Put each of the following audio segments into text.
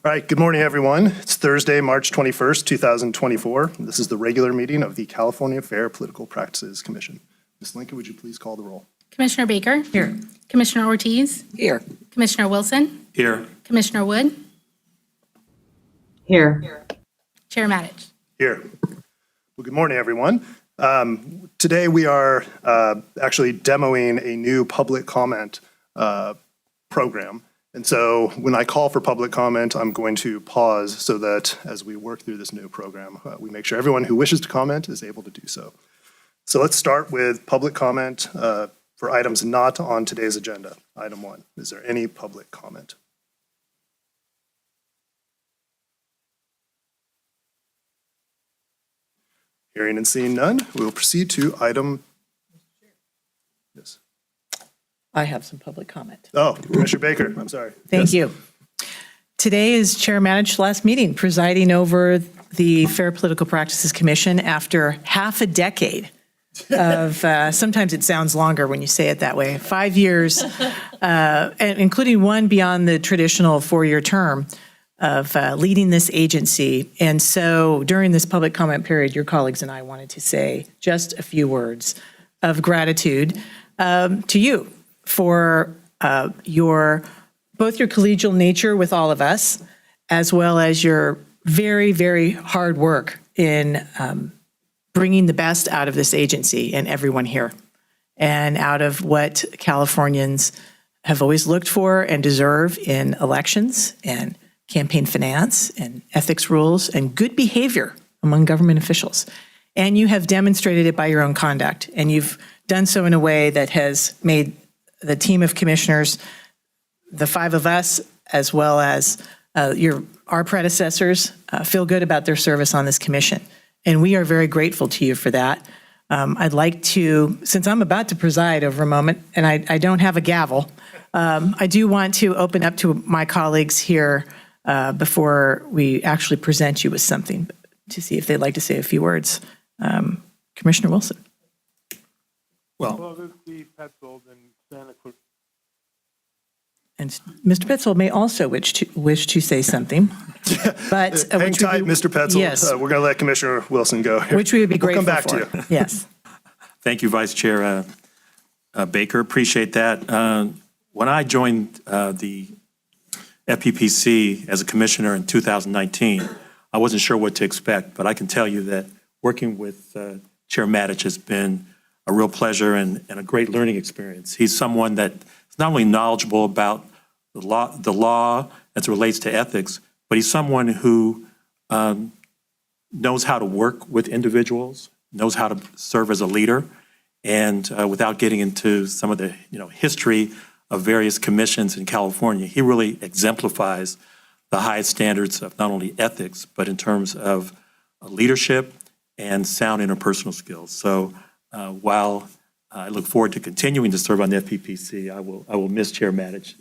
All right, good morning, everyone. It's Thursday, March 21st, 2024. This is the regular meeting of the California Fair Political Practices Commission. Ms. Lincoln, would you please call the roll? Commissioner Baker? Here. Commissioner Ortiz? Here. Commissioner Wilson? Here. Commissioner Wood? Here. Chair Matich? Here. Well, good morning, everyone. Today we are actually demoing a new public comment program. And so when I call for public comment, I'm going to pause so that as we work through this new program, we make sure everyone who wishes to comment is able to do so. So let's start with public comment for items not on today's agenda. Item 1, is there any public comment? Hearing and seeing none, we will proceed to item. Yes. I have some public comment. Oh, Commissioner Baker, I'm sorry. Thank Yes. you. Today is Chair Matich's last meeting, presiding over the Fair Political Practices Commission after half a decade of, sometimes it sounds longer when you say it that way, 5 years, and including one beyond the traditional 4-year term of leading this agency. And so during this public comment period, your colleagues and I wanted to say just a few words of gratitude to you for both your collegial nature with all of us, as well as your very, very hard work in bringing the best out of this agency and everyone here, and out of what Californians have always looked for and deserve in elections and campaign finance and ethics rules and good behavior among government officials. And you have demonstrated it by your own conduct, and you've done so in a way that has made the team of commissioners, the 5 of us, as well as our predecessors, feel good about their service on this commission. And we are very grateful to you for that. I'd like to, since I'm about to preside over a moment, and I don't have a gavel, I do want to open up to my colleagues here before we actually present you with something, to see if they'd like to say a few words. Commissioner Wilson. Well, And Mr. Petzold may also wish to say something, but Hang tight, Mr. Petzold. Yes. We're going to let Commissioner Wilson go here. Which we would be We'll grateful come back for. to you. Yes. thank you, Vice Chair Baker. Appreciate that. When I joined the FPPC as a commissioner in 2019, I wasn't sure what to expect, but I can tell you that working with Chair Matich has been a real pleasure and a great learning experience. He's someone that is not only knowledgeable about the law as it relates to ethics, but he's someone who knows how to work with individuals, knows how to serve as a leader, and without getting into some of the history of various commissions in California, he really exemplifies the highest standards of not only ethics, but in terms of leadership and sound interpersonal skills. So while I look forward to continuing to serve on the FPPC, I will miss Chair Matich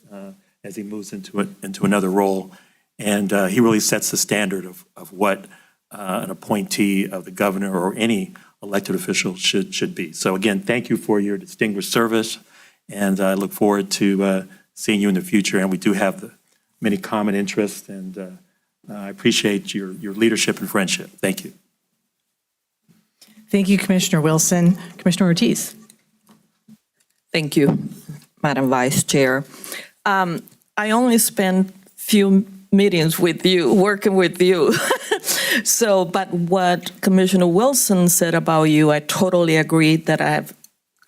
as he moves into another role. And he really sets the standard of what an appointee of the governor or any elected official should be. So again, thank you for your distinguished service, and I look forward to seeing you in the future. And we do have many common interests, and I appreciate your leadership and friendship. Thank you. Thank you, Commissioner Wilson. Commissioner Ortiz. Thank you, Madam Vice Chair. I only spent few meetings with you, working with you. But what Commissioner Wilson said about you, I totally agree that I have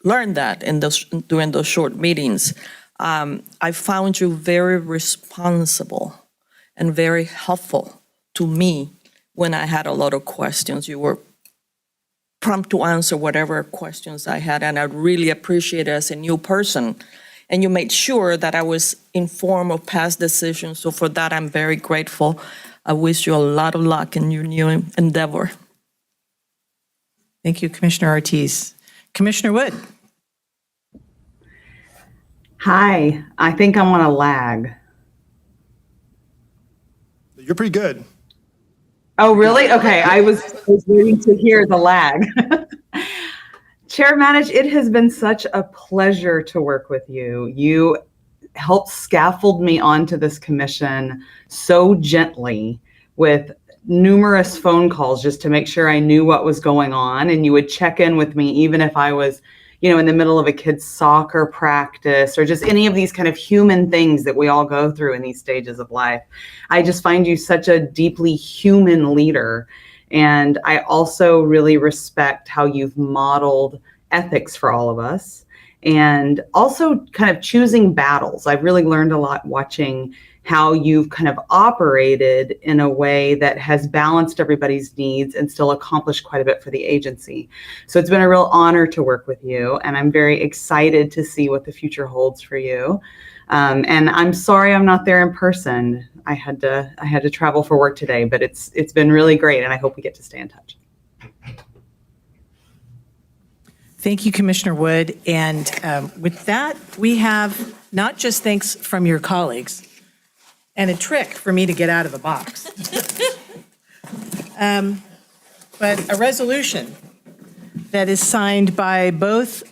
learned that during those short meetings. I found you very responsible and very helpful to me when I had a lot of questions. You were prompt to answer whatever questions I had, and I really appreciate it as a new person. And you made sure that I was informed of past decisions, so for that I'm very grateful. I wish you a lot of luck in your new endeavor. Thank you, Commissioner Ortiz. Commissioner Wood. Hi, I think I'm on a lag. You're pretty good. Oh, really? Okay, I was waiting to hear the lag. Chair Matich, it has been such a pleasure to work with you. You helped scaffold me onto this commission so gently with numerous phone calls just to make sure I knew what was going on. And you would check in with me, even if I was, in the middle of a kid's soccer practice or just any of these kind of human things that we all go through in these stages of life. I just find you such a deeply human leader. And I also really respect how you've modeled ethics for all of us and also kind of choosing battles. I've really learned a lot watching how you've kind of operated in a way that has balanced everybody's needs and still accomplished quite a bit for the agency. So it's been a real honor to work with you, and I'm very excited to see what the future holds for you. And I'm sorry I'm not there in person. I had to travel for work today, but it's been really great, and I hope we get to stay in touch. Thank you, Commissioner Wood. And with that, we have not just thanks from your colleagues and a trick for me to get out of the box, but a resolution that is signed by both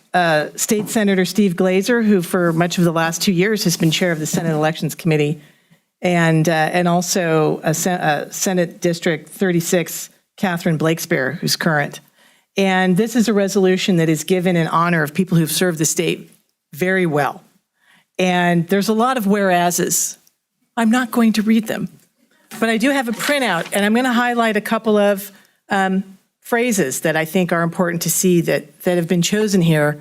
State Senator Steve Glazer, who for much of the last 2 years has been chair of the Senate Elections Committee, and also Senate District 36, Catherine Blakespear, who's current. And this is a resolution that is given in honor of people who've served the state very well. And there's a lot of whereases. I'm not going to read them, but I do have a printout, and I'm going to highlight a couple of phrases that I think are important to see that have been chosen here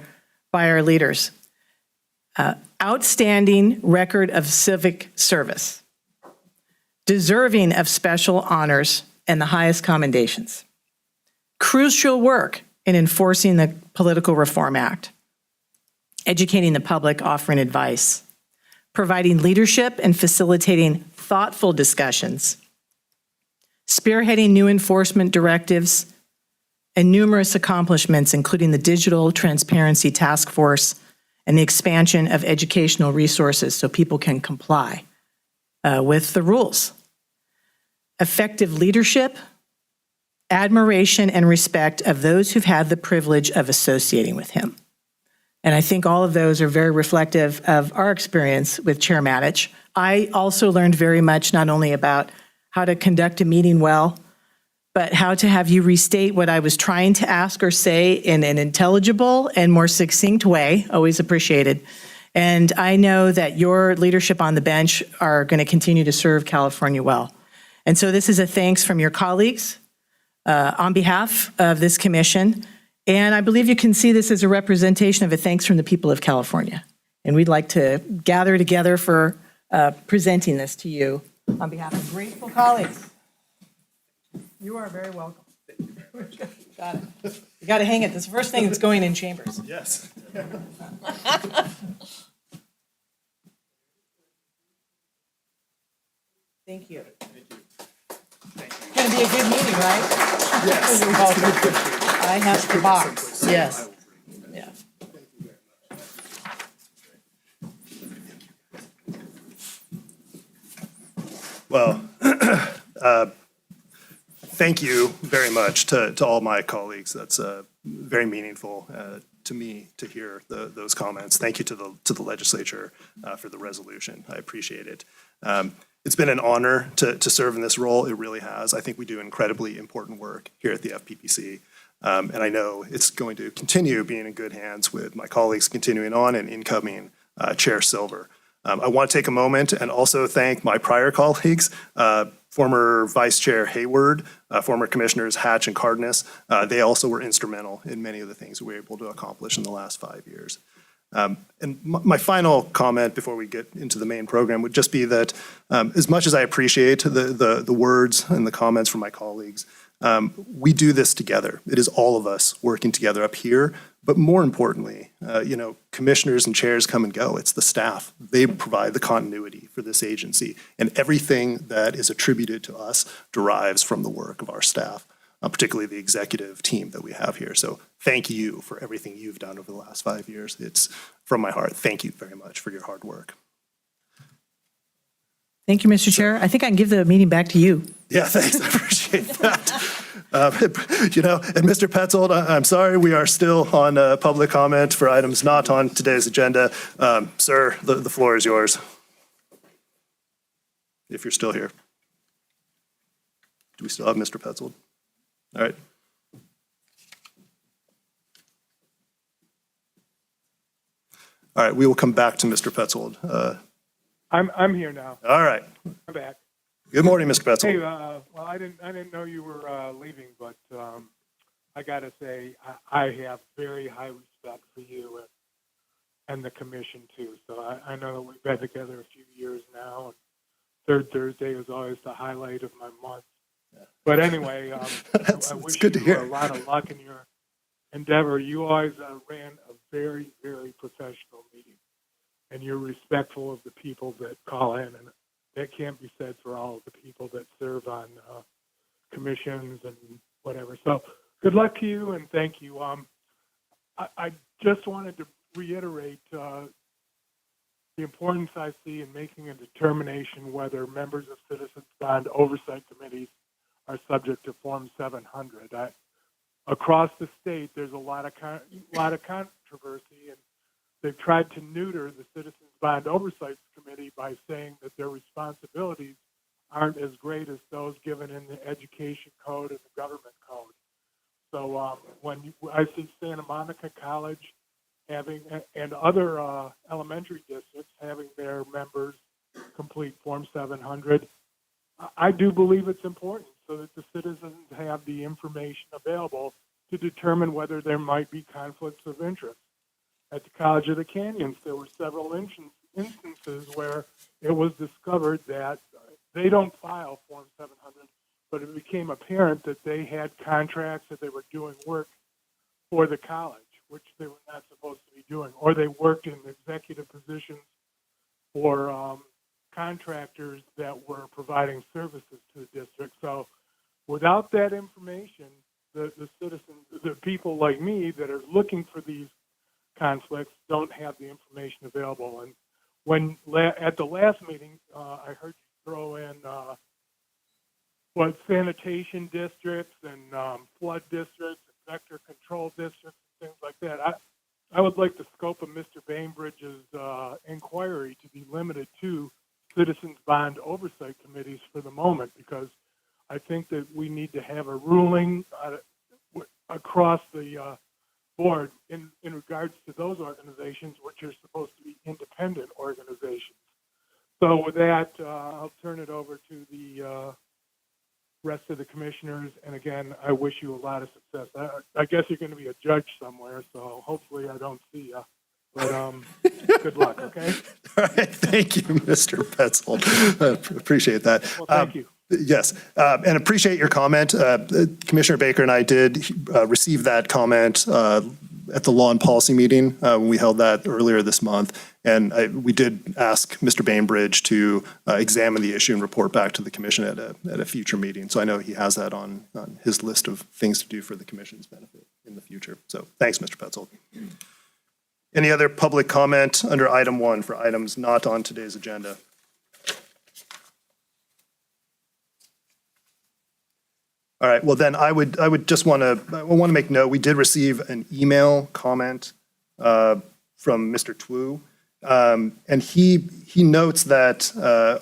by our leaders. Outstanding record of civic service, deserving of special honors and the highest commendations, crucial work in enforcing the Political Reform Act, educating the public, offering advice, providing leadership and facilitating thoughtful discussions, spearheading new enforcement directives, and numerous accomplishments, including the Digital Transparency Task Force and the expansion of educational resources so people can comply with the rules. Effective leadership, admiration, and respect of those who've had the privilege of associating with him. And I think all of those are very reflective of our experience with Chair Matich. I also learned very much not only about how to conduct a meeting well, but how to have you restate what I was trying to ask or say in an intelligible and more succinct way, always appreciated. And I know that your leadership on the bench are going to continue to serve California well. And so this is a thanks from your colleagues on behalf of this commission. And I believe you can see this as a representation of a thanks from the people of California. And we'd like to gather together for presenting this to you on behalf of grateful colleagues. You are very welcome. Got it. You got to hang it. This is the first thing that's going in chambers. Yes. Thank you. It's going to be a good meeting, right? Yes. You're welcome. I have the box. Yes. Yeah. Well, thank you very much to all my colleagues. That's very meaningful to me to hear those comments. Thank you to the legislature for the resolution. I appreciate it. It's been an honor to serve in this role. It really has. I think we do incredibly important work here at the FPPC. And I know it's going to continue being in good hands with my colleagues continuing on and incoming Chair Silver. I want to take a moment and also thank my prior colleagues, former Vice Chair Hayward, former Commissioners Hatch and Cardenas. They also were instrumental in many of the things we were able to accomplish in the last 5 years. And my final comment before we get into the main program would just be that as much as I appreciate the words and the comments from my colleagues, we do this together. It is all of us working together up here, but more importantly, commissioners and chairs come and go. It's the staff. They provide the continuity for this agency, and everything that is attributed to us derives from the work of our staff, particularly the executive team that we have here. So thank you for everything you've done over the last 5 years. It's from my heart. Thank you very much for your hard work. Thank you, Mr. Chair. I think I can give the meeting back to you. Yeah, thanks. I appreciate that. And Mr. Petzold, I'm sorry, we are still on public comment for items not on today's agenda. Sir, the floor is yours. If you're still here. Do we still have Mr. Petzold? All right. All right, we will come back to Mr. Petzold. I'm here now. All right. I'm back. Good morning, Mr. Petzold. Hey, well, I didn't know you were leaving, but I got to say I have very high respect for you and the commission too. So I know that we've been together a few years now. And third Thursday is always the highlight of my month. But anyway, I wish good to you hear. a lot of luck in your endeavor. You always ran a very, very professional meeting, and you're respectful of the people that call in, and that can't be said for all of the people that serve on commissions and whatever. So good luck to you, and thank you. I just wanted to reiterate the importance I see in making a determination whether members of Citizens Bond oversight committees are subject to Form 700. Across the state, there's a lot of controversy, and they've tried to neuter the Citizens Bond Oversight Committee by saying that their responsibilities aren't as great as those given in the Education Code and the Government Code. So when I see Santa Monica College having, and other elementary districts having their members complete Form 700, I do believe it's important so that the citizens have the information available to determine whether there might be conflicts of interest. At the College of the Canyons, there were several instances where it was discovered that they don't file Form 700, but it became apparent that they had contracts, that they were doing work for the college, which they were not supposed to be doing, or they worked in executive positions for contractors that were providing services to the district. So without that information, the citizens, the people like me that are looking for these conflicts don't have the information available. And when at the last meeting, I heard you throw in sanitation districts and flood districts and vector control districts and things like that. I would like the scope of Mr. Bainbridge's inquiry to be limited to Citizens Bond Oversight Committees for the moment, because I think that we need to have a ruling across the board in regards to those organizations, which are supposed to be independent organizations. So with that, I'll turn it over to the rest of the commissioners. And again, I wish you a lot of success. I guess you're going to be a judge somewhere, so hopefully I don't see you. But good luck, okay? All right, thank you, Mr. Petzold. I appreciate that. Well, thank you. Yes, and appreciate your comment. Commissioner Baker and I did receive that comment at the Law and Policy meeting when we held that earlier this month. And we did ask Mr. Bainbridge to examine the issue and report back to the commission at a future meeting. So I know he has that on his list of things to do for the commission's benefit in the future. So thanks, Mr. Petzold. Any other public comment under item 1 for items not on today's agenda? All right, well then I would just want to make note, we did receive an email comment from Mr. Twu. And he notes that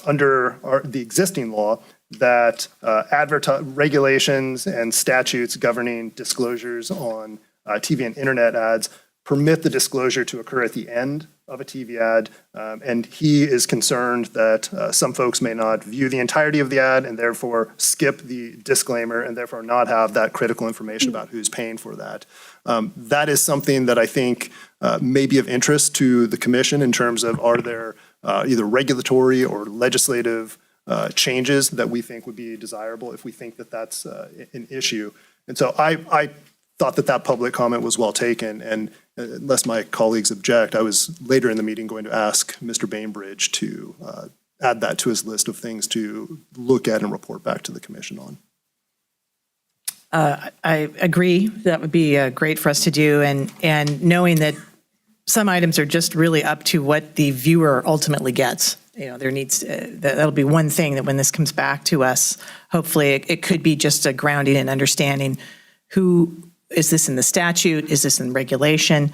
under the existing law that regulations and statutes governing disclosures on TV and internet ads permit the disclosure to occur at the end of a TV ad. And he is concerned that some folks may not view the entirety of the ad and therefore skip the disclaimer and therefore not have that critical information about who's paying for that. That is something that I think may be of interest to the commission in terms of are there either regulatory or legislative changes that we think would be desirable if we think that that's an issue. And so I thought that public comment was well taken, and unless my colleagues object, I was later in the meeting going to ask Mr. Bainbridge to add that to his list of things to look at and report back to the commission on. I agree. That would be great for us to do, and knowing that some items are just really up to what the viewer ultimately gets. there needs, that'll be one thing that when this comes back to us, hopefully it could be just a grounding and understanding is this in the statute? Is this in regulation?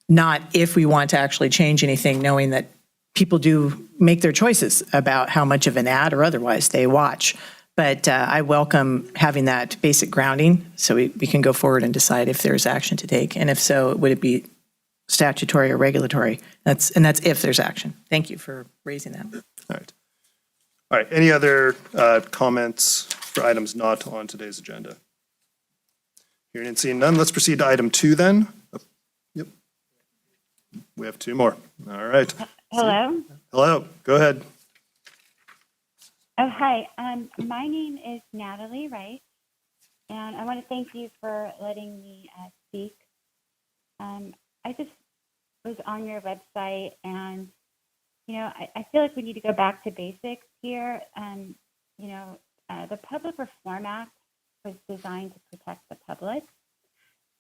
Not if we want to actually change anything, knowing that people do make their choices about how much of an ad or otherwise they watch. But I welcome having that basic grounding so we can go forward and decide if there's action to take. And if so, would it be statutory or regulatory? That's if there's action. Thank you for raising that. All right. All right, any other comments for items not on today's agenda? Hearing and seeing none, let's proceed to item 2 then. Yep. We have 2 more. All right. Hello. Hello, go ahead. Oh, hi. My name is Natalie Wright, and I want to thank you for letting me speak. I just was on your website, and I feel like we need to go back to basics here. The Public Reform Act was designed to protect the public,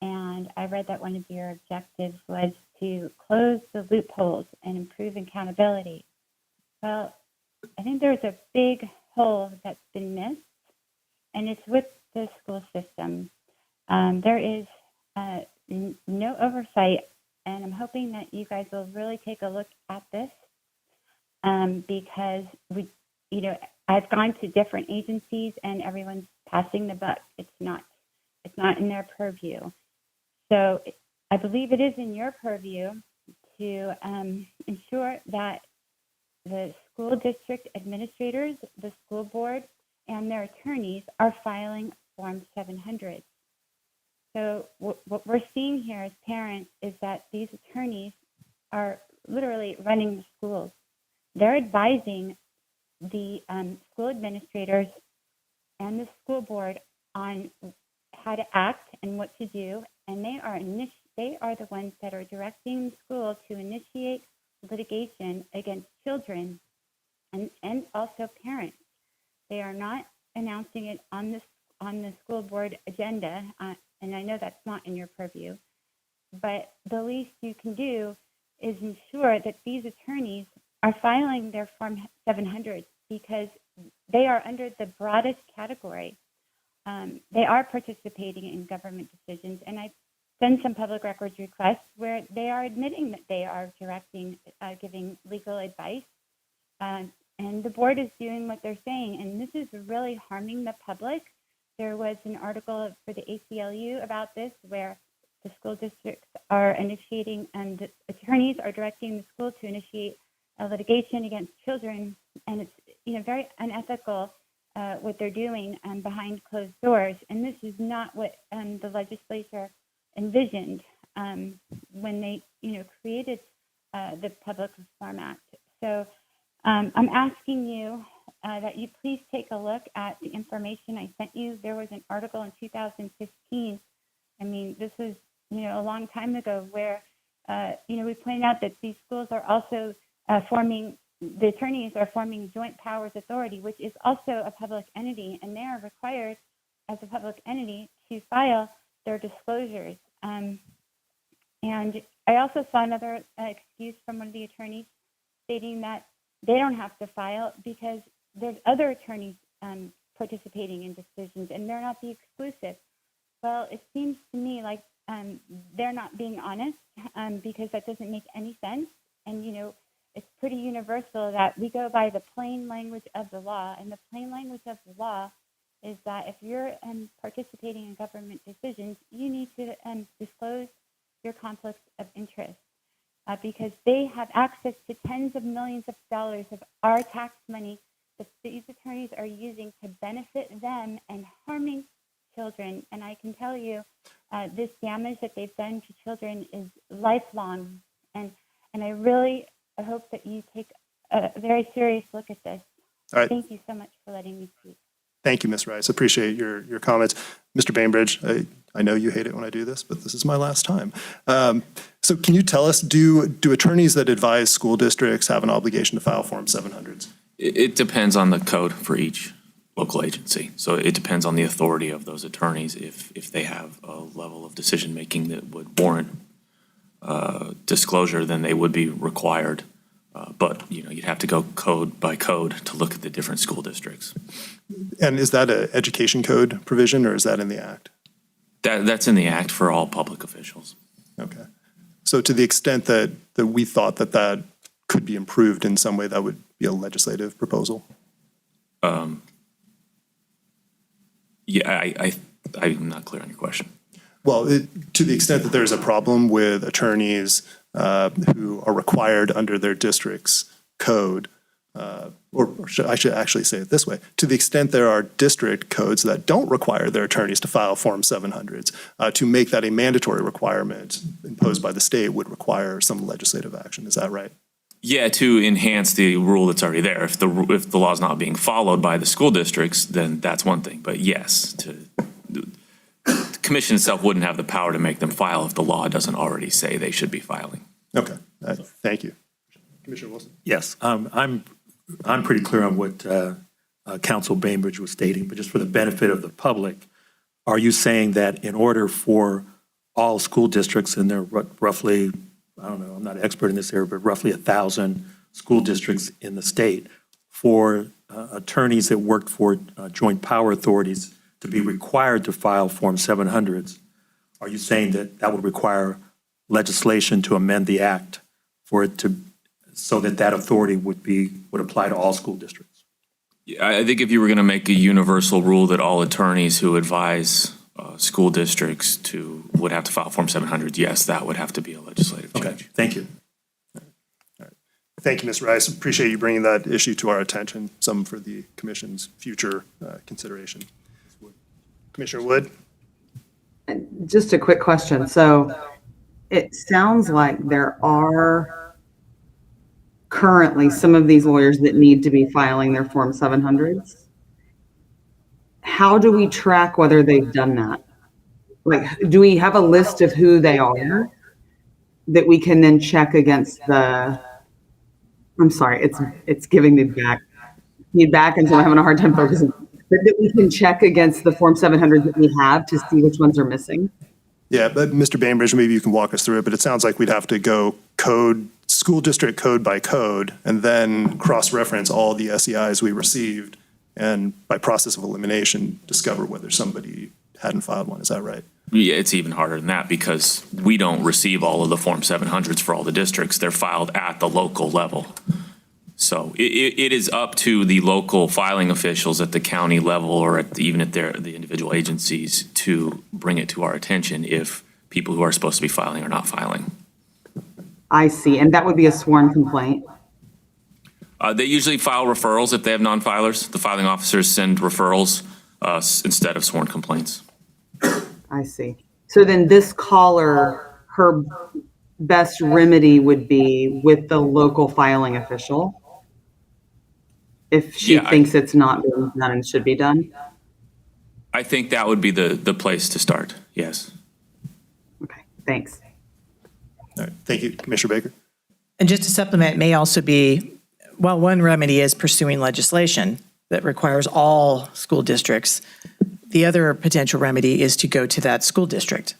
and I read that one of your objectives was to close the loopholes and improve accountability. Well, I think there's a big hole that's been missed, and it's with the school system. There is no oversight, and I'm hoping that you guys will really take a look at this because I've gone to different agencies and everyone's passing the buck. It's not in their purview. So I believe it is in your purview to ensure that the school district administrators, the school board, and their attorneys are filing Form 700. So what we're seeing here as parents is that these attorneys are literally running the schools. They're advising the school administrators and the school board on how to act and what to do, and they are the ones that are directing the school to initiate litigation against children and also parents. They are not announcing it on the school board agenda, and I know that's not in your purview, but the least you can do is ensure that these attorneys are filing their Form 700 because they are under the broadest category. They are participating in government decisions, and I've done some public records requests where they are admitting that they are giving legal advice, and the board is doing what they're saying, and this is really harming the public. There was an article for the ACLU about this where the school districts are initiating and the attorneys are directing the school to initiate a litigation against children, and it's very unethical what they're doing behind closed doors, and this is not what the legislature envisioned when they created the Public Reform Act. So I'm asking you that you please take a look at the information I sent you. There was an article in 2015. I mean, this is a long time ago where we pointed out that these schools are also the attorneys are forming Joint Powers Authority, which is also a public entity, and they are required as a public entity to file their disclosures. And I also saw another excuse from one of the attorneys stating that they don't have to file because there's other attorneys participating in decisions, and they're not the exclusive. Well, it seems to me like they're not being honest because that doesn't make any sense. And, it's pretty universal that we go by the plain language of the law, and the plain language of the law is that if you're participating in government decisions, you need to disclose your conflicts of interest because they have access to tens of millions of dollars of our tax money that these attorneys are using to benefit them and harming children. And I can tell you this damage that they've done to children is lifelong. And I really hope that you take a very serious look at this. All right. Thank you so much for letting me speak. Thank you, Ms. Rice. Appreciate your comments. Mr. Bainbridge, I know you hate it when I do this, but this is my last time. So can you tell us, do attorneys that advise school districts have an obligation to file Form 700s? It depends on the code for each local agency. So it depends on the authority of those attorneys. If they have a level of decision-making that would warrant disclosure, then they would be required But, you'd have to go code by code to look at the different school districts. And is that an education code provision, or is that in the act? That's in the act for all public officials. Okay. So to the extent that we thought that could be improved in some way, that would be a legislative proposal? Yeah, I'm not clear on your question. Well, to the extent that there's a problem with attorneys who are required under their district's code, I should actually say it this way, to the extent there are district codes that don't require their attorneys to file Form 700s, to make that a mandatory requirement imposed by the state would require some legislative action. Is that right? Yeah, to enhance the rule that's already there. If the law is not being followed by the school districts, then that's one thing. But yes, the commission itself wouldn't have the power to make them file if the law doesn't already say they should be filing. Okay. Thank you. Commissioner Wilson? Yes, I'm pretty clear on what Council Bainbridge was stating, but just for the benefit of the public, are you saying that in order for all school districts, and there are roughly, I don't know, I'm not an expert in this area, but roughly 1,000 school districts in the state, for attorneys that worked for joint power authorities to be required to file Form 700s, are you saying that that would require legislation to amend the act for it to, so that authority would apply to all school districts? Yeah, I think if you were going to make a universal rule that all attorneys who advise school districts would have to file Form 700, yes, that would have to be a legislative change. Okay, thank you. All right. Thank you, Ms. Rice. Appreciate you bringing that issue to our attention, some for the commission's future consideration. Commissioner Wood? Just a quick question. So it sounds like there are currently some of these lawyers that need to be filing their Form 700s. How do we track whether they've done that? Like, do we have a list of who they are that we can then check against I'm sorry, it's giving me feedback, and so I'm having a hard time focusing. But that we can check against the Form 700 that we have to see which ones are missing. Yeah, but Mr. Bainbridge, maybe you can walk us through it, but it sounds like we'd have to go school district code by code, and then cross-reference all the SEIs we received, and by process of elimination, discover whether somebody hadn't filed one. Is that right? Yeah, it's even harder than that because we don't receive all of the Form 700s for all the districts. They're filed at the local level. So it is up to the local filing officials at the county level or even at the individual agencies to bring it to our attention if people who are supposed to be filing are not filing. I see. And that would be a sworn complaint. They usually file referrals if they have non-filers. The filing officers send referrals instead of sworn complaints. I see. So then this caller, her best remedy would be with the local filing official if she thinks it's not being done and should be done? I think that would be the place to start, yes. Okay, thanks. All right, thank you. Commissioner Baker? And just to supplement, it may also be, well, one remedy is pursuing legislation that requires all school districts. The other potential remedy is to go to that school district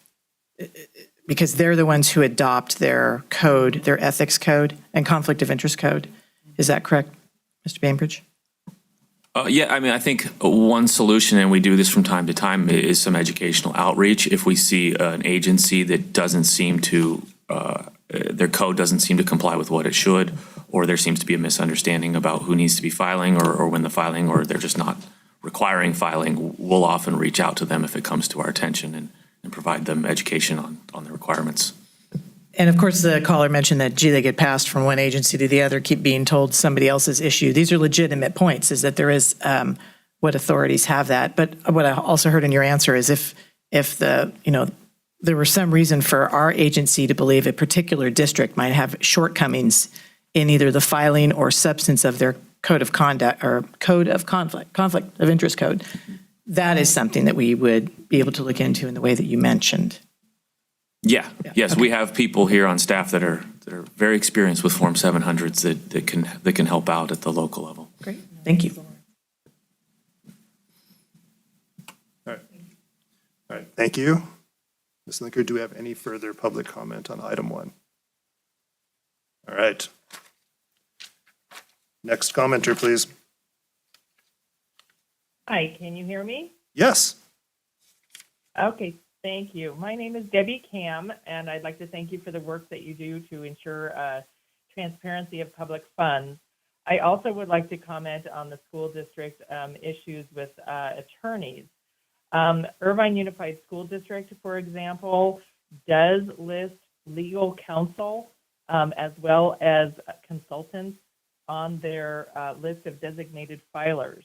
because they're the ones who adopt their code, their ethics code and conflict of interest code. Is that correct, Mr. Bainbridge? Yeah, I mean, I think one solution, and we do this from time to time, is some educational outreach. If we see an agency that doesn't seem to, their code doesn't seem to comply with what it should, or there seems to be a misunderstanding about who needs to be filing or when the filing, or they're just not requiring filing, we'll often reach out to them if it comes to our attention and provide them education on the requirements. And of course, the caller mentioned that, gee, they get passed from one agency to the other, keep being told somebody else's issue. These are legitimate points, is that there is what authorities have that. But what I also heard in your answer is if there were some reason for our agency to believe a particular district might have shortcomings in either the filing or substance of their code of conduct or code of conflict of interest code, that is something that we would be able to look into in the way that you mentioned. Yes, okay. We have people here on staff that are very experienced with Form 700s that can help out at the local level. Great, thank you. All right, thank you. Ms. Linker, do we have any further public comment on item 1? All right. Next commenter, please. Hi, can you hear me? Yes. Okay, thank you. My name is Debbie Cam, and I'd like to thank you for the work that you do to ensure transparency of public funds. I also would like to comment on the school district issues with attorneys. Irvine Unified School District, for example, does list legal counsel as well as consultants on their list of designated filers.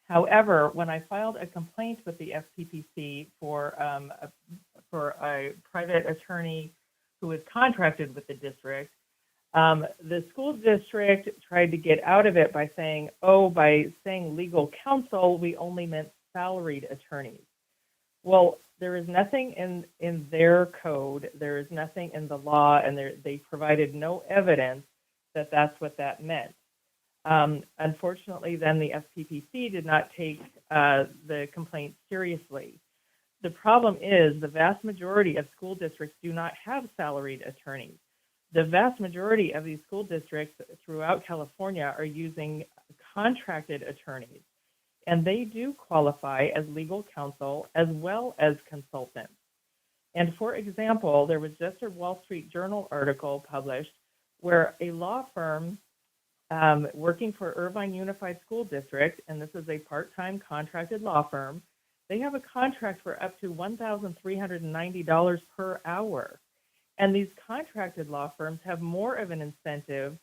However, when I filed a complaint with the FPPC for a private attorney who was contracted with the district, the school district tried to get out of it by saying, oh, by saying legal counsel, we only meant salaried attorneys. Well, there is nothing in their code, there is nothing in the law, and they provided no evidence that that's what that meant. Unfortunately, then the FPPC did not take the complaint seriously. The problem is the vast majority of school districts do not have salaried attorneys. The vast majority of these school districts throughout California are using contracted attorneys, and they do qualify as legal counsel as well as consultants. And for example, there was just a Wall Street Journal article published where a law firm working for Irvine Unified School District, and this is a part-time contracted law firm, they have a contract for up to $1,390 per hour. And these contracted law firms have more of an incentive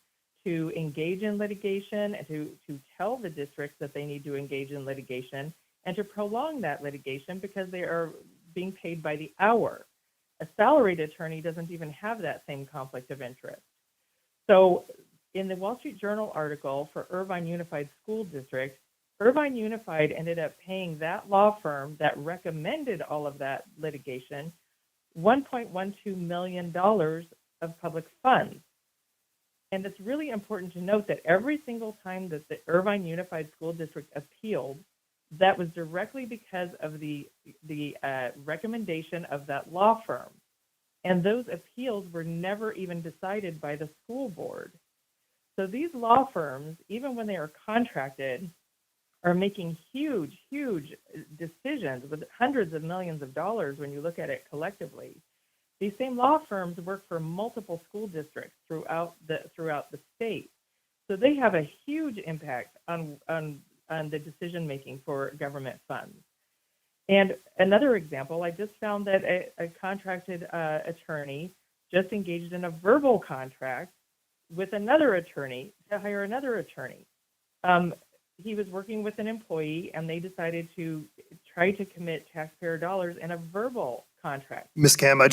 to engage in litigation and to tell the districts that they need to engage in litigation and to prolong that litigation because they are being paid by the hour. A salaried attorney doesn't even have that same conflict of interest. So in the Wall Street Journal article for Irvine Unified School District, Irvine Unified ended up paying that law firm that recommended all of that litigation $1.12 million of public funds. And it's really important to note that every single time that the Irvine Unified School District appealed, that was directly because of the recommendation of that law firm. And those appeals were never even decided by the school board. So these law firms, even when they are contracted, are making huge, huge decisions with hundreds of millions of dollars when you look at it collectively. These same law firms work for multiple school districts throughout the state. So they have a huge impact on the decision making for government funds. And another example, I just found that a contracted attorney just engaged in a verbal contract with another attorney to hire another attorney. He was working with an employee and they decided to try to commit taxpayer dollars in a verbal contract. Ms. Cam, I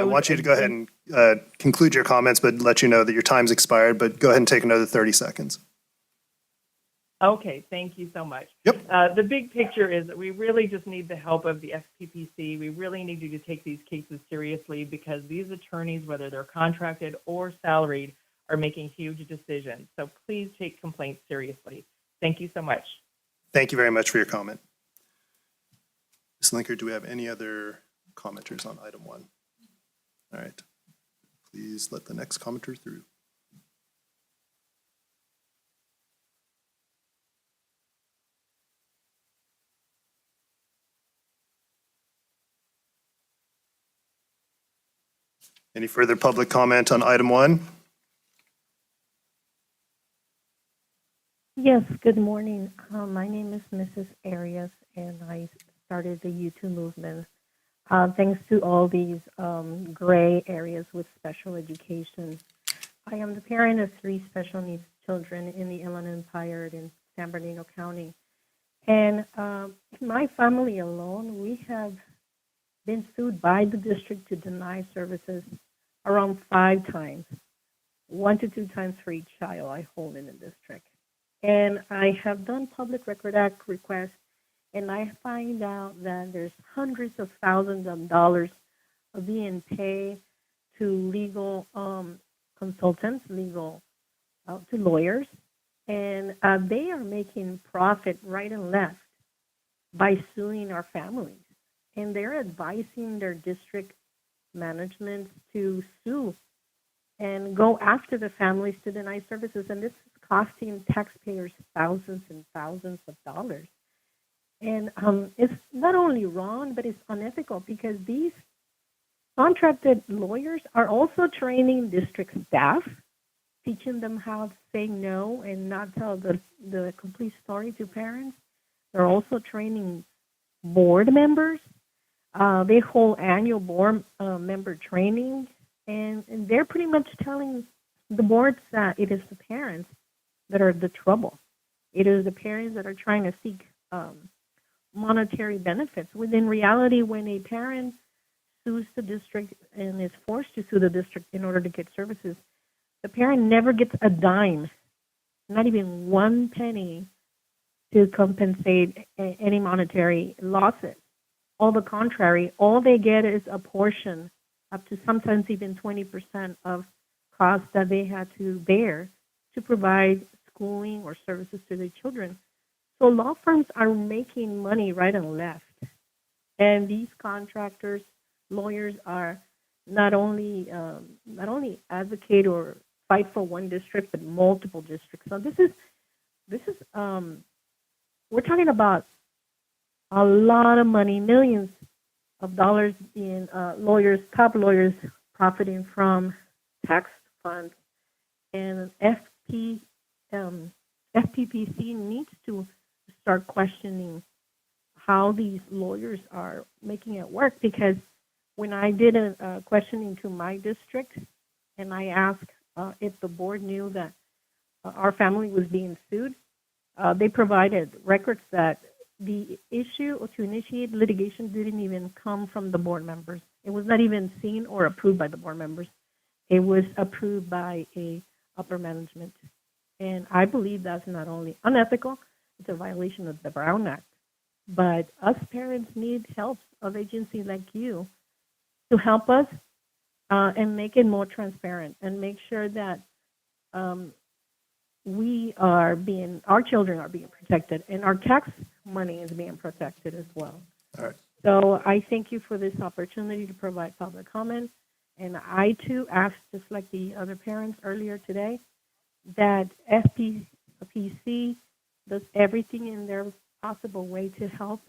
want you to go ahead and conclude your comments, but let you know that your time's expired, but go ahead and take another 30 seconds. Okay, thank you so much. Yep. The big picture is that we really just need the help of the FPPC. We really need you to take these cases seriously because these attorneys, whether they're contracted or salaried, are making huge decisions. So please take complaints seriously. Thank you so much. Thank you very much for your comment. Ms. Linker, do we have any other commenters on item 1? All right. Please let the next commenter through. Any further public comment on item 1? Yes, good morning. My name is Mrs. Arias, and I started the U2 movement thanks to all these gray areas with special education. I am the parent of 3 special needs children in the Inland Empire in San Bernardino County. And my family alone, we have been sued by the district to deny services around 5 times, 1 to 2 times for each child I hold in the district. And I have done Public Record Act requests, and I find out that there's hundreds of thousands of dollars being paid to legal consultants, to lawyers, and they are making profit right and left by suing our families. And they're advising their district management to sue and go after the families to deny services. And this is costing taxpayers thousands and thousands of dollars. And it's not only wrong, but it's unethical because these contracted lawyers are also training district staff, teaching them how to say no and not tell the complete story to parents. They're also training board members. They hold annual board member training, and they're pretty much telling the boards that it is the parents that are the trouble. It is the parents that are trying to seek monetary benefits. When in reality, when a parent sues the district and is forced to sue the district in order to get services, the parent never gets a dime, not even 1 penny, to compensate any monetary losses. All the contrary, all they get is a portion, up to sometimes even 20% of costs that they had to bear to provide schooling or services to their children. So law firms are making money right and left. And these contractors, lawyers are not only advocate or fight for one district, but multiple districts. So this is we're talking about a lot of money, millions of dollars in top lawyers profiting from tax funds. And FPPC needs to start questioning how these lawyers are making it work, because when I did a questioning to my district and I asked if the board knew that our family was being sued, they provided records that the issue to initiate litigation didn't even come from the board members. It was not even seen or approved by the board members. It was approved by a upper management. And I believe that's not only unethical, it's a violation of the Brown Act. But us parents need help of agencies like you to help us and make it more transparent and make sure that our children are being protected and our tax money is being protected as well. All right. So I thank you for this opportunity to provide public comment. And I too asked, just like the other parents earlier today, that FPPC does everything in their possible way to help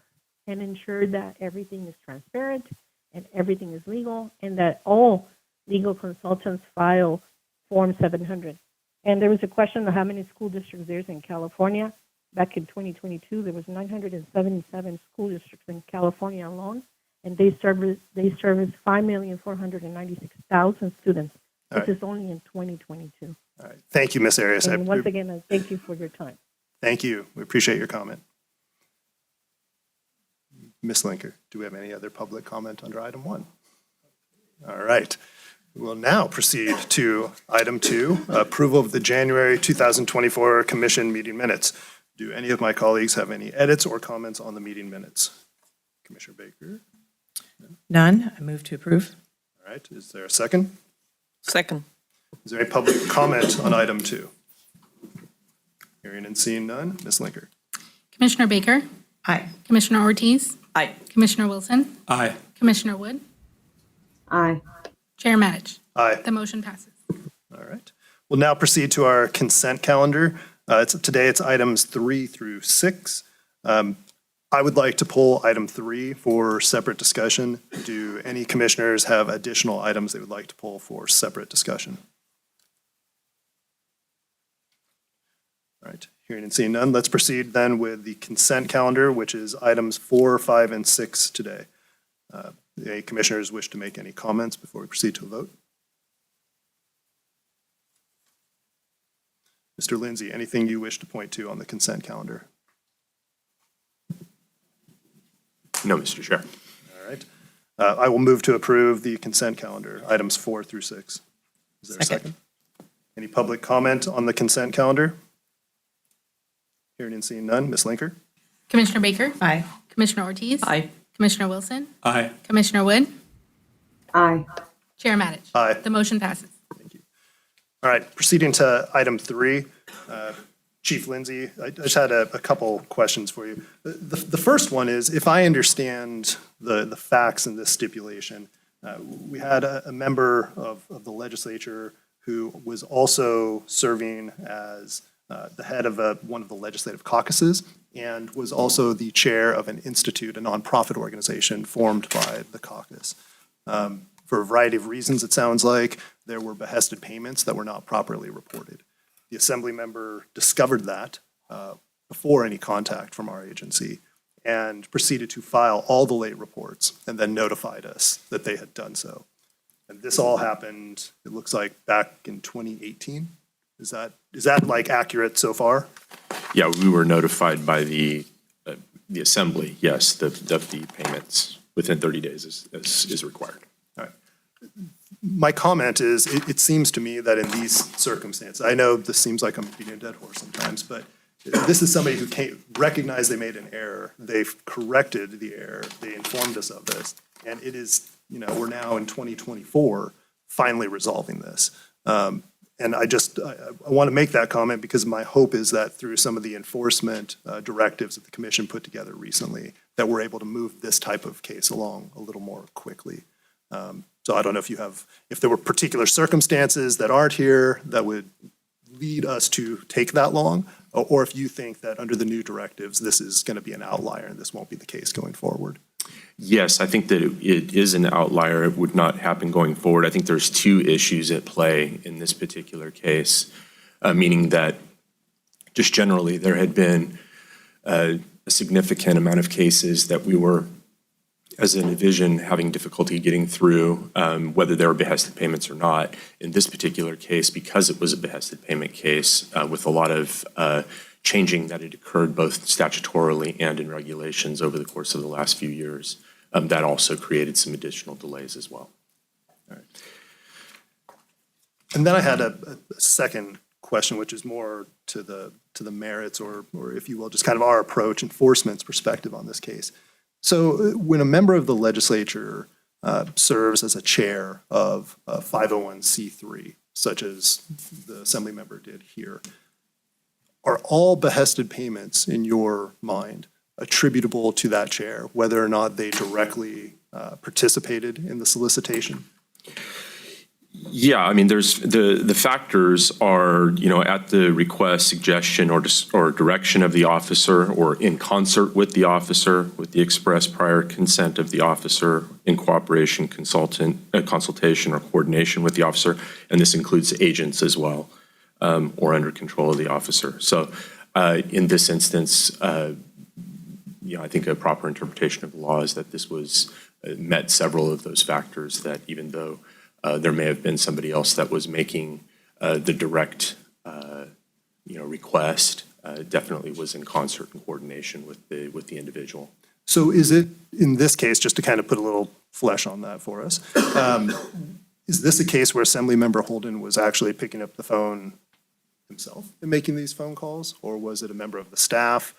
and ensure that everything is transparent and everything is legal, and that all legal consultants file Form 700. And there was a question of how many school districts there's in California. Back in 2022, there was 977 school districts in California alone, and they service 5,496,000 students. This is only in 2022. All right. Thank you, Ms. Arias. And once again, I thank you for your time. Thank you. We appreciate your comment. Ms. Linker, do we have any other public comment under item 1? All right. We'll now proceed to item 2, approval of the January 2024 Commission meeting minutes. Do any of my colleagues have any edits or comments on the meeting minutes? Commissioner Baker? None. I move to approve. All right. Is there a second? Second. Is there any public comment on item 2? Hearing and seeing none. Ms. Linker? Commissioner Baker, Aye. Commissioner Ortiz, Aye. Commissioner Wilson, Aye. Commissioner Wood, Aye. Chair Matich. Aye. The motion passes. All right. We'll now proceed to our consent calendar. Today it's items 3 through 6. I would like to pull item 3 for separate discussion. Do any commissioners have additional items they would like to pull for separate discussion? All right. Hearing and seeing none, let's proceed then with the consent calendar, which is items 4, 5, and 6 today. Any commissioners wish to make any comments before we proceed to a vote? Mr. Lindsay, anything you wish to point to on the consent calendar? No, Mr. Chair. All right. I will move to approve the consent calendar, items 4 through 6. Is there a second? Any public comment on the consent calendar? Hearing and seeing none. Ms. Linker? Commissioner Baker, Aye. Commissioner Ortiz, Aye. Commissioner Wilson, Aye. Commissioner Wood, Aye. Chair Matich. Aye. The motion passes. Thank you. All right, proceeding to item 3. Chief Lindsay, I just had a couple questions for you. The first one is, if I understand the facts in this stipulation, we had a member of the legislature who was also serving as the head of one of the legislative caucuses and was also the chair of an institute, a nonprofit organization formed by the caucus. For a variety of reasons, it sounds like, there were behested payments that were not properly reported. The assembly member discovered that before any contact from our agency and proceeded to file all the late reports and then notified us that they had done so. And this all happened, it looks like, back in 2018. Is that like accurate so far? Yeah, we were notified by the assembly, yes, of the payments within 30 days is required. All right. My comment is, it seems to me that in these circumstances, I know this seems like I'm beating a dead horse sometimes, but this is somebody who recognized they made an error. They've corrected the error. They informed us of this. And it is, we're now in 2024, finally resolving this. And I want to make that comment because my hope is that through some of the enforcement directives that the commission put together recently, that we're able to move this type of case along a little more quickly. So I don't know if there were particular circumstances that aren't here that would lead us to take that long, or if you think that under the new directives, this is going to be an outlier and this won't be the case going forward. Yes, I think that it is an outlier. It would not happen going forward. I think there's two issues at play in this particular case, meaning that just generally there had been a significant amount of cases that we were, as a division, having difficulty getting through, whether there were behested payments or not. In this particular case, because it was a behested payment case, with a lot of changing that had occurred both statutorily and in regulations over the course of the last few years, that also created some additional delays as well. All right. And then I had a second question, which is more to the merits, or if you will, just kind of our approach, enforcement's perspective on this case. So when a member of the legislature serves as a chair of a 501c3, such as the assembly member did here, are all behested payments in your mind attributable to that chair, whether or not they directly participated in the solicitation? Yeah, I mean, there's the factors are, at the request, suggestion, or direction of the officer, or in concert with the officer, with the express prior consent of the officer, in cooperation, consultation, or coordination with the officer, and this includes agents as well, or under control of the officer. So, in this instance, I think a proper interpretation of the law is that this was met several of those factors. That even though there may have been somebody else that was making the direct, request, definitely was in concert and coordination with the individual. So is it, in this case, just to kind of put a little flesh on that for us, is this a case where Assemblymember Holden was actually picking up the phone himself and making these phone calls, or was it a member of the staff?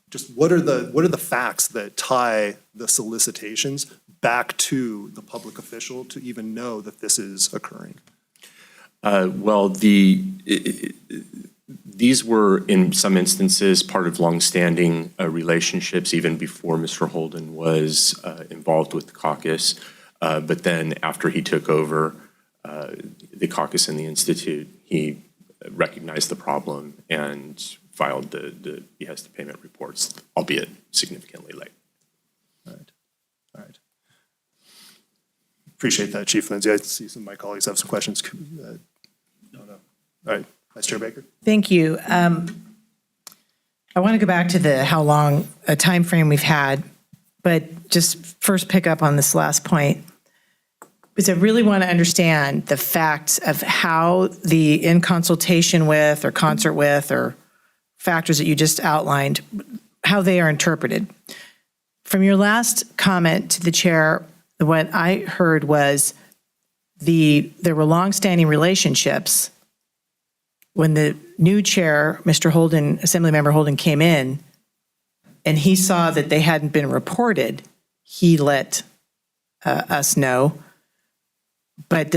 Just what are the facts that tie the solicitations back to the public official to even know that this is occurring? Well, these were, in some instances, part of longstanding relationships even before Mr. Holden was involved with the caucus. But then after he took over the caucus and the Institute, he recognized the problem and filed the behested payment reports, albeit significantly late. All right. Appreciate that, Chief Lindsay. I see some of my colleagues have some questions. No. All right, Vice Chair Baker. Thank you. I want to go back to how long a time frame we've had, but just first pick up on this last point, because I really want to understand the facts of how the in consultation with or concert with or factors that you just outlined, how they are interpreted. From your last comment to the chair, what I heard was there were longstanding relationships. When the new chair, Mr. Holden, Assemblymember Holden, came in and he saw that they hadn't been reported, he let us know. But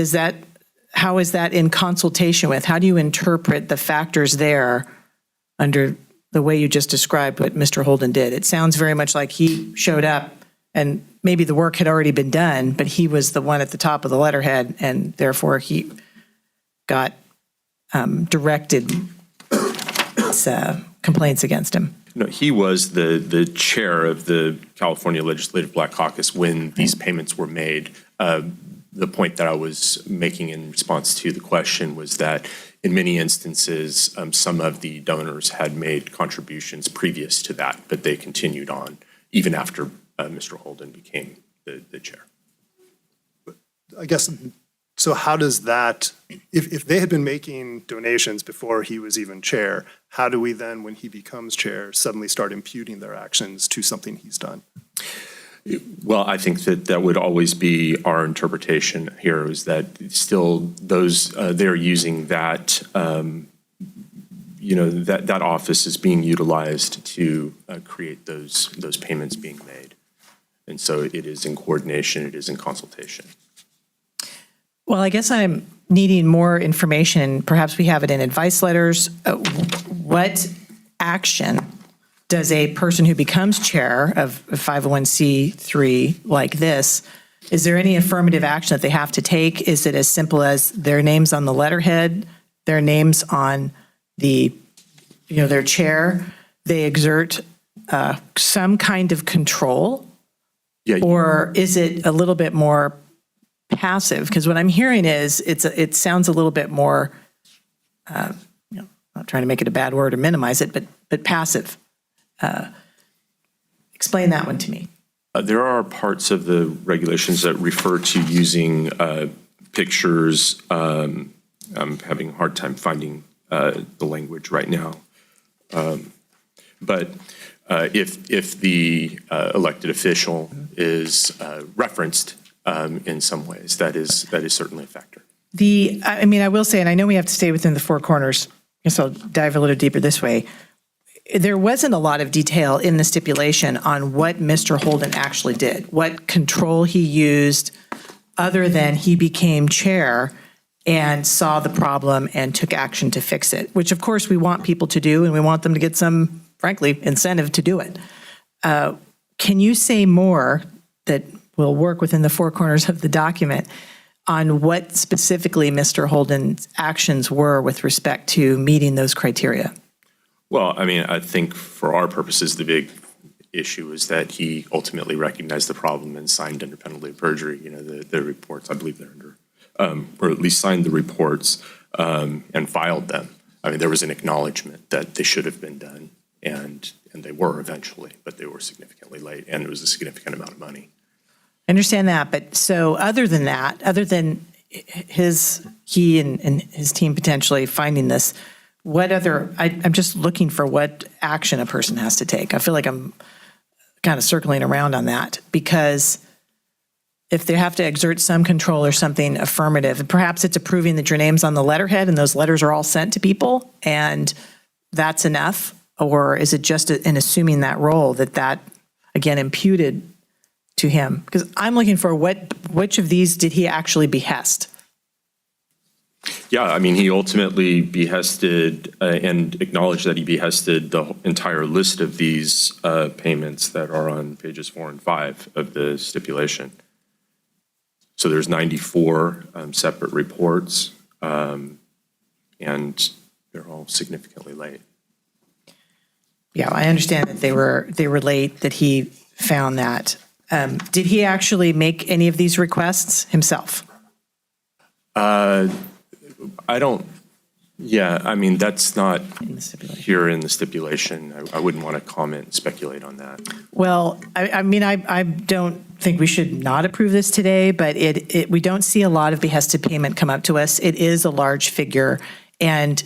how is that in consultation with? How do you interpret the factors there under the way you just described what Mr. Holden did? It sounds very much like he showed up and maybe the work had already been done, but he was the one at the top of the letterhead, and therefore he got directed complaints against him. No, he was the chair of the California Legislative Black Caucus when these payments were made. The point that I was making in response to the question was that in many instances, some of the donors had made contributions previous to that, but they continued on even after Mr. Holden became the chair. I guess, so how does that, if they had been making donations before he was even chair, how do we then, when he becomes chair, suddenly start imputing their actions to something he's done? Well, I think that would always be our interpretation here, is that still those, they're using that, that office is being utilized to create those payments being made. And so it is in coordination, it is in consultation. Well, I guess I'm needing more information. Perhaps we have it in advice letters. What action does a person who becomes chair of a 501c3 like this, is there any affirmative action that they have to take? Is it as simple as their names on the letterhead, their names on the, their chair? They exert some kind of control? Yeah. Or is it a little bit more passive? Because what I'm hearing is it sounds a little bit more, not trying to make it a bad word or minimize it, but passive. Explain that one to me. There are parts of the regulations that refer to using pictures. I'm having a hard time finding the language right now. But if the elected official is referenced in some ways, that is certainly a factor. I will say, and I know we have to stay within the four corners, I guess I'll dive a little deeper this way. There wasn't a lot of detail in the stipulation on what Mr. Holden actually did, what control he used, other than he became chair and saw the problem and took action to fix it, which of course we want people to do, and we want them to get some, frankly, incentive to do it. Can you say more that will work within the four corners of the document on what specifically Mr. Holden's actions were with respect to meeting those criteria? Well, I mean, I think for our purposes, the big issue is that he ultimately recognized the problem and signed under penalty of perjury, the reports, I believe they're under, or at least signed the reports and filed them. I mean, there was an acknowledgement that they should have been done, and they were eventually, but they were significantly late, and it was a significant amount of money. I understand that, but so other than that, other than he and his team potentially finding this, what other, I'm just looking for what action a person has to take. I feel like I'm kind of circling around on that, because if they have to exert some control or something affirmative, perhaps it's approving that your name's on the letterhead and those letters are all sent to people and that's enough? Or is it just in assuming that role that again, imputed to him? Because I'm looking for which of these did he actually behest? Yeah, I mean, he ultimately behested and acknowledged that he behested the entire list of these payments that are on pages 4 and 5 of the stipulation. So there's 94 separate reports, and they're all significantly late. Yeah, I understand that they were late, that he found that. Did he actually make any of these requests himself? I don't, yeah, I mean, that's not In the stipulation. here in the stipulation. I wouldn't want to comment and speculate on that. Well, I mean, I don't think we should not approve this today, but we don't see a lot of behested payment come up to us. It is a large figure, and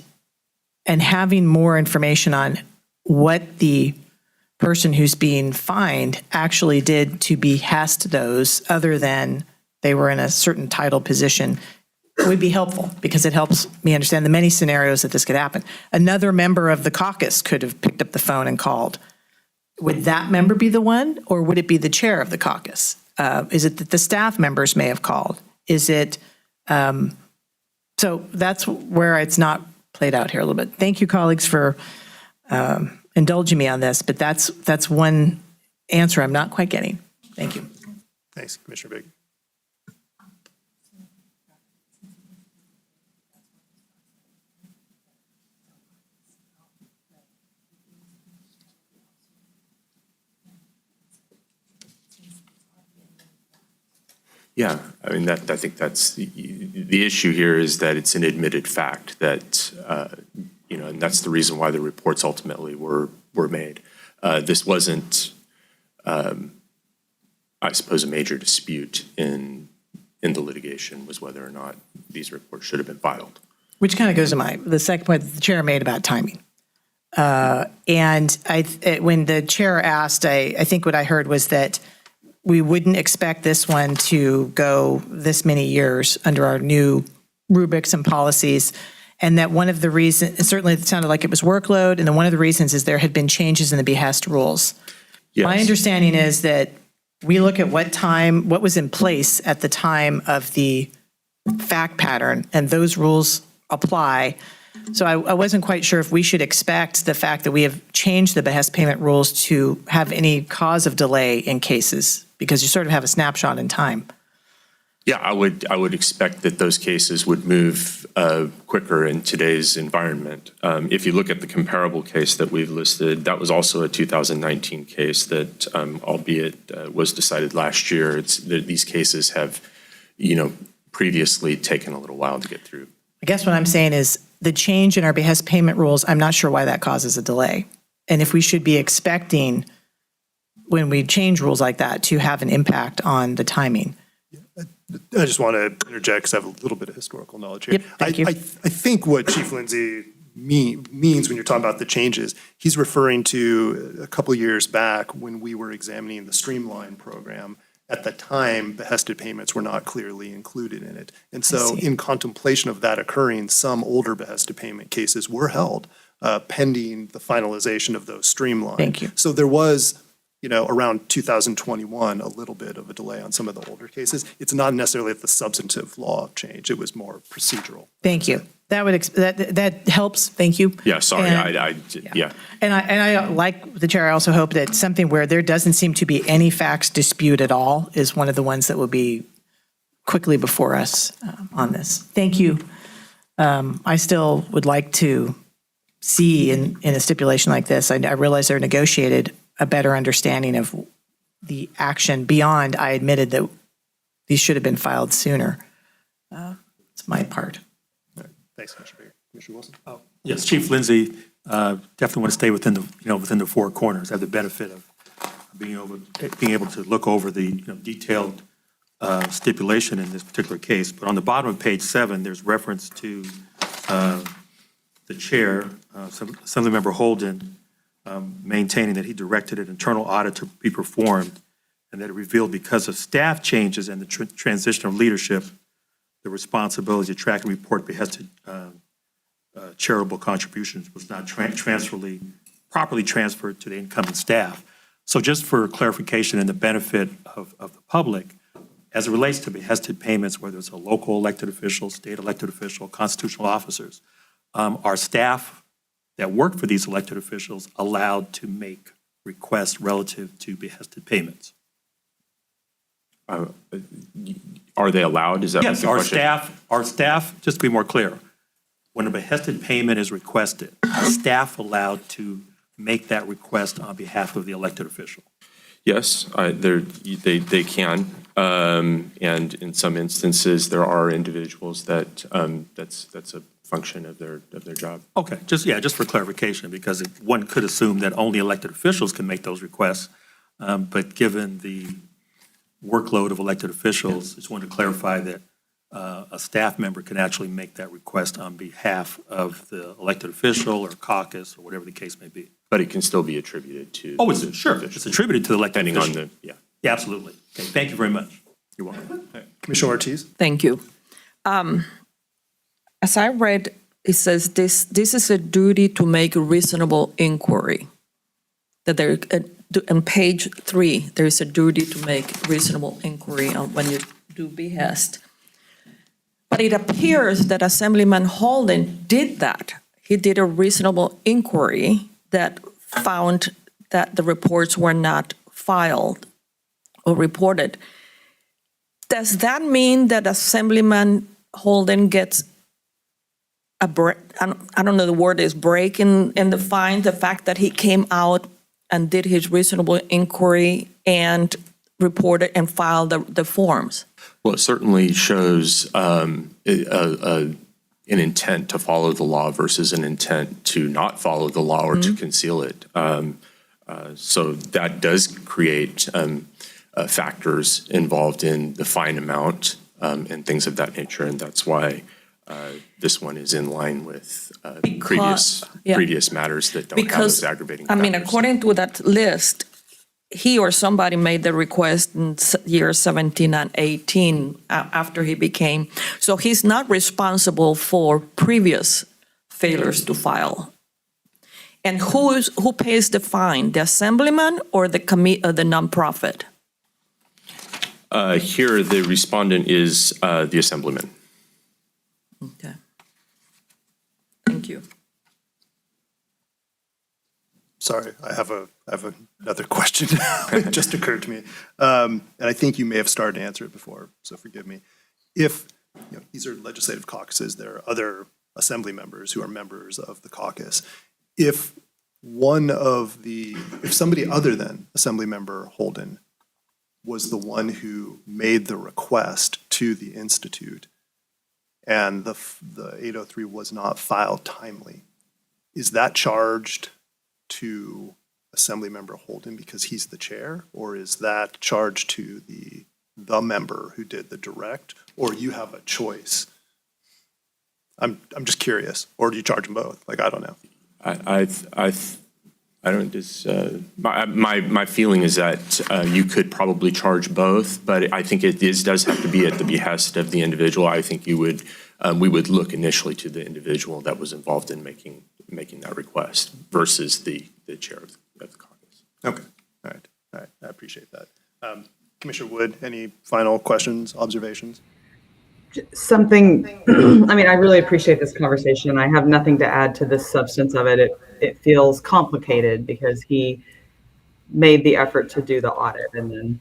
having more information on what the person who's being fined actually did to behest those, other than they were in a certain title position, would be helpful, because it helps me understand the many scenarios that this could happen. Another member of the caucus could have picked up the phone and called. Would that member be the one, or would it be the chair of the caucus? Is it that the staff members may have called? Is it, so that's where it's not played out here a little bit. Thank you, colleagues, for indulging me on this, but that's one answer I'm not quite getting. Thank you. Thanks, Commissioner Big. Yeah, I mean, I think that's, the issue here is that it's an admitted fact that, and that's the reason why the reports ultimately were made. This wasn't, I suppose, a major dispute in the litigation was whether or not these reports should have been filed. Which kind of goes to the second point that the chair made about timing. And when the chair asked, I think what I heard was that we wouldn't expect this one to go this many years under our new rubrics and policies. And that one of the reasons, certainly it sounded like it was workload, and then one of the reasons is there had been changes in the behest rules. Yes. My understanding is that we look at what was in place at the time of the fact pattern, and those rules apply. So I wasn't quite sure if we should expect the fact that we have changed the behest payment rules to have any cause of delay in cases, because you sort of have a snapshot in time. Yeah, I would expect that those cases would move quicker in today's environment. If you look at the comparable case that we've listed, that was also a 2019 case that, albeit was decided last year. These cases have, previously taken a little while to get through. I guess what I'm saying is the change in our behest payment rules, I'm not sure why that causes a delay. And if we should be expecting, when we change rules like that, to have an impact on the timing. I just want to interject because I have a little bit of historical knowledge here. Yep, thank you. I think what Chief Lindsay means when you're talking about the changes, he's referring to a couple of years back when we were examining the Streamline program. At the time, behested payments were not clearly included in it. And so in contemplation of that occurring, some older behested payment cases were held pending the finalization of those Streamline. Thank you. So there was, around 2021, a little bit of a delay on some of the older cases. It's not necessarily that the substantive law changed. It was more procedural. Thank you. That helps. Thank you. Yeah, sorry, And- yeah. And I like the chair, I also hope that something where there doesn't seem to be any facts dispute at all is one of the ones that will be quickly before us on this. Thank you. I still would like to see in a stipulation like this, I realize they're negotiated, a better understanding of the action beyond, I admitted that these should have been filed sooner. It's my part. Thanks, Commissioner Baker. Commissioner Wilson? Yes, Chief Lindsay, definitely want to stay within the four corners, have the benefit of being able to look over the detailed stipulation in this particular case. But on the bottom of page 7, there's reference to the chair, Assemblymember Holden, maintaining that he directed an internal audit to be performed and that it revealed because of staff changes and the transition of leadership, the responsibility to track and report behested charitable contributions was not properly transferred to the incoming staff. So just for clarification and the benefit of the public, as it relates to behested payments, whether it's a local elected official, state elected official, constitutional officers, are staff that work for these elected officials allowed to make requests relative to behested payments? Are they allowed? Is that Yes, the question? our staff, just to be more clear, when a behested payment is requested, are staff allowed to make that request on behalf of the elected official? Yes, they can. And in some instances, there are individuals that that's a function of their job. Okay, just for clarification, because one could assume that only elected officials can make those requests, but given the workload of elected officials, just wanted to clarify that a staff member can actually make that request on behalf of the elected official or caucus or whatever the case may be. But it can still be attributed to. Oh, it's attributed to the elected Depending official. on the, yeah. Yeah, absolutely. Okay, thank you very much. You're welcome. Commissioner Ortiz? Thank you. As I read, it says this is a duty to make a reasonable inquiry. That there, on page 3, there is a duty to make reasonable inquiry on when you do behest. But it appears that Assemblyman Holden did that. He did a reasonable inquiry that found that the reports were not filed or reported. Does that mean that Assemblyman Holden gets a break? I don't know the word is break in the fine, the fact that he came out and did his reasonable inquiry and report it and file the forms. Well, it certainly shows an intent to follow the law versus an intent to not follow the law or to conceal it. So that does create factors involved in the fine amount and things of that nature, and that's why this one is in line with previous matters that don't have those aggravating factors. I mean, according to that list, he or somebody made the request in years 17 and 18 after he became, so he's not responsible for previous failures to file. And who pays the fine, the assemblyman or the nonprofit? Here, the respondent is the assemblyman. Okay. Thank you. Sorry, I have another question. It just occurred to me. And I think you may have started to answer it before, so forgive me. If these are legislative caucuses, there are other assembly members who are members of the caucus. If somebody other than Assembly Member Holden was the one who made the request to the Institute and the 803 was not filed timely, is that charged to Assemblymember Holden because he's the chair, or is that charged to the member who did the direct, or you have a choice? I'm just curious, or do you charge them both? Like, I don't know. My feeling is that you could probably charge both, but I think it does have to be at the behest of the individual. I think we would look initially to the individual that was involved in making that request versus the chair of the caucus. Okay, all right, I appreciate that. Commissioner Wood, any final questions, observations? Something, I mean, I really appreciate this conversation. I have nothing to add to the substance of it. It feels complicated because he made the effort to do the audit and then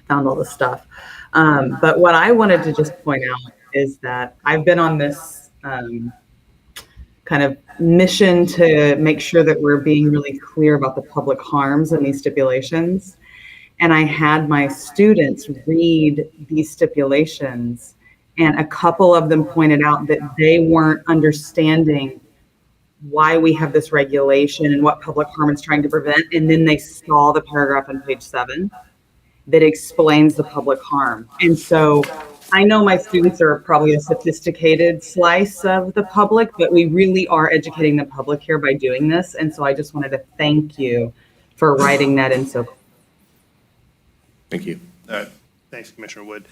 found all the stuff. But what I wanted to just point out is that I've been on this kind of mission to make sure that we're being really clear about the public harms in these stipulations. And I had my students read these stipulations, and a couple of them pointed out that they weren't understanding why we have this regulation and what public harm it's trying to prevent. And then they saw the paragraph on page 7 that explains the public harm. And so I know my students are probably a sophisticated slice of the public, but we really are educating the public here by doing this. And so I just wanted to thank you for writing that in so. Thank you. All right, thanks, Commissioner Wood.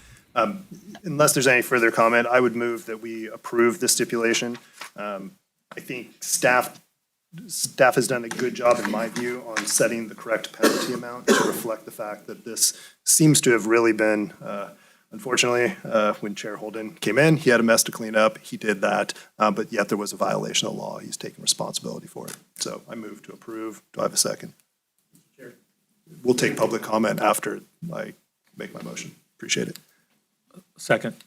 Unless there's any further comment, I would move that we approve the stipulation. I think staff has done a good job, in my view, on setting the correct penalty amount to reflect the fact that this seems to have really been, unfortunately, when Chair Holden came in, he had a mess to clean up. He did that, but yet there was a violation of the law. He's taking responsibility for it. So I move to approve. Do I have a second? We'll take public comment after I make my motion. Appreciate it. Second.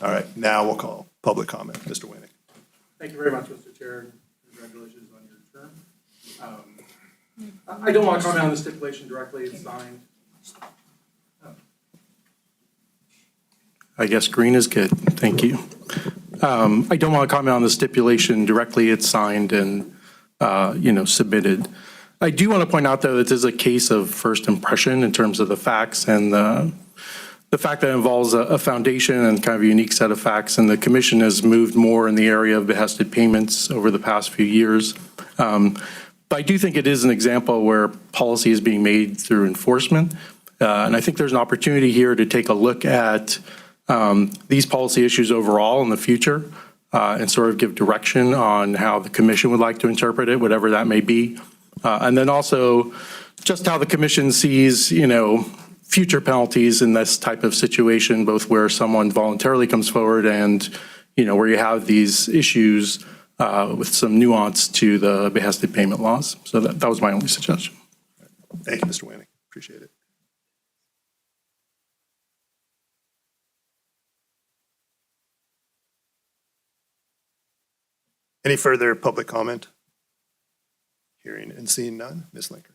All right, now we'll call public comment. Mr. Wainick. Thank you very much, Mr. Chair. Congratulations on your term. I don't want to comment on the stipulation directly. It's signed. I guess green is good. Thank you. I don't want to comment on the stipulation directly. It's signed and, submitted. I do want to point out, though, that this is a case of first impression in terms of the facts and the fact that it involves a foundation and kind of a unique set of facts, and the commission has moved more in the area of behested payments over the past few years. But I do think it is an example where policy is being made through enforcement. And I think there's an opportunity here to take a look at these policy issues overall in the future and sort of give direction on how the commission would like to interpret it, whatever that may be. And then also just how the commission sees, future penalties in this type of situation, both where someone voluntarily comes forward and, where you have these issues with some nuance to the behested payment laws. So that was my only suggestion. Thank you, Mr. Wainick. Appreciate it. Any further public comment? Hearing and seeing none. Ms. Linker.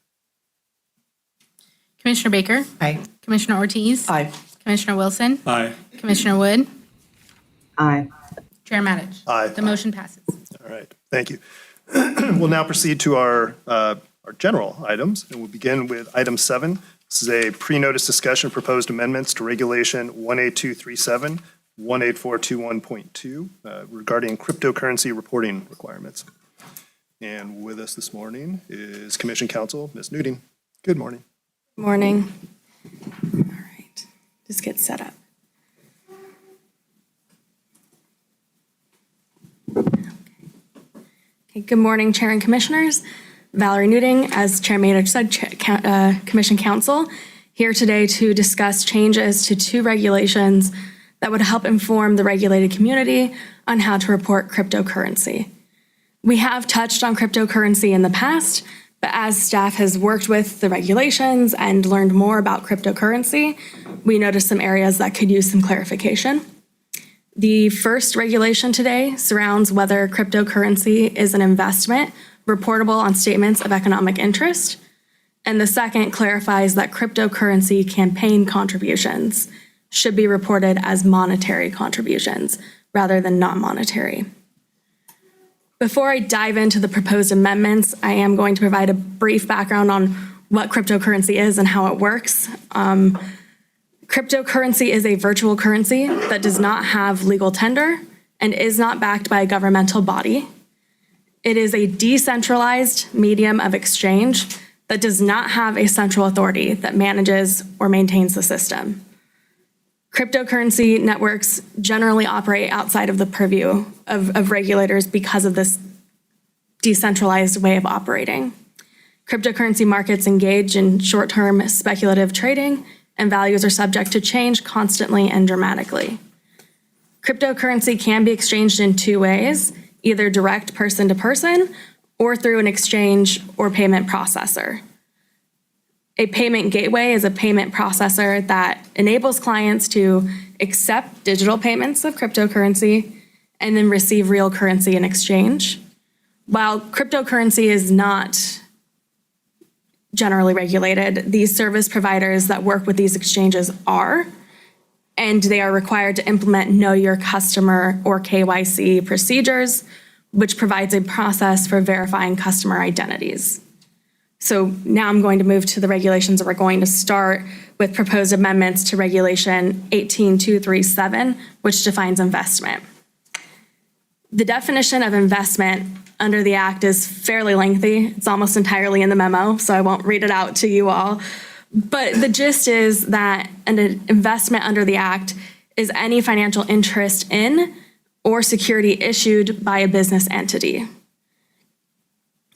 Commissioner Baker, Aye. Commissioner Ortiz, Aye. Commissioner Wilson, Aye. Commissioner Wood, Aye. Chair Matich. Aye. The motion passes. All right, thank you. We'll now proceed to our general items, and we'll begin with item 7. This is a pre-notice discussion, proposed amendments to Regulation 18237, 18421.2 regarding cryptocurrency reporting requirements. And with us this morning is Commission Counsel, Ms. Nuding. Good morning. Morning. All right, just get set up. Okay, good morning, Chair and Commissioners. Valerie Nuding, as Chair Matich said, Commission Counsel, here today to discuss changes to 2 regulations that would help inform the regulated community on how to report cryptocurrency. We have touched on cryptocurrency in the past, but as staff has worked with the regulations and learned more about cryptocurrency, we noticed some areas that could use some clarification. The first regulation today surrounds whether cryptocurrency is an investment reportable on statements of economic interest. And the second clarifies that cryptocurrency campaign contributions should be reported as monetary contributions rather than non-monetary. Before I dive into the proposed amendments, I am going to provide a brief background on what cryptocurrency is and how it works. Cryptocurrency is a virtual currency that does not have legal tender and is not backed by a governmental body. It is a decentralized medium of exchange that does not have a central authority that manages or maintains the system. Cryptocurrency networks generally operate outside of the purview of regulators because of this decentralized way of operating. Cryptocurrency markets engage in short-term speculative trading, and values are subject to change constantly and dramatically. Cryptocurrency can be exchanged in 2 ways, either direct person to person or through an exchange or payment processor. A payment gateway is a payment processor that enables clients to accept digital payments of cryptocurrency and then receive real currency in exchange. While cryptocurrency is not generally regulated, these service providers that work with these exchanges are, and they are required to implement Know Your Customer or KYC procedures, which provides a process for verifying customer identities. So now I'm going to move to the regulations, and we're going to start with proposed amendments to Regulation 18237, which defines investment. The definition of investment under the Act is fairly lengthy. It's almost entirely in the memo, so I won't read it out to you all. But the gist is that an investment under the Act is any financial interest in or security issued by a business entity.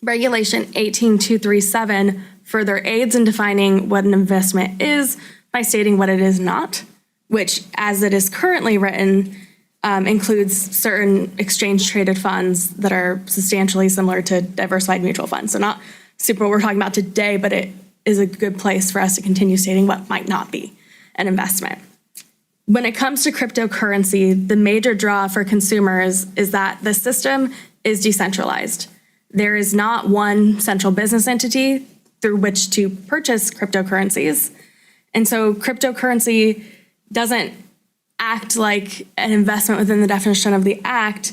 Regulation 18237 further aids in defining what an investment is by stating what it is not, which, as it is currently written, includes certain exchange-traded funds that are substantially similar to diversified mutual funds. So not super what we're talking about today, but it is a good place for us to continue stating what might not be an investment. When it comes to cryptocurrency, the major draw for consumers is that the system is decentralized. There is not one central business entity through which to purchase cryptocurrencies. And so cryptocurrency doesn't act like an investment within the definition of the Act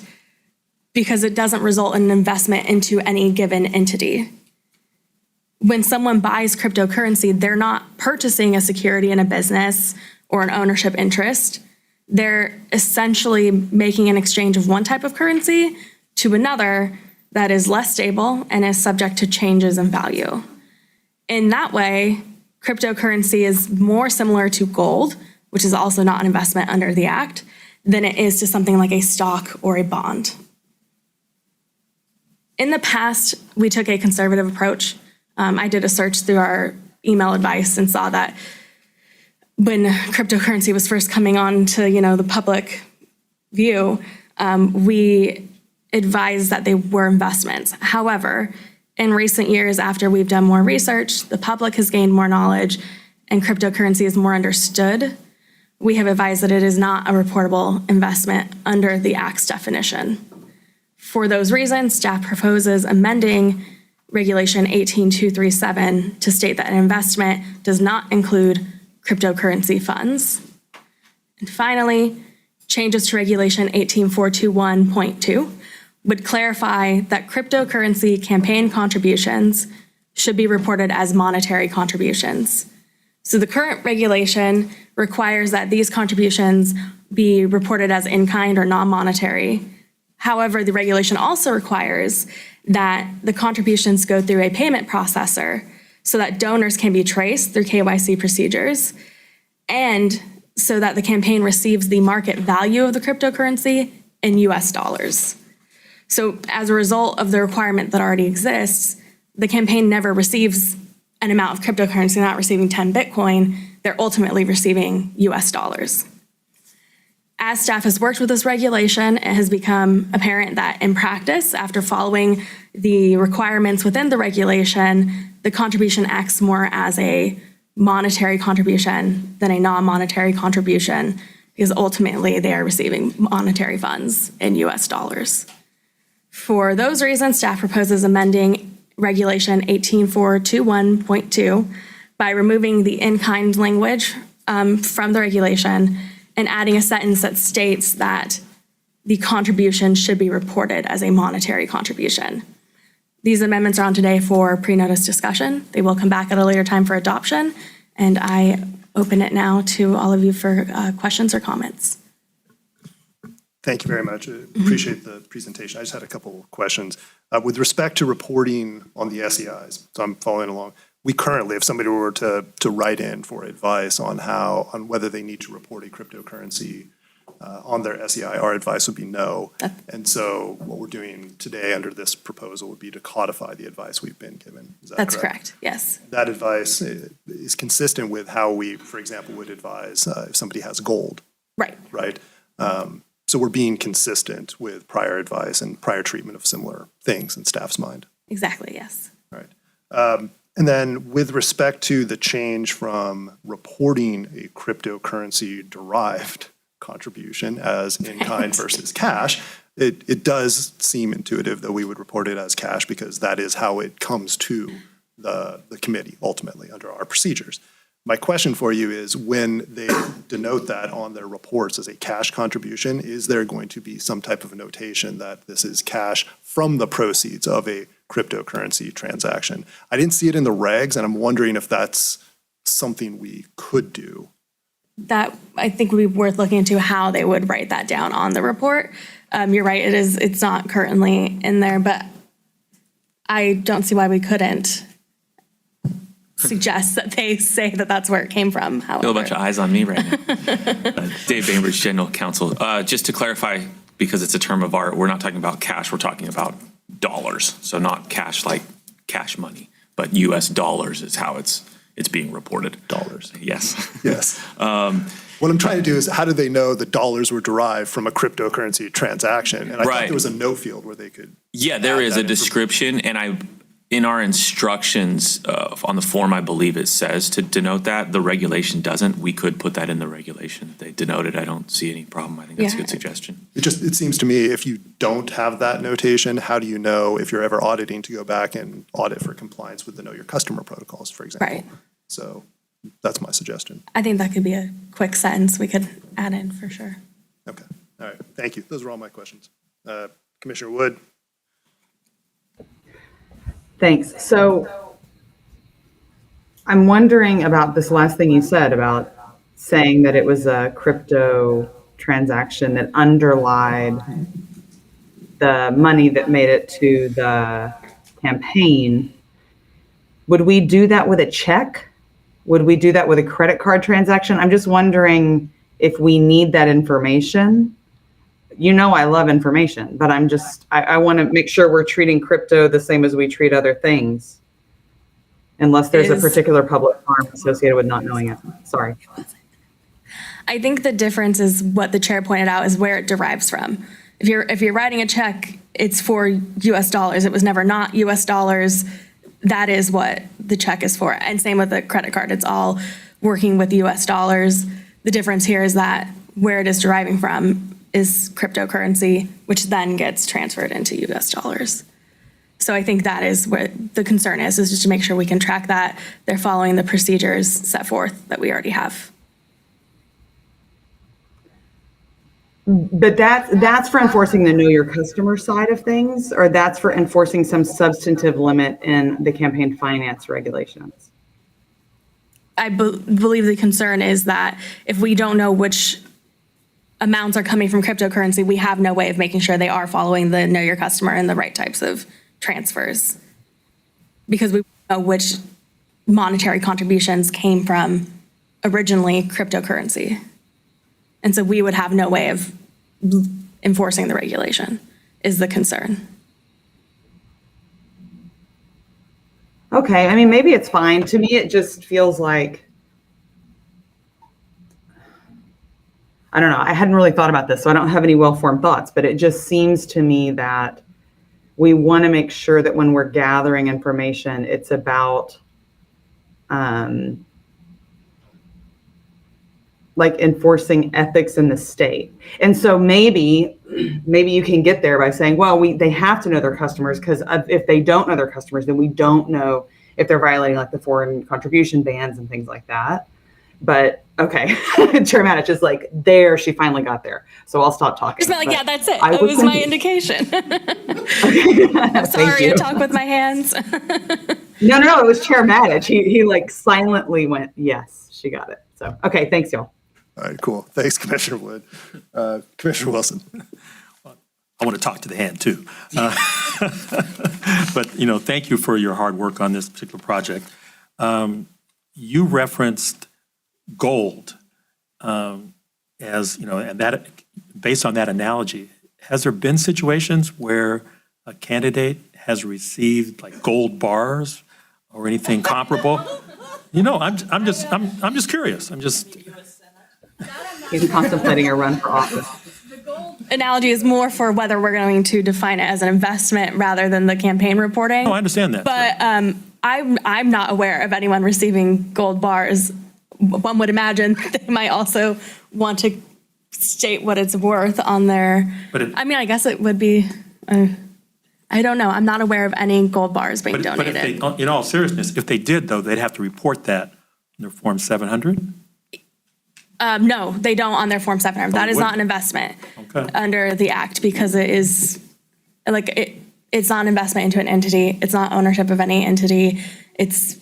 because it doesn't result in an investment into any given entity. When someone buys cryptocurrency, they're not purchasing a security in a business or an ownership interest. They're essentially making an exchange of one type of currency to another that is less stable and is subject to changes in value. In that way, cryptocurrency is more similar to gold, which is also not an investment under the Act, than it is to something like a stock or a bond. In the past, we took a conservative approach. I did a search through our email advice and saw that when cryptocurrency was first coming on to the public view, we advised that they were investments. However, in recent years, after we've done more research, the public has gained more knowledge, and cryptocurrency is more understood, we have advised that it is not a reportable investment under the Act's definition. For those reasons, staff proposes amending Regulation 18237 to state that an investment does not include cryptocurrency funds. And finally, changes to Regulation 18421.2 would clarify that cryptocurrency campaign contributions should be reported as monetary contributions. So the current regulation requires that these contributions be reported as in-kind or non-monetary. However, the regulation also requires that the contributions go through a payment processor so that donors can be traced through KYC procedures, and so that the campaign receives the market value of the cryptocurrency in US dollars. So as a result of the requirement that already exists, the campaign never receives an amount of cryptocurrency. They're not receiving 10 Bitcoin, they're ultimately receiving US dollars. As staff has worked with this regulation, it has become apparent that in practice, after following the requirements within the regulation, the contribution acts more as a monetary contribution than a non-monetary contribution, because ultimately they are receiving monetary funds in US dollars. For those reasons, staff proposes amending Regulation 18421.2 by removing the in-kind language from the regulation and adding a sentence that states that the contribution should be reported as a monetary contribution. These amendments are on today for pre-notice discussion. They will come back at a later time for adoption, and I open it now to all of you for questions or comments. Thank you very much. I appreciate the presentation. I just had a couple of questions. With respect to reporting on the SEIs, so I'm following along, we currently, if somebody were to write in for advice on whether they need to report a cryptocurrency on their SEI, our advice would be no. And so what we're doing today under this proposal would be to codify the advice we've been given. Is that That's correct, yes. That advice is consistent with how we, for example, would advise if somebody has gold. Right. Right? So we're being consistent with prior advice and prior treatment of similar things in staff's mind. Exactly, yes. All right. And then with respect to the change from reporting a cryptocurrency derived contribution as in-kind versus cash, it does seem intuitive that we would report it as cash because that is how it comes to the committee ultimately under our procedures. My question for you is when they denote that on their reports as a cash contribution, is there going to be some type of a notation that this is cash from the proceeds of a cryptocurrency transaction? I didn't see it in the regs, and I'm wondering if that's something we could do. That, I think, would be worth looking into how they would write that down on the report. You're right, it's not currently in there, but I don't see why we couldn't suggest that they say that that's where it came from. I feel a bunch of eyes on me right now. Dave Bainbridge, General Counsel. Just to clarify, because it's a term of art, we're not talking about cash, we're talking about dollars. So not cash like cash money, but US dollars is how it's being reported. Dollars. Yes. Yes. What I'm trying to do is how do they know the dollars were derived from a cryptocurrency transaction? And I thought there was a no field where they could. Yeah, there is a description, and in our instructions on the form, I believe it says to denote that. The regulation doesn't. We could put that in the regulation. If they denote it, I don't see any problem. I think that's a good suggestion. It seems to me if you don't have that notation, how do you know if you're ever auditing to go back and audit for compliance with the Know Your Customer protocols, for example? Right. So that's my suggestion. I think that could be a quick sentence we could add in for sure. Okay. All right. Thank you. Those are all my questions. Commissioner Wood. Thanks. So I'm wondering about this last thing you said about saying that it was a crypto transaction that underlied the money that made it to the campaign. Would we do that with a check? Would we do that with a credit card transaction? I'm just wondering if we need that information. You know, I love information, but I want to make sure we're treating crypto the same as we treat other things. Unless there's a particular public harm associated with not knowing it. Sorry. I think the difference is what the chair pointed out is where it derives from. If you're writing a check, it's for US dollars. It was never not US dollars. That is what the check is for. And same with the credit card. It's all working with US dollars. The difference here is that where it is deriving from is cryptocurrency, which then gets transferred into US dollars. So I think that is what the concern is just to make sure we can track that they're following the procedures set forth that we already have. But that's for enforcing the know your customer side of things, or that's for enforcing some substantive limit in the campaign finance regulations? I believe the concern is that if we don't know which amounts are coming from cryptocurrency, we have no way of making sure they are following the know your customer and the right types of transfers. Because we don't know which monetary contributions came from originally cryptocurrency. And so we would have no way of enforcing the regulation, is the concern. Okay, I mean, maybe it's fine. To me, it just feels like, I don't know, I hadn't really thought about this, so I don't have any well-formed thoughts, but it just seems to me that we want to make sure that when we're gathering information, it's about like enforcing ethics in the state. And so maybe you can get there by saying, well, they have to know their customers, because if they don't know their customers, then we don't know if they're violating like the foreign contribution bans and things like that. But okay, Chair Matich is like, there, she finally got there. So I'll stop talking. It's not like, But yeah, that's it. I That would was my think- indication. Thank Sorry, you. I talk with my hands. No, it was Chair Matich. He like silently went, yes, she got it. So, okay, thanks y'all. All right, cool. Thanks, Commissioner Wood. Commissioner Wilson. I want to talk to the hand too. But, thank you for your hard work on this particular project. You referenced gold as, and that, based on that analogy, has there been situations where a candidate has received like gold bars or anything comparable? I'm just curious. He's contemplating a run for office. Analogy is more for whether we're going to define it as an investment rather than the campaign reporting. No, I understand that. But I'm not aware of anyone receiving gold bars. One would imagine they might also want to state what it's worth on their, I guess it would be, I don't know. I'm not aware of any gold bars being But donated. if they, in all seriousness, if they did though, they'd have to report that in their Form 700? No, they don't on their Form 700. That is not an investment under the Act, because it is, it's not an investment into an entity. It's not ownership of any entity. It's,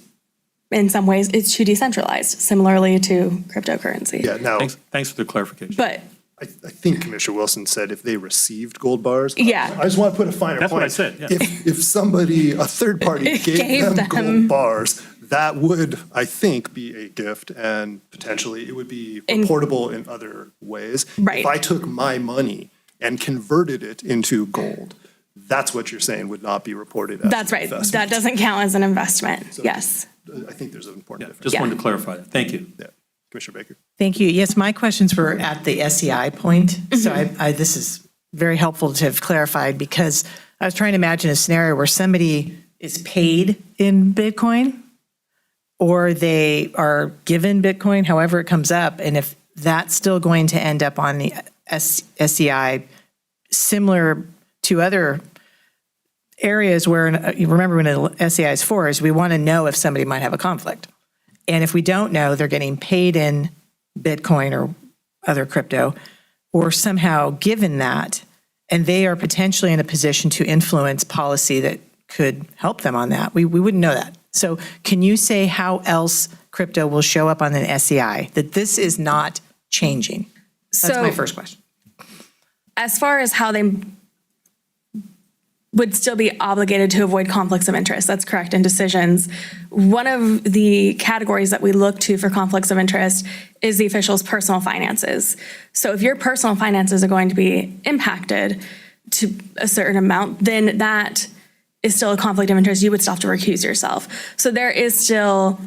in some ways, it's too decentralized, similarly to cryptocurrency. Yeah, now, Thanks for the clarification. But I think Commissioner Wilson said if they received gold bars. Yeah. I just want to put a finer point. That's what I said, yeah. If somebody, a third party gave them gold bars, that would, I think, be a gift, and potentially it would be reportable in other ways. Right. If I took my money and converted it into gold, that's what you're saying would not be reported as that's an right. investment. That doesn't count as an investment. Yes. I think there's an important difference. Just wanted to clarify that. Thank you. Yeah. Commissioner Baker. Thank you. Yes, my questions were at the SEI point. So this is very helpful to have clarified, because I was trying to imagine a scenario where somebody is paid in Bitcoin or they are given Bitcoin, however it comes up. And if that's still going to end up on the SEI, similar to other areas where, you remember when an SEI is for, is we want to know if somebody might have a conflict. And if we don't know, they're getting paid in Bitcoin or other crypto, or somehow given that, and they are potentially in a position to influence policy that could help them on that. We wouldn't know that. So can you say how else crypto will show up on an SEI, that this is not changing? That's my first question. As far as how they would still be obligated to avoid conflicts of interest, that's correct, in decisions. One of the categories that we look to for conflicts of interest is the official's personal finances. So if your personal finances are going to be impacted to a certain amount, then that is still a conflict of interest. You would still have to recuse yourself. So there is still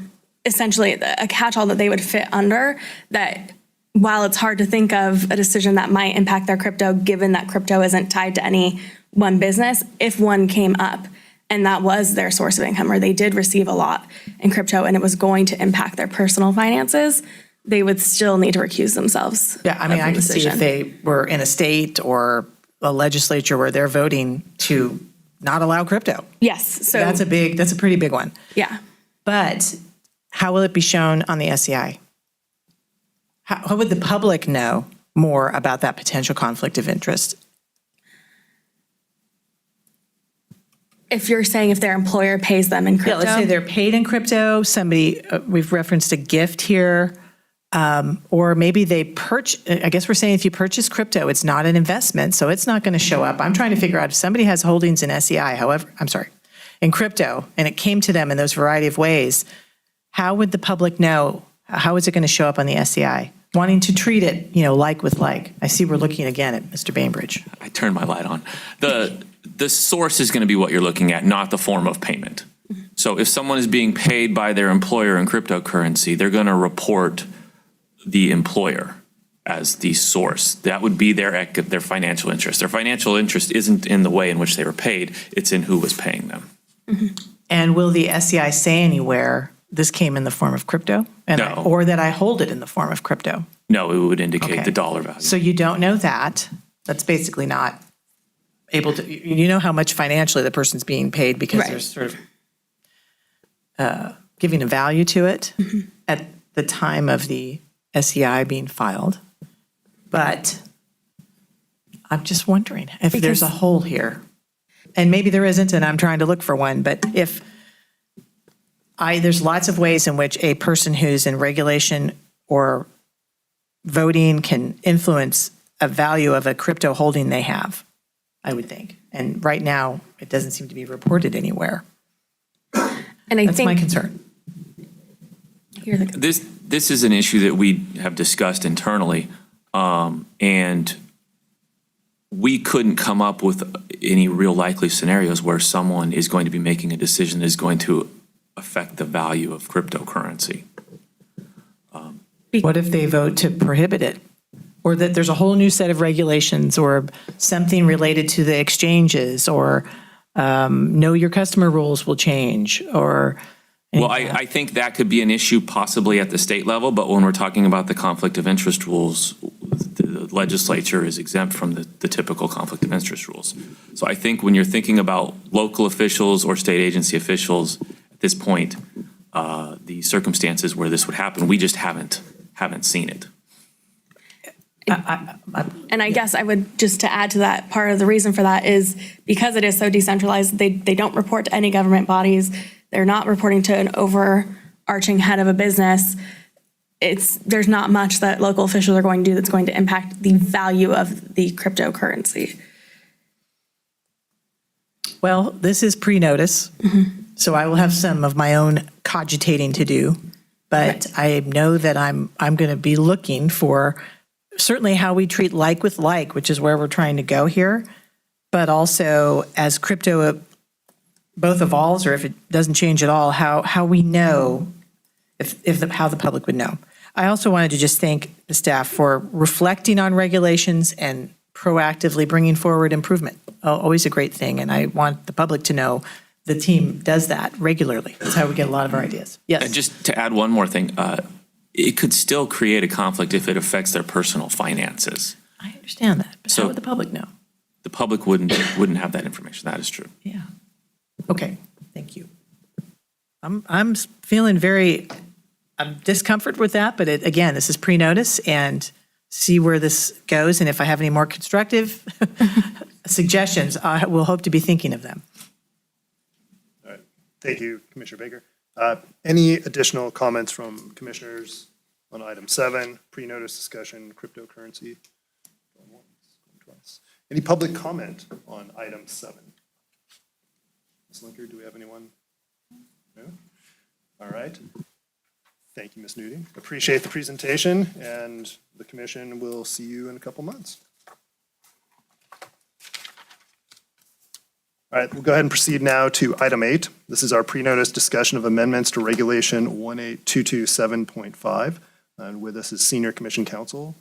essentially a catch-all that they would fit under, that while it's hard to think of a decision that might impact their crypto, given that crypto isn't tied to any one business, if one came up and that was their source of income, or they did receive a lot in crypto and it was going to impact their personal finances, they would still need to recuse themselves. Yeah, I mean, I can see if they were in a state or a legislature where they're voting to not allow crypto. Yes, so. That's a pretty big one. Yeah. But how will it be shown on the SEI? How would the public know more about that potential conflict of interest? If you're saying if their employer pays them in crypto. Yeah, let's say they're paid in crypto, somebody, we've referenced a gift here, or maybe they I guess we're saying if you purchase crypto, it's not an investment, so it's not going to show up. I'm trying to figure out if somebody has holdings in SEI, in crypto, and it came to them in those variety of ways, how would the public know? How is it going to show up on the SEI? Wanting to treat it, like with like. I see we're looking again at Mr. Bainbridge. I turned my light on. The source is going to be what you're looking at, not the form of payment. So if someone is being paid by their employer in cryptocurrency, they're going to report the employer as the source. That would be their financial interest. Their financial interest isn't in the way in which they were paid, it's in who was paying them. And will the SEI say anywhere, this came in the form of crypto? No. Or that I hold it in the form of crypto? No, it would indicate Okay. the dollar value. So you don't know that. That's basically not able to, you know how much financially the person's being paid because Right. there's sort of giving a value to it at the time of the SEI being filed. But I'm just wondering if there's a hole here. And maybe there isn't, and I'm trying to look for one, but there's lots of ways in which a person who's in regulation or voting can influence a value of a crypto holding they have, I would think. And right now, it doesn't seem to be reported anywhere. And I That's my think concern. This is an issue that we have discussed internally, and we couldn't come up with any real likely scenarios where someone is going to be making a decision that is going to affect the value of cryptocurrency. What if they vote to prohibit it? Or that there's a whole new set of regulations or something related to the exchanges or know your customer rules will change or. Well, I think that could be an issue possibly at the state level, but when we're talking about the conflict of interest rules, the legislature is exempt from the typical conflict of interest rules. So I think when you're thinking about local officials or state agency officials at this point, the circumstances where this would happen, we just haven't seen it. And I guess I would, just to add to that, part of the reason for that is because it is so decentralized, they don't report to any government bodies. They're not reporting to an overarching head of a business. There's not much that local officials are going to do that's going to impact the value of the cryptocurrency. Well, this is pre-notice, so I will have some of my own cogitating to do. But I know that I'm going to be looking for certainly how we treat like with like, which is where we're trying to go here, but also as crypto both evolves or if it doesn't change at all, how we know how the public would know. I also wanted to just thank the staff for reflecting on regulations and proactively bringing forward improvement. Always a great thing, and I want the public to know the team does that regularly. That's how we get a lot of our ideas. Yes. And just to add one more thing, it could still create a conflict if it affects their personal finances. I understand that, but So- how would the public know? The public wouldn't have that information. That is true. Yeah. Okay, thank you. I'm feeling I'm discomfort with that, but again, this is pre-notice and see where this goes. And if I have any more constructive suggestions, I will hope to be thinking of them. All right. Thank you, Commissioner Baker. Any additional comments from commissioners on item 7, pre-notice discussion, cryptocurrency? Going once, going twice. Any public comment on item 7? Ms. Linker, do we have anyone? No? All right. Thank you, Ms. Nudie. Appreciate the presentation, and the commission will see you in a couple months. All right, we'll go ahead and proceed now to item 8. This is our pre-notice discussion of amendments to Regulation 18227.5. And with us is Senior Commission Counsel,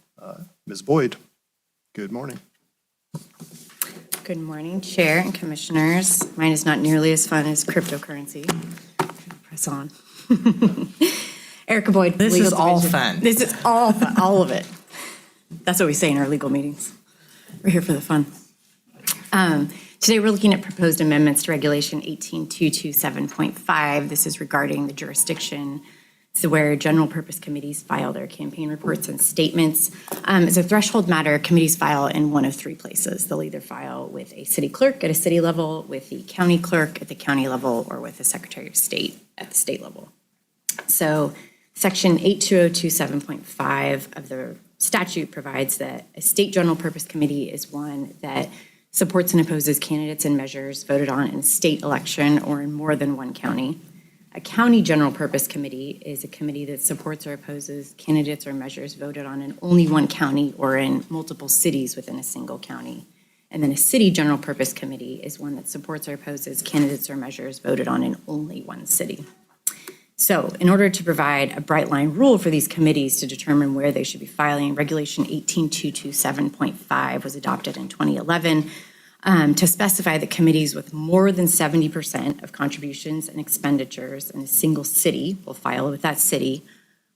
Ms. Boyd. Good morning. Good morning, Chair and Commissioners. Mine is not nearly as fun as cryptocurrency. Press on. Erica Boyd. This Legal is all Division. fun. This is all fun, all of it. That's what we say in our legal meetings. We're here for the fun. Today, we're looking at proposed amendments to Regulation 18227.5. This is regarding the jurisdiction, so where general purpose committees file their campaign reports and statements. As a threshold matter, committees file in one of three places. They'll either file with a city clerk at a city level, with the county clerk at the county level, or with the Secretary of State at the state level. So Section 82027.5 of the statute provides that a state general purpose committee is one that supports and opposes candidates and measures voted on in a state election or in more than one county. A county general purpose committee is a committee that supports or opposes candidates or measures voted on in only one county or in multiple cities within a single county. And then a city general purpose committee is one that supports or opposes candidates or measures voted on in only one city. So in order to provide a bright line rule for these committees to determine where they should be filing, Regulation 18227.5 was adopted in 2011 to specify that committees with more than 70% of contributions and expenditures in a single city will file with that city,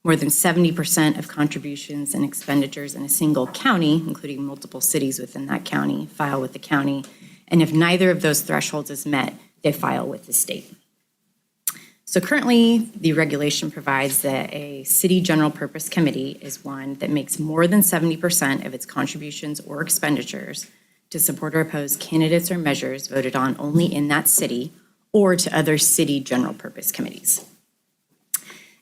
more than 70% of contributions and expenditures in a single county, including multiple cities within that county, file with the county, and if neither of those thresholds is met, they file with the state. So currently, the regulation provides that a city general purpose committee is one that makes more than 70% of its contributions or expenditures to support or oppose candidates or measures voted on only in that city or to other city general purpose committees.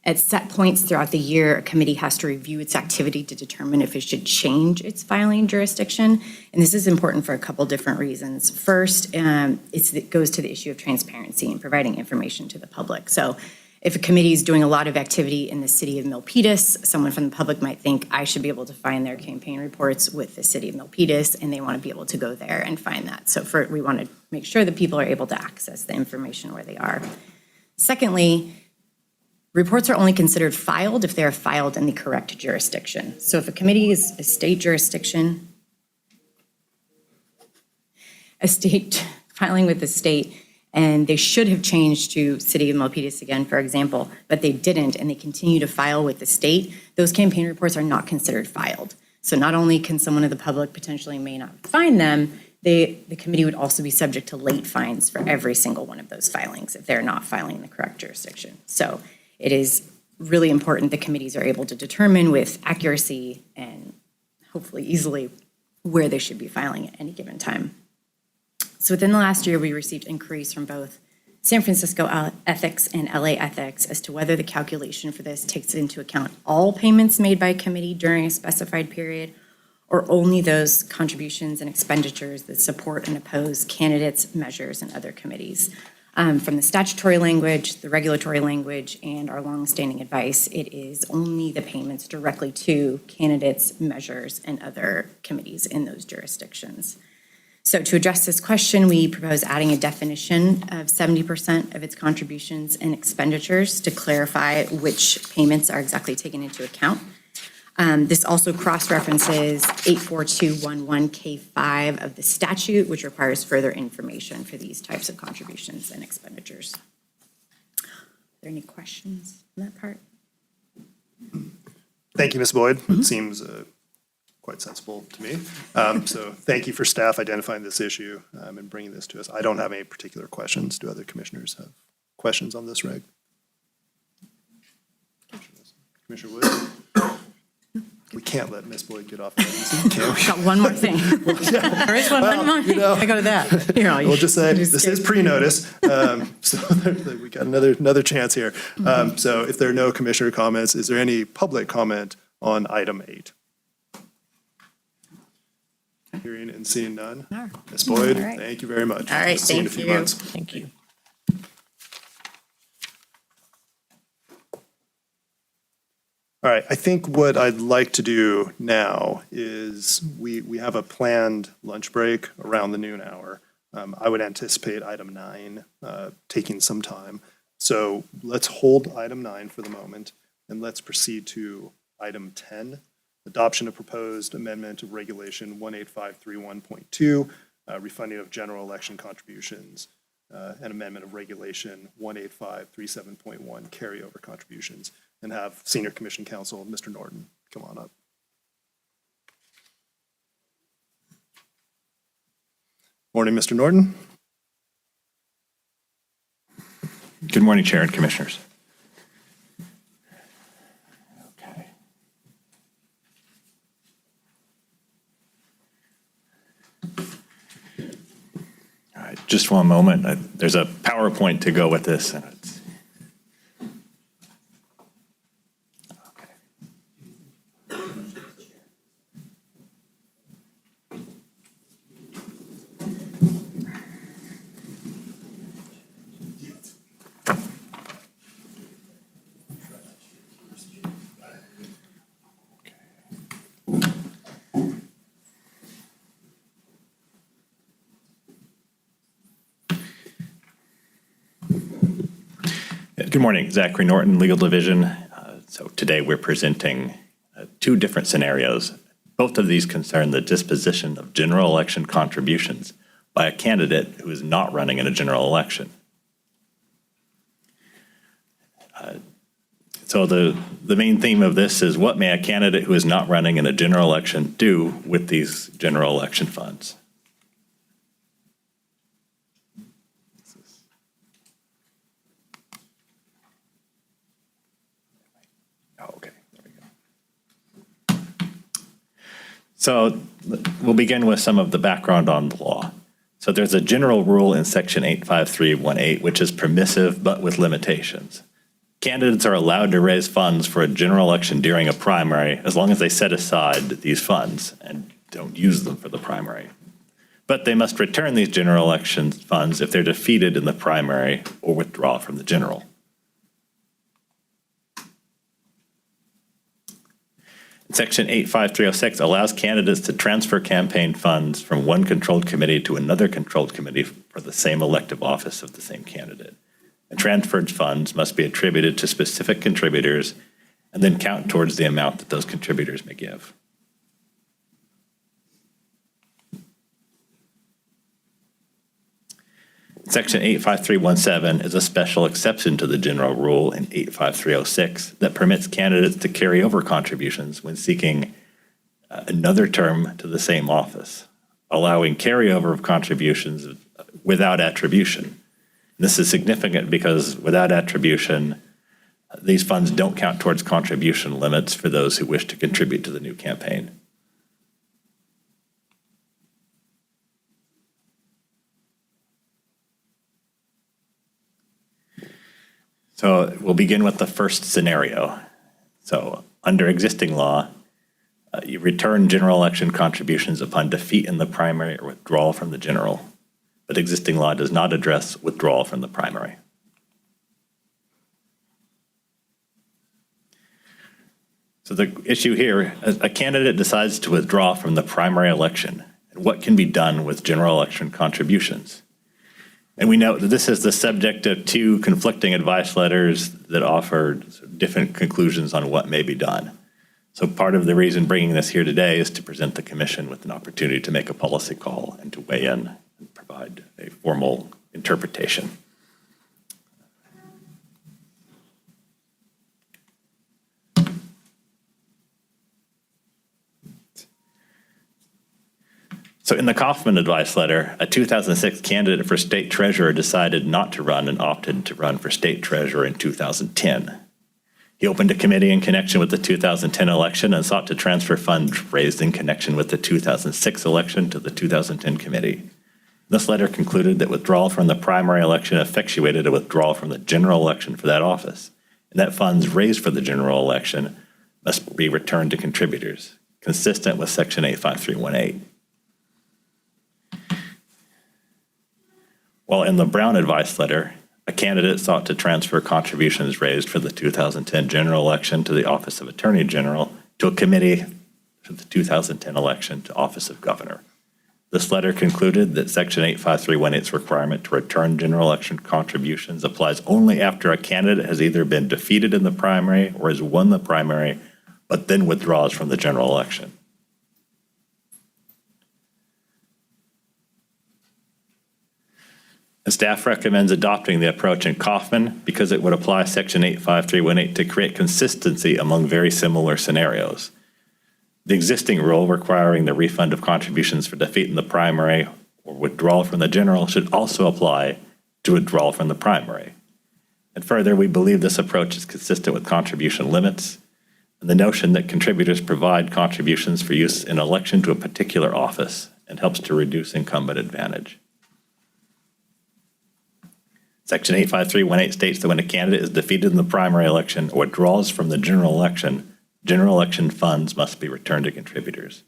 At set points throughout the year, a committee has to review its activity to determine if it should change its filing jurisdiction. And this is important for a couple different reasons. First, it goes to the issue of transparency and providing information to the public. So if a committee is doing a lot of activity in the city of Milpitas, someone from the public might think I should be able to find their campaign reports with the city of Milpitas, and they want to be able to go there and find that. So we want to make sure that people are able to access the information where they are. Secondly, reports are only considered filed if they are filed in the correct jurisdiction. So if a committee is a state jurisdiction, a state filing with the state, and they should have changed to City of Milpitas again, for example, but they didn't, and they continue to file with the state, those campaign reports are not considered filed. So not only can someone of the public potentially may not find them, the committee would also be subject to late fines for every single one of those filings if they're not filing in the correct jurisdiction. So it is really important that committees are able to determine with accuracy and hopefully easily where they should be filing at any given time. So within the last year, we received inquiries from both San Francisco Ethics and LA Ethics as to whether the calculation for this takes into account all payments made by a committee during a specified period or only those contributions and expenditures that support and oppose candidates, measures, and other committees. From the statutory language, the regulatory language, and our longstanding advice, it is only the payments directly to candidates, measures, and other committees in those jurisdictions. So to address this question, we propose adding a definition of 70% of its contributions and expenditures to clarify which payments are exactly taken into account. This also cross-references 84211K5 of the statute, which requires further information for these types of contributions and expenditures. Are there any questions on that part? Thank you, Ms. Boyd. It seems quite sensible to me. So thank you for staff identifying this issue and bringing this to us. I don't have any particular questions. Do other commissioners have questions on this reg? Commissioner Wood? We can't let Ms. Boyd get off that easy, can we? Got one more thing. There is one more thing. I go to that. Here, We'll just say, this is pre-notice, so we got another chance here. So if there are no commissioner comments, is there any public comment on item 8? Hearing and seeing none. Ms. Boyd, All right. thank you very much. All right, See you in a thank few you. months. Thank you. All right, I think what I'd like to do now is we have a planned lunch break around the noon hour. I would anticipate item 9 taking some time. So let's hold item 9 for the moment, and let's proceed to item 10, adoption of proposed amendment of regulation 18531.2, refunding of general election contributions, and amendment of regulation 18537.1, carryover contributions, and have Senior Commission Counsel, Mr. Norton, come on up. Morning, Mr. Norton. Good morning, Chair and Commissioners. Okay. All right, just one moment. There's a PowerPoint to go with this. And it's, Good morning, Zachary Norton, Legal Division. So today we're presenting two different scenarios. Both of these concern the disposition of general election contributions by a candidate who is not running in a general election. So the main theme of this is, what may a candidate who is not running in a general election do with these general election funds? So we'll begin with some of the background on the law. So there's a general rule in Section 85318, which is permissive but with limitations. Candidates are allowed to raise funds for a general election during a primary as long as they set aside these funds and don't use them for the primary. But they must return these general election funds if they're defeated in the primary or withdraw from the general. Section 85306 allows candidates to transfer campaign funds from one controlled committee to another controlled committee for the same elective office of the same candidate. And transferred funds must be attributed to specific contributors and then count towards the amount that those contributors may give. Section 85317 is a special exception to the general rule in 85306 that permits candidates to carry over contributions when seeking another term to the same office, allowing carryover of contributions without attribution. This is significant because without attribution, these funds don't count towards contribution limits for those who wish to contribute to the new campaign. So we'll begin with the first scenario. So under existing law, you return general election contributions upon defeat in the primary or withdrawal from the general. But existing law does not address withdrawal from the primary. So the issue here, a candidate decides to withdraw from the primary election. And what can be done with general election contributions? And we know that this is the subject of two conflicting advice letters that offer different conclusions on what may be done. So part of the reason bringing this here today is to present the commission with an opportunity to make a policy call and to weigh in and provide a formal interpretation. So in the Kaufman advice letter, a 2006 candidate for state treasurer decided not to run and opted to run for state treasurer in 2010. He opened a committee in connection with the 2010 election and sought to transfer funds raised in connection with the 2006 election to the 2010 committee. This letter concluded that withdrawal from the primary election effectuated a withdrawal from the general election for that office, and that funds raised for the general election must be returned to contributors, consistent with Section 85318. While in the Brown advice letter, a candidate sought to transfer contributions raised for the 2010 general election to the Office of Attorney General to a committee for the 2010 election to Office of Governor. This letter concluded that Section 85318's requirement to return general election contributions applies only after a candidate has either been defeated in the primary or has won the primary, but then withdraws from the general election. The staff recommends adopting the approach in Kaufman because it would apply Section 85318 to create consistency among very similar scenarios. The existing rule requiring the refund of contributions for defeat in the primary or withdrawal from the general should also apply to withdrawal from the primary. And further, we believe this approach is consistent with contribution limits and the notion that contributors provide contributions for use in election to a particular office and helps to reduce incumbent advantage. Section 85318 states that when a candidate is defeated in the primary election or withdraws from the general election funds must be returned to contributors.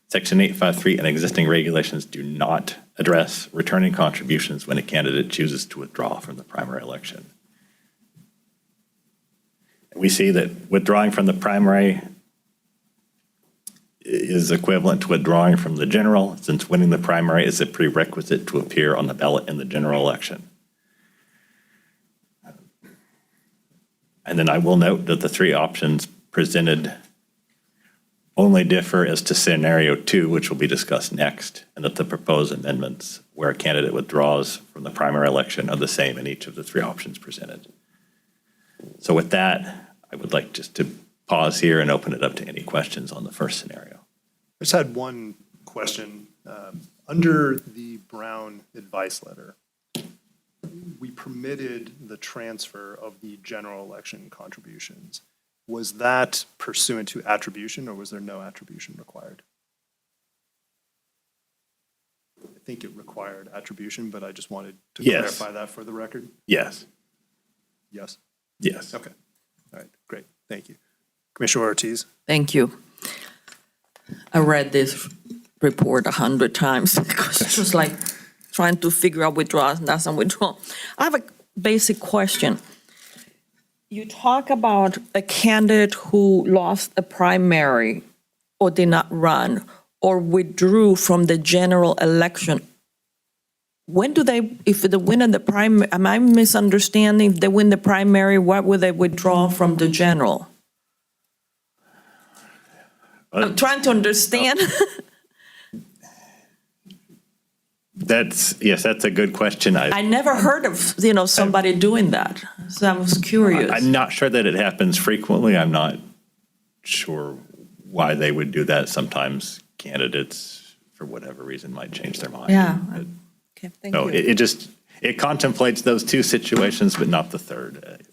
Section 853 and existing regulations do not address returning contributions when a candidate chooses to withdraw from the primary election. We see that withdrawing from the primary is equivalent to withdrawing from the general, since winning the primary is a prerequisite to appear on the ballot in the general election. And then I will note that the three options presented only differ as to scenario 2, which will be discussed next, and that the proposed amendments where a candidate withdraws from the primary election are the same in each of the three options presented. So with that, I would like just to pause here and open it up to any questions on the first scenario. I just had one question. Under the Brown advice letter, we permitted the transfer of the general election contributions. Was that pursuant to attribution, or was there no attribution required? I think it required attribution, but I just wanted to Yes. clarify that for the record. Yes. Yes? Yes. Okay. All right, great. Thank you. Commissioner Ortiz? Thank you. I read this report 100 times because it's just like trying to figure out withdrawals and that's not withdrawal. I have a basic question. You talk about a candidate who lost a primary or did not run or withdrew from the general election. When do they, if they win in the primary, am I misunderstanding? If they win the primary, what would they withdraw from the general? I'm trying to understand. Yes, that's a good question. I never heard of, somebody doing that, so I was curious. I'm not sure that it happens frequently. I'm not sure why they would do that. Sometimes candidates, for whatever reason, might change their mind. Yeah. Okay, thank So you. it contemplates those two situations, but not the third.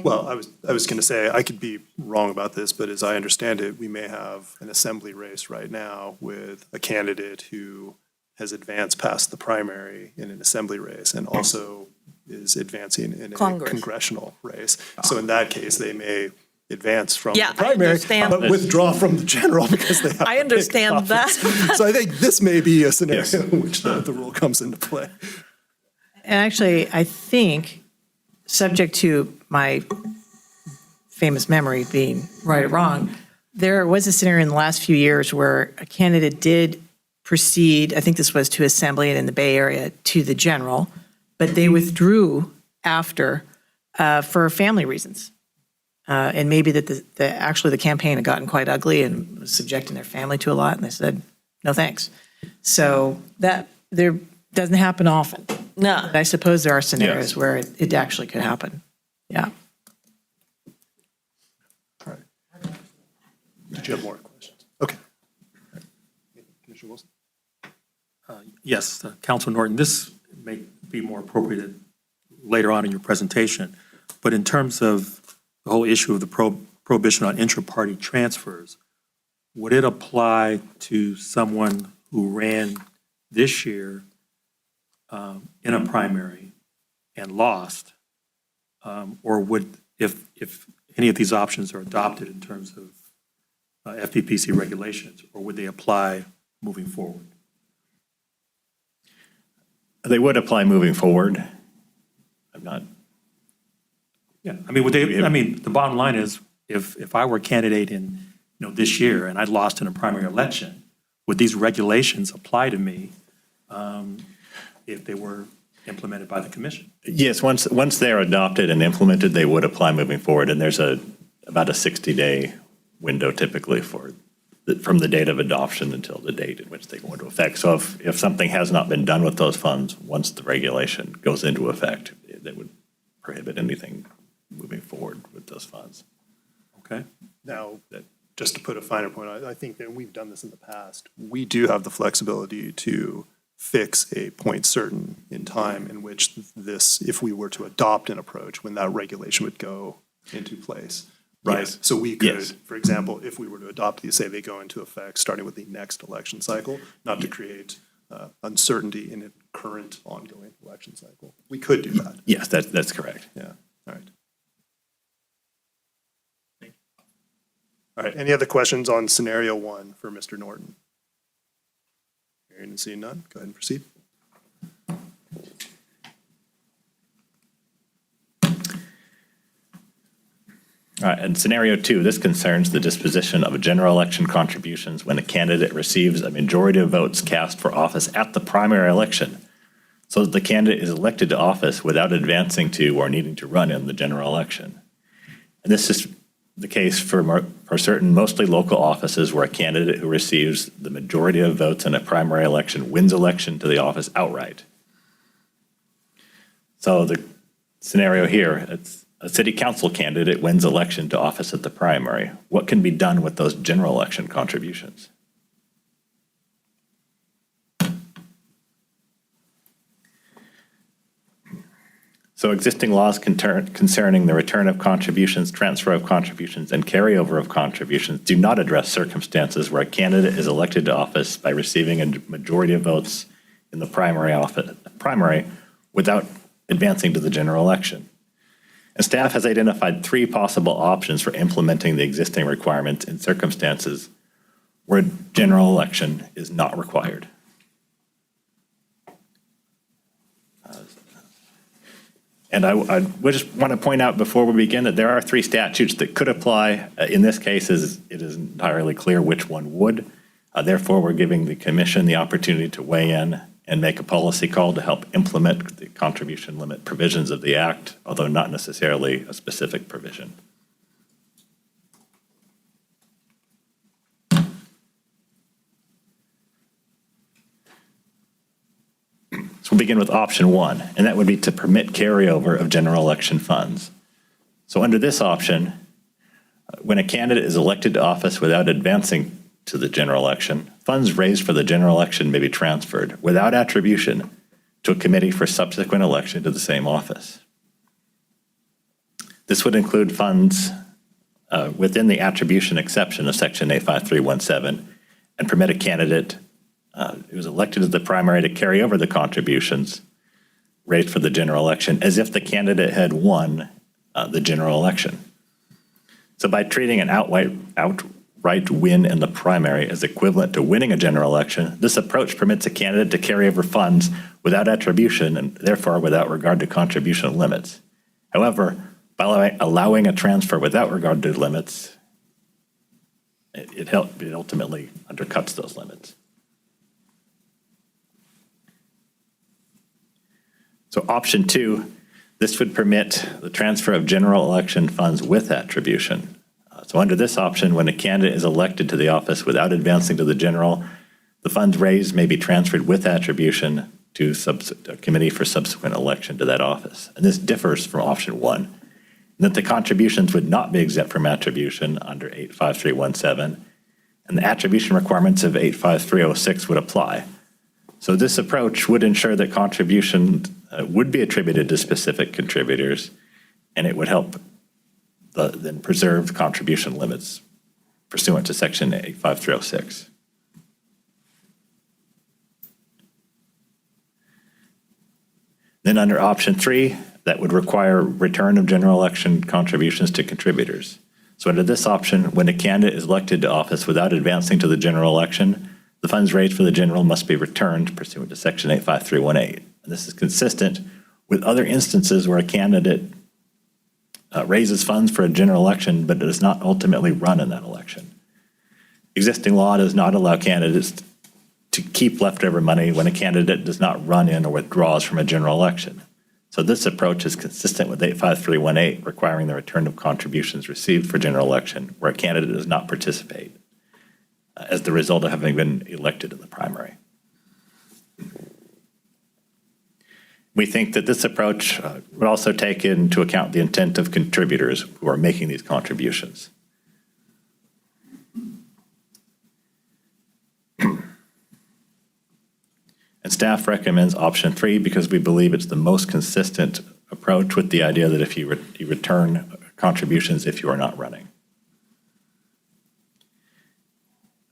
Well, I was going to say, I could be wrong about this, but as I understand it, we may have an assembly race right now with a candidate who has advanced past the primary in an assembly race and also is advancing in a Congress. congressional race. So in that case, they may advance from Yeah, the primary, I understand. but withdraw from the general because they have I to understand pick that. office. So I think this may be a scenario in which the rule comes into play. And actually, I think, subject to my famous memory being right or wrong, there was a scenario in the last few years where a candidate did proceed, I think this was to assembly and in the Bay Area, to the general, but they withdrew after for family reasons. And maybe that actually the campaign had gotten quite ugly and was subjecting their family to a lot, and they said, no thanks. So that there doesn't happen often. No. But I suppose there are scenarios Yes. where it actually could happen. Yeah. Did you have more questions? Okay. All right. Commissioner Wilson? Yes, Councilor Norton, this may be more appropriate later on in your presentation, but in terms of the whole issue of the prohibition on intra-party transfers, would it apply to someone who ran this year in a primary and lost, or would, if any of these options are adopted in terms of FPPC regulations, or would they apply moving forward? They would apply moving forward. I'm not. Yeah, I mean, would they, I mean, the bottom line is, if I were a candidate in, this year and I'd lost in a primary election, would these regulations apply to me if they were implemented by the commission? Yes, once they're adopted and implemented, they would apply moving forward. And there's about a 60-day window typically from the date of adoption until the date in which they go into effect. So if something has not been done with those funds, once the regulation goes into effect, that would prohibit anything moving forward with those funds. Okay. Now, just to put a finer point on it, I think that we've done this in the past. We do have the flexibility to fix a point certain in time in which this, if we were to adopt an approach, when that regulation would go into place, right? Yes. So we could, Yes. for example, if we were to adopt these, say they go into effect starting with the next election cycle, not to create uncertainty in a current ongoing election cycle. We could do that. Yes, that's correct. Yeah, all right. All right, any other questions on scenario one for Mr. Norton? Hearing and seeing none, go ahead and proceed. All right, and scenario two, this concerns the disposition of general election contributions when a candidate receives a majority of votes cast for office at the primary election, so that the candidate is elected to office without advancing to or needing to run in the general election. And this is the case for certain mostly local offices where a candidate who receives the majority of votes in a primary election wins election to the office outright. So the scenario here, it's a city council candidate wins election to office at the primary. What can be done with those general election contributions? So existing laws concerning the return of contributions, transfer of contributions, and carryover of contributions do not address circumstances where a candidate is elected to office by receiving a majority of votes in the primary without advancing to the general election. And staff has identified three possible options for implementing the existing requirements in circumstances where a general election is not required. And I would just want to point out before we begin that there are three statutes that could apply. In this case, it is entirely clear which one would. Therefore, we're giving the commission the opportunity to weigh in and make a policy call to help implement the contribution limit provisions of the Act, although not necessarily a specific provision. So we'll begin with option one, and that would be to permit carryover of general election funds. So under this option, when a candidate is elected to office without advancing to the general election, funds raised for the general election may be transferred without attribution to a committee for subsequent election to the same office. This would include funds within the attribution exception of Section 85317 and permit a candidate who was elected to the primary to carry over the contributions raised for the general election as if the candidate had won the general election. So by treating an outright win in the primary as equivalent to winning a general election, this approach permits a candidate to carry over funds without attribution and therefore without regard to contribution limits. However, by allowing a transfer without regard to limits, it ultimately undercuts those limits. So option two, this would permit the transfer of general election funds with attribution. So under this option, when a candidate is elected to the office without advancing to the general, the funds raised may be transferred with attribution to a committee for subsequent election to that office. And this differs from option one, in that the contributions would not be exempt from attribution under 85317, and the attribution requirements of 85306 would apply. So this approach would ensure that contribution would be attributed to specific contributors, and it would help then preserve contribution limits pursuant to Section 85306. Then under option three, that would require return of general election contributions to contributors. So under this option, when a candidate is elected to office without advancing to the general election, the funds raised for the general must be returned pursuant to Section 85318. And this is consistent with other instances where a candidate raises funds for a general election but does not ultimately run in that election. Existing law does not allow candidates to keep leftover money when a candidate does not run in or withdraws from a general election. So this approach is consistent with 85318, requiring the return of contributions received for general election where a candidate does not participate as the result of having been elected in the primary. We think that this approach would also take into account the intent of contributors who are making these contributions. Staff recommends option 3 because we believe it's the most consistent approach with the idea that if you return contributions if you are not running.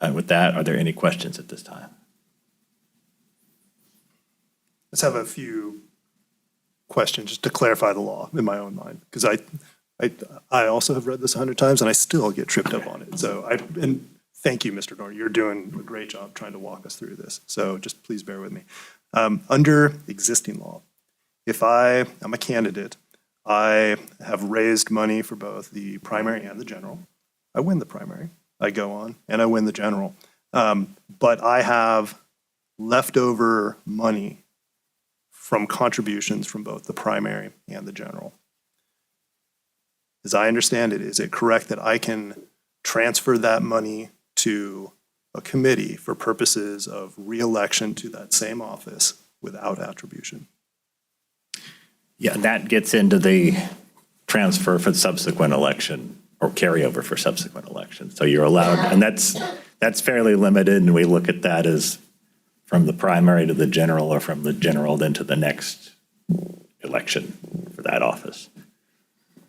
And with that, are there any questions at this time? Let's have a few questions just to clarify the law in my own mind, because I also have read this 100 times and I still get tripped up on it. So and thank you, Mr. Norton. You're doing a great job trying to walk us through this. So just please bear with me. Under existing law, if I'm a candidate, I have raised money for both the primary and the general. I win the primary. I go on and I win the general. But I have leftover money from contributions from both the primary and the general. As I understand it, is it correct that I can transfer that money to a committee for purposes of reelection to that same office without attribution? Yeah, and that gets into the transfer for the subsequent election or carryover for subsequent elections. So you're allowed, and that's fairly limited, and we look at that as from the primary to the general or from the general then to the next election for that office.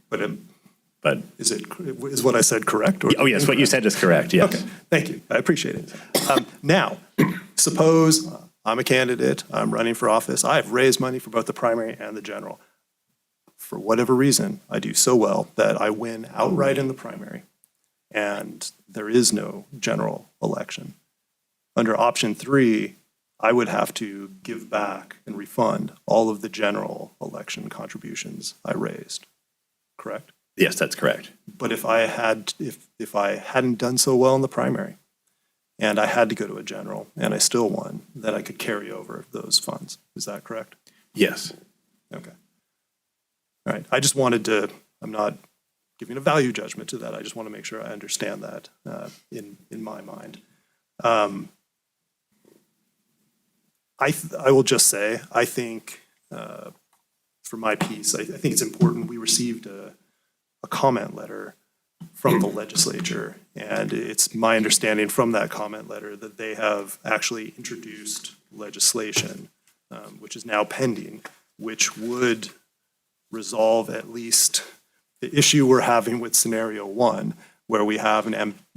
But is what I said correct? Or oh, yes, what you said is correct, yes. Okay, thank you. I appreciate it. Now, suppose I'm a candidate, I'm running for office, I've raised money for both the primary and the general. For whatever reason, I do so well that I win outright in the primary and there is no general election. Under option 3, I would have to give back and refund all of the general election contributions I raised, correct? Yes, that's correct. But if I hadn't done so well in the primary and I had to go to a general and I still won, then I could carry over those funds. Is that correct? Yes. Okay. All right. I just wanted to, I'm not giving a value judgment to that. I just want to make sure I understand that in my mind. I will just say, I think for my piece, I think it's important. We received a comment letter from the legislature, and it's my understanding from that comment letter that they have actually introduced legislation, which is now pending, which would resolve at least the issue we're having with scenario 1, where we have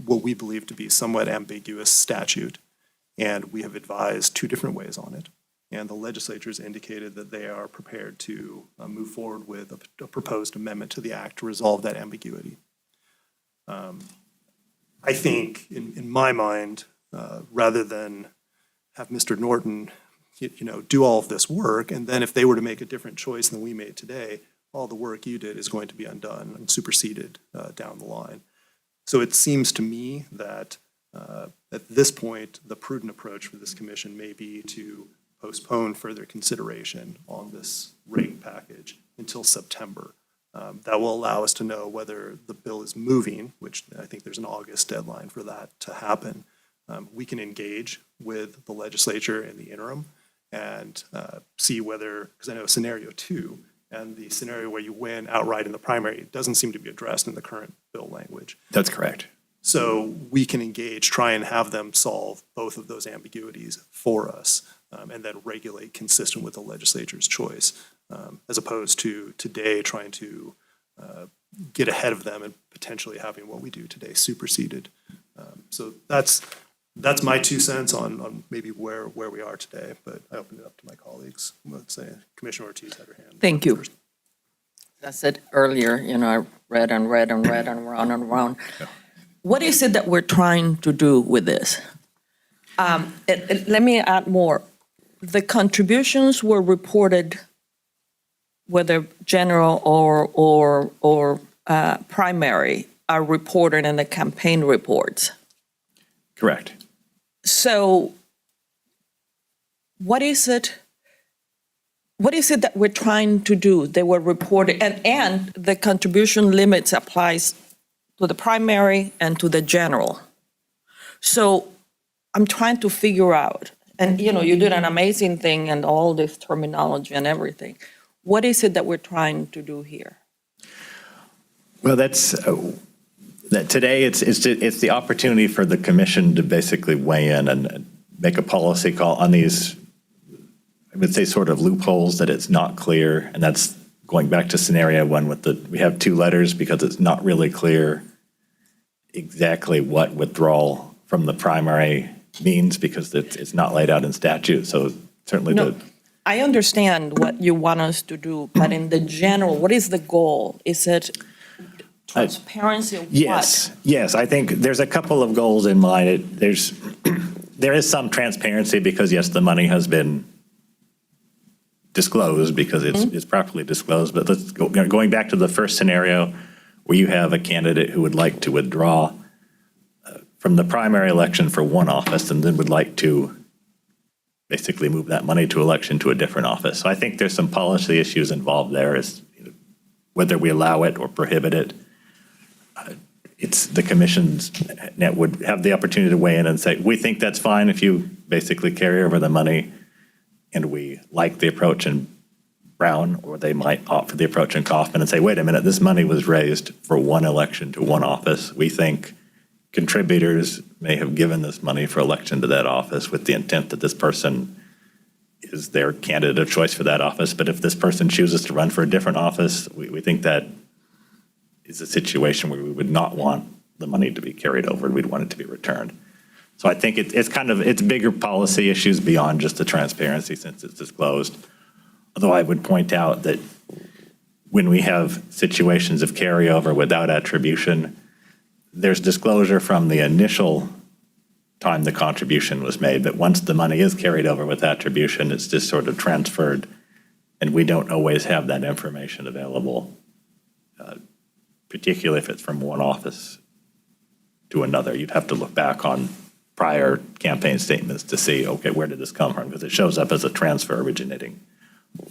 what we believe to be somewhat ambiguous statute, and we have advised 2 different ways on it. And the legislature has indicated that they are prepared to move forward with a proposed amendment to the act to resolve that ambiguity. I think, in my mind, rather than have Mr. Norton, do all of this work, and then if they were to make a different choice than we made today, all the work you did is going to be undone and superseded down the line. So it seems to me that at this point, the prudent approach for this commission may be to postpone further consideration on this rate package until September. That will allow us to know whether the bill is moving, which I think there's an August deadline for that to happen. We can engage with the legislature in the interim and see whether, because I know scenario 2 and the scenario where you win outright in the primary doesn't seem to be addressed in the current bill language. That's correct. So we can engage, try and have them solve both of those ambiguities for us, and then regulate consistent with the legislature's choice, as opposed to today trying to get ahead of them and potentially having what we do today superseded. So that's my 2 cents on maybe where we are today, but I open it up to my colleagues. Let's say Commissioner Ortiz had her hand. Thank you. As I said earlier, I read and read and read and round and round. What is it that we're trying to do with this? Let me add more. The contributions were reported, whether general or primary, are reported in the campaign reports. Correct. So what is it that we're trying to do? They were reported, and the contribution limits applies to the primary and to the general. So I'm trying to figure out, and you did an amazing thing and all this terminology and everything. What is it that we're trying to do here? Well, that today it's the opportunity for the commission to basically weigh in and make a policy call on these I would say, sort of loopholes that it's not clear. And that's going back to scenario one with we have two letters because it's not really clear exactly what withdrawal from the primary means because it's not laid out in statute. So certainly No, I understand what you want us to do, but in the general, what is the goal? Is it transparency of what? Yes. I think there's a couple of goals in mind. There is some transparency because, yes, the money has been disclosed because it's properly disclosed. But let's going back to the first scenario where you have a candidate who would like to withdraw from the primary election for one office and then would like to basically move that money to election to a different office. So I think there's some policy issues involved there as whether we allow it or prohibit it. It's the commission's net would have the opportunity to weigh in and say, we think that's fine if you basically carry over the money, and we like the approach in Brown, or they might opt for the approach in Kaufman and say, wait a minute, this money was raised for one election to one office. We think contributors may have given this money for election to that office with the intent that this person is their candidate of choice for that office. But if this person chooses to run for a different office, we think that is a situation where we would not want the money to be carried over and we'd want it to be returned. So I think it's bigger policy issues beyond just the transparency since it's disclosed. Although I would point out that when we have situations of carryover without attribution, there's disclosure from the initial time the contribution was made, but once the money is carried over with attribution, it's just sort of transferred, and we don't always have that information available, particularly if it's from one office to another. You'd have to look back on prior campaign statements to see, okay, where did this come from? Because it shows up as a transfer originating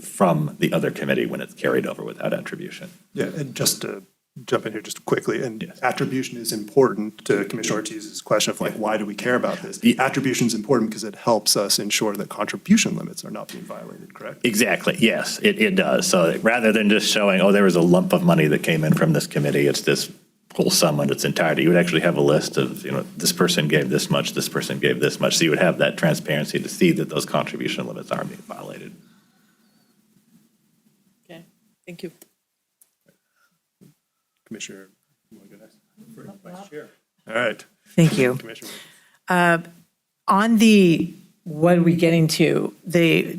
from the other committee when it's carried over without attribution. Yeah, and just to jump in here just quickly, and attribution is important to Commissioner Ortiz's question of like, why do we care about this? Attribution is important because it helps us ensure that contribution limits are not being violated, correct? Exactly, yes, it does. So rather than just showing, oh, there was a lump of money that came in from this committee, it's this whole sum in its entirety. You would actually have a list of, this person gave this much, this person gave this much. So you would have that transparency to see that those contribution limits aren't being violated. Okay, thank you. Commissioner, you want to go next? Vice Chair. All right. Thank you. Commissioner. On the, what are we getting to?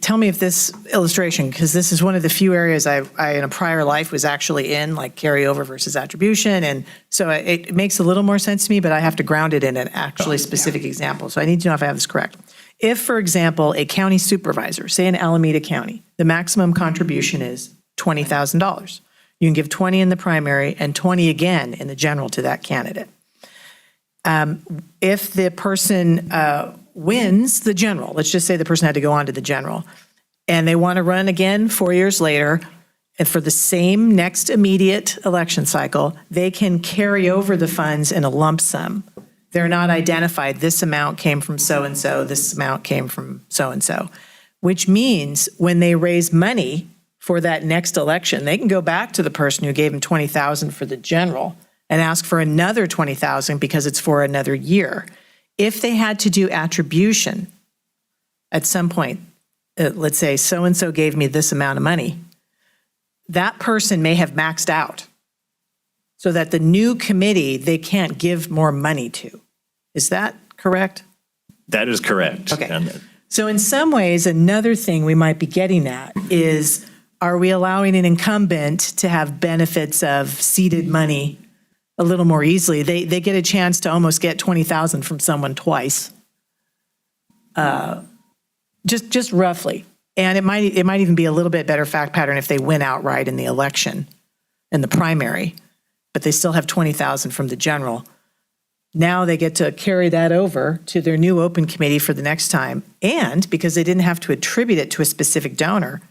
Tell me if this illustration, because this is one of the few areas I in a prior life was actually in, like carryover versus attribution. And so it makes a little more sense to me, but I have to ground it in an actually specific example. So I need to know if I have this correct. If, for example, a county supervisor, say in Alameda County, the maximum contribution is $20,000. You can give 20 in the primary and 20 again in the general to that candidate. If the person wins the general, let's just say the person had to go on to the general, and they want to run again 4 years later, and for the same next immediate election cycle, they can carry over the funds in a lump sum. They're not identified, this amount came from so-and-so, this amount came from so-and-so, which means when they raise money for that next election, they can go back to the person who gave them $20,000 for the general and ask for another $20,000 because it's for another year. If they had to do attribution at some point, let's say so-and-so gave me this amount of money, that person may have maxed out so that the new committee, they can't give more money to. Is that correct? That is correct. Okay. So in some ways, another thing we might be getting at is, are we allowing an incumbent to have benefits of seeded money a little more easily? They get a chance to almost get $20,000 from someone twice, just roughly. And it might even be a little bit better fact pattern if they win outright in the election, in the primary, but they still have $20,000 from the general. Now they get to carry that over to their new open committee for the next time. And because they didn't have to attribute it to a specific donor,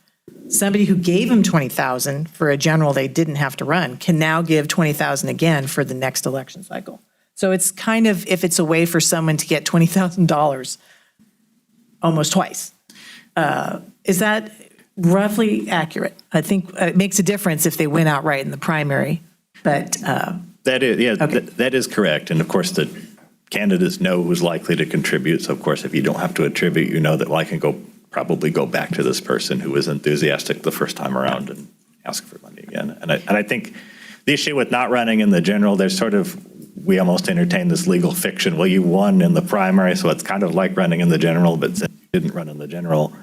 somebody who gave them $20,000 for a general they didn't have to run can now give $20,000 again for the next election cycle. So it's kind of, if it's a way for someone to get $20,000 almost twice. Is that roughly accurate? I think it makes a difference if they win outright in the primary, but. That is correct. And of course, the candidates know who's likely to contribute. So of course, if you don't have to attribute, you know that, well, I can go probably go back to this person who was enthusiastic the first time around and ask for money again. And I think the issue with not running in the general, we almost entertain this legal fiction. Well, you won in the primary, so it's kind of like running in the general, but since you didn't run in the general,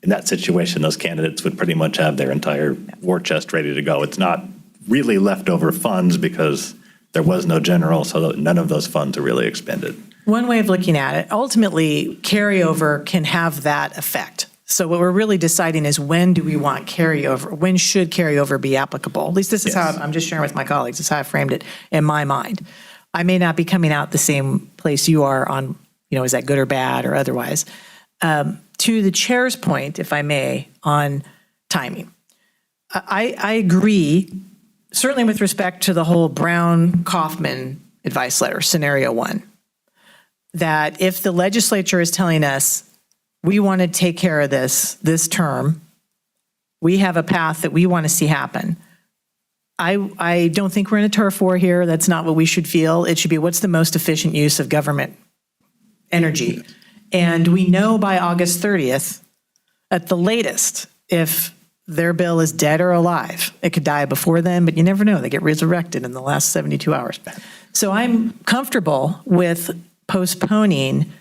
in that situation, those candidates would pretty much have their entire war chest ready to go. It's not really leftover funds because there was no general, so none of those funds are really expended. One way of looking at it, ultimately, carryover can have that effect. So what we're really deciding is when do we want carryover? When should carryover be applicable? At least this is how I'm just sharing with my colleagues. This is how I framed it in my mind. I may not be coming out the same place you are on, is that good or bad or otherwise. To the chair's point, if I may, on timing. I agree, certainly with respect to the whole Brown-Kaufman advice letter, scenario one, that if the legislature is telling us we want to take care of this term, we have a path that we want to see happen. I don't think we're in a turf war here. That's not what we should feel. It should be what's the most efficient use of government energy. And we know by August 30th, at the latest, if their bill is dead or alive. It could die before then, but you never know. They get resurrected in the last 72 hours. So I'm comfortable with postponing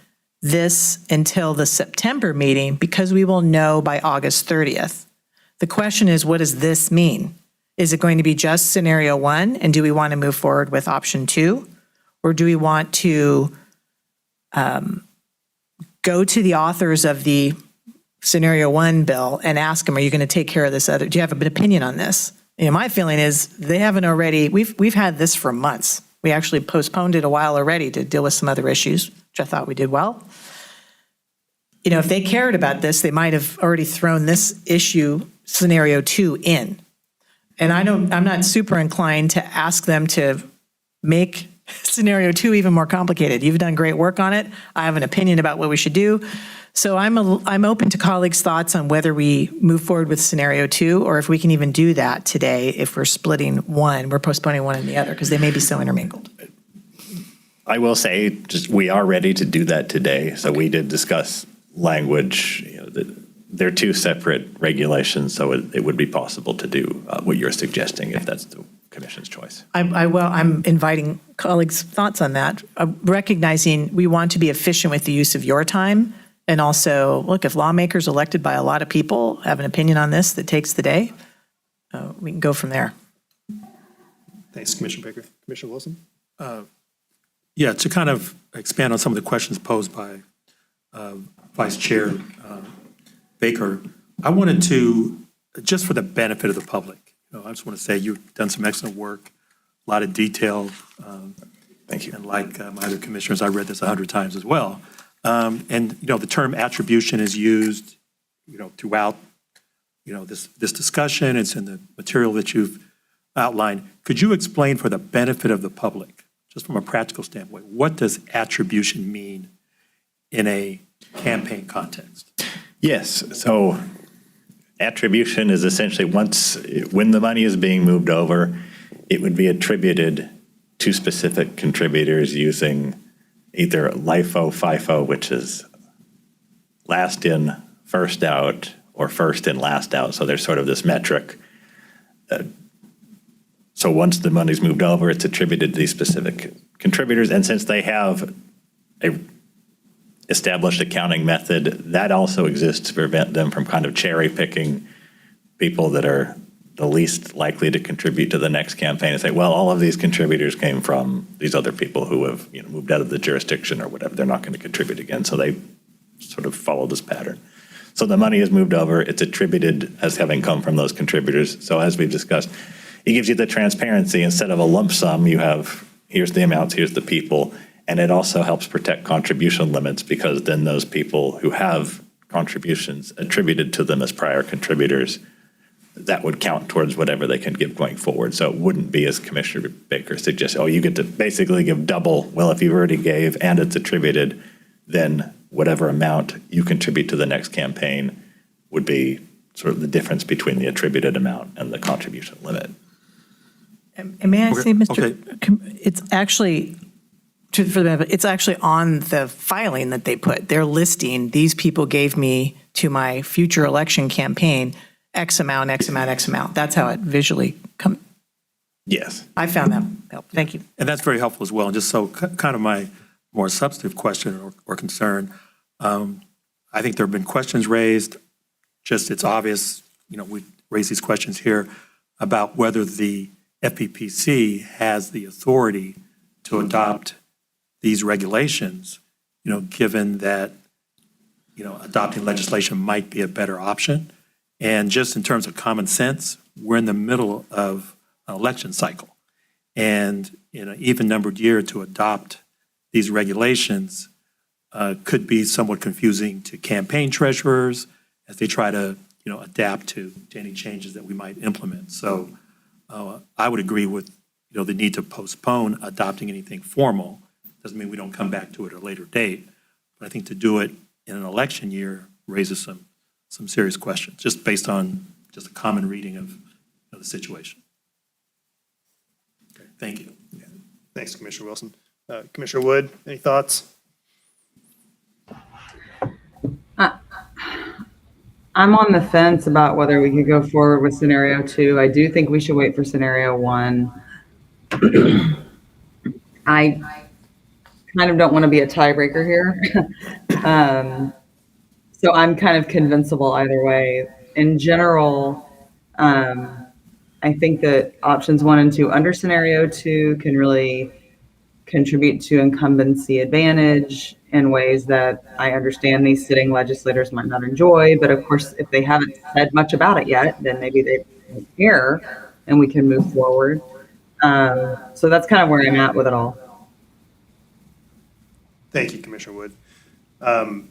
this until the September meeting because we will know by August 30th. The question is, what does this mean? Is it going to be just scenario one? And do we want to move forward with option two? Or do we want to go to the authors of the scenario one bill and ask them, are you going to take care of this other? Do you have an opinion on this? My feeling is they haven't already, we've had this for months. We actually postponed it a while already to deal with some other issues, which I thought we did well. If they cared about this, they might have already thrown this issue, scenario two, in. And I'm not super inclined to ask them to make scenario two even more complicated. You've done great work on it. I have an opinion about what we should do. So I'm open to colleagues' thoughts on whether we move forward with scenario two, or if we can even do that today if we're splitting one, we're postponing one and the other, because they may be so intermingled. I will say, we are ready to do that today. So we did discuss language. They're two separate regulations, so it would be possible to do what you're suggesting if that's the commission's choice. I'm inviting colleagues' thoughts on that, recognizing we want to be efficient with the use of your time. And also, look, if lawmakers elected by a lot of people have an opinion on this that takes the day, we can go from there. Thanks, Commissioner Baker. Commissioner Wilson? Yeah, to kind of expand on some of the questions posed by Vice Chair Baker, I wanted to, just for the benefit of the public, I just want to say you've done some excellent work, a lot of detail. Thank you. And like my other commissioners, I read this 100 times as well. And the term attribution is used, throughout, this discussion. It's in the material that you've outlined. Could you explain for the benefit of the public, just from a practical standpoint, what does attribution mean in a campaign context? Yes. So attribution is essentially when the money is being moved over, it would be attributed to specific contributors using either LIFO, FIFO, which is last in, first out, or first in, last out. So there's sort of this metric. So once the money's moved over, it's attributed to these specific contributors. And since they have a established accounting method, that also exists to prevent them from kind of cherry picking people that are the least likely to contribute to the next campaign and say, well, all of these contributors came from these other people who have moved out of the jurisdiction or whatever. They're not going to contribute again. So they sort of follow this pattern. So the money is moved over. It's attributed as having come from those contributors. So as we've discussed, it gives you the transparency. Instead of a lump sum, you have, here's the amounts, here's the people. And it also helps protect contribution limits because then those people who have contributions attributed to them as prior contributors, that would count towards whatever they can give going forward. So it wouldn't be, as Commissioner Baker suggests, you get to basically give double. Well, if you already gave and it's attributed, then whatever amount you contribute to the next campaign would be sort of the difference between the attributed amount and the contribution limit. And may I say, Mr. It's actually, it's actually on the filing that they put. They're listing, these people gave me to my future election campaign, X amount, X amount, X amount. That's how it visually comes. Yes. I found that helpful. Thank you. And that's very helpful as well. And just so kind of my more substantive question or concern, I think there have been questions raised, just it's obvious, we raise these questions here about whether the FPPC has the authority to adopt these regulations, given that, adopting legislation might be a better option. And just in terms of common sense, we're in the middle of an election cycle. And in an even-numbered year to adopt these regulations could be somewhat confusing to campaign treasurers as they try to, adapt to any changes that we might implement. So I would agree with, the need to postpone adopting anything formal. Doesn't mean we don't come back to it at a later date. But I think to do it in an election year raises some serious questions, just based on just a common reading of the situation. Okay, thank you. Thanks, Commissioner Wilson. Commissioner Wood, any thoughts? I'm on the fence about whether we could go forward with scenario 2. I do think we should wait for scenario 1. I kind of don't want to be a tiebreaker here. So I'm kind of convincible either way. In general, I think that options 1 and 2 under scenario 2 can really contribute to incumbency advantage in ways that I understand these sitting legislators might not enjoy. But of course, if they haven't said much about it yet, then maybe they don't care and we can move forward. So that's kind of where I'm at with it all. Thank you, Commissioner Wood. I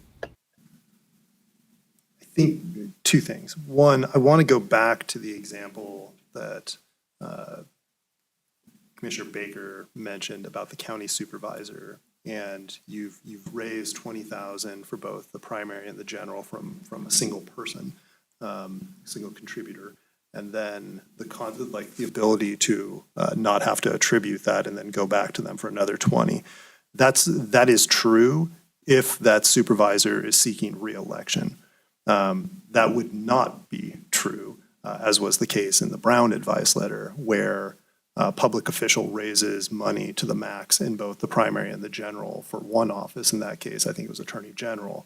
think 2 things. One, I want to go back to the example that Commissioner Baker mentioned about the county supervisor, and you've raised $20,000 for both the primary and the general from a single person, single contributor, and then the ability to not have to attribute that and then go back to them for another 20. That is true if that supervisor is seeking re-election. That would not be true, as was the case in the Brown advice letter, where a public official raises money to the max in both the primary and the general for one office. In that case, I think it was Attorney General,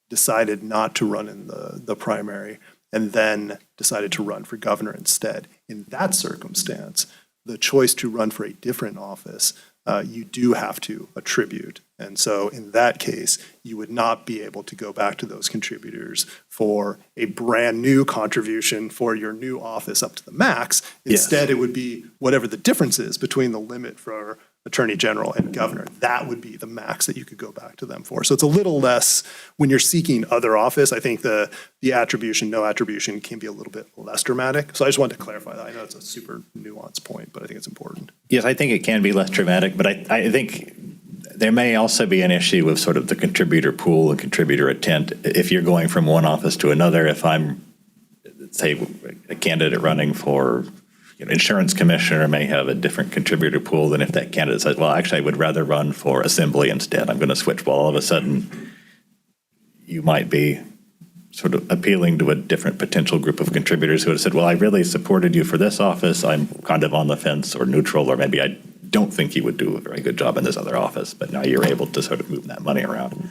decided not to run in the primary and then decided to run for governor instead. In that circumstance, the choice to run for a different office, you do have to attribute. And so in that case, you would not be able to go back to those contributors for a brand new contribution for your new office up to the max. Instead, it would be whatever the difference is between the limit for Attorney General and Governor. That would be the max that you could go back to them for. So it's a little less, when you're seeking other office, I think the attribution, no attribution can be a little bit less dramatic. So I just wanted to clarify that. I know it's a super nuanced point, but I think it's important. Yes, I think it can be less dramatic, but I think there may also be an issue with sort of the contributor pool and contributor intent. If you're going from one office to another, if I'm, say, a candidate running for insurance commissioner may have a different contributor pool than if that candidate says, well, actually, I would rather run for assembly instead. I'm going to switch. Well, all of a sudden, you might be sort of appealing to a different potential group of contributors who have said, well, I really supported you for this office. I'm kind of on the fence or neutral, or maybe I don't think you would do a very good job in this other office, but now you're able to sort of move that money around.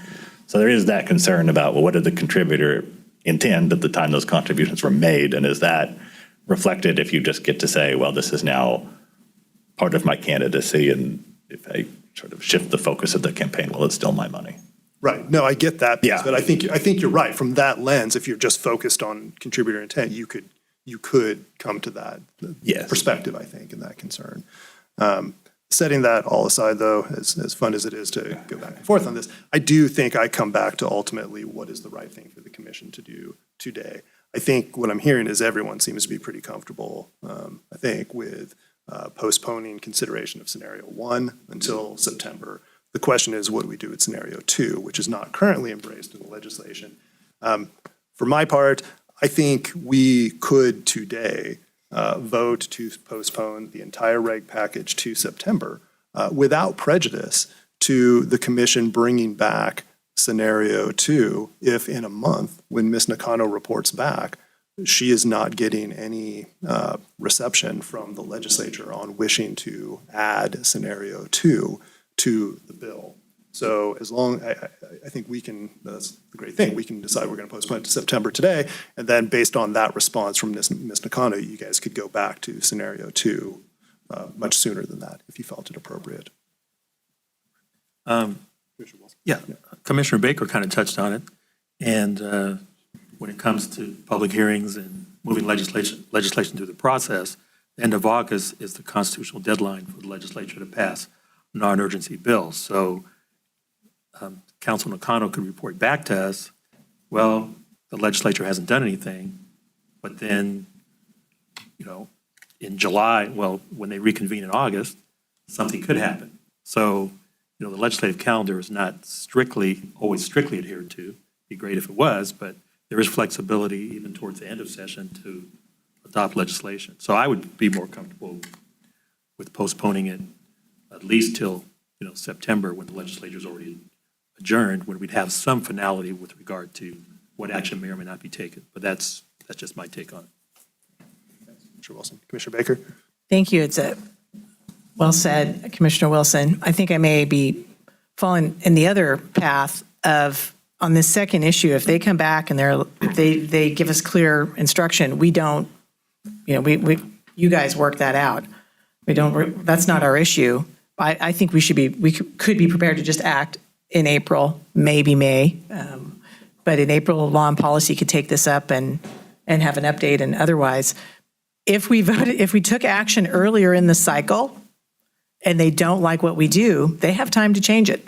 So there is that concern about, well, what did the contributor intend at the time those contributions were made? And is that reflected if you just get to say, well, this is now part of my candidacy, and if I sort of shift the focus of the campaign, well, it's still my money. Right. No, I get that. Yeah. But I think you're right. From that lens, if you're just focused on contributor intent, you could come to that perspective, I think, and that concern. Setting that all aside, though, as fun as it is to go back and forth on this, I do think I come back to ultimately what is the right thing for the commission to do today. I think what I'm hearing is everyone seems to be pretty comfortable, I think, with postponing consideration of scenario 1 until September. The question is, what do we do with scenario 2, which is not currently embraced in the legislation? For my part, I think we could today vote to postpone the entire reg package to September without prejudice to the commission bringing back scenario 2 if in a month, when Ms. Nakano reports back, she is not getting any reception from the legislature on wishing to add scenario 2 to the bill. So as long, I think we can, that's the great thing, we can decide we're going to postpone it to September today, and then based on that response from Ms. Nakano, you guys could go back to scenario 2 much sooner than that, if you felt it appropriate. Yeah, Commissioner Baker kind of touched on it. And when it comes to public hearings and moving legislation through the process, the end of August is the constitutional deadline for the legislature to pass non-urgency bills. So Council Nakano could report back to us, well, the legislature hasn't done anything, but then, in July, well, when they reconvene in August, something could happen. So, the legislative calendar is not always strictly adhered to. It'd be great if it was, but there is flexibility even towards the end of session to adopt legislation. So I would be more comfortable with postponing it at least till, September, when the legislature's already adjourned, when we'd have some finality with regard to what action may or may not be taken. But that's just my take on it. Commissioner Wilson. Commissioner Baker? Thank you. It's well said, Commissioner Wilson. I think I may be falling in the other path of, on this second issue, if they come back and they give us clear instruction, we don't, you guys work that out. That's not our issue. I think we could be prepared to just act in April, maybe May. But in April, Law and Policy could take this up and have an update, and otherwise, if we took action earlier in the cycle and they don't like what we do, they have time to change it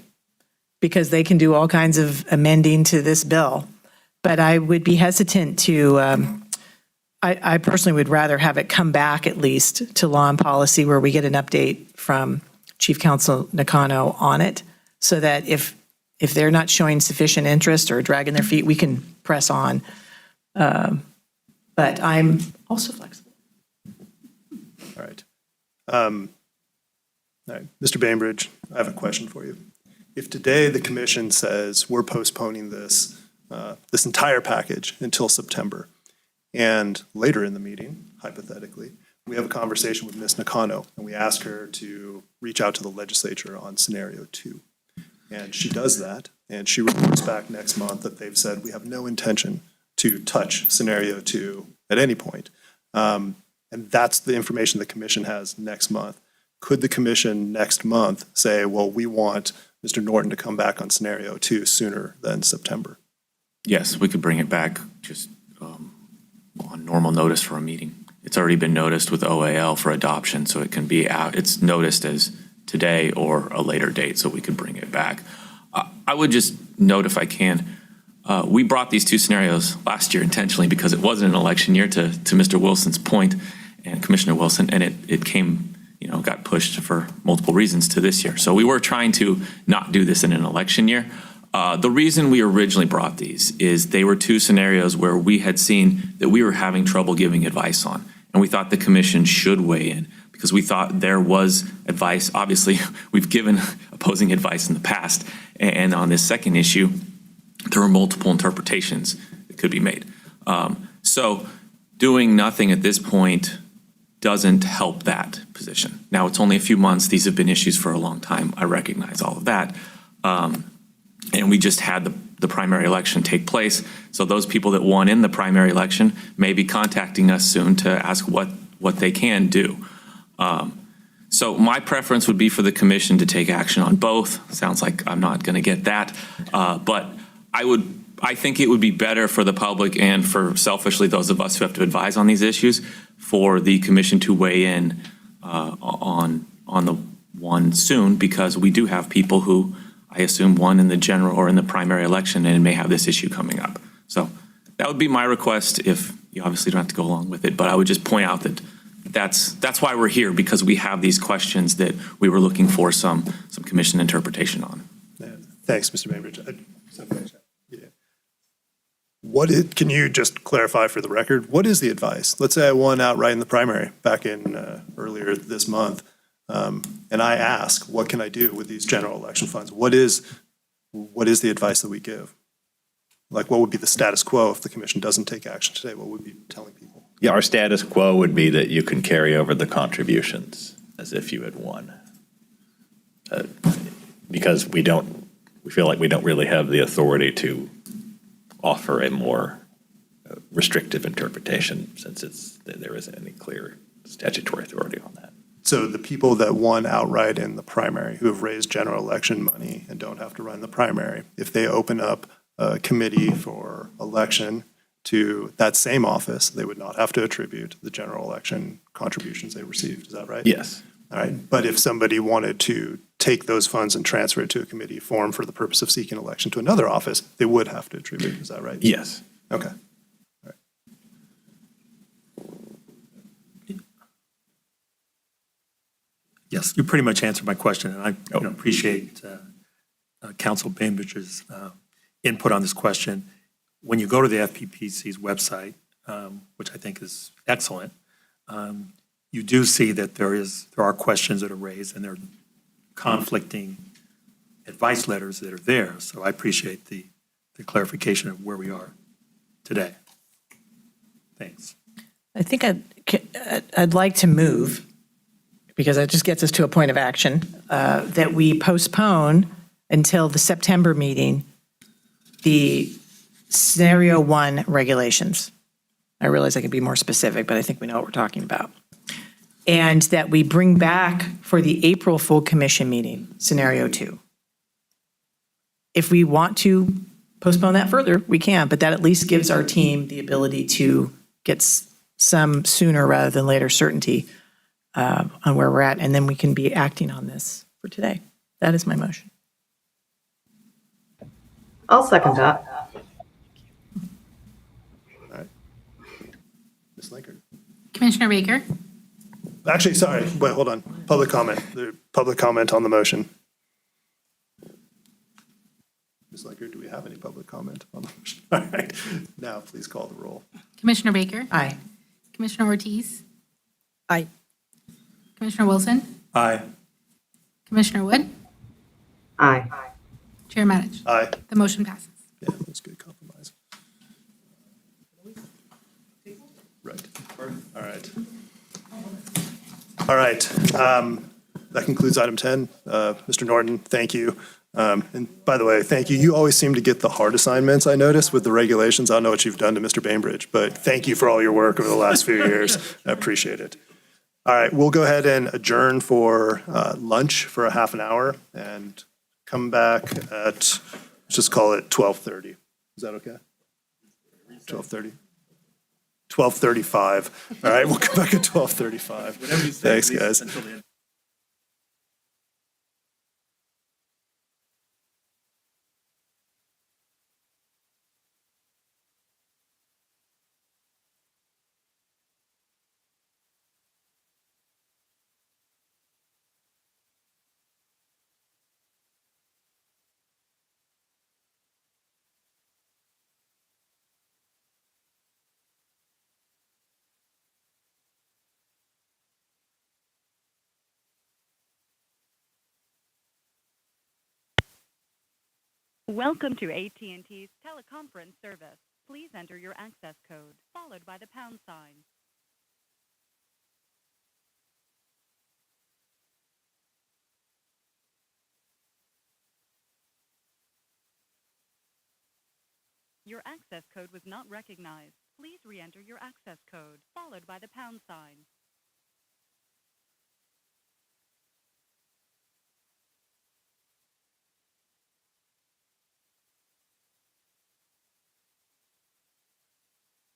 because they can do all kinds of amending to this bill. But I would be hesitant to, I personally would rather have it come back at least to Law and Policy where we get an update from Chief Counsel Nakano on it, so that if they're not showing sufficient interest or dragging their feet, we can press on. But I'm also flexible. All right. All right, Mr. Bainbridge, I have a question for you. If today the commission says we're postponing this entire package until September, and later in the meeting, hypothetically, we have a conversation with Ms. Nakano, and we ask her to reach out to the legislature on scenario 2. And she does that, and she reports back next month that they've said we have no intention to touch scenario 2 at any point. And that's the information the commission has next month. Could the commission next month say, well, we want Mr. Norton to come back on scenario 2 sooner than September? Yes, we could bring it back just on normal notice for a meeting. It's already been noticed with OAL for adoption, so it can be out. It's noticed as today or a later date, so we could bring it back. I would just note, if I can, we brought these two scenarios last year intentionally because it wasn't an election year, to Mr. Wilson's point, and Commissioner Wilson, and it came, got pushed for multiple reasons to this year. So we were trying to not do this in an election year. The reason we originally brought these is they were two scenarios where we had seen that we were having trouble giving advice on, and we thought the commission should weigh in because we thought there was advice. Obviously, we've given opposing advice in the past, and on this second issue, there were multiple interpretations that could be made. So doing nothing at this point doesn't help that position. Now, it's only a few months. These have been issues for a long time. I recognize all of that. And we just had the primary election take place. So those people that won in the primary election may be contacting us soon to ask what they can do. So my preference would be for the commission to take action on both. Sounds like I'm not going to get that. But I think it would be better for the public and for selfishly those of us who have to advise on these issues for the commission to weigh in on the one soon, because we do have people who I assume won in the general or in the primary election and may have this issue coming up. So that would be my request, if you obviously don't have to go along with it, but I would just point out that that's why we're here, because we have these questions that we were looking for some commission interpretation on. Yeah. Thanks, Mr. Bainbridge. Can you just clarify for the record, what is the advice? Let's say I won outright in the primary back in earlier this month, and I ask, what can I do with these general election funds? What is what is the advice that we give? Like, what would be the status quo if the commission doesn't take action today? What would we be telling people? Yeah, our status quo would be that you can carry over the contributions as if you had won. Because we feel like we don't really have the authority to offer a more restrictive interpretation since there isn't any clear statutory authority on that. So the people that won outright in the primary, who have raised general election money and don't have to run the primary, if they open up a committee for election to that same office, they would not have to attribute the general election contributions they received. Is that right? Yes. All right. But if somebody wanted to take those funds and transfer it to a committee formed for the purpose of seeking election to another office, they would have to attribute. Is that right? Yes. Okay. Yes, you pretty much answered my question, and I appreciate Council Bainbridge's input on this question. When you go to the FPPC's website, which I think is excellent, you do see that there are questions that are raised, and there are conflicting advice letters that are there. So I appreciate the clarification of where we are today. Thanks. I think I'd like to move, because that just gets us to a point of action, that we postpone until the September meeting the Scenario 1 regulations. I realize I can be more specific, but I think we know what we're talking about. And that we bring back for the April full commission meeting, Scenario 2. If we want to postpone that further, we can, but that at least gives our team the ability to get some sooner rather than later certainty on where we're at, and then we can be acting on this for today. That is my motion. I'll second that. All right. Ms. Linkert. Commissioner Baker, Actually, sorry, wait, hold on. Public comment. Public comment on the motion. Ms. Linkert, do we have any public comment on the motion? All right. Now, please call the roll. Commissioner Baker, Aye. Commissioner Ortiz, Aye. Commissioner Wilson, Aye. Commissioner Wood, Aye. Chair Matich. Aye. The motion passes. Yeah, that's good compromise. Right. All right. All right. That concludes item 10. Mr. Norton, thank you. And by the way, thank you. You always seem to get the hard assignments, I notice, with the regulations. I don't know what you've done to Mr. Bainbridge, but thank you for all your work over the last few years. I appreciate it. All right, we'll go ahead and adjourn for lunch for a half an hour and come back at, let's just call it 12:30. Is that okay? 12:30? 12:35. All right, we'll come back at 12:35. Thanks, guys. Welcome to AT&T's teleconference service. Please enter your access code, followed by the pound sign. Your access code was not recognized. Please re-enter your access code, followed by the pound sign.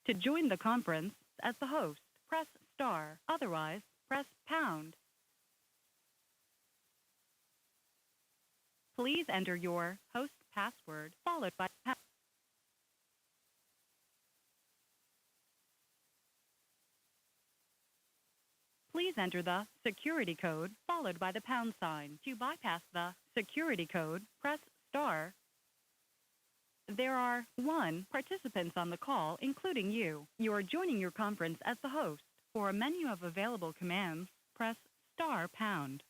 To join the conference as the host, press star. Otherwise, press pound. Please enter your host password, followed by pound. Please enter the security code, followed by the pound sign. To bypass the security code, press star. There are 1 participants on the call, including you. You are joining your conference as the host. For a menu of available commands, press star pound.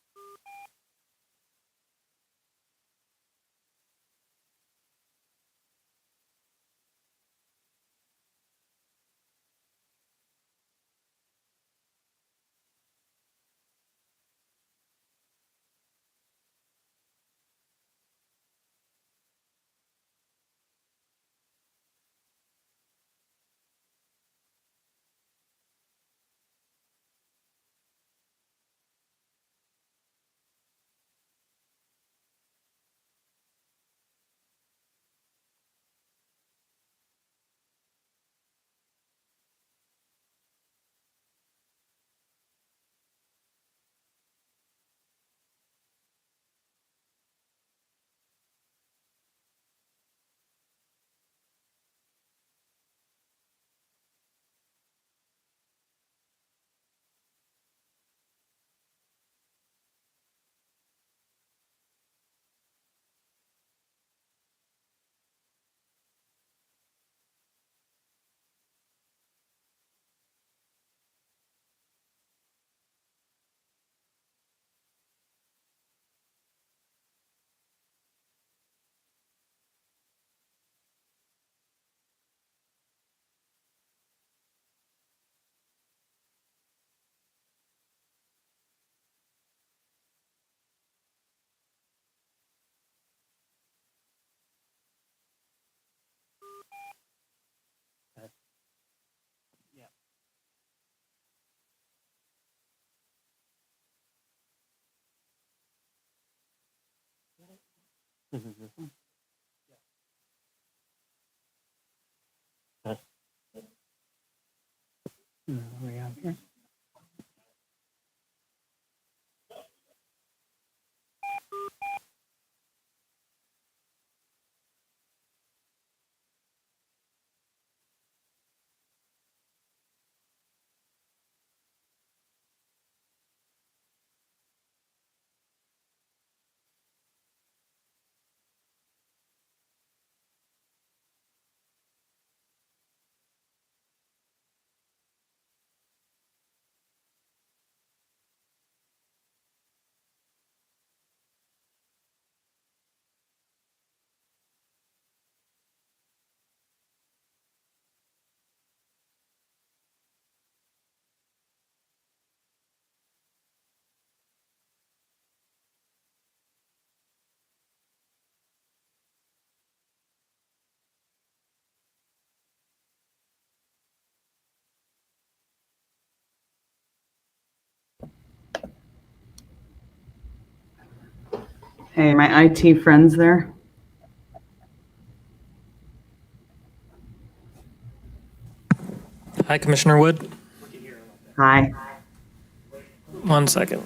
We have here. Hey, my IT friends there. Hi, Commissioner Wood. Hi. 1 second.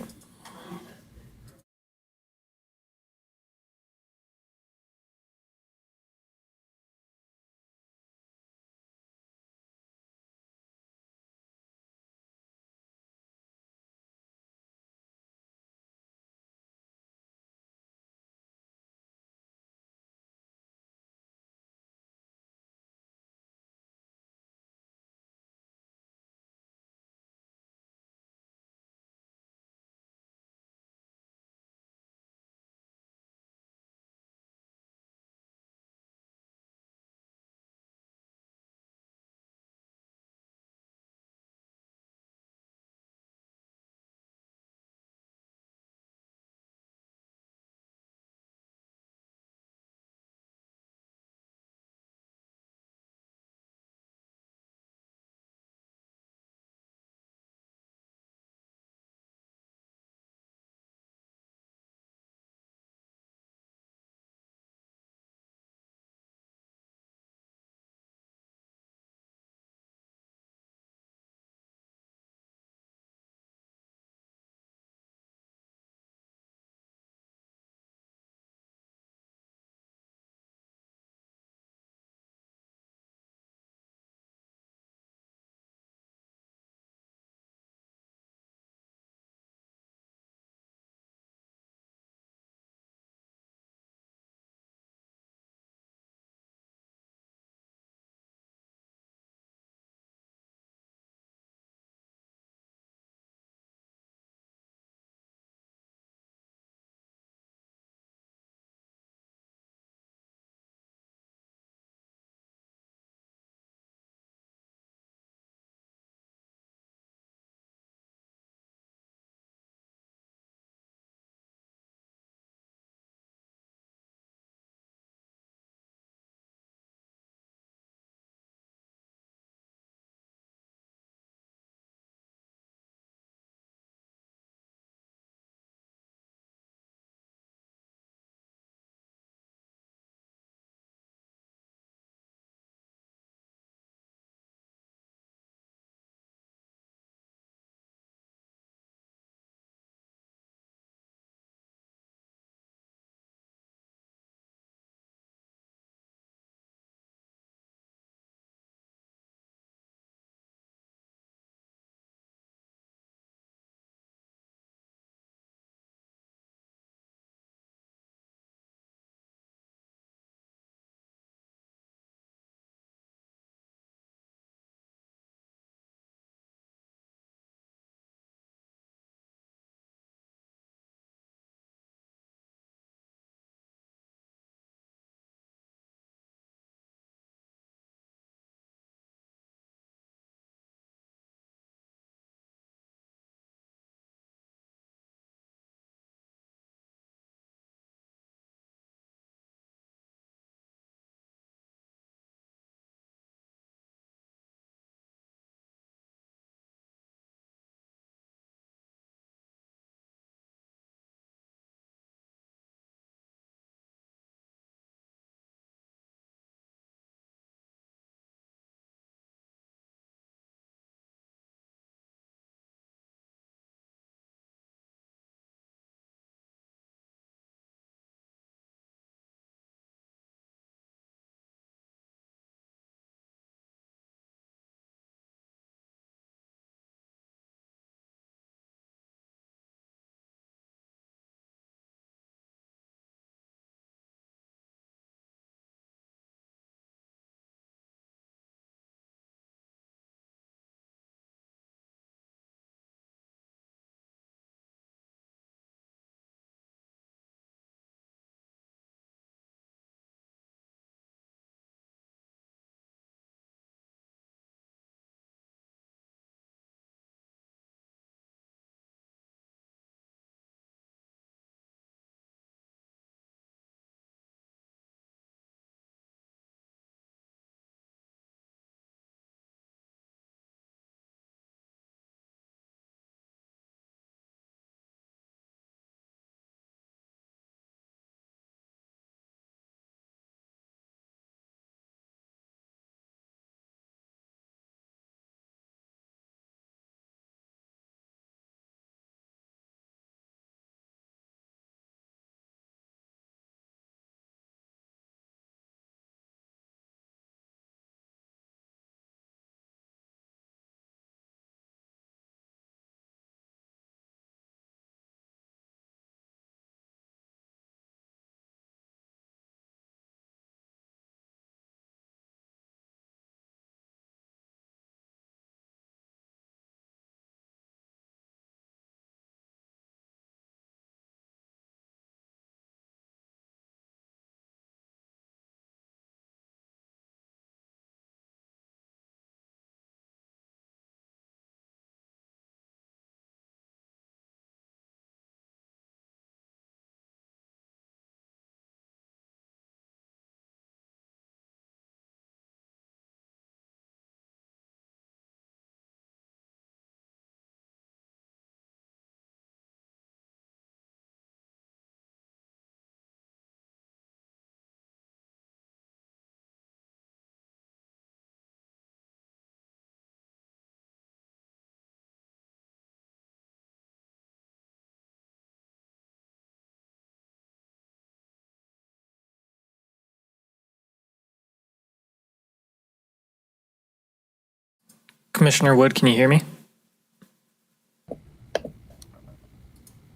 Commissioner Wood, can you hear me?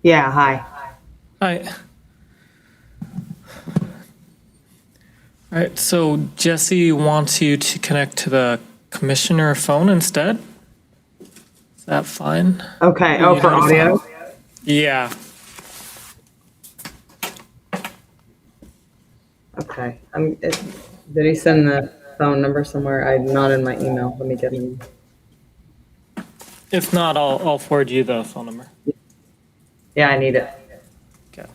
Yeah, hi. Hi. All right, so Jesse wants you to connect to the commissioner phone instead. Is that fine? Okay. Will Oh, you for notify- audio? Yeah. Okay. Did he send the phone number somewhere? I'm not in my email. Let me get him. If not, I'll forward you the phone number. Yeah, I need it. Okay.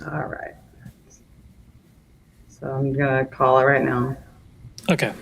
All right. So I'm gonna call it right now. Okay.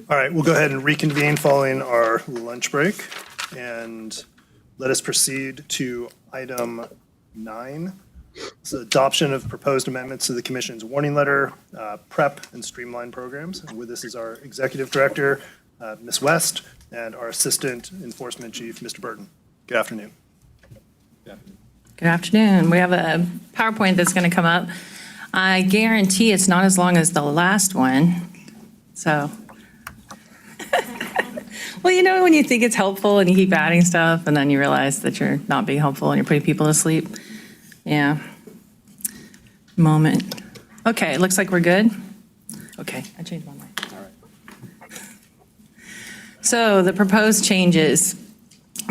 All right, we'll go ahead and reconvene following our lunch break. And let us proceed to item 9. It's the adoption of proposed amendments to the commission's warning letter, prep and streamline programs. And with us is our executive director, Ms. West, and our assistant enforcement chief, Mr. Burton. Good afternoon. Good afternoon. We have a PowerPoint that's going to come up. I guarantee it's not as long as the last one. So, well, you know, when you think it's helpful and you keep adding stuff and then you realize that you're not being helpful and you're putting people to sleep. Yeah. Moment. Okay, it looks like we're good. Okay, I changed my mind. All right. So the proposed changes.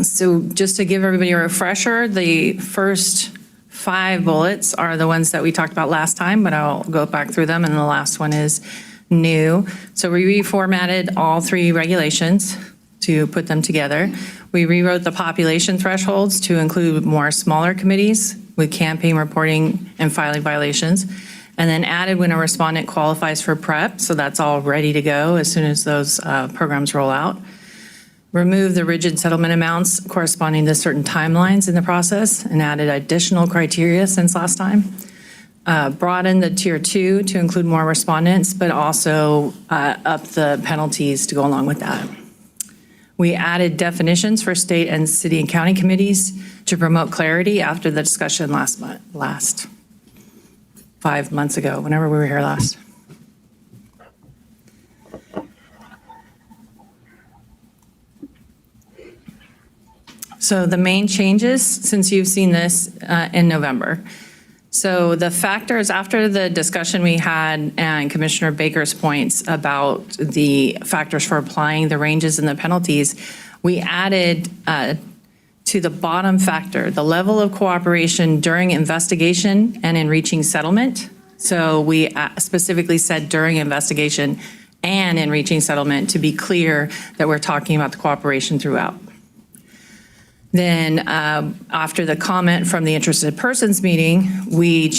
So just to give everybody a refresher, the first 5 bullets are the ones that we talked about last time, but I'll go back through them, and the last one is new. So we reformatted all 3 regulations to put them together. We rewrote the population thresholds to include more smaller committees with campaign reporting and filing violations, and then added when a respondent qualifies for PrEP, so that's all ready to go as soon as those programs roll out. Remove the rigid settlement amounts corresponding to certain timelines in the process and added additional criteria since last time. Broaden the tier 2 to include more respondents, but also up the penalties to go along with that. We added definitions for state and city and county committees to promote clarity after the discussion last 5 months ago, whenever we were here last. So the main changes, since you've seen this in November. So the factors after the discussion we had and Commissioner Baker's points about the factors for applying the ranges and the penalties, we added to the bottom factor, the level of cooperation during investigation and in reaching settlement. So we specifically said during investigation and in reaching settlement to be clear that we're talking about the cooperation throughout. Then after the comment from the interested persons meeting, we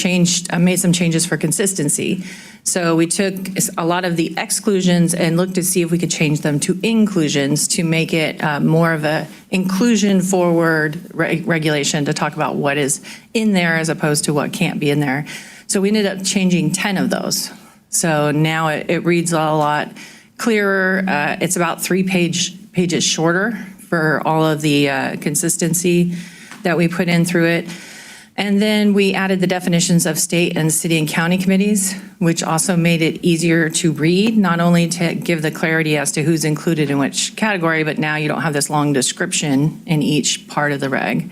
made some changes for consistency. So we took a lot of the exclusions and looked to see if we could change them to inclusions to make it more of a inclusion forward regulation to talk about what is in there as opposed to what can't be in there. So we ended up changing 10 of those. So now it reads a lot clearer. It's about 3 pages shorter for all of the consistency that we put in through it. And then we added the definitions of state and city and county committees, which also made it easier to read, not only to give the clarity as to who's included in which category, but now you don't have this long description in each part of the reg.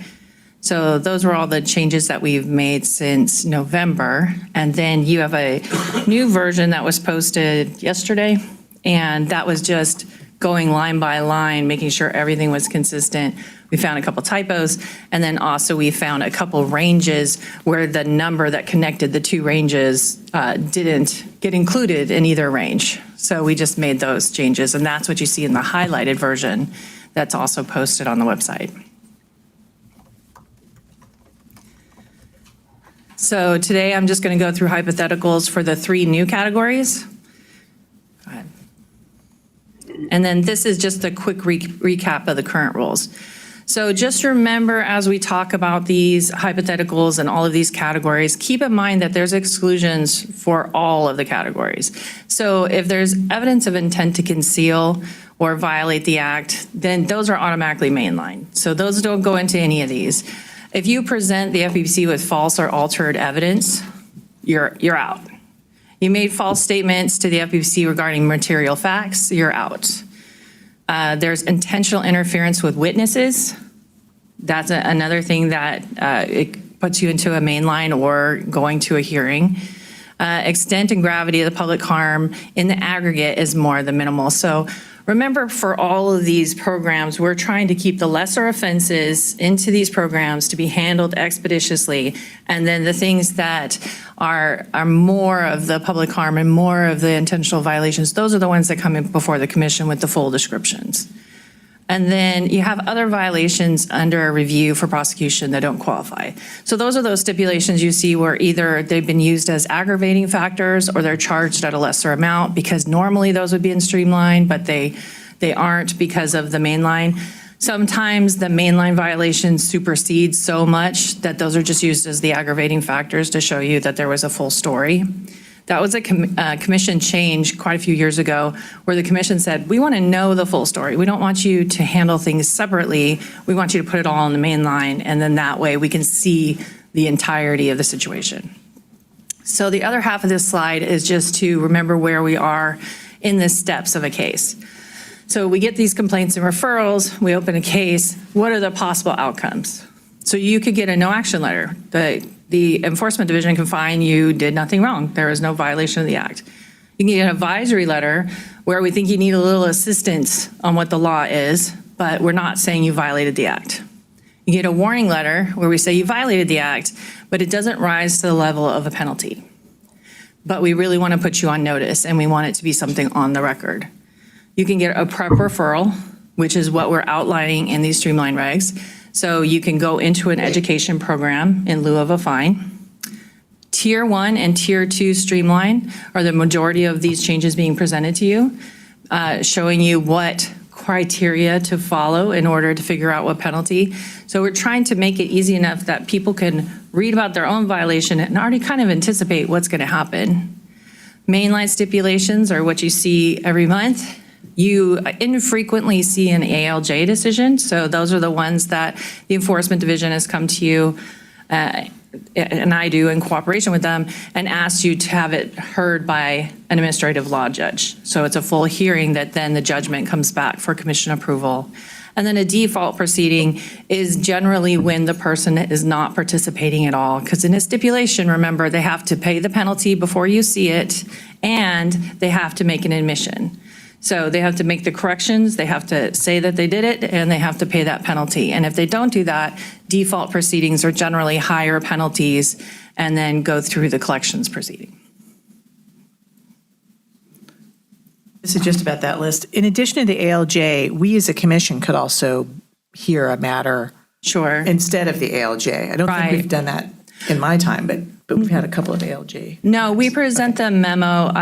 So those were all the changes that we've made since November. And then you have a new version that was posted yesterday, and that was just going line by line, making sure everything was consistent. We found a couple typos, and then also we found a couple ranges where the number that connected the 2 ranges didn't get included in either range. So we just made those changes, and that's what you see in the highlighted version that's also posted on the website. So today I'm just going to go through hypotheticals for the 3 new categories. Go ahead. And then this is just a quick recap of the current rules. So just remember, as we talk about these hypotheticals and all of these categories, keep in mind that there's exclusions for all of the categories. So if there's evidence of intent to conceal or violate the act, then those are automatically mainlined. So those don't go into any of these. If you present the FPPC with false or altered evidence, you're out. You made false statements to the FPPC regarding material facts, you're out. There's intentional interference with witnesses. That's another thing that it puts you into a main line or going to a hearing. Extent and gravity of the public harm in the aggregate is more than minimal. So remember, for all of these programs, we're trying to keep the lesser offenses into these programs to be handled expeditiously. And then the things that are more of the public harm and more of the intentional violations, those are the ones that come in before the commission with the full descriptions. And then you have other violations under review for prosecution that don't qualify. So those are those stipulations you see where either they've been used as aggravating factors or they're charged at a lesser amount, because normally those would be in streamline, but they aren't because of the mainline. Sometimes the mainline violation supersedes so much that those are just used as the aggravating factors to show you that there was a full story. That was a commission change quite a few years ago where the commission said, we want to know the full story. We don't want you to handle things separately. We want you to put it all on the main line, and then that way we can see the entirety of the situation. So the other half of this slide is just to remember where we are in the steps of a case. So we get these complaints and referrals, we open a case, what are the possible outcomes? So you could get a no action letter. The enforcement division can find you did nothing wrong. There is no violation of the act. You can get an advisory letter where we think you need a little assistance on what the law is, but we're not saying you violated the act. You get a warning letter where we say you violated the act, but it doesn't rise to the level of a penalty. But we really want to put you on notice and we want it to be something on the record. You can get a prep referral, which is what we're outlining in these streamlined regs. So you can go into an education program in lieu of a fine. Tier 1 and Tier 2 streamline are the majority of these changes being presented to you, showing you what criteria to follow in order to figure out what penalty. So we're trying to make it easy enough that people can read about their own violation and already kind of anticipate what's going to happen. Mainline stipulations are what you see every month. You infrequently see an ALJ decision, so those are the ones that the enforcement division has come to you, and I do in cooperation with them, and ask you to have it heard by an administrative law judge. So it's a full hearing that then the judgment comes back for commission approval. And then a default proceeding is generally when the person is not participating at all, because in a stipulation, remember, they have to pay the penalty before you see it, and they have to make an admission. So they have to make the corrections, they have to say that they did it, and they have to pay that penalty. And if they don't do that, default proceedings are generally higher penalties and then go through the collections proceeding. This is just about that list. In addition to the ALJ, we as a commission could also hear a matter. Sure. Instead of the ALJ. I don't think we've done that in my time, but we've had a couple of ALJ. No, we present the memo,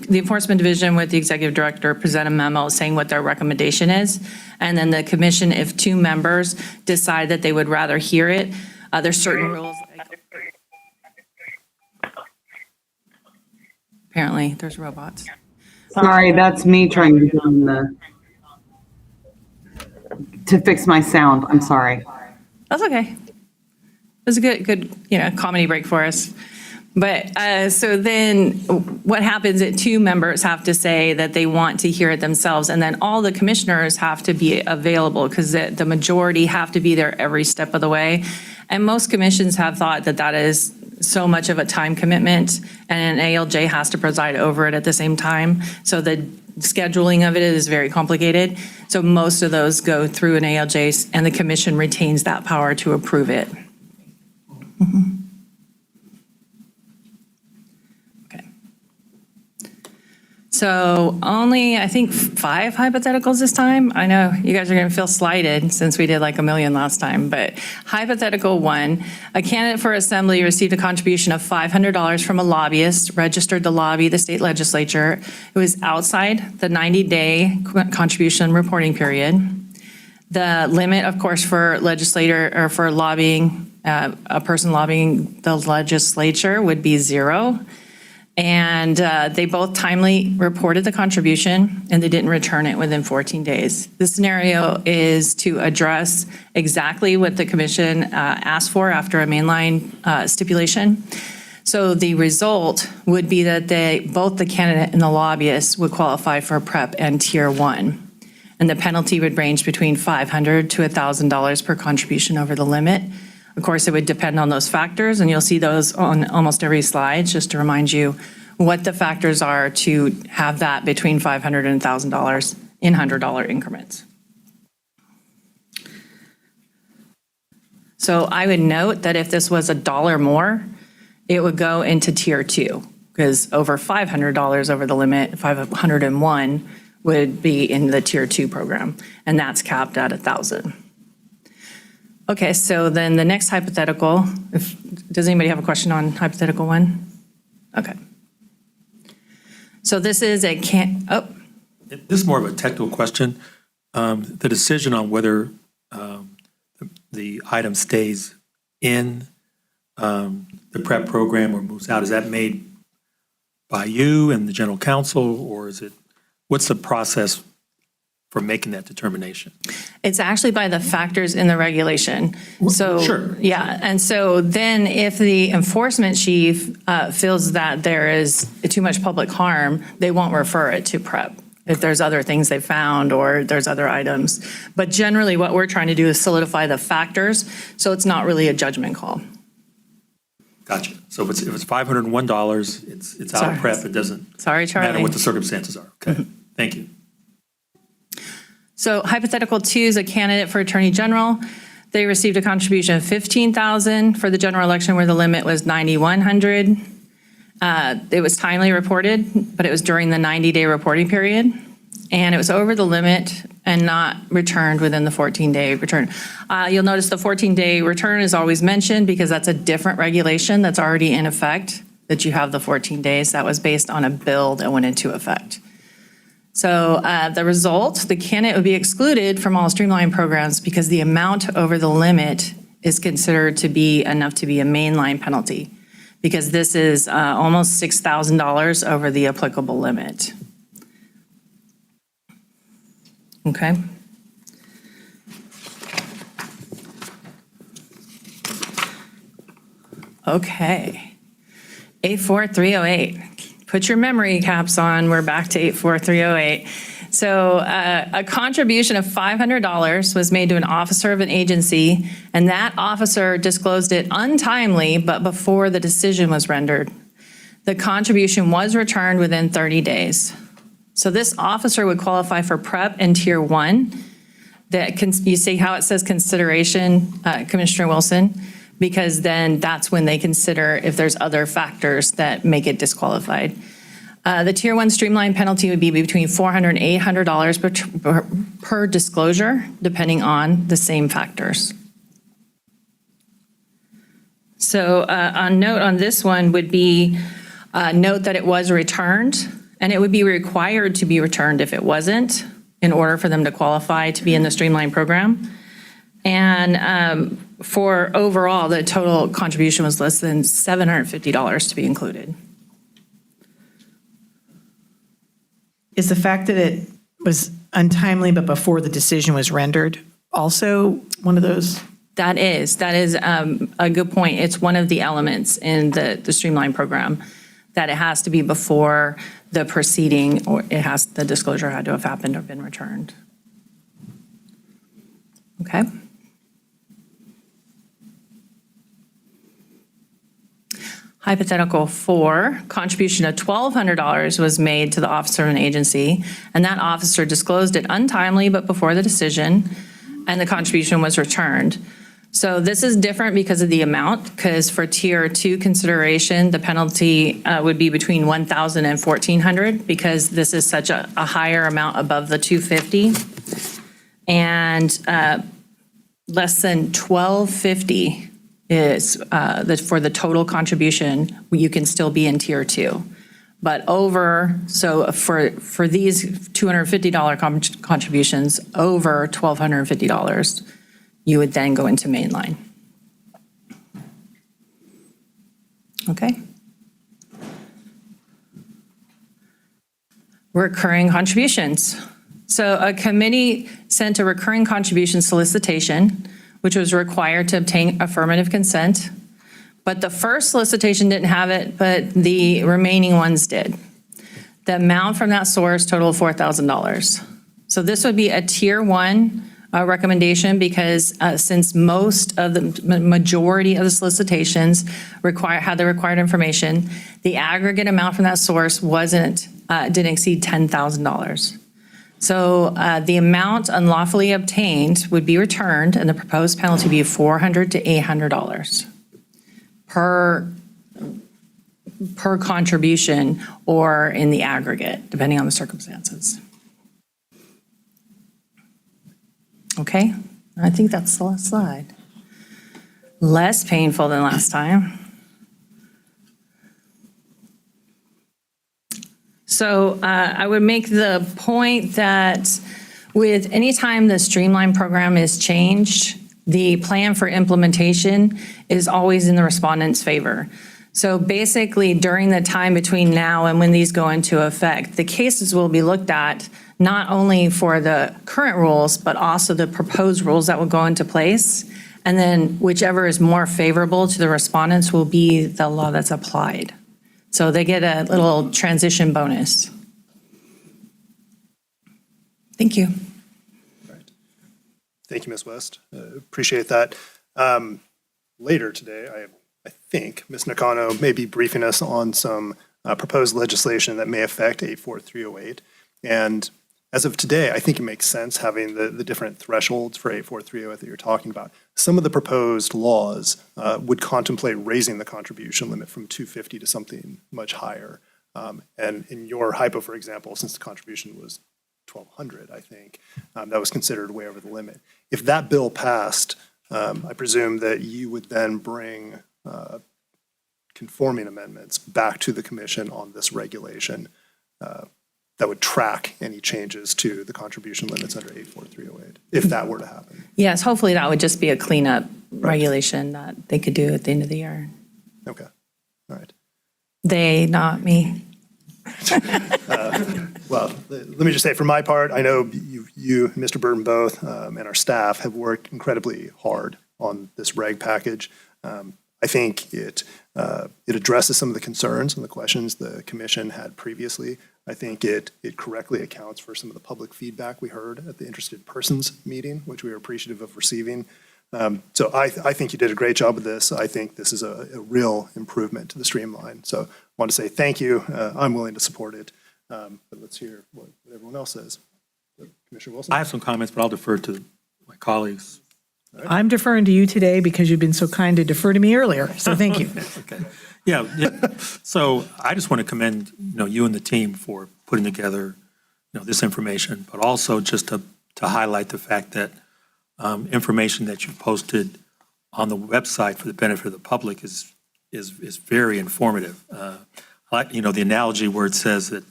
the enforcement division with the executive director present a memo saying what their recommendation is. And then the commission, if 2 members decide that they would rather hear it, there's certain rules. Apparently, there's robots. Sorry, that's me trying to get on to fix my sound. I'm sorry. That's okay. It was a good, comedy break for us. But so then what happens is 2 members have to say that they want to hear it themselves, and then all the commissioners have to be available because the majority have to be there every step of the way. And most commissions have thought that that is so much of a time commitment, and an ALJ has to preside over it at the same time. So the scheduling of it is very complicated. So most of those go through an ALJ, and the commission retains that power to approve it. Mm-hmm. Okay. So only, I think, 5 hypotheticals this time. I know you guys are going to feel slighted since we did like a million last time, but hypothetical 1, a candidate for assembly received a contribution of $500 from a lobbyist registered to lobby the state legislature. It was outside the 90-day contribution reporting period. The limit, of course, for legislator or for lobbying, a person lobbying the legislature would be 0. And they both timely reported the contribution and they didn't return it within 14 days. This scenario is to address exactly what the commission asked for after a mainline stipulation. So the result would be that both the candidate and the lobbyist would qualify for PREP and Tier 1. And the penalty would range between $500 to $1,000 per contribution over the limit. Of course, it would depend on those factors, and you'll see those on almost every slide, just to remind you what the factors are to have that between $500 and $1,000 in $100 increments. So I would note that if this was $1 more, it would go into Tier 2, because over $500 over the limit, 501, would be in the Tier 2 program, and that's capped at 1,000. Okay, so then the next hypothetical, does anybody have a question on hypothetical 1? Okay. So this is This is more of a technical question. The decision on whether the item stays in the prep program or moves out, is that made by you and the general counsel, or what's the process for making that determination? It's actually by the factors in the regulation. So, sure. Yeah, and so then if the enforcement chief feels that there is too much public harm, they won't refer it to prep if there's other things they found or there's other items. But generally, what we're trying to do is solidify the factors, so it's not really a judgment call. Gotcha. So if it's $501, it's out of prep, it doesn't Sorry, Charlie. matter what the circumstances are. Okay, thank you. So hypothetical 2 is a candidate for Attorney General. They received a contribution of $15,000 for the general election where the limit was $9,100. It was timely reported, but it was during the 90-day reporting period. And it was over the limit and not returned within the 14-day return. You'll notice the 14-day return is always mentioned because that's a different regulation that's already in effect, that you have the 14 days. That was based on a bill that went into effect. So the result, the candidate would be excluded from all streamlined programs because the amount over the limit is considered to be enough to be a mainline penalty, because this is almost $6,000 over the applicable limit. Okay. Okay. 84308. Put your memory caps on. We're back to 84308. So a contribution of $500 was made to an officer of an agency, and that officer disclosed it untimely, but before the decision was rendered. The contribution was returned within 30 days. So this officer would qualify for prep in Tier 1. You see how it says consideration, Commissioner Wilson? Because then that's when they consider if there's other factors that make it disqualified. The Tier 1 streamline penalty would be between $400 and $800 per disclosure, depending on the same factors. So a note on this one would be note that it was returned, and it would be required to be returned if it wasn't, in order for them to qualify to be in the streamline program. And for overall, the total contribution was less than $750 to be included. Is the fact that it was untimely but before the decision was rendered also one of those? That is a good point. It's one of the elements in the streamline program, that it has to be before the proceeding, or the disclosure had to have happened or been returned. Okay. Hypothetical 4, contribution of $1,200 was made to the officer of an agency, and that officer disclosed it untimely but before the decision, and the contribution was returned. So this is different because of the amount, because for Tier 2 consideration, the penalty would be between $1,000 and $1,400, because this is such a higher amount above the $250. And less than $1,250 is for the total contribution, you can still be in Tier 2. But so for these $250 contributions, over $1,250, you would then go into mainline. Okay. Recurring contributions. So a committee sent a recurring contribution solicitation, which was required to obtain affirmative consent. But the first solicitation didn't have it, but the remaining ones did. The amount from that source totaled $4,000. So this would be a Tier 1 recommendation, because since most of the majority of the solicitations had the required information, the aggregate amount from that source didn't exceed $10,000. So the amount unlawfully obtained would be returned, and the proposed penalty would be $400 to $800 per contribution, or in the aggregate, depending on the circumstances. Okay, I think that's the last slide. Less painful than last time. So I would make the point that with any time the Streamline program is changed, the plan for implementation is always in the respondent's favor. So basically, during the time between now and when these go into effect, the cases will be looked at not only for the current rules, but also the proposed rules that will go into place. And then whichever is more favorable to the respondents will be the law that's applied. So they get a little transition bonus. Thank you. Thank you, Ms. West. Appreciate that. Later today, I think Ms. Nakano may be briefing us on some proposed legislation that may affect 84308. And as of today, I think it makes sense having the different thresholds for 84308 that you're talking about. Some of the proposed laws would contemplate raising the contribution limit from 250 to something much higher. And in your hypo, for example, since the contribution was 1,200, I think, that was considered way over the limit. If that bill passed, I presume that you would then bring conforming amendments back to the commission on this regulation that would track any changes to the contribution limits under 84308, if that were to happen. Yes, hopefully that would just be a cleanup regulation that they could do at the end of the year. Okay, all right. They, not me. Well, let me just say, for my part, I know you, Mr. Burton both, and our staff have worked incredibly hard on this reg package. I think it addresses some of the concerns and the questions the commission had previously. I think it correctly accounts for some of the public feedback we heard at the interested persons meeting, which we were appreciative of receiving. So I think you did a great job with this. I think this is a real improvement to the Streamline. So I want to say thank you. I'm willing to support it. But let's hear what everyone else says. Commissioner Wilson? I have some comments, but I'll defer to my colleagues. I'm deferring to you today because you've been so kind to defer to me earlier, so thank you. Okay. Yeah. So I just want to commend, you and the team for putting together, this information, but also just to highlight the fact that information that you've posted on the website for the benefit of the public is very informative. I like, the analogy where it says that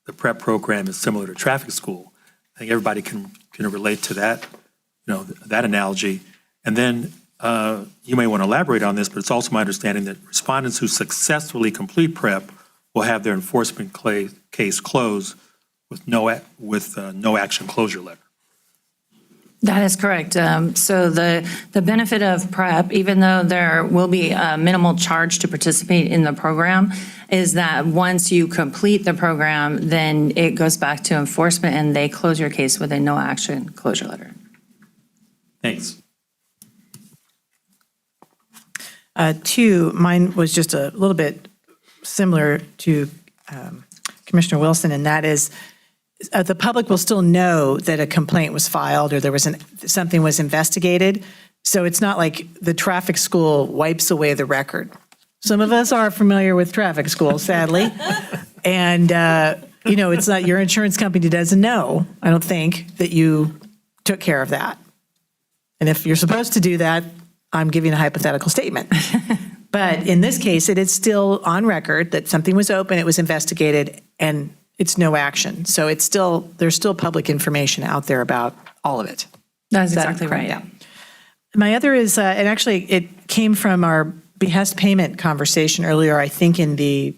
the prep program is similar to traffic school. I think everybody can relate to that, that analogy. And then you may want to elaborate on this, but it's also my understanding that respondents who successfully complete prep will have their enforcement case closed with no action closure letter. That is correct. So the benefit of PrEP, even though there will be a minimal charge to participate in the program, is that once you complete the program, then it goes back to enforcement and they close your case with a no action closure letter. Thanks. Two, mine was just a little bit similar to Commissioner Wilson, and that is the public will still know that a complaint was filed or there was something was investigated. So it's not like the traffic school wipes away the record. Some of us are familiar with traffic school, sadly. And, it's not, your insurance company doesn't know, I don't think, that you took care of that. And if you're supposed to do that, I'm giving a hypothetical statement. But in this case, it is still on record that something was open, it was investigated, and it's no action. So there's still public information out there about all of it. That's exactly right. Yeah. My other is, and actually it came from our behest payment conversation earlier, I think in the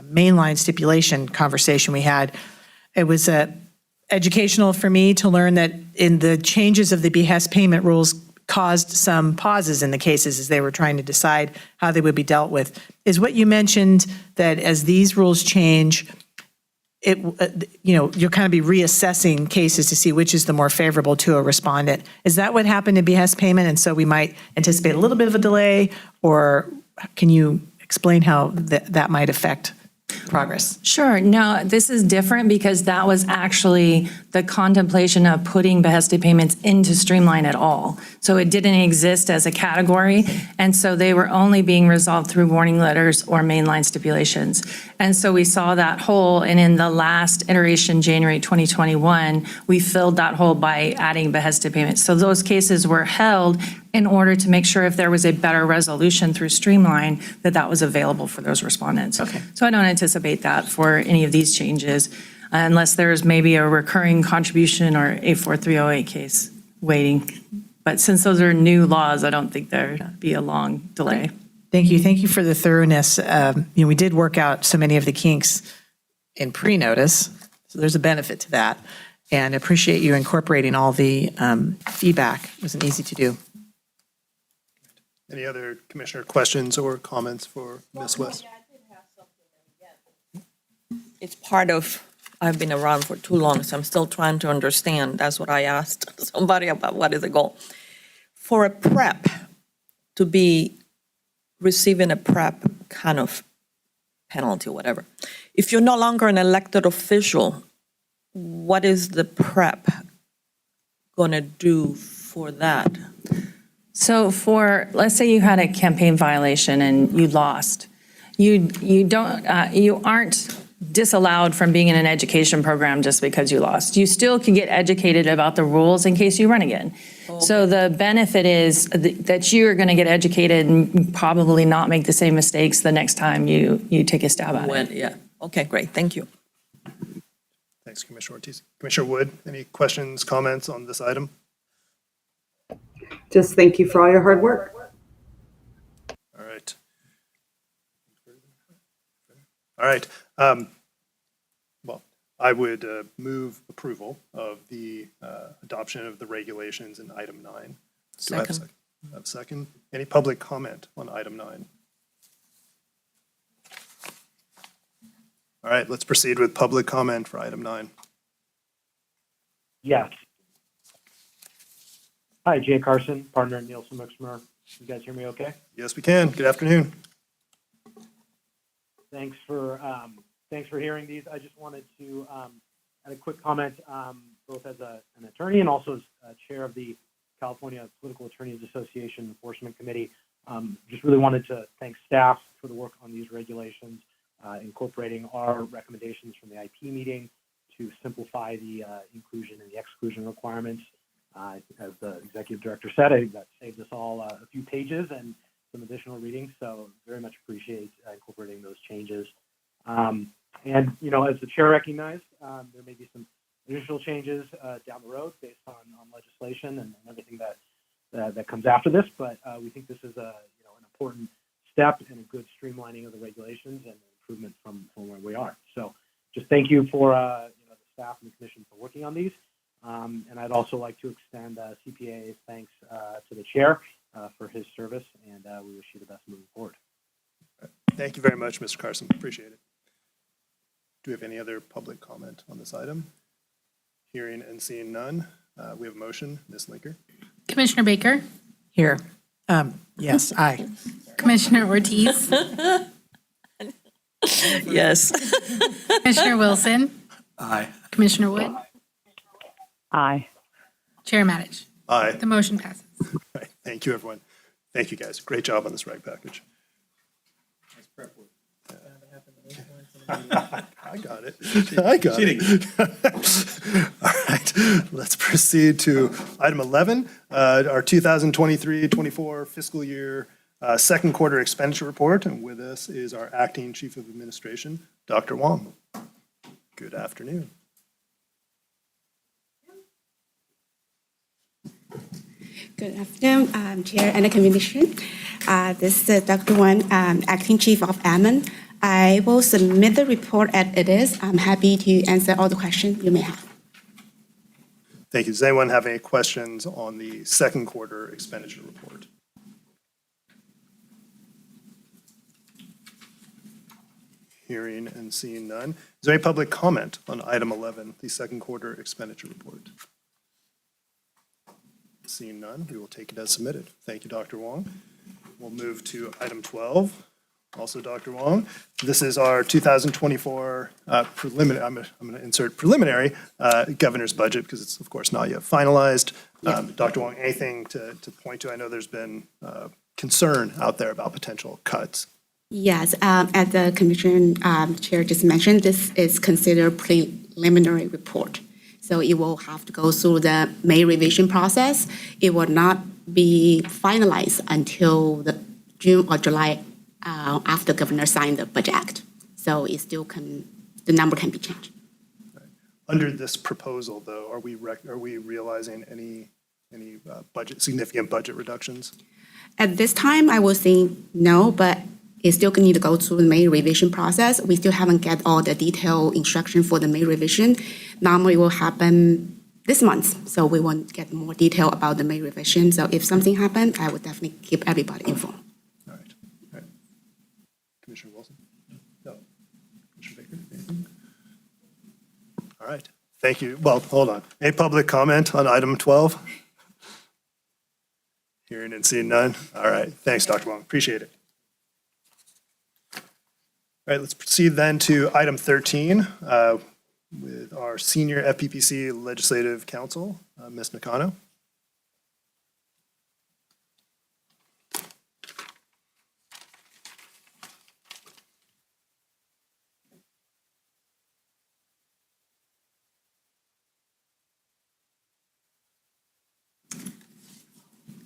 mainline stipulation conversation we had. It was educational for me to learn that in the changes of the behest payment rules caused some pauses in the cases as they were trying to decide how they would be dealt with. Is what you mentioned that as these rules change, you'll kind of be reassessing cases to see which is the more favorable to a respondent. Is that what happened in behest payment? And so we might anticipate a little bit of a delay, or can you explain how that might affect progress. Sure. No, this is different because that was actually the contemplation of putting Behested payments into Streamline at all. So it didn't exist as a category, and so they were only being resolved through warning letters or mainline stipulations. And so we saw that hole, and in the last iteration, January 2021, we filled that hole by adding Behested payments. So those cases were held in order to make sure if there was a better resolution through Streamline, that that was available for those respondents. Okay. So I don't anticipate that for any of these changes, unless there's maybe a recurring contribution or a 4308 case waiting. But since those are new laws, I don't think there'd be a long delay. Thank you. Thank you for the thoroughness. We did work out so many of the kinks in pre-notice, so there's a benefit to that. And appreciate you incorporating all the feedback. It wasn't easy to do. Any other commissioner questions or comments for Ms. West? It's part of, I've been around for too long, so I'm still trying to understand. That's what I asked somebody about, what is the goal? For a prep to be receiving a prep kind of penalty or whatever, if you're no longer an elected official, what is the prep going to do for that? So for, let's say you had a campaign violation and you lost, you aren't disallowed from being in an education program just because you lost. You still can get educated about the rules in case you run again. So the benefit is that you are going to get educated and probably not make the same mistakes the next time you take a stab at it. Yeah, okay, great, thank you. Thanks, Commissioner Ortiz. Commissioner Wood, any questions, comments on this item? Just thank you for all your hard work. All right. All right. Well, I would move approval of the adoption of the regulations in item 9. Do I have a second? I have a second. Any public comment on item 9? All right, let's proceed with public comment for item 9. Yes. Hi, Jay Carson, partner at Nielsen Muxmer. You guys hear me okay? Yes, we can. Good afternoon. Thanks for hearing these. I just wanted to add a quick comment, both as an attorney and also as chair of the California Political Attorneys Association Enforcement Committee. Just really wanted to thank staff for the work on these regulations, incorporating our recommendations from the IP meeting to simplify the inclusion and the exclusion requirements. As the executive director said, I think that saved us all a few pages and some additional reading, so very much appreciate incorporating those changes. And, as the chair recognized, there may be some additional changes down the road based on legislation and everything that comes after this, but we think this is an important step and a good streamlining of the regulations and improvement from where we are. So just thank you for the staff and the commission for working on these. And I'd also like to extend CPA's thanks to the chair for his service, and we wish you the best moving forward. Thank you very much, Mr. Carson. Appreciate it. Do we have any other public comment on this item? Hearing and seeing none, we have a motion. Ms. Linker? Commissioner Baker? Here. Yes, aye. Commissioner Ortiz? Yes. Commissioner Wilson? Aye. Commissioner Wood? Aye. Chair Matich? Aye. The motion passes. All right. Thank you, everyone. Thank you, guys. Great job on this reg package. I got it. I got it. All right. Let's proceed to item 11, our 2023-24 fiscal year second quarter expenditure report. And with us is our acting chief of administration, Dr. Wong. Good afternoon. Good afternoon, Chair and the Commission. This is Dr. Wang, Acting Chief of Admin. I will submit the report as it is. I'm happy to answer all the questions you may have. Thank you. Does anyone have any questions on the second quarter expenditure report? Hearing and seeing none. Is there any public comment on item 11, the second quarter expenditure report? Seeing none, we will take it as submitted. Thank you, Dr. Wong. We'll move to item 12, Also Dr. Wong. This is our 2024 preliminary, I'm going to insert preliminary governor's budget because it's, of course, not yet finalized. Dr. Wong, anything to point to? I know there's been concern out there about potential cuts. Yes, as the Commission Chair just mentioned, this is considered preliminary report. So it will have to go through the May revision process. It will not be finalized until the June or July after Governor signed the Budget Act. So it still the number can be changed. Under this proposal, though, are we realizing any significant budget reductions? At this time, I will say no, but it still need to go through the May revision process. We still haven't get all the detailed instruction for the May revision. Normally it will happen this month, so we won't get more detail about the May revision. So if something happens, I would definitely keep everybody informed. All right. Commissioner Wilson? No. Commissioner Baker? Anything? All right. Thank you. Well, hold on. Any public comment on item 12? Hearing and seeing none. All right. Thanks, Dr. Wong. Appreciate it. All right, let's proceed then to item 13 with our senior FPPC Legislative Counsel, Ms. Nakano.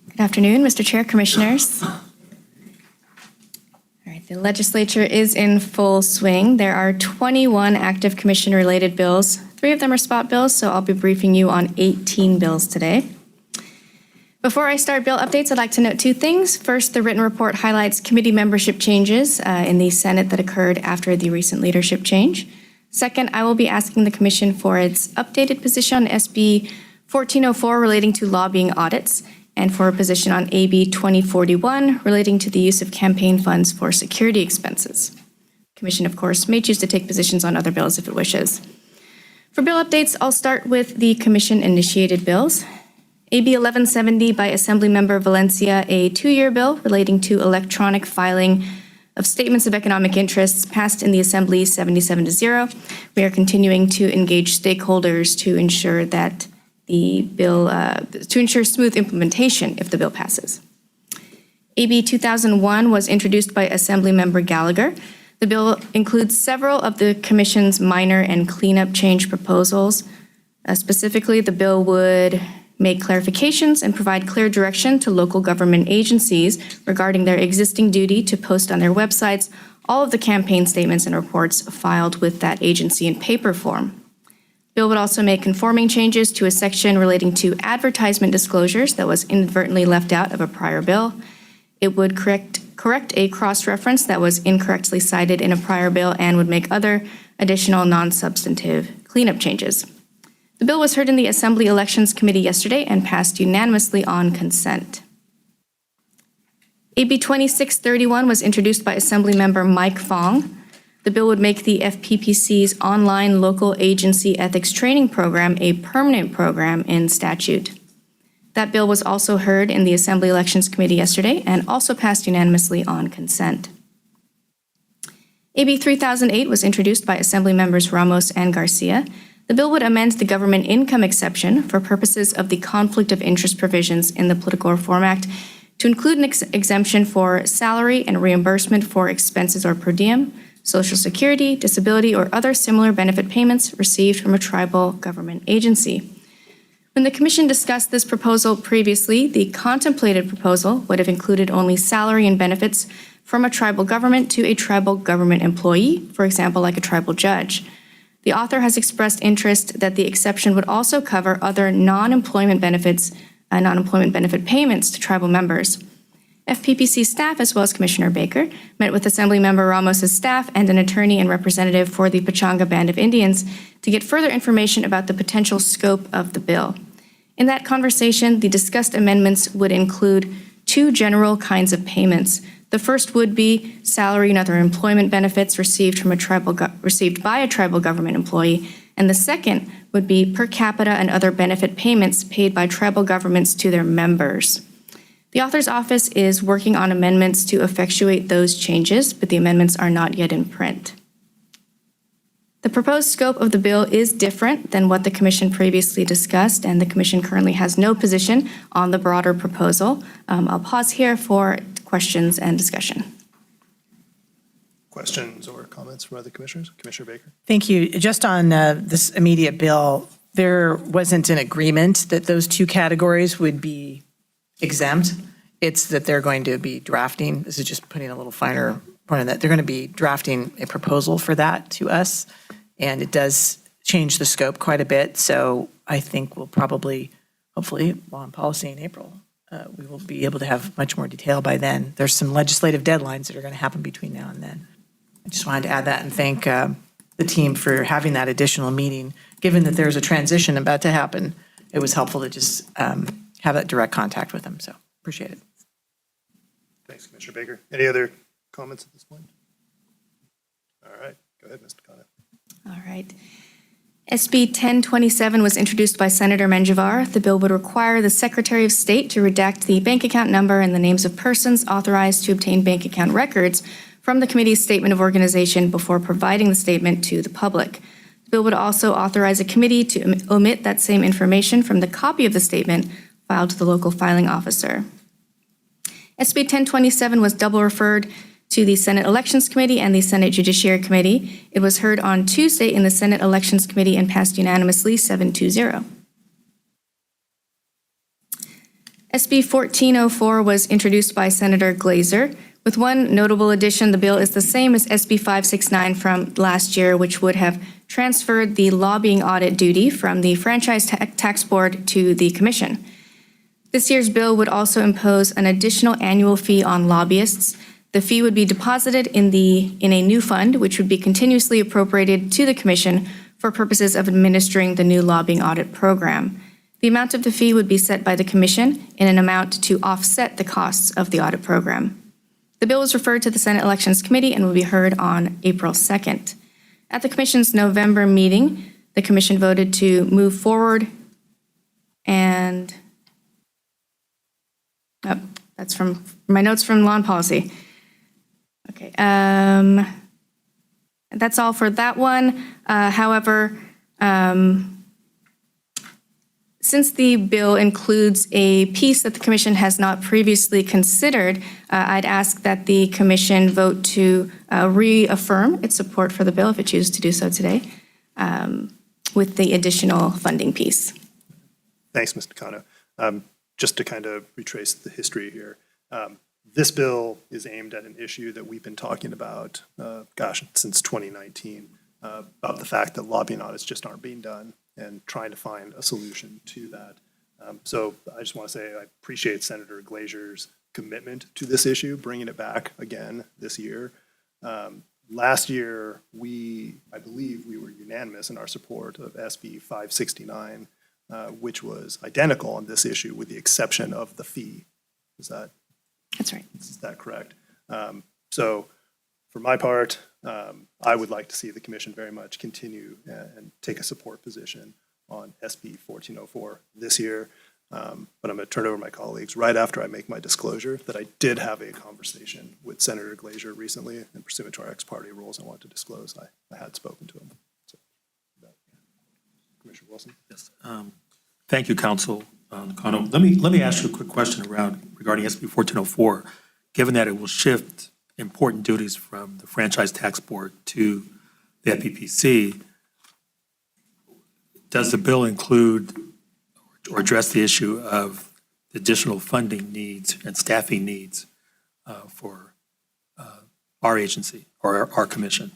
Good afternoon, Mr. Chair, Commissioners. The legislature is in full swing. There are 21 active commission-related bills. 3 of them are spot bills, so I'll be briefing you on 18 bills today. Before I start bill updates, I'd like to note 2 things. First, the written report highlights committee membership changes in the Senate that occurred after the recent leadership change. Second, I will be asking the Commission for its updated position on SB 1404 relating to lobbying audits, and for a position on AB 2041 relating to the use of campaign funds for security expenses. The Commission, of course, may choose to take positions on other bills if it wishes. For bill updates, I'll start with the Commission-initiated bills. AB 1170 by Assemblymember Valencia, a 2-year bill relating to electronic filing of statements of economic interests, passed in the Assembly 77-0. We are continuing to engage stakeholders to ensure that the bill, to ensure smooth implementation if the bill passes. AB 2001 was introduced by Assemblymember Gallagher. The bill includes several of the Commission's minor and cleanup change proposals. Specifically, the bill would make clarifications and provide clear direction to local government agencies regarding their existing duty to post on their websites all of the campaign statements and reports filed with that agency in paper form. Bill would also make conforming changes to a section relating to advertisement disclosures that was inadvertently left out of a prior bill. It would correct a cross-reference that was incorrectly cited in a prior bill and would make other additional non-substantive cleanup changes. The bill was heard in the Assembly Elections Committee yesterday and passed unanimously on consent. AB 2631 was introduced by Assemblymember Mike Fong. The bill would make the FPPC's online local agency ethics training program a permanent program in statute. That bill was also heard in the Assembly Elections Committee yesterday and also passed unanimously on consent. AB 3008 was introduced by Assemblymembers Ramos and Garcia. The bill would amend the government income exception for purposes of the conflict of interest provisions in the Political Reform Act to include an exemption for salary and reimbursement for expenses or per diem, Social Security, disability, or other similar benefit payments received from a tribal government agency. When the Commission discussed this proposal previously, the contemplated proposal would have included only salary and benefits from a tribal government to a tribal government employee, for example, like a tribal judge. The author has expressed interest that the exception would also cover other non-employment benefit payments to tribal members. FPPC staff, as well as Commissioner Baker, met with Assemblymember Ramos' staff and an attorney and representative for the Pechanga Band of Indians to get further information about the potential scope of the bill. In that conversation, the discussed amendments would include 2 general kinds of payments. The first would be salary and other employment benefits received by a tribal government employee, and the second would be per capita and other benefit payments paid by tribal governments to their members. The author's office is working on amendments to effectuate those changes, but the amendments are not yet in print. The proposed scope of the bill is different than what the Commission previously discussed, and the Commission currently has no position on the broader proposal. I'll pause here for questions and discussion. Questions or comments from other commissioners? Commissioner Baker? Thank you. Just on this immediate bill, there wasn't an agreement that those two categories would be exempt. It's that they're going to be drafting, this is just putting a little finer point on that, they're going to be drafting a proposal for that to us, and it does change the scope quite a bit. So I think we'll probably, hopefully, Law and Policy in April, we will be able to have much more detail by then. There's some legislative deadlines that are going to happen between now and then. I just wanted to add that and thank the team for having that additional meeting. Given that there's a transition about to happen, it was helpful to just have that direct contact with them, so appreciate it. Thanks, Commissioner Baker. Any other comments at this point? All right, go ahead, Mr. Kano. All right. SB 1027 was introduced by Senator Menjivar. The bill would require the Secretary of State to redact the bank account number and the names of persons authorized to obtain bank account records from the committee's statement of organization before providing the statement to the public. The bill would also authorize a committee to omit that same information from the copy of the statement filed to the local filing officer. SB 1027 was double referred to the Senate Elections Committee and the Senate Judiciary Committee. It was heard on Tuesday in the Senate Elections Committee and passed unanimously 7-0. SB 1404 was introduced by Senator Glazer. With one notable addition, the bill is the same as SB 569 from last year, which would have transferred the lobbying audit duty from the Franchise Tax Board to the Commission. This year's bill would also impose an additional annual fee on lobbyists. The fee would be deposited in a new fund, which would be continuously appropriated to the Commission for purposes of administering the new lobbying audit program. The amount of the fee would be set by the Commission in an amount to offset the costs of the audit program. The bill was referred to the Senate Elections Committee and will be heard on April 2nd. At the Commission's November meeting, the Commission voted to move forward and that's from my notes from Law and Policy. Okay, that's all for that one. However, since the bill includes a piece that the Commission has not previously considered, I'd ask that the Commission vote to reaffirm its support for the bill, if it chooses to do so today, with the additional funding piece. Thanks, Mr. Kano. Just to kind of retrace the history here, this bill is aimed at an issue that we've been talking about, since 2019, about the fact that lobbying audits just aren't being done and trying to find a solution to that. So I just want to say I appreciate Senator Glazer's commitment to this issue, bringing it back again this year. Last year, I believe we were unanimous in our support of SB 569, which was identical on this issue with the exception of the fee. That's right. Is that correct? So for my part, I would like to see the Commission very much continue and take a support position on SB 1404 this year. But I'm going to turn over to my colleagues right after I make my disclosure that I did have a conversation with Senator Glazer recently, and pursuant to our ex-parte rules, I want to disclose I had spoken to him. So, Commissioner Wilson. Yes. Thank you, Council Kano. Let me ask you a quick question regarding SB 1404. Given that it will shift important duties from the Franchise Tax Board to the FPPC, does the bill include or address the issue of additional funding needs and staffing needs for our agency or our commission?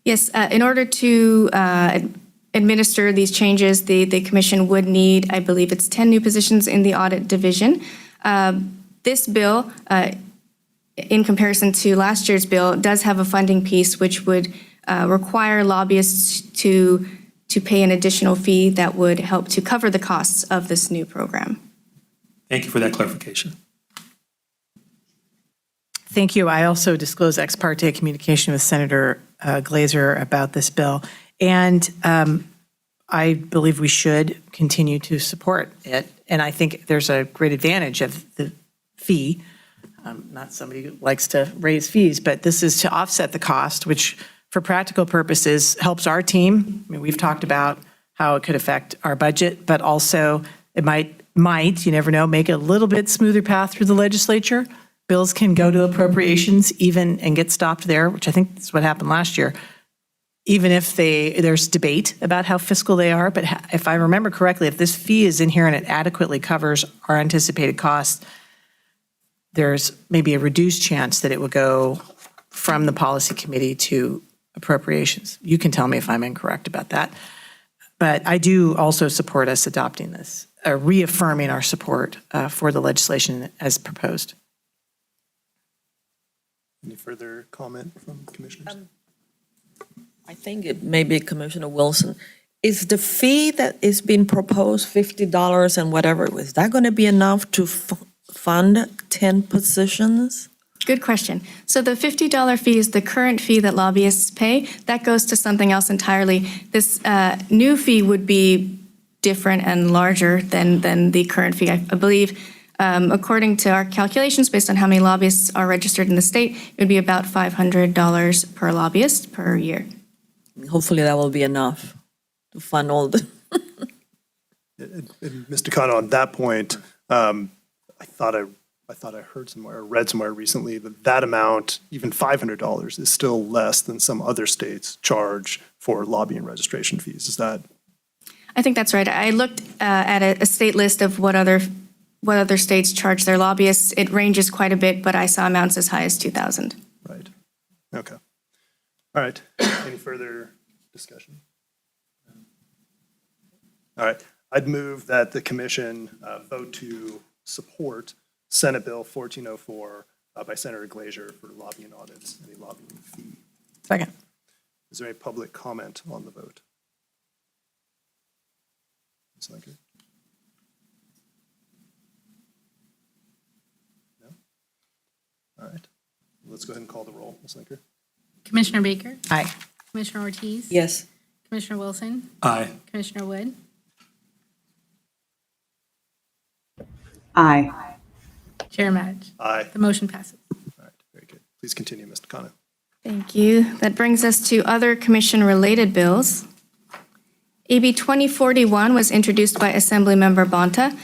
Yes, in order to administer these changes, the Commission would need, I believe it's 10 new positions in the audit division. This bill, in comparison to last year's bill, does have a funding piece which would require lobbyists to pay an additional fee that would help to cover the costs of this new program. Thank you for that clarification. Thank you. I also disclosed ex parte communication with Senator Glazer about this bill. And I believe we should continue to support it. And I think there's a great advantage of the fee. I'm not somebody who likes to raise fees, but this is to offset the cost, which for practical purposes helps our team. I mean, we've talked about how it could affect our budget, but also it might, you never know, make it a little bit smoother path through the legislature. Bills can go to appropriations even and get stopped there, which I think is what happened last year, even if there's debate about how fiscal they are. But if I remember correctly, if this fee is in here and it adequately covers our anticipated costs, there's maybe a reduced chance that it would go from the policy committee to appropriations. You can tell me if I'm incorrect about that. But I do also support us adopting this, reaffirming our support for the legislation as proposed. Any further comment from commissioners? I think it may be Commissioner Wilson. Is the fee that is being proposed, $50 and whatever, is that going to be enough to fund 10 positions? Good question. So the $50 fee is the current fee that lobbyists pay. That goes to something else entirely. This new fee would be different and larger than the current fee. I believe, according to our calculations, based on how many lobbyists are registered in the state, it would be about $500 per lobbyist per year. Hopefully that will be enough to fund all the. And Mr. Kano, on that point, I thought I heard somewhere, or read somewhere recently that amount, even $500, is still less than some other states charge for lobbying registration fees. Is that? I think that's right. I looked at a state list of what other states charge their lobbyists. It ranges quite a bit, but I saw amounts as high as $2,000. Right. Okay. All right. Any further discussion? All right. I'd move that the commission vote to support Senate Bill 1404 by Senator Glazer for lobbying audits and a lobbying fee. Second. Is there any public comment on the vote? Ms. Linker? No? All right. Let's go ahead and call the roll. Ms. Linker? Commissioner Baker? Aye. Commissioner Ortiz? Yes. Commissioner Wilson? Aye. Commissioner Wood? Aye. Chair Madich? Aye. The motion passes. All right. Very good. Please continue, Mr. Kano. Thank you. That brings us to other commission-related bills. AB 2041 was introduced by Assemblymember Bonta.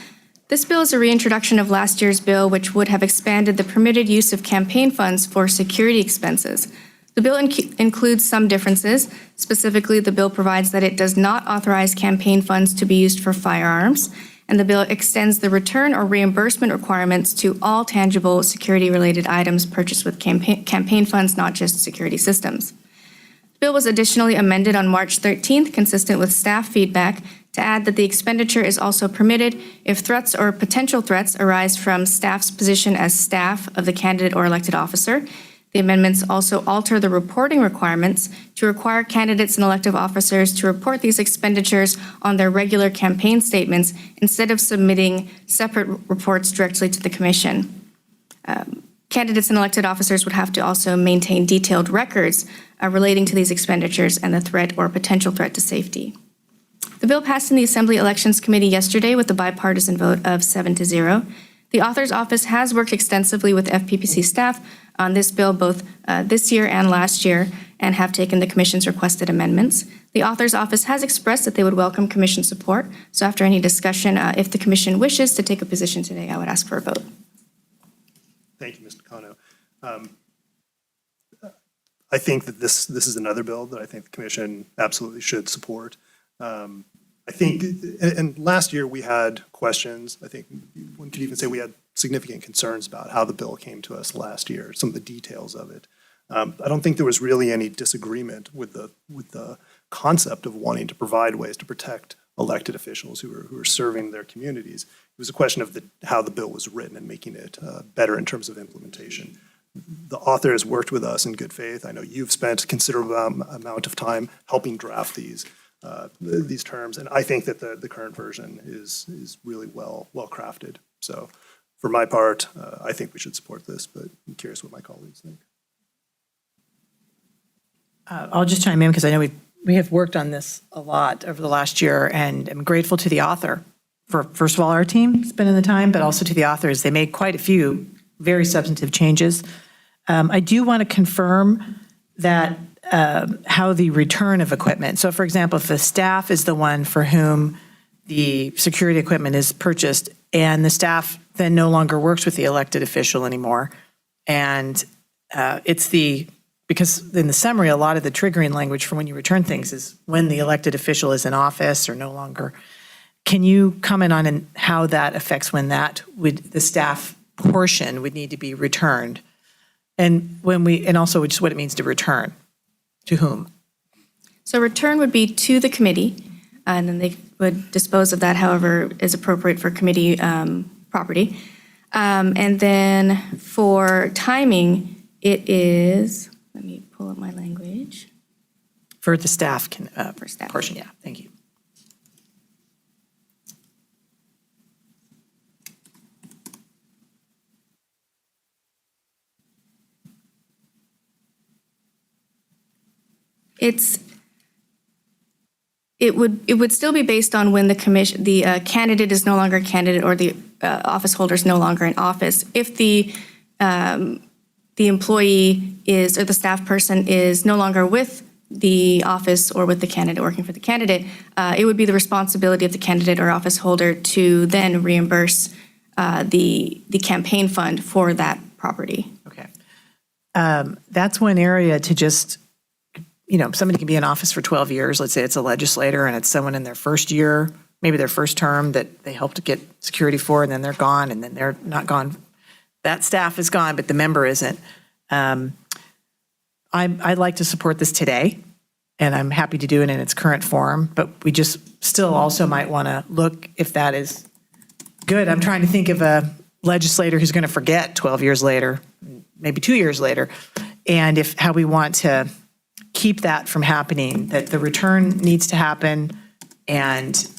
This bill is a reintroduction of last year's bill, which would have expanded the permitted use of campaign funds for security expenses. The bill includes some differences. Specifically, the bill provides that it does not authorize campaign funds to be used for firearms, and the bill extends the return or reimbursement requirements to all tangible security-related items purchased with campaign funds, not just security systems. The bill was additionally amended on March 13th, consistent with staff feedback, to add that the expenditure is also permitted if threats or potential threats arise from staff's position as staff of the candidate or elected officer. The amendments also alter the reporting requirements to require candidates and elective officers to report these expenditures on their regular campaign statements instead of submitting separate reports directly to the commission. Candidates and elected officers would have to also maintain detailed records relating to these expenditures and the threat or potential threat to safety. The bill passed in the Assembly Elections Committee yesterday with a bipartisan vote of 7-0. The author's office has worked extensively with FPPC staff on this bill both this year and last year and have taken the commission's requested amendments. The author's office has expressed that they would welcome commission support. So after any discussion, if the commission wishes to take a position today, I would ask for a vote. Thank you, Mr. Kano. I think that this is another bill that I think the commission absolutely should support. I think, and last year we had questions. I think one could even say we had significant concerns about how the bill came to us last year, some of the details of it. I don't think there was really any disagreement with the concept of wanting to provide ways to protect elected officials who are serving their communities. It was a question of how the bill was written and making it better in terms of implementation. The author has worked with us in good faith. I know you've spent a considerable amount of time helping draft these terms, and I think that the current version is really well crafted. So for my part, I think we should support this, but I'm curious what my colleagues think. I'll just chime in because I know we have worked on this a lot over the last year, and I'm grateful to the author for, first of all, our team spending the time, but also to the authors. They made quite a few very substantive changes. I do want to confirm that how the return of equipment. So for example, if the staff is the one for whom the security equipment is purchased and the staff then no longer works with the elected official anymore, and because in the summary, a lot of the triggering language for when you return things is when the elected official is in office or no longer. Can you comment on how that affects when the staff portion would need to be returned? And also just what it means to return, to whom? So return would be to the committee, and then they would dispose of that however is appropriate for committee property. And then for timing, it is, let me pull up my language. For the staff For staff. portion, yeah, thank you. It would still be based on when the candidate is no longer a candidate or the office holder is no longer in office. If the employee is, or the staff person is no longer with the office or with the candidate, working for the candidate, it would be the responsibility of the candidate or office holder to then reimburse the campaign fund for that property. Okay. That's one area to just, somebody can be in office for 12 years. Let's say it's a legislator and it's someone in their first year, maybe their first term that they helped to get security for, and then they're gone, and then they're not gone. That staff is gone, but the member isn't. I'd like to support this today, and I'm happy to do it in its current form, but we just still also might want to look if that is good. I'm trying to think of a legislator who's going to forget 12 years later, maybe 2 years later, and how we want to keep that from happening, that the return needs to happen, and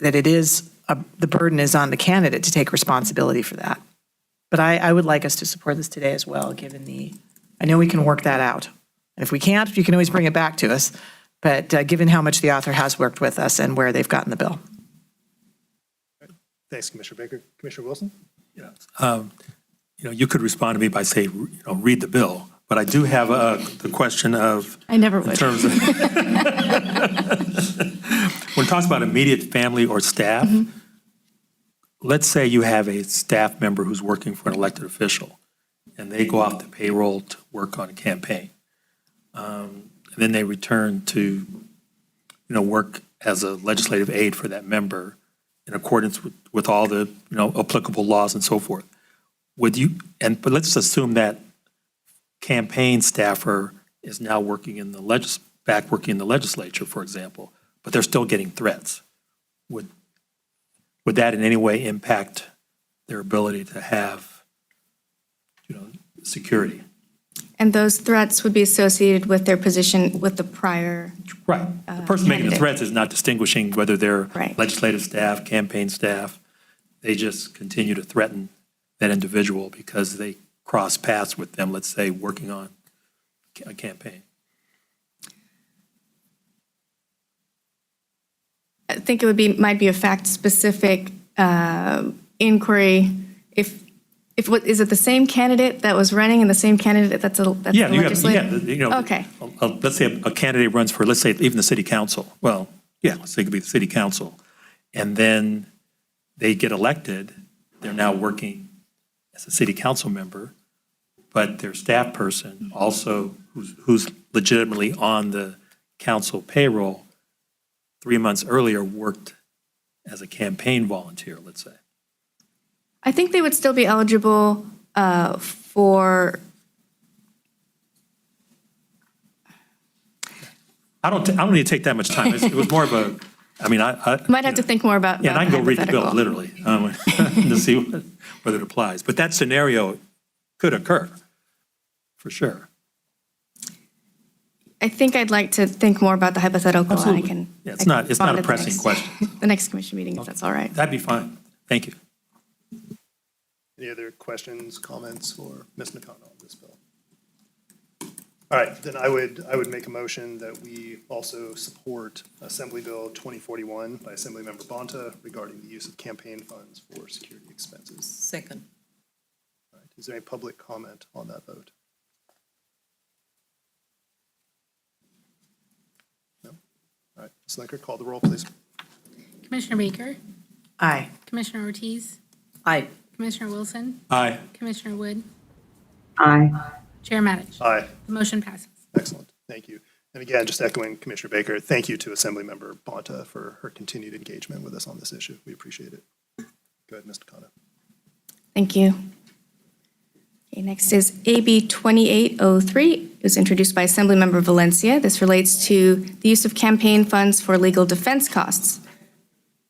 that the burden is on the candidate to take responsibility for that. But I would like us to support this today as well, I know we can work that out. And if we can't, you can always bring it back to us, but given how much the author has worked with us and where they've gotten the bill. Thanks, Commissioner Baker. Commissioner Wilson? You could respond to me by saying, read the bill. But I do have the question of. I never would. In terms of when it talks about immediate family or staff, let's say you have a staff member who's working for an elected official, and they go off the payroll to work on a campaign. And then they return to, work as a legislative aide for that member in accordance with all the, applicable laws and so forth. But let's assume that campaign staffer is now working in the legislature, for example, but they're still getting threats. Would that in any way impact their ability to have, security? And those threats would be associated with their position with the prior. Right. The person making the threats is not distinguishing whether they're Right. legislative staff, campaign staff. They just continue to threaten that individual because they cross paths with them, let's say, working on a campaign. I think it might be a fact-specific inquiry. If what is it the same candidate that was running and the same candidate that's the legislator? Okay. Let's say a candidate runs for, let's say, even the city council. Well, let's say it could be the city council. And then they get elected. They're now working as a city council member, but their staff person also, who's legitimately on the council payroll, 3 months earlier worked as a campaign volunteer, let's say. I think they would still be eligible for. I don't need to take that much time. It was more of a, I Might have to think more about. Yeah, and I can go read the bill, hypothetical. literally, to see whether it applies. But that scenario could occur, for sure. I think I'd like to think more about the hypothetical. Absolutely. And I can. It's not a respond at the pressing next- question. The next commission meeting, if that's all right. That'd be fine. Thank you. Any other questions, comments for Ms. Nakano on this bill? All right, then I would make a motion that we also support Assembly Bill 2041 by Assemblymember Bonta regarding the use of campaign funds for security expenses. Second. All right, is there any public comment on that vote? No? All right, Ms. Linker, call the roll, please. Commissioner Baker, Aye. Commissioner Ortiz, Aye. Commissioner Wilson, Aye. Commissioner Wood, Aye. Chair Matich. Aye. The motion passes. Excellent, thank you. And again, just echoing Commissioner Baker, thank you to Assemblymember Bonta for her continued engagement with us on this issue. We appreciate it. Go ahead, Mr. Kano. Thank you. Okay, next is AB 2803. It was introduced by Assemblymember Valencia. This relates to the use of campaign funds for legal defense costs.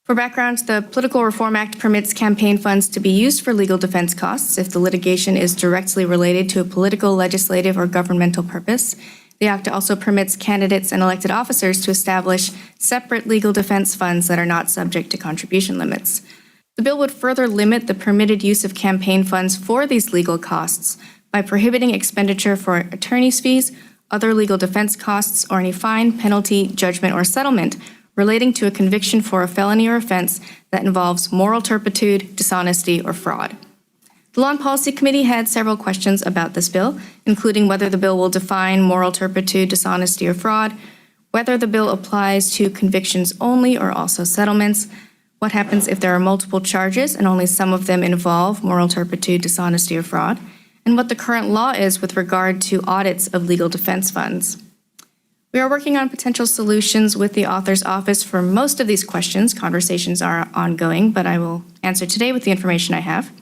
For background, the Political Reform Act permits campaign funds to be used for legal defense costs if the litigation is directly related to a political, legislative, or governmental purpose. The act also permits candidates and elected officers to establish separate legal defense funds that are not subject to contribution limits. The bill would further limit the permitted use of campaign funds for these legal costs by prohibiting expenditure for attorney's fees, other legal defense costs, or any fine, penalty, judgment, or settlement relating to a conviction for a felony or offense that involves moral turpitude, dishonesty, or fraud. The Law and Policy Committee had several questions about this bill, including whether the bill will define moral turpitude, dishonesty, or fraud, whether the bill applies to convictions only or also settlements, what happens if there are multiple charges and only some of them involve moral turpitude, dishonesty, or fraud, and what the current law is with regard to audits of legal defense funds. We are working on potential solutions with the author's office for most of these questions. Conversations are ongoing, but I will answer today with the information I have.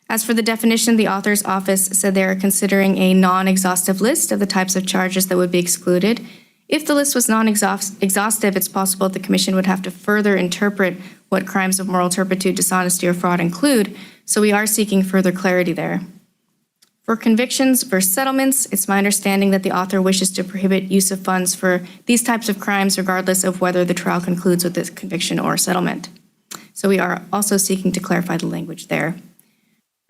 As for the definition, the author's office said they are considering a non-exhaustive list of the types of charges that would be excluded. If the list was non-exhaustive, it's possible the Commission would have to further interpret what crimes of moral turpitude, dishonesty, or fraud include, so we are seeking further clarity there. For convictions versus settlements, it's my understanding that the author wishes to prohibit use of funds for these types of crimes regardless of whether the trial concludes with this conviction or settlement. So we are also seeking to clarify the language there.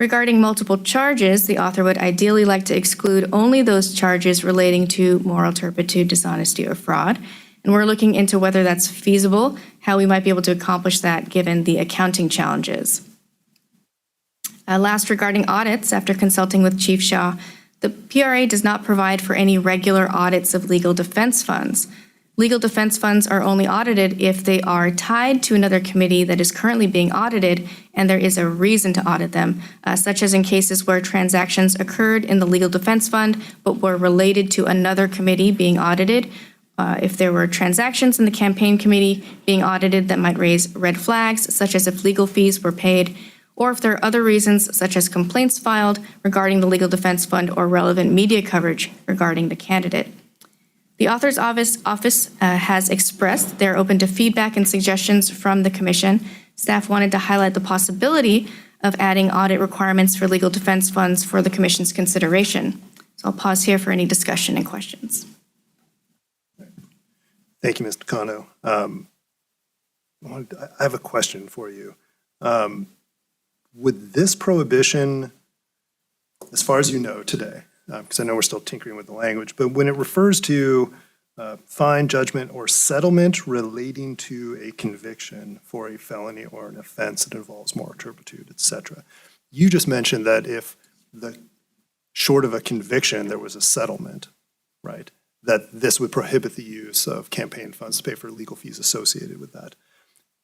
Regarding multiple charges, the author would ideally like to exclude only those charges relating to moral turpitude, dishonesty, or fraud. And we're looking into whether that's feasible, how we might be able to accomplish that given the accounting challenges. Last, regarding audits, after consulting with Chief Shaw, the PRA does not provide for any regular audits of legal defense funds. Legal defense funds are only audited if they are tied to another committee that is currently being audited and there is a reason to audit them, such as in cases where transactions occurred in the legal defense fund but were related to another committee being audited. If there were transactions in the campaign committee being audited that might raise red flags, such as if legal fees were paid, or if there are other reasons, such as complaints filed regarding the legal defense fund or relevant media coverage regarding the candidate. The author's office has expressed they're open to feedback and suggestions from the Commission. Staff wanted to highlight the possibility of adding audit requirements for legal defense funds for the Commission's consideration. So I'll pause here for any discussion and questions. Thank you, Mr. Kano. I have a question for you. Would this prohibition, as far as you know today, because I know we're still tinkering with the language, but when it refers to fine, judgment, or settlement relating to a conviction for a felony or an offense that involves moral turpitude, et cetera, you just mentioned that if short of a conviction, there was a settlement, right, that this would prohibit the use of campaign funds to pay for legal fees associated with that.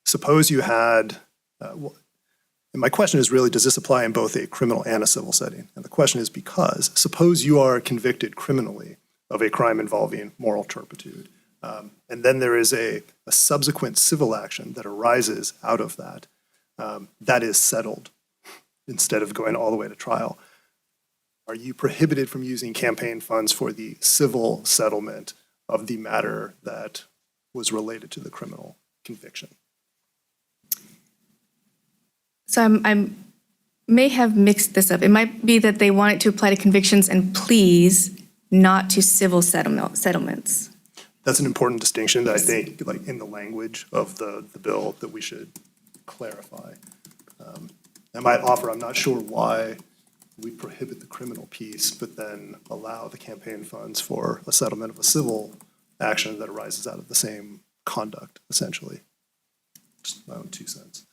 Suppose you had, and my question is really, does this apply in both a criminal and a civil setting? And the question is because, suppose you are convicted criminally of a crime involving moral turpitude, and then there is a subsequent civil action that arises out of that, that is settled instead of going all the way to trial. Are you prohibited from using campaign funds for the civil settlement of the matter that was related to the criminal conviction? So I may have mixed this up. It might be that they want it to apply to convictions and pleas, not to civil settlements. That's an important distinction that I think, like in the language of the bill, that we should clarify. I might offer, I'm not sure why we prohibit the criminal piece, but then allow the campaign funds for a settlement of a civil action that arises out of the same conduct, essentially. Just my own 2 cents.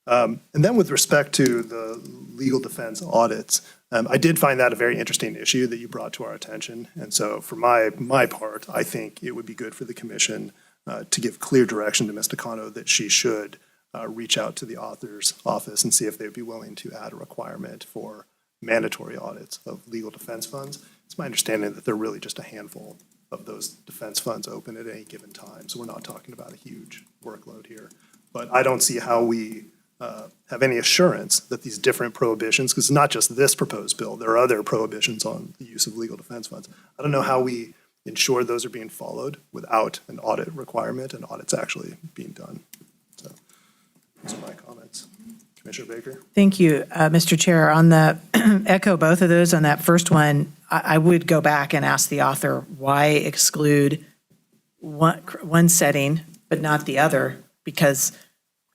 And then with respect to the legal defense audits, I did find that a very interesting issue that you brought to our attention. And so for my part, I think it would be good for the commission to give clear direction to Ms. Nakano that she should reach out to the author's office and see if they'd be willing to add a requirement for mandatory audits of legal defense funds. It's my understanding that there are really just a handful of those defense funds open at any given time. So we're not talking about a huge workload here. But I don't see how we have any assurance that these different prohibitions, because it's not just this proposed bill, there are other prohibitions on the use of legal defense funds. I don't know how we ensure those are being followed without an audit requirement and audits actually being done. So those are my comments. Commissioner Baker? Thank you, Mr. Chair. On the echo both of those, on that first one, I would go back and ask the author why exclude one setting but not the other, because,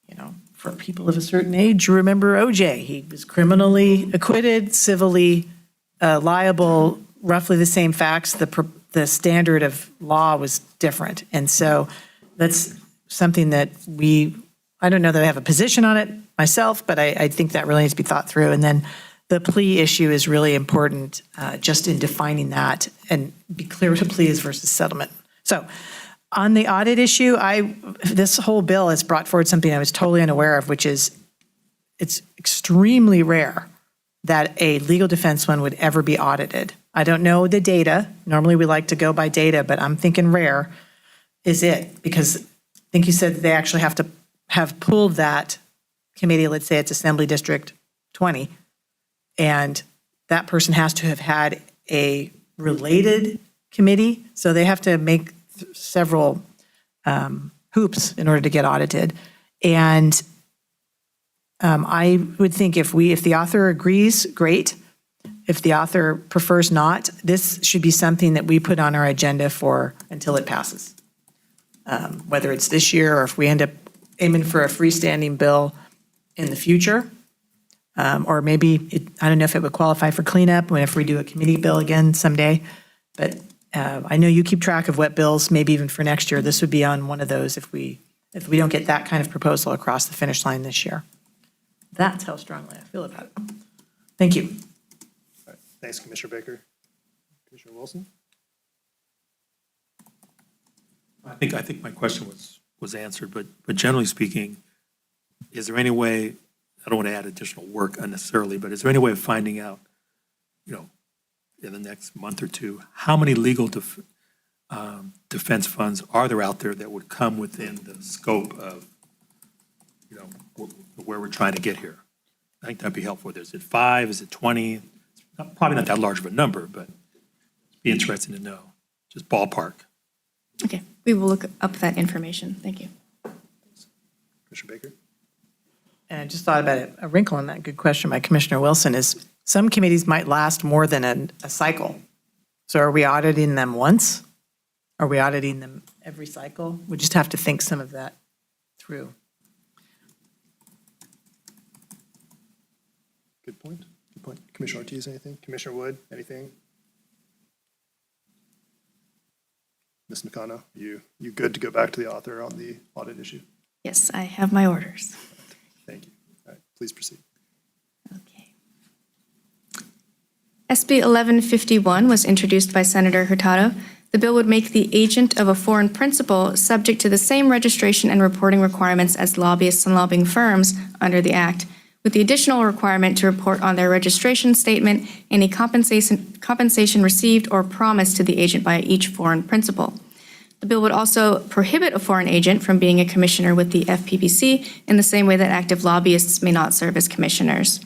you know, for people of a certain age, you remember OJ. He was criminally acquitted, civilly liable, roughly the same facts. The standard of law was different. And so that's something that I don't know that I have a position on it myself, but I think that really needs to be thought through. And then the plea issue is really important, just in defining that and be clear what a plea is versus settlement. So on the audit issue, this whole bill has brought forward something I was totally unaware of, which is it's extremely rare that a legal defense fund would ever be audited. I don't know the data. Normally we like to go by data, but I'm thinking rare is it, because I think you said they actually have to have pulled that committee, let's say it's Assembly District 20, and that person has to have had a related committee, so they have to make several hoops in order to get audited. And I would think if the author agrees, great. If the author prefers not, this should be something that we put on our agenda for until it passes. Whether it's this year or if we end up aiming for a freestanding bill in the future, or maybe, I don't know if it would qualify for cleanup if we do a committee bill again someday, but I know you keep track of what bills, maybe even for next year, this would be on one of those if we don't get that kind of proposal across the finish line this year. That's how strongly I feel about it. Thank you. All right. Thanks, Commissioner Baker. Commissioner Wilson? I think my question was answered, but generally speaking, is there any way, I don't want to add additional work unnecessarily, but is there any way of finding out, in the next month or two, how many legal defense funds are there out there that would come within the scope of, where we're trying to get here? I think that'd be helpful. Is it 5? Is it 20? Probably not that large of a number, but it'd be interesting to know. Just ballpark. Okay, we will look up that information. Thank you. Commissioner Baker? And I just thought about it. A wrinkle in that good question by Commissioner Wilson is some committees might last more than a cycle. So are we auditing them once? Are we auditing them every cycle? We just have to think some of that through. Good point. Good point. Commissioner Ortiz, anything? Commissioner Wood, anything? Ms. Nakano, you good to go back to the author on the audit issue? Yes, I have my orders. Thank you. All right, please proceed. SB 1151 was introduced by Senator Hurtado. The bill would make the agent of a foreign principal subject to the same registration and reporting requirements as lobbyists and lobbying firms under the Act, with the additional requirement to report on their registration statement any compensation received or promised to the agent by each foreign principal. The bill would also prohibit a foreign agent from being a commissioner with the FPPC in the same way that active lobbyists may not serve as commissioners.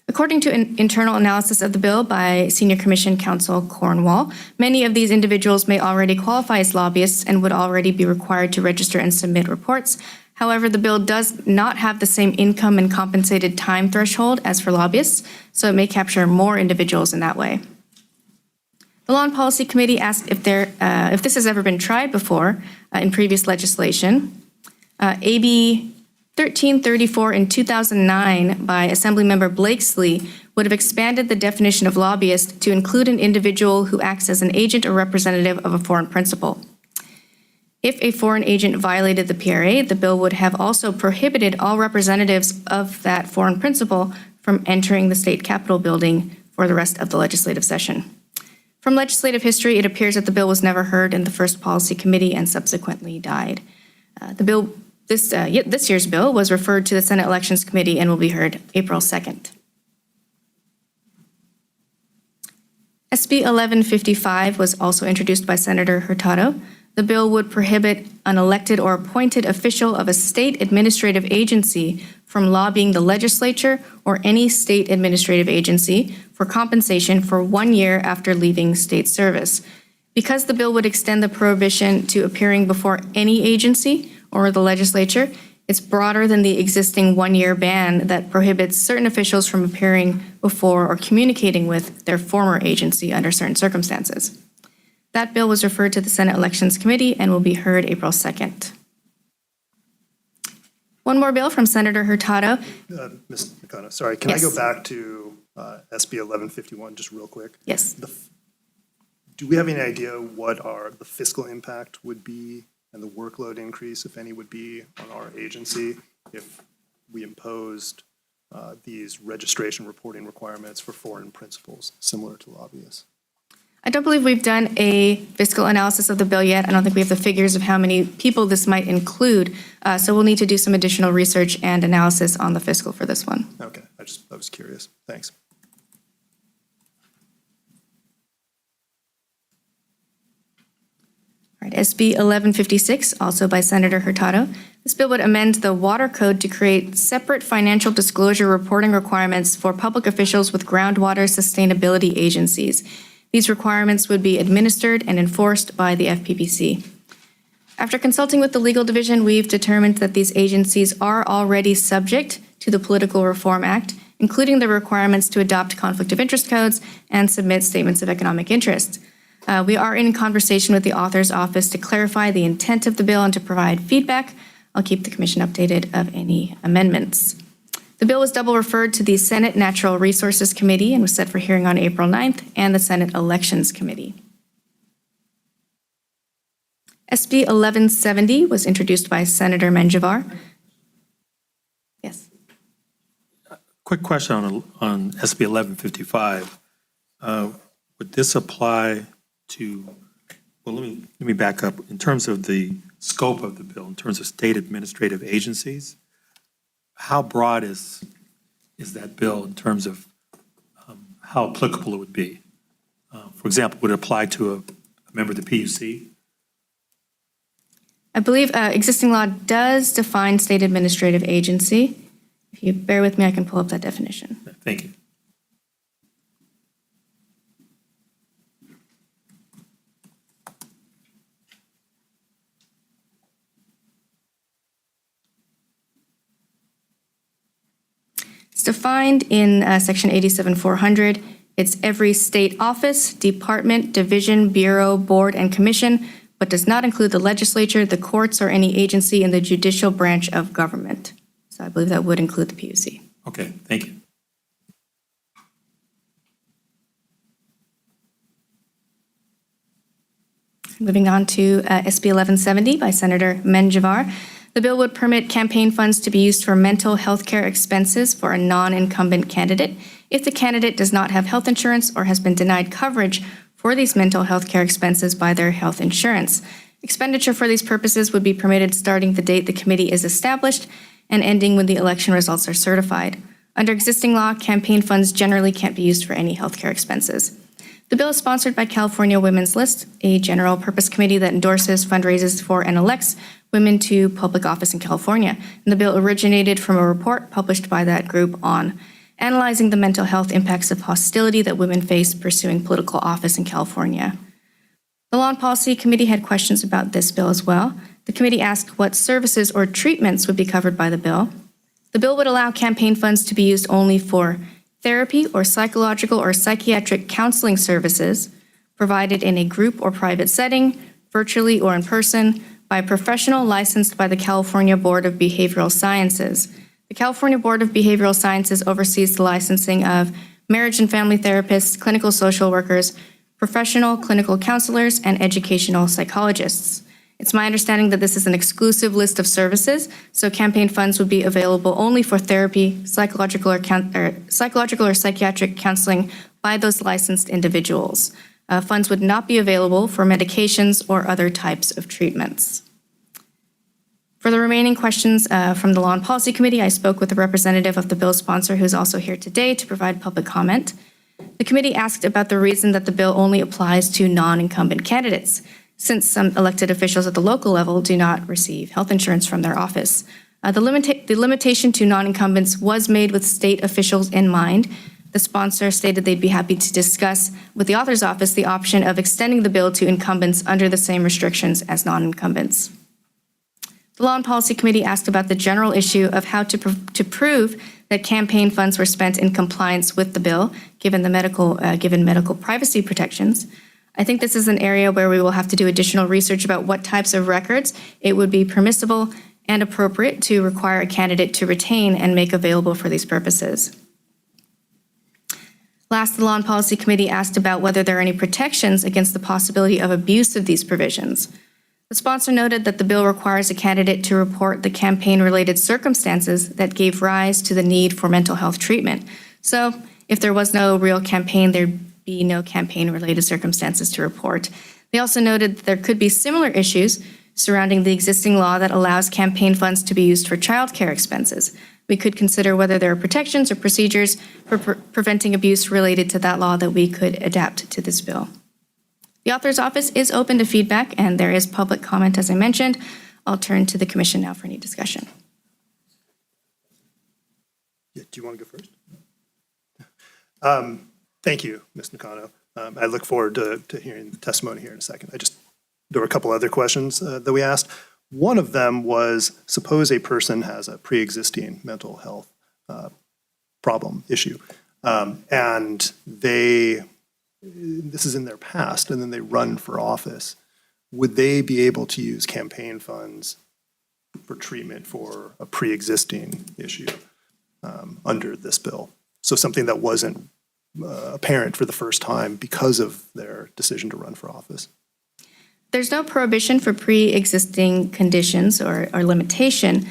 According to an internal analysis of the bill by Senior Commission Counsel Cornwall, many of these individuals may already qualify as lobbyists and would already be required to register and submit reports. However, the bill does not have the same income and compensated time threshold as for lobbyists, so it may capture more individuals in that way. The Law and Policy Committee asked if this has ever been tried before in previous legislation. AB 1334 in 2009 by Assemblymember Blakesley would have expanded the definition of lobbyist to include an individual who acts as an agent or representative of a foreign principal. If a foreign agent violated the PRA, the bill would have also prohibited all representatives of that foreign principal from entering the state capitol building for the rest of the legislative session. From legislative history, it appears that the bill was never heard in the first policy committee and subsequently died. This year's bill was referred to the Senate Elections Committee and will be heard April 2nd. SB 1155 was also introduced by Senator Hurtado. The bill would prohibit an elected or appointed official of a state administrative agency from lobbying the legislature or any state administrative agency for compensation for 1 year after leaving state service. Because the bill would extend the prohibition to appearing before any agency or the legislature, it's broader than the existing 1-year ban that prohibits certain officials from appearing before or communicating with their former agency under certain circumstances. That bill was referred to the Senate Elections Committee and will be heard April 2nd. One more bill from Senator Hurtado. Ms. Nakano, sorry, can I go back to SB 1151 just real quick? Yes. Do we have any idea what the fiscal impact would be and the workload increase, if any, would be on our agency if we imposed these registration reporting requirements for foreign principals similar to lobbyists? I don't believe we've done a fiscal analysis of the bill yet. I don't think we have the figures of how many people this might include. So we'll need to do some additional research and analysis on the fiscal for this one. Okay, I was curious. Thanks. All right, SB 1156, also by Senator Hurtado. This bill would amend the Water Code to create separate financial disclosure reporting requirements for public officials with groundwater sustainability agencies. These requirements would be administered and enforced by the FPPC. After consulting with the legal division, we've determined that these agencies are already subject to the Political Reform Act, including the requirements to adopt conflict of interest codes and submit statements of economic interest. We are in conversation with the author's office to clarify the intent of the bill and to provide feedback. I'll keep the commission updated of any amendments. The bill was double referred to the Senate Natural Resources Committee and was set for hearing on April 9th and the Senate Elections Committee. SB 1170 was introduced by Senator Menjivar. Yes. Quick question on SB 1155. Would this apply to, well, let me back up. In terms of the scope of the bill, in terms of state administrative agencies, how broad is that bill in terms of how applicable it would be? For example, would it apply to a member of the PUC? I believe existing law does define state administrative agency. If you bear with me, I can pull up that definition. Thank you. It's defined in Section 87-400. It's every state office, department, division, bureau, board, and commission, but does not include the legislature, the courts, or any agency in the judicial branch of government. So I believe that would include the PUC. Okay, thank you. Moving on to SB 1170 by Senator Menjivar. The bill would permit campaign funds to be used for mental health care expenses for a non-incumbent candidate if the candidate does not have health insurance or has been denied coverage for these mental health care expenses by their health insurance. Expenditure for these purposes would be permitted starting the date the committee is established and ending when the election results are certified. Under existing law, campaign funds generally can't be used for any health care expenses. The bill is sponsored by California Women's List, a general purpose committee that endorses, fundraises for, and elects women to public office in California. And the bill originated from a report published by that group on analyzing the mental health impacts of hostility that women face pursuing political office in California. The Law and Policy Committee had questions about this bill as well. The committee asked what services or treatments would be covered by the bill. The bill would allow campaign funds to be used only for therapy or psychological or psychiatric counseling services provided in a group or private setting, virtually or in person, by a professional licensed by the California Board of Behavioral Sciences. The California Board of Behavioral Sciences oversees the licensing of marriage and family therapists, clinical social workers, professional clinical counselors, and educational psychologists. It's my understanding that this is an exclusive list of services, so campaign funds would be available only for therapy, psychological or psychiatric counseling by those licensed individuals. Funds would not be available for medications or other types of treatments. For the remaining questions from the Law and Policy Committee, I spoke with a representative of the bill sponsor who's also here today to provide public comment. The committee asked about the reason that the bill only applies to non-incumbent candidates, since some elected officials at the local level do not receive health insurance from their office. The limitation to non-incumbents was made with state officials in mind. The sponsor stated they'd be happy to discuss with the author's office the option of extending the bill to incumbents under the same restrictions as non-incumbents. The Law and Policy Committee asked about the general issue of how to prove that campaign funds were spent in compliance with the bill, given medical privacy protections. I think this is an area where we will have to do additional research about what types of records it would be permissible and appropriate to require a candidate to retain and make available for these purposes. Last, the Law and Policy Committee asked about whether there are any protections against the possibility of abuse of these provisions. The sponsor noted that the bill requires a candidate to report the campaign-related circumstances that gave rise to the need for mental health treatment. So, if there was no real campaign, there'd be no campaign-related circumstances to report. They also noted that there could be similar issues surrounding the existing law that allows campaign funds to be used for childcare expenses. We could consider whether there are protections or procedures for preventing abuse related to that law that we could adapt to this bill. The author's office is open to feedback, and there is public comment, as I mentioned. I'll turn to the commission now for any discussion. Yeah, do you want to go first? Thank you, Ms. Nakano. I look forward to hearing the testimony here in a second. There were a couple other questions that we asked. One of them was, suppose a person has a pre-existing mental health problem, issue, and this is in their past, and then they run for office. Would they be able to use campaign funds for treatment for a pre-existing issue under this bill? So something that wasn't apparent for the first time because of their decision to run for office. There's no prohibition for pre-existing conditions or limitation.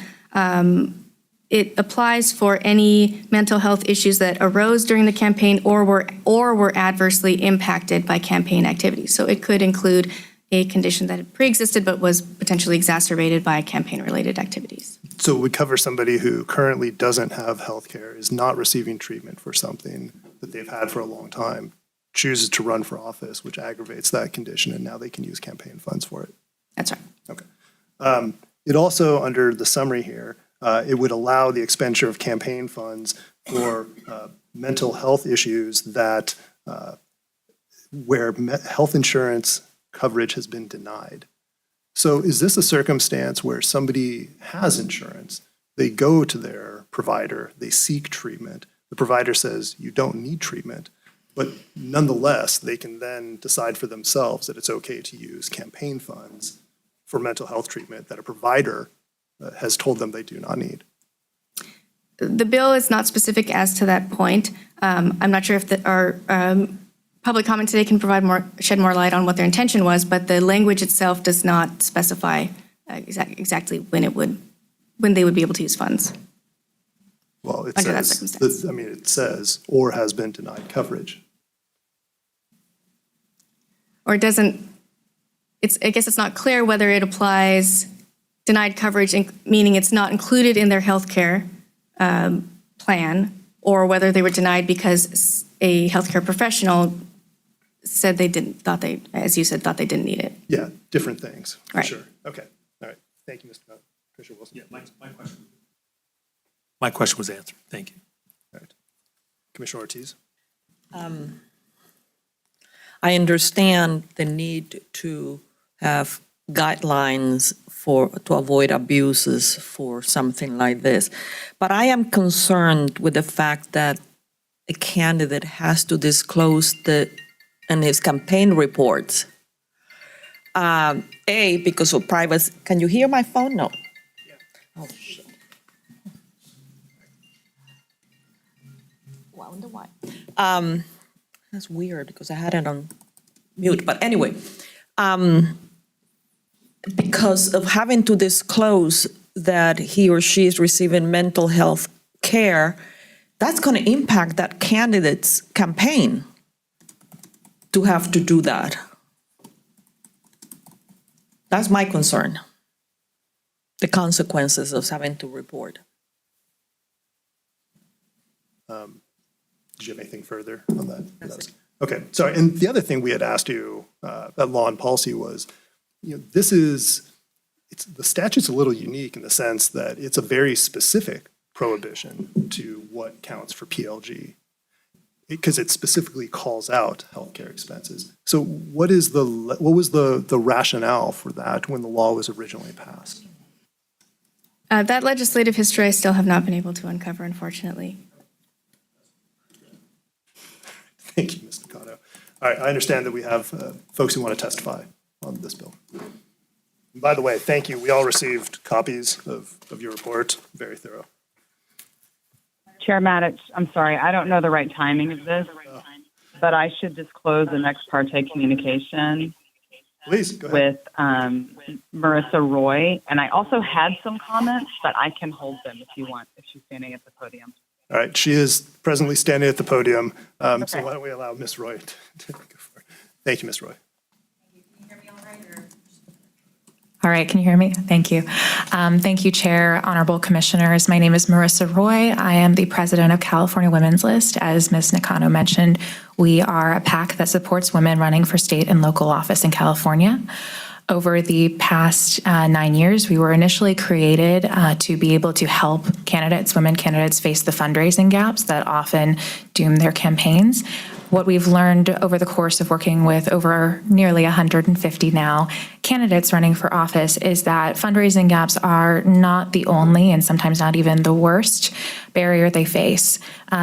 It applies for any mental health issues that arose during the campaign or were adversely impacted by campaign activities. So it could include a condition that had pre-existed but was potentially exacerbated by campaign-related activities. So it would cover somebody who currently doesn't have health care, is not receiving treatment for something that they've had for a long time, chooses to run for office, which aggravates that condition, and now they can use campaign funds for it. That's right. Okay. It also, under the summary here, it would allow the expenditure of campaign funds for mental health issues that where health insurance coverage has been denied. So is this a circumstance where somebody has insurance, they go to their provider, they seek treatment, the provider says you don't need treatment, but nonetheless, they can then decide for themselves that it's okay to use campaign funds for mental health treatment that a provider has told them they do not need? The bill is not specific as to that point. I'm not sure if our public comment today can shed more light on what their intention was, but the language itself does not specify exactly when they would be able to use funds. Well, it Under that says, circumstance. it says, or has been denied coverage. Or it doesn't, I guess it's not clear whether it applies denied coverage, meaning it's not included in their healthcare plan, or whether they were denied because a healthcare professional said thought they didn't need it. Yeah, different things, for Right. sure. Okay, all right. Thank you, Mr. Commissioner Wilson. Yeah, my question was answered. Thank you. All right. Commissioner Ortiz? I understand the need to have guidelines to avoid abuses for something like this. But I am concerned with the fact that a candidate has to disclose in his campaign reports Because of privacy. Can you hear my phone? No. Oh, shit. Wonder why. That's weird because I had it on mute. But anyway, because of having to disclose that he or she is receiving mental health care, that's going to impact that candidate's campaign to have to do that. That's my concern, the consequences of having to report. Did you have anything further on that? Okay, sorry. And the other thing we had asked you at Law and Policy was, the statute's a little unique in the sense that it's a very specific prohibition to what counts for PLG, because it specifically calls out healthcare expenses. So what was the rationale for that when the law was originally passed? That legislative history I still have not been able to uncover, unfortunately. Thank you, Ms. Nakato. All right, I understand that we have folks who want to testify on this bill. And by the way, thank you. We all received copies of your report, very thorough. Chair Maddox, I'm sorry, I don't know the right timing of this, but I should disclose an ex parte communication Please, go ahead. with Marissa Roy. And I also had some comments, but I can hold them if you want, if she's standing at the podium. All right, she is presently standing at the podium, so why don't we allow Ms. Roy to go for it. Thank you, Ms. Roy. All right, can you hear me? Thank you. Thank you, Chair, Honorable Commissioners. My name is Marissa Roy. I am the president of California Women's List. As Ms. Nakano mentioned, we are a PAC that supports women running for state and local office in California. Over the past 9 years, we were initially created to be able to help women candidates face the fundraising gaps that often doom their campaigns. What we've learned over the course of working with over nearly 150 now candidates running for office is that fundraising gaps are not the only and sometimes not even the worst barrier they face.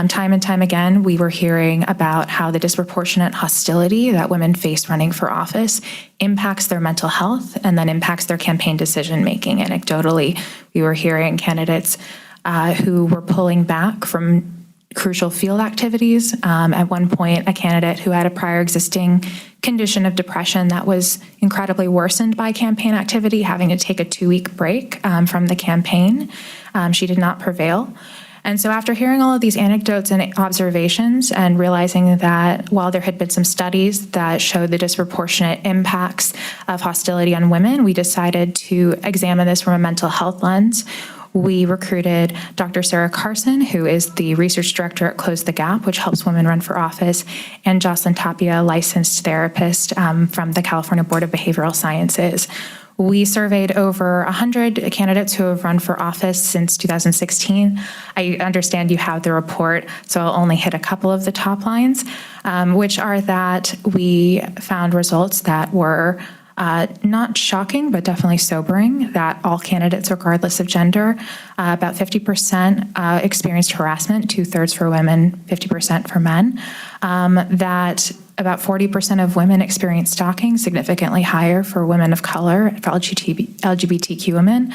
Time and time again, we were hearing about how the disproportionate hostility that women face running for office impacts their mental health and then impacts their campaign decision-making. Anecdotally, we were hearing candidates who were pulling back from crucial field activities. At one point, a candidate who had a prior existing condition of depression that was incredibly worsened by campaign activity, having to take a 2-week break from the campaign. She did not prevail. And so after hearing all of these anecdotes and observations and realizing that while there had been some studies that showed the disproportionate impacts of hostility on women, we decided to examine this from a mental health lens. We recruited Dr. Sarah Carson, who is the research director at Close the Gap, which helps women run for office, and Jocelyn Tapia, licensed therapist from the California Board of Behavioral Sciences. We surveyed over 100 candidates who have run for office since 2016. I understand you have the report, so I'll only hit a couple of the top lines, which are that we found results that were not shocking, but definitely sobering, that all candidates, regardless of gender, about 50% experienced harassment, 2/3 for women, 50% for men, that about 40% of women experience stalking, significantly higher for women of color, for LGBTQ women,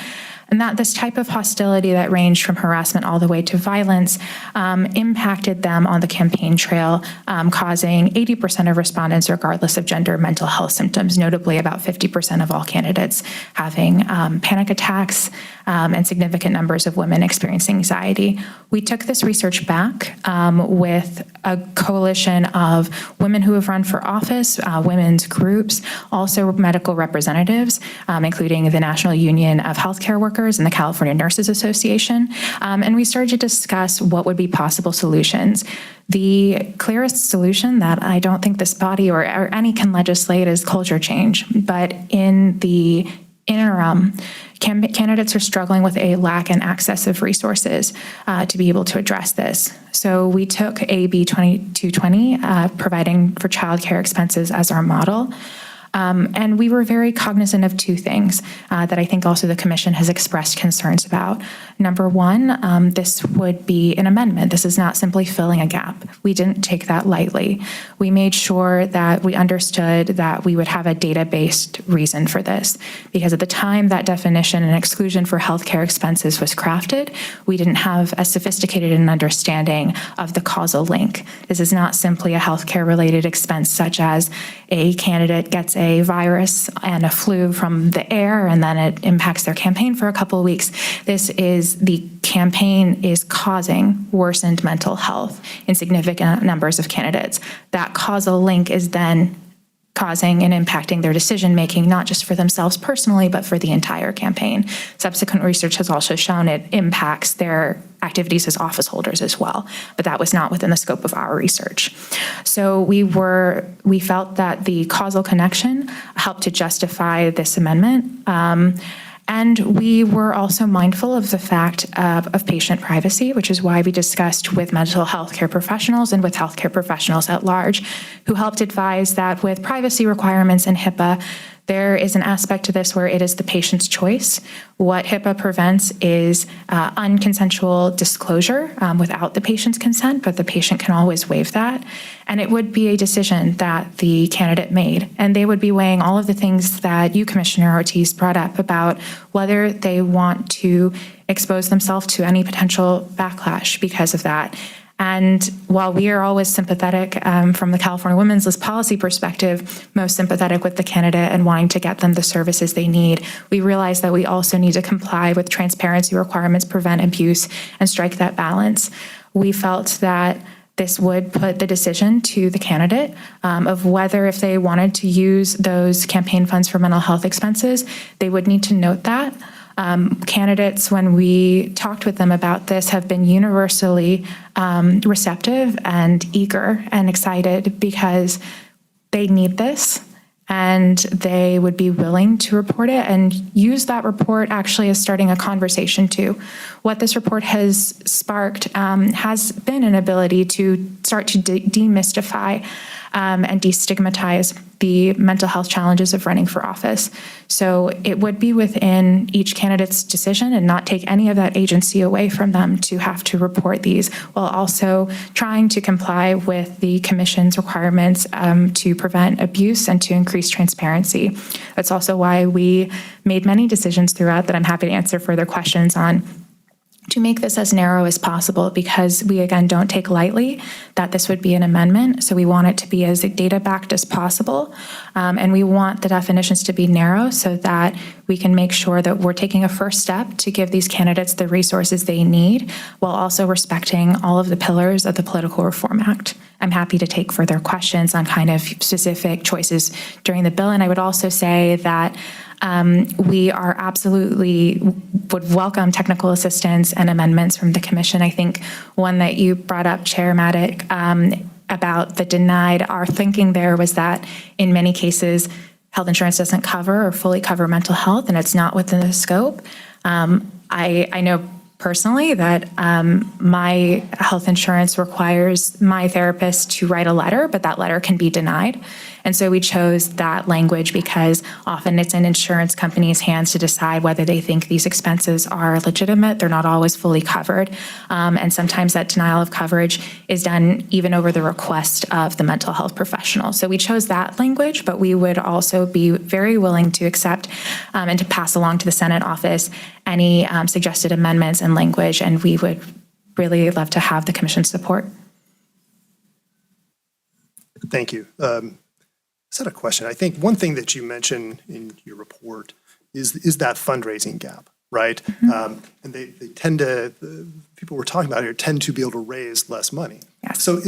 and that this type of hostility that ranged from harassment all the way to violence impacted them on the campaign trail, causing 80% of respondents, regardless of gender, mental health symptoms, notably about 50% of all candidates having panic attacks and significant numbers of women experiencing anxiety. We took this research back with a coalition of women who have run for office, women's groups, also medical representatives, including the National Union of Healthcare Workers and the California Nurses Association, and we started to discuss what would be possible solutions. The clearest solution that I don't think this body or any can legislate is culture change, but in the interim, candidates are struggling with a lack and access of resources to be able to address this. So we took AB 2220, providing for childcare expenses, as our model. And we were very cognizant of two things that I think also the commission has expressed concerns about. Number one, this would be an amendment. This is not simply filling a gap. We didn't take that lightly. We made sure that we understood that we would have a data-based reason for this, because at the time that definition and exclusion for healthcare expenses was crafted, we didn't have a sophisticated an understanding of the causal link. This is not simply a healthcare-related expense, such as a candidate gets a virus and a flu from the air, and then it impacts their campaign for a couple of weeks. This is the campaign is causing worsened mental health in significant numbers of candidates. That causal link is then causing and impacting their decision-making, not just for themselves personally, but for the entire campaign. Subsequent research has also shown it impacts their activities as office holders as well, but that was not within the scope of our research. So we felt that the causal connection helped to justify this amendment. And we were also mindful of the fact of patient privacy, which is why we discussed with mental health care professionals and with healthcare professionals at large, who helped advise that with privacy requirements in HIPAA, there is an aspect to this where it is the patient's choice. What HIPAA prevents is unconsensual disclosure without the patient's consent, but the patient can always waive that. And it would be a decision that the candidate made. And they would be weighing all of the things that you, Commissioner Ortiz, brought up about whether they want to expose themselves to any potential backlash because of that. And while we are always sympathetic from the California Women's List policy perspective, most sympathetic with the candidate and wanting to get them the services they need, we realize that we also need to comply with transparency requirements, prevent abuse, and strike that balance. We felt that this would put the decision to the candidate of whether, if they wanted to use those campaign funds for mental health expenses, they would need to note that. Candidates, when we talked with them about this, have been universally receptive and eager and excited because they need this and they would be willing to report it and use that report actually as starting a conversation too. What this report has sparked has been an ability to start to demystify and destigmatize the mental health challenges of running for office. So it would be within each candidate's decision and not take any of that agency away from them to have to report these, while also trying to comply with the commission's requirements to prevent abuse and to increase transparency. That's also why we made many decisions throughout that I'm happy to answer further questions on, to make this as narrow as possible, because we, again, don't take lightly that this would be an amendment. So we want it to be as data-backed as possible. And we want the definitions to be narrow so that we can make sure that we're taking a first step to give these candidates the resources they need, while also respecting all of the pillars of the Political Reform Act. I'm happy to take further questions on kind of specific choices during the bill. And I would also say that we are absolutely would welcome technical assistance and amendments from the commission. I think one that you brought up, Chair Maddock, about the denied, our thinking there was that in many cases, health insurance doesn't cover or fully cover mental health, and it's not within the scope. I know personally that my health insurance requires my therapist to write a letter, but that letter can be denied. And so we chose that language because often it's in insurance companies' hands to decide whether they think these expenses are legitimate. They're not always fully covered. And sometimes that denial of coverage is done even over the request of the mental health professional. So we chose that language, but we would also be very willing to accept and to pass along to the Senate office any suggested amendments and language, and we would really love to have the commission's support. Thank you. I just had a question. I think one thing that you mentioned in your report is that fundraising gap, right? And they tend to, people we're talking about here tend to be able to raise less money. Yes. So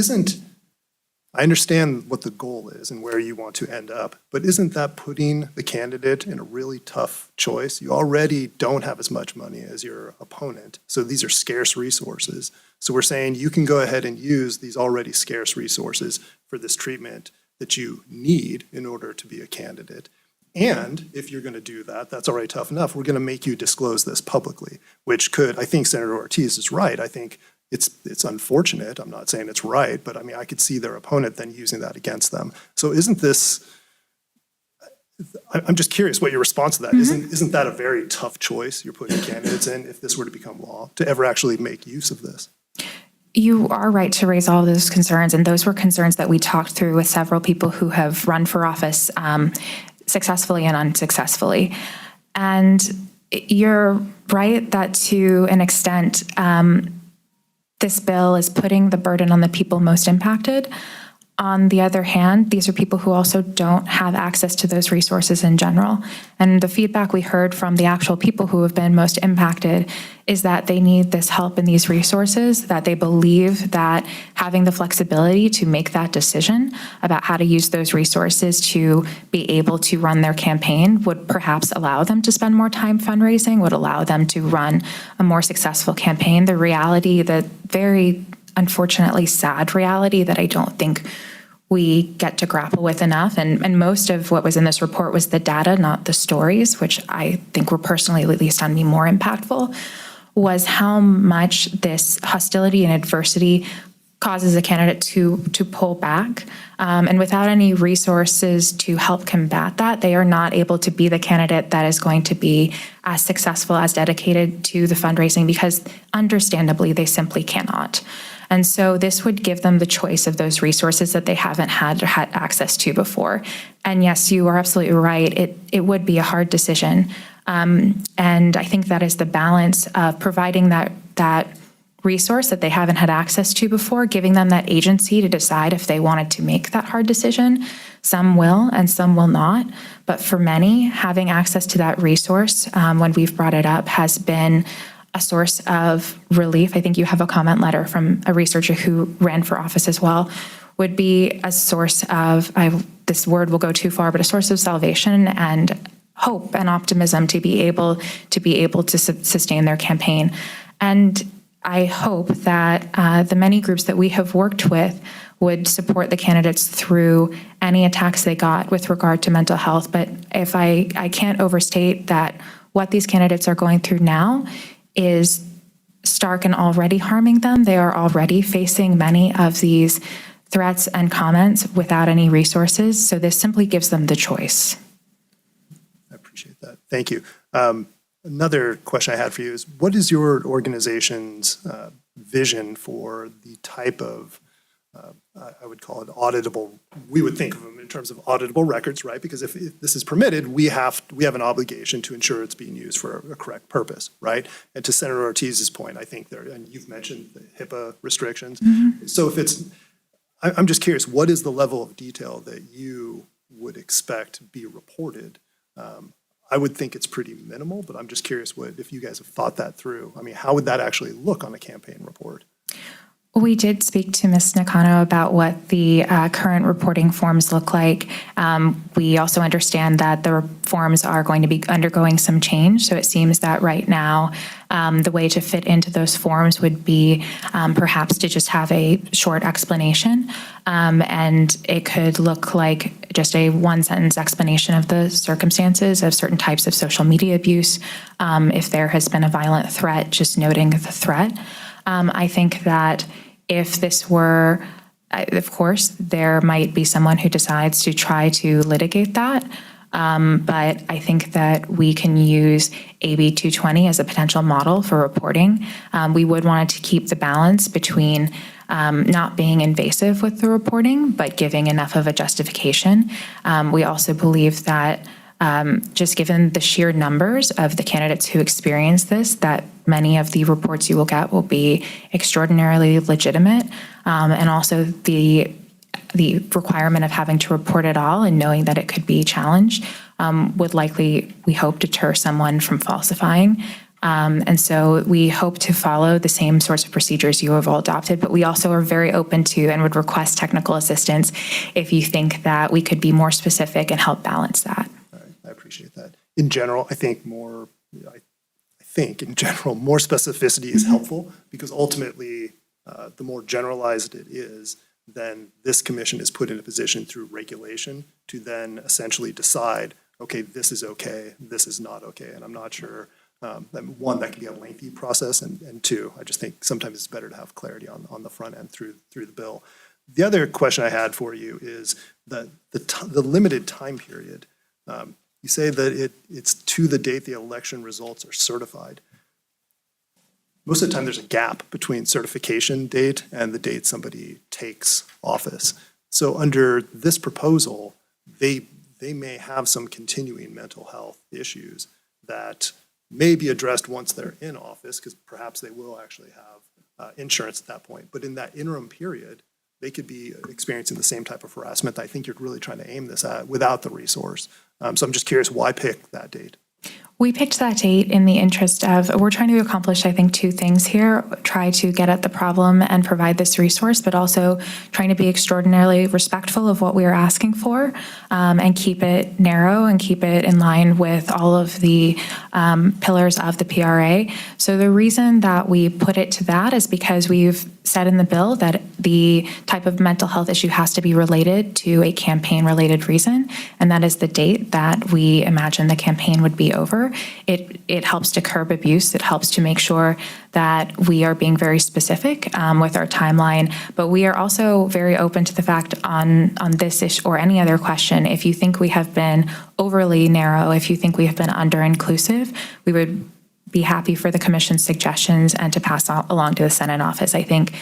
I understand what the goal is and where you want to end up, but isn't that putting the candidate in a really tough choice? You already don't have as much money as your opponent, so these are scarce resources. So we're saying you can go ahead and use these already scarce resources for this treatment that you need in order to be a candidate. And if you're going to do that, that's already tough enough. We're going to make you disclose this publicly, which could, I think Senator Ortiz is right. I think it's unfortunate. I'm not saying it's right, but I mean, I could see their opponent then using that against them. So isn't this, I'm just curious what your response to that is. Isn't that a very tough choice you're putting candidates in if this were to become law, to ever actually make use of this? You are right to raise all of those concerns, and those were concerns that we talked through with several people who have run for office successfully and unsuccessfully. And you're right that to an extent, this bill is putting the burden on the people most impacted. On the other hand, these are people who also don't have access to those resources in general. And the feedback we heard from the actual people who have been most impacted is that they need this help and these resources, that they believe that having the flexibility to make that decision about how to use those resources to be able to run their campaign would perhaps allow them to spend more time fundraising, would allow them to run a more successful campaign. The reality, the very unfortunately sad reality that I don't think we get to grapple with enough. And most of what was in this report was the data, not the stories, which I think were personally, at least on me, more impactful, was how much this hostility and adversity causes a candidate to pull back. And without any resources to help combat that, they are not able to be the candidate that is going to be as successful, as dedicated to the fundraising, because understandably, they simply cannot. And so this would give them the choice of those resources that they haven't had access to before. And yes, you are absolutely right. It would be a hard decision. And I think that is the balance of providing that resource that they haven't had access to before, giving them that agency to decide if they wanted to make that hard decision. Some will and some will not. But for many, having access to that resource, when we've brought it up, has been a source of relief. I think you have a comment letter from a researcher who ran for office as well, would be a source of, this word will go too far, but a source of salvation and hope and optimism to be able to sustain their campaign. And I hope that the many groups that we have worked with would support the candidates through any attacks they got with regard to mental health. But if I can't overstate that what these candidates are going through now is stark and already harming them. They are already facing many of these threats and comments without any resources. So this simply gives them the choice. I appreciate that. Thank you. Another question I had for you is, what is your organization's vision for the type of, I would call it auditable, we would think of them in terms of auditable records, right? Because if this is permitted, we have an obligation to ensure it's being used for a correct purpose, right? And to Senator Ortiz's point, I think and you've mentioned the HIPAA restrictions. So if I'm just curious, what is the level of detail that you would expect to be reported? I would think it's pretty minimal, but I'm just curious if you guys have thought that through. I mean, how would that actually look on a campaign report? We did speak to Ms. Nakano about what the current reporting forms look like. We also understand that the forms are going to be undergoing some change. So it seems that right now, the way to fit into those forms would be perhaps to just have a short explanation. And it could look like just a one-sentence explanation of the circumstances of certain types of social media abuse. If there has been a violent threat, just noting the threat. I think that if this were, of course, there might be someone who decides to try to litigate that. But I think that we can use AB 220 as a potential model for reporting. We would want to keep the balance between not being invasive with the reporting, but giving enough of a justification. We also believe that just given the sheer numbers of the candidates who experience this, that many of the reports you will get will be extraordinarily legitimate, and also the requirement of having to report it all and knowing that it could be challenged would likely, we hope, deter someone from falsifying. And so we hope to follow the same sorts of procedures you have all adopted, but we also are very open to and would request technical assistance if you think that we could be more specific and help balance that. I appreciate that. In general, I think more specificity is helpful, because ultimately, the more generalized it is, then this commission is put in a position through regulation to then essentially decide, okay, this is okay, this is not okay. And I'm not sure, one, that can be a lengthy process, and two, I just think sometimes it's better to have clarity on the front end through the bill. The other question I had for you is that the limited time period You say that it's to the date the election results are certified. Most of the time, there's a gap between certification date and the date somebody takes office. So under this proposal, they may have some continuing mental health issues that may be addressed once they're in office, because perhaps they will actually have insurance at that point. But in that interim period, they could be experiencing the same type of harassment that I think you're really trying to aim this at without the resource. So I'm just curious, why pick that date? We picked that date in the interest of, we're trying to accomplish, I think, two things here. Try to get at the problem and provide this resource, but also trying to be extraordinarily respectful of what we are asking for, and keep it narrow and keep it in line with all of the pillars of the PRA. So the reason that we put it to that is because we've said in the bill that the type of mental health issue has to be related to a campaign-related reason, and that is the date that we imagine the campaign would be over. It helps to curb abuse. It helps to make sure that we are being very specific with our timeline, but we are also very open to the fact on this issue or any other question, if you think we have been overly narrow, if you think we have been under-inclusive, we would be happy for the commission's suggestions and to pass along to the Senate office. I think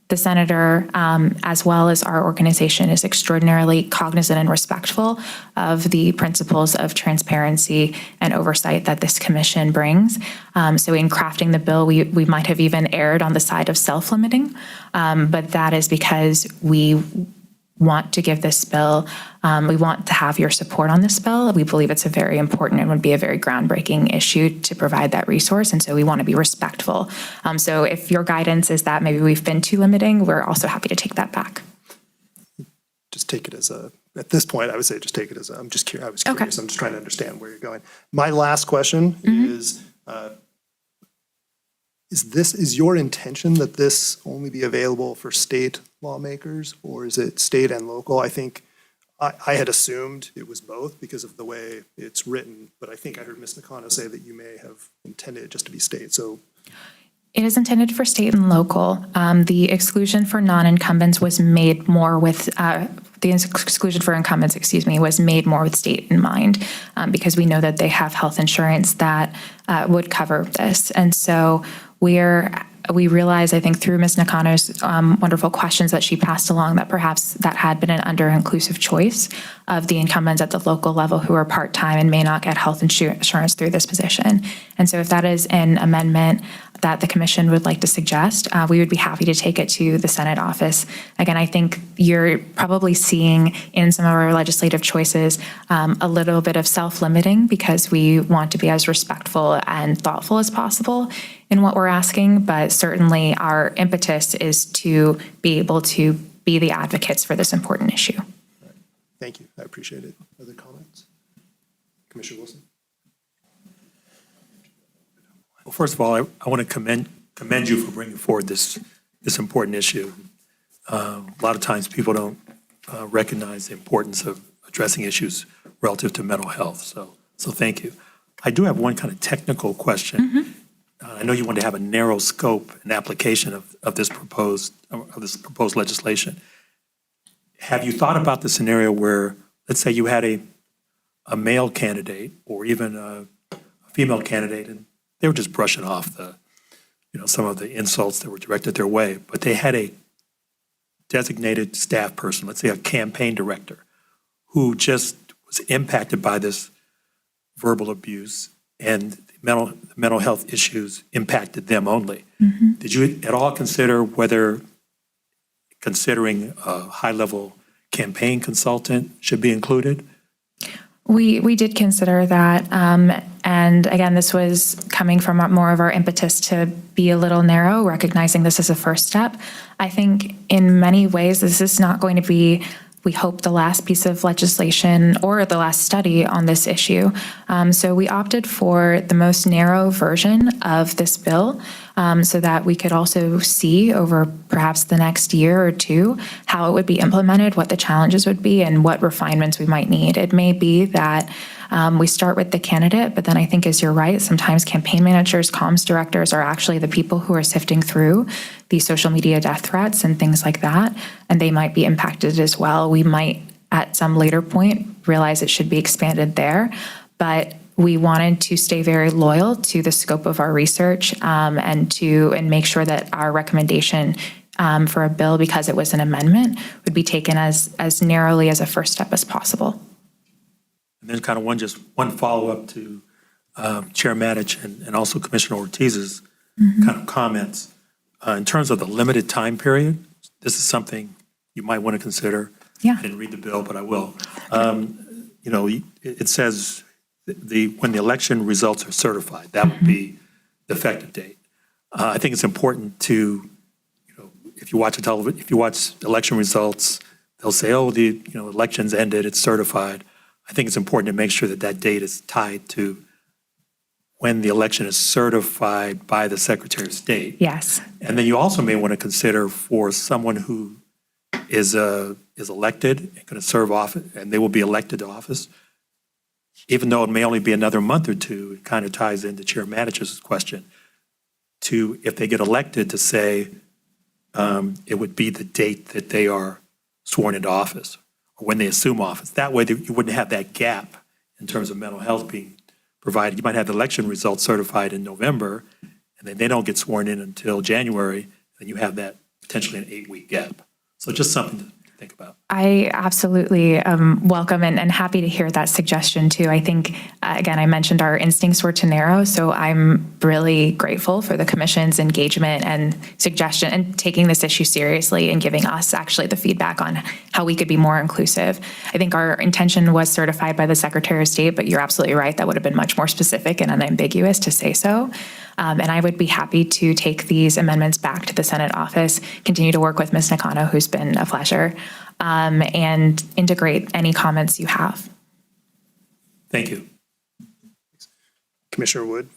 the senator, as well as our organization, is extraordinarily cognizant and respectful of the principles of transparency and oversight that this commission brings. So in crafting the bill, we might have even erred on the side of self-limiting, but that is because we want to give this bill, we want to have your support on this bill. We believe it's a very important and would be a very groundbreaking issue to provide that resource, and so we want to be respectful. So if your guidance is that maybe we've been too limiting, we're also happy to take that back. Just take it as at this point, I would say just take it as I'm just curious. I was curious. I'm just trying to understand where you're going. My last question is your intention that this only be available for state lawmakers, or is it state and local? I think I had assumed it was both because of the way it's written, but I think I heard Ms. Nakano say that you may have intended it just to be state. So it is intended for state and local. The exclusion for non-incumbents was made more with the exclusion for incumbents, was made more with state in mind, because we know that they have health insurance that would cover this, and so we realize, I think, through Ms. Nakano's wonderful questions that she passed along, that perhaps that had been an under-inclusive choice of the incumbents at the local level who are part-time and may not get health insurance through this position. And so if that is an amendment that the commission would like to suggest, we would be happy to take it to the Senate office. Again, I think you're probably seeing in some of our legislative choices a little bit of self-limiting, because we want to be as respectful and thoughtful as possible in what we're asking, but certainly our impetus is to be able to be the advocates for this important issue. thank you. I appreciate it. Other comments? Commissioner Wilson? Well, first of all, I want to commend you for bringing forward this important issue. A lot of times people don't recognize the importance of addressing issues relative to mental health. So thank you. I do have one kind of technical question. I know you want to have a narrow scope and application of this proposed legislation. Have you thought about the scenario where, let's say you had a male candidate or even a female candidate, and they were just brushing off some of the insults that were directed their way, but they had a designated staff person, let's say a campaign director, who just was impacted by this verbal abuse, and mental health issues impacted them only. Did you at all consider whether considering a high-level campaign consultant should be included? We did consider that, and again, this was coming from more of our impetus to be a little narrow, recognizing this is a first step. I think in many ways, this is not going to be, we hope, the last piece of legislation or the last study on this issue. So we opted for the most narrow version of this bill, so that we could also see over perhaps the next year or two how it would be implemented, what the challenges would be, and what refinements we might need. It may be that we start with the candidate, but then I think, as you're right, sometimes campaign managers, comms directors are actually the people who are sifting through the social media death threats and things like that, and they might be impacted as well. We might at some later point realize it should be expanded there. But we wanted to stay very loyal to the scope of our research and make sure that our recommendation for a bill, because it was an amendment, would be taken as narrowly as a first step as possible. And then kind of one follow-up to Chair Matich and also Commissioner Ortiz's kind of comments. In terms of the limited time period, this is something you might want to consider. Yeah. I didn't read the bill, but I will. It says when the election results are certified, that would be the effective date. I think it's important to, if you watch election results, they'll say, oh, the election's ended, it's certified. I think it's important to make sure that that date is tied to when the election is certified by the Secretary of State. Yes. And then you also may want to consider for someone who is elected and going to serve office, and they will be elected to office, even though it may only be another month or two, it kind of ties into Chair Matich's question, to, if they get elected, to say it would be the date that they are sworn into office or when they assume office. That way you wouldn't have that gap in terms of mental health being provided. You might have the election results certified in November, and then they don't get sworn in until January, and you have that potentially an 8-week gap. So just something to think about. I absolutely welcome and happy to hear that suggestion too. I think, again, I mentioned our instincts were to narrow, so I'm really grateful for the Commission's engagement and suggestion and taking this issue seriously and giving us actually the feedback on how we could be more inclusive. I think our intention was certified by the Secretary of State, but you're absolutely right. That would have been much more specific and unambiguous to say so. And I would be happy to take these amendments back to the Senate office, continue to work with Ms. Nakano, who's been a pleasure, and integrate any comments you have. Thank you. Commissioner Wood.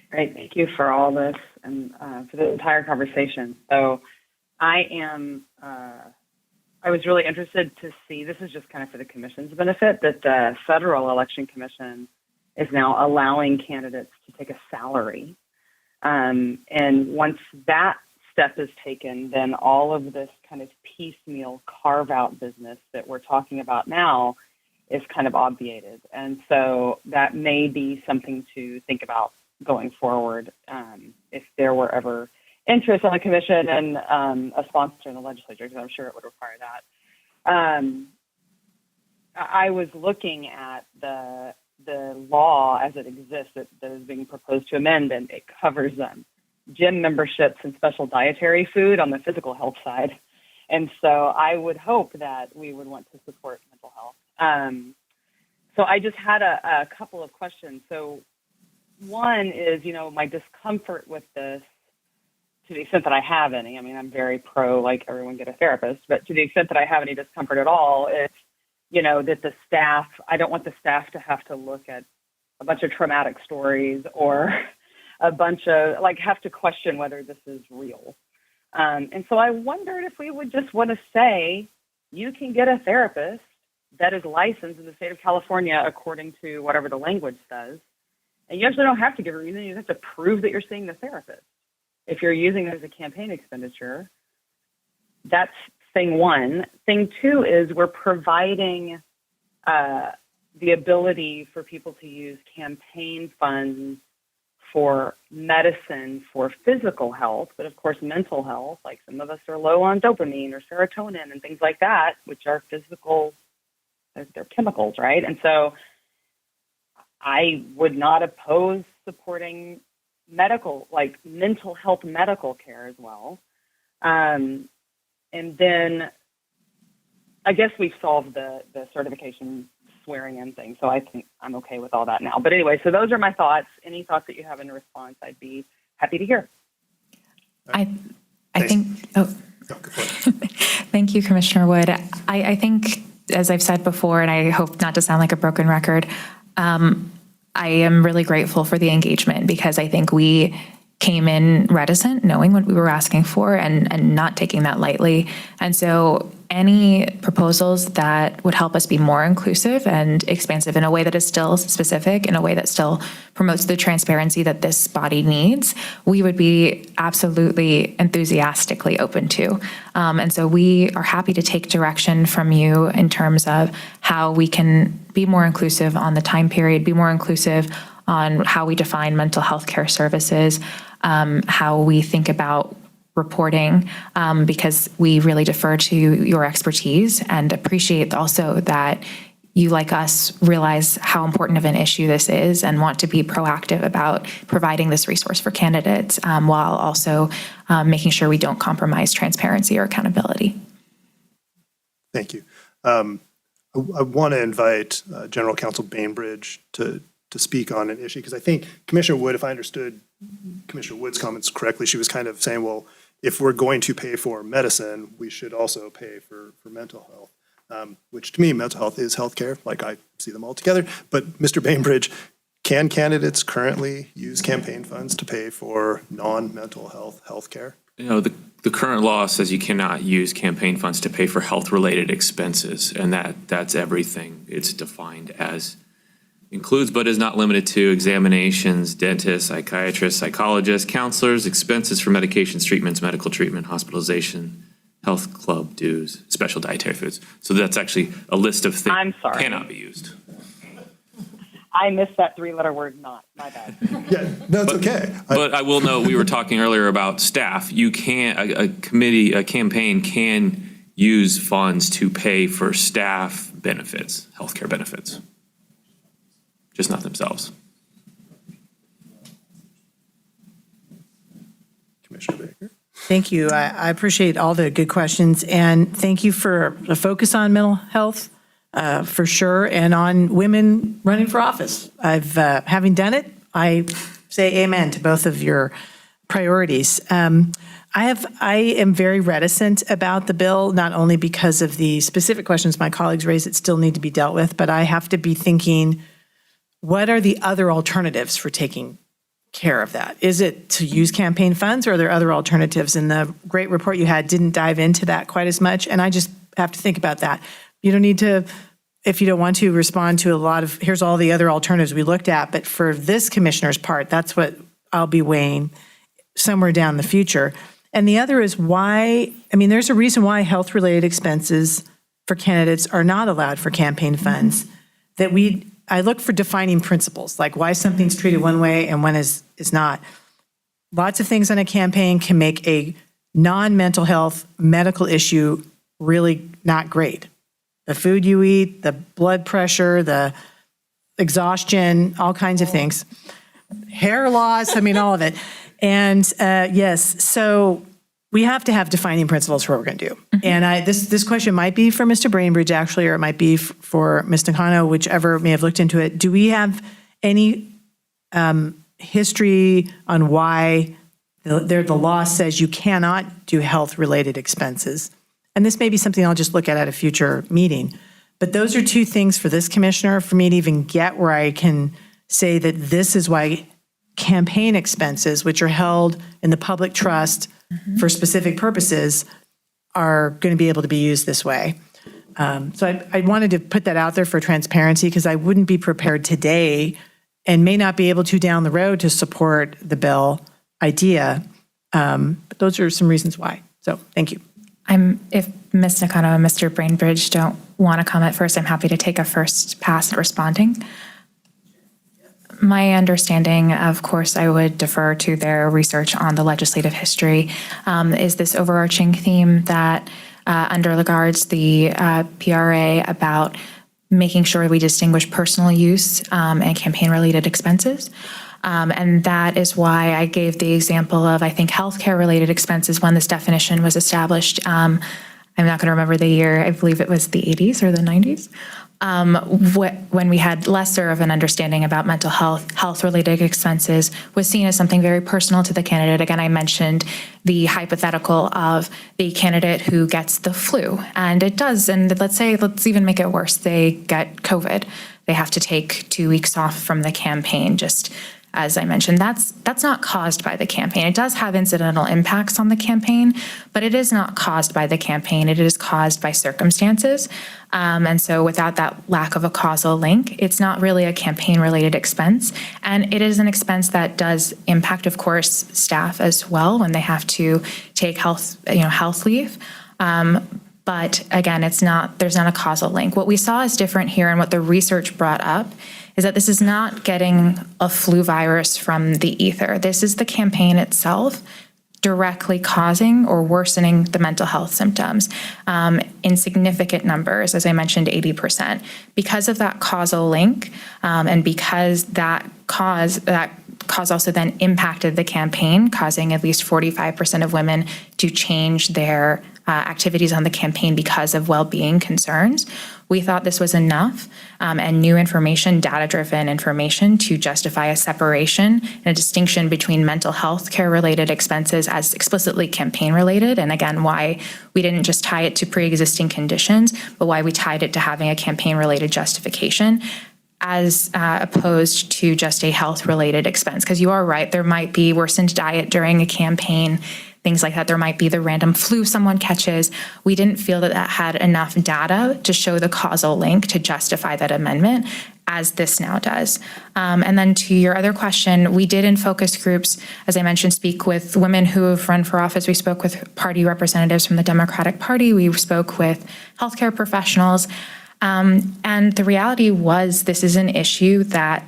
Great, thank you for all this and for the entire conversation. So I was really interested to see, this is just kind of for the Commission's benefit, that the Federal Election Commission is now allowing candidates to take a salary. And once that step is taken, then all of this kind of piecemeal carve-out business that we're talking about now is kind of obviated. And so that may be something to think about going forward if there were ever interest on the Commission and a sponsor in the legislature, because I'm sure it would require that. I was looking at the law as it exists that is being proposed to amend, and it covers gym memberships and special dietary food on the physical health side. And so I would hope that we would want to support mental health. So I just had a couple of questions. So one is, my discomfort with this, to the extent that I have any. I mean, I'm very pro, like, everyone get a therapist, but to the extent that I have any discomfort at all, it's, that the staff, I don't want the staff to have to look at a bunch of traumatic stories or a bunch of, have to question whether this is real. And so I wondered if we would just want to say, you can get a therapist that is licensed in the state of California according to whatever the language says. And you actually don't have to give a reason. You just have to prove that you're seeing the therapist. If you're using it as a campaign expenditure, that's thing one. Thing two is we're providing the ability for people to use campaign funds for medicine for physical health, but of course mental health, like some of us are low on dopamine or serotonin and things like that, which are physical, they're chemicals, right? And so I would not oppose supporting medical, like mental health medical care as well. And then I guess we've solved the certification swearing in thing. So I think I'm okay with all that now. But anyway, so those are my thoughts. Any thoughts that you have in response, I'd be happy to hear. I think, thank you, Commissioner Wood. I think, as I've said before, and I hope not to sound like a broken record, I am really grateful for the engagement because I think we came in reticent, knowing what we were asking for and not taking that lightly. And so any proposals that would help us be more inclusive and expansive in a way that is still specific, in a way that still promotes the transparency that this body needs, we would be absolutely enthusiastically open to. And so we are happy to take direction from you in terms of how we can be more inclusive on the time period, be more inclusive on how we define mental health care services, how we think about reporting, because we really defer to your expertise and appreciate also that you, like us, realize how important of an issue this is and want to be proactive about providing this resource for candidates, while also making sure we don't compromise transparency or accountability. Thank you. I want to invite General Counsel Bainbridge to speak on an issue, because I think Commissioner Wood, if I understood Commissioner Wood's comments correctly, she was kind of saying, well, if we're going to pay for medicine, we should also pay for mental health, which to me, mental health is healthcare, like I see them all together. But Mr. Bainbridge, can candidates currently use campaign funds to pay for non-mental health healthcare? You know, the current law says you cannot use campaign funds to pay for health-related expenses, and that's everything. It's defined as includes but is not limited to examinations, dentists, psychiatrists, psychologists, counselors, expenses for medications, treatments, medical treatment, hospitalization, health club dues, special dietary foods. So that's actually a list of things I'm sorry. cannot be used. I missed that three-letter word, not. My bad. Yeah, no, it's okay. But I will note, we were talking earlier about staff. You can't, a campaign can use funds to pay for staff benefits, healthcare benefits, just not themselves. Commissioner Baker. Thank you. I appreciate all the good questions, and thank you for the focus on mental health, for sure, and on women running for office. Having done it, I say amen to both of your priorities. I am very reticent about the bill, not only because of the specific questions my colleagues raised that still need to be dealt with, but I have to be thinking, what are the other alternatives for taking care of that? Is it to use campaign funds, or are there other alternatives? And the great report you had didn't dive into that quite as much, and I just have to think about that. You don't need to, if you don't want to, respond to a lot of, here's all the other alternatives we looked at, but for this commissioner's part, that's what I'll be weighing somewhere down the future. And the other is why, I mean, there's a reason why health-related expenses for candidates are not allowed for campaign funds, that I look for defining principles, like why something's treated one way and when is not. Lots of things on a campaign can make a non-mental health medical issue really not great. The food you eat, the blood pressure, the exhaustion, all kinds of things. Hair loss, I mean, all of it. And yes, so we have to have defining principles for what we're going to do. And this question might be for Mr. Bainbridge, actually, or it might be for Ms. Nakano, whichever may have looked into it. Do we have any history on why the law says you cannot do health-related expenses? And this may be something I'll just look at a future meeting. But those are two things for this commissioner, for me to even get where I can say that this is why campaign expenses, which are held in the public trust for specific purposes, are going to be able to be used this way. So I wanted to put that out there for transparency, because I wouldn't be prepared today and may not be able to down the road to support the bill idea. But those are some reasons why. So thank you. If Ms. Nakano and Mr. Bainbridge don't want to comment first, I'm happy to take a first pass at responding. My understanding, of course, I would defer to their research on the legislative history, is this overarching theme that undergirds the PRA about making sure we distinguish personal use and campaign-related expenses. And that is why I gave the example of, I think, healthcare-related expenses when this definition was established. I'm not going to remember the year. I believe it was the 80s or the 90s. When we had lesser of an understanding about mental health, health-related expenses was seen as something very personal to the candidate. Again, I mentioned the hypothetical of the candidate who gets the flu, and it does, and let's even make it worse, they get COVID. They have to take 2 weeks off from the campaign, just as I mentioned, that's not caused by the campaign. It does have incidental impacts on the campaign, but it is not caused by the campaign. It is caused by circumstances. And so without that lack of a causal link, it's not really a campaign-related expense. And it is an expense that does impact, of course, staff as well when they have to take health leave. But again, there's not a causal link. What we saw is different here, and what the research brought up is that this is not getting a flu virus from the ether. This is the campaign itself directly causing or worsening the mental health symptoms in significant numbers, as I mentioned, 80%. Because of that causal link, and because that cause also then impacted the campaign, causing at least 45% of women to change their activities on the campaign because of well-being concerns. We thought this was enough and new information, data-driven information, to justify a separation and a distinction between mental health care-related expenses as explicitly campaign-related, and again, why we didn't just tie it to pre-existing conditions, but why we tied it to having a campaign-related justification, as opposed to just a health-related expense. Because you are right, there might be worsened diet during a campaign, things like that. There might be the random flu someone catches. We didn't feel that had enough data to show the causal link to justify that amendment, as this now does. And then to your other question, we did in focus groups, as I mentioned, speak with women who have run for office. We spoke with party representatives from the Democratic Party. We spoke with healthcare professionals. And the reality was, this is an issue that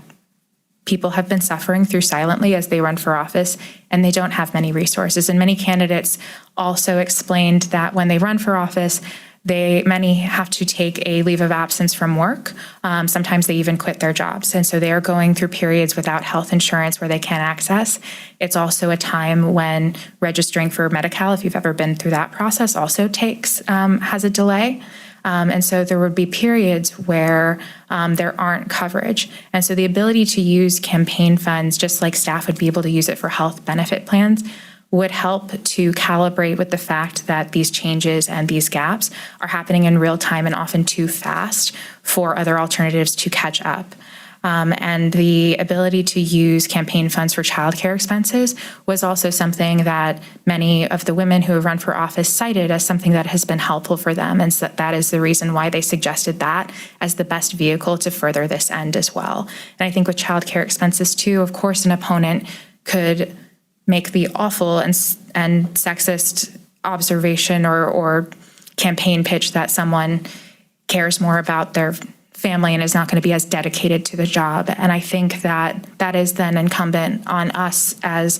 people have been suffering through silently as they run for office, and they don't have many resources. And many candidates also explained that when they run for office, many have to take a leave of absence from work. Sometimes they even quit their jobs. And so they are going through periods without health insurance where they can't access. It's also a time when registering for Medi-Cal, if you've ever been through that process, also has a delay. And so there would be periods where there aren't coverage. And so the ability to use campaign funds, just like staff would be able to use it for health benefit plans, would help to calibrate with the fact that these changes and these gaps are happening in real time and often too fast for other alternatives to catch up. And the ability to use campaign funds for childcare expenses was also something that many of the women who have run for office cited as something that has been helpful for them. And so that is the reason why they suggested that as the best vehicle to further this end as well. And I think with childcare expenses too, of course, an opponent could make the awful and sexist observation or campaign pitch that someone cares more about their family and is not going to be as dedicated to the job. And I think that is then incumbent on us as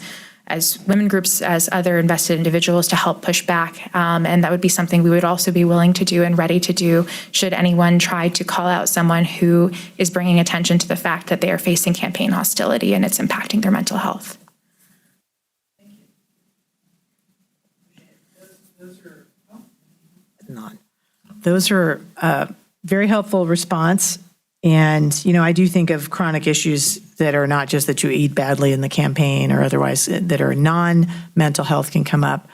women groups, as other invested individuals, to help push back. And that would be something we would also be willing to do and ready to do should anyone try to call out someone who is bringing attention to the fact that they are facing campaign hostility and it's impacting their mental health. Those are very helpful response. And, I do think of chronic issues that are not just that you eat badly in the campaign or otherwise that are non-mental health can come up.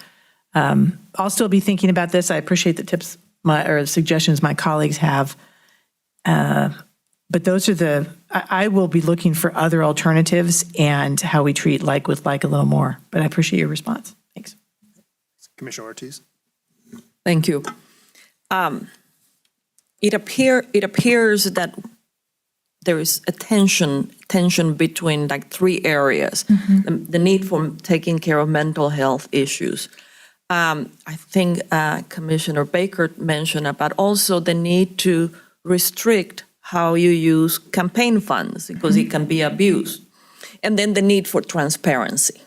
I'll still be thinking about this. I appreciate the tips or suggestions my colleagues have. But those are I will be looking for other alternatives and how we treat like with like a little more. But I appreciate your response. Thanks. Commissioner Ortiz. Thank you. It appears that there is a tension between three areas. The need for taking care of mental health issues. I think Commissioner Baker mentioned about also the need to restrict how you use campaign funds because it can be abused. And then the need for transparency.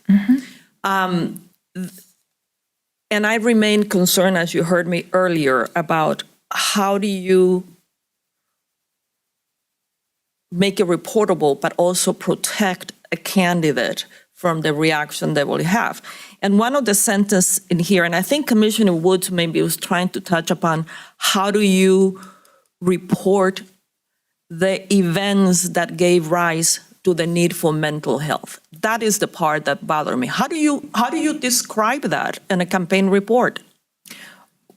And I remain concerned, as you heard me earlier, about how do you make it reportable, but also protect a candidate from the reaction they will have. And one of the sentences in here, and I think Commissioner Woods maybe was trying to touch upon, how do you report the events that gave rise to the need for mental health? That is the part that bothered me. How do you describe that in a campaign report?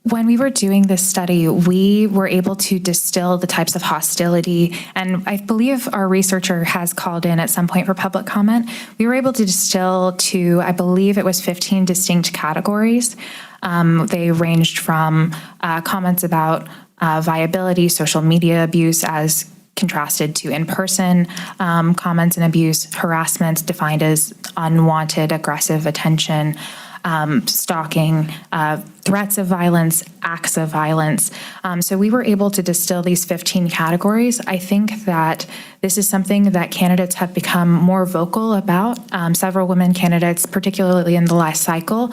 When we were doing this study, we were able to distill the types of hostility, and I believe our researcher has called in at some point for public comment. We were able to distill to, I believe it was 15 distinct categories. They ranged from comments about viability, social media abuse as contrasted to in-person comments and abuse, harassment defined as unwanted aggressive attention, stalking, threats of violence, acts of violence. So we were able to distill these 15 categories. I think that this is something that candidates have become more vocal about. Several women candidates, particularly in the last cycle,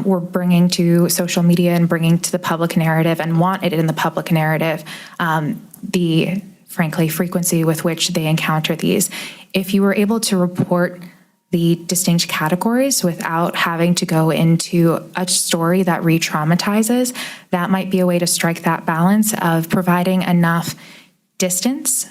were bringing to social media and bringing to the public narrative and want it in the public narrative, the frankly frequency with which they encounter these. If you were able to report the distinct categories without having to go into a story that re-traumatizes, that might be a way to strike that balance of providing enough distance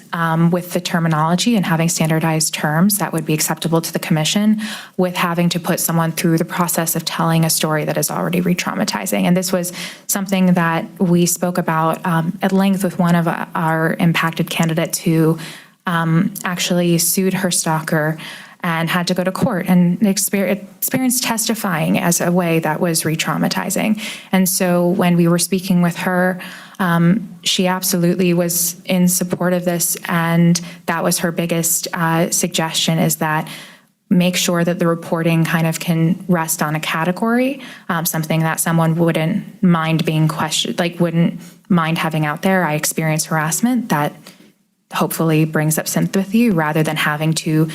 with the terminology and having standardized terms that would be acceptable to the commission with having to put someone through the process of telling a story that is already re-traumatizing. And this was something that we spoke about at length with one of our impacted candidates who actually sued her stalker and had to go to court and experience testifying as a way that was re-traumatizing. And so when we were speaking with her, she absolutely was in support of this, and that was her biggest suggestion, is that make sure that the reporting kind of can rest on a category, something that someone wouldn't mind being questioned, like wouldn't mind having out there. I experience harassment, that hopefully brings up sympathy rather than having to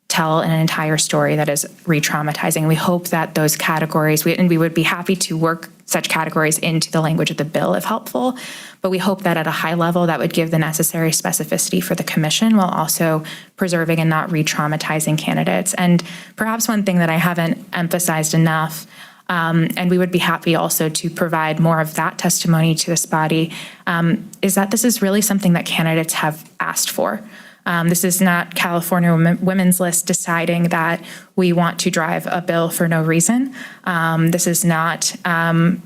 tell an entire story that is re-traumatizing. We hope that those categories, and we would be happy to work such categories into the language of the bill if helpful, but we hope that at a high level that would give the necessary specificity for the commission while also preserving and not re-traumatizing candidates. And perhaps one thing that I haven't emphasized enough, and we would be happy also to provide more of that testimony to this body, is that this is really something that candidates have asked for. This is not California Women's List deciding that we want to drive a bill for no reason. This is not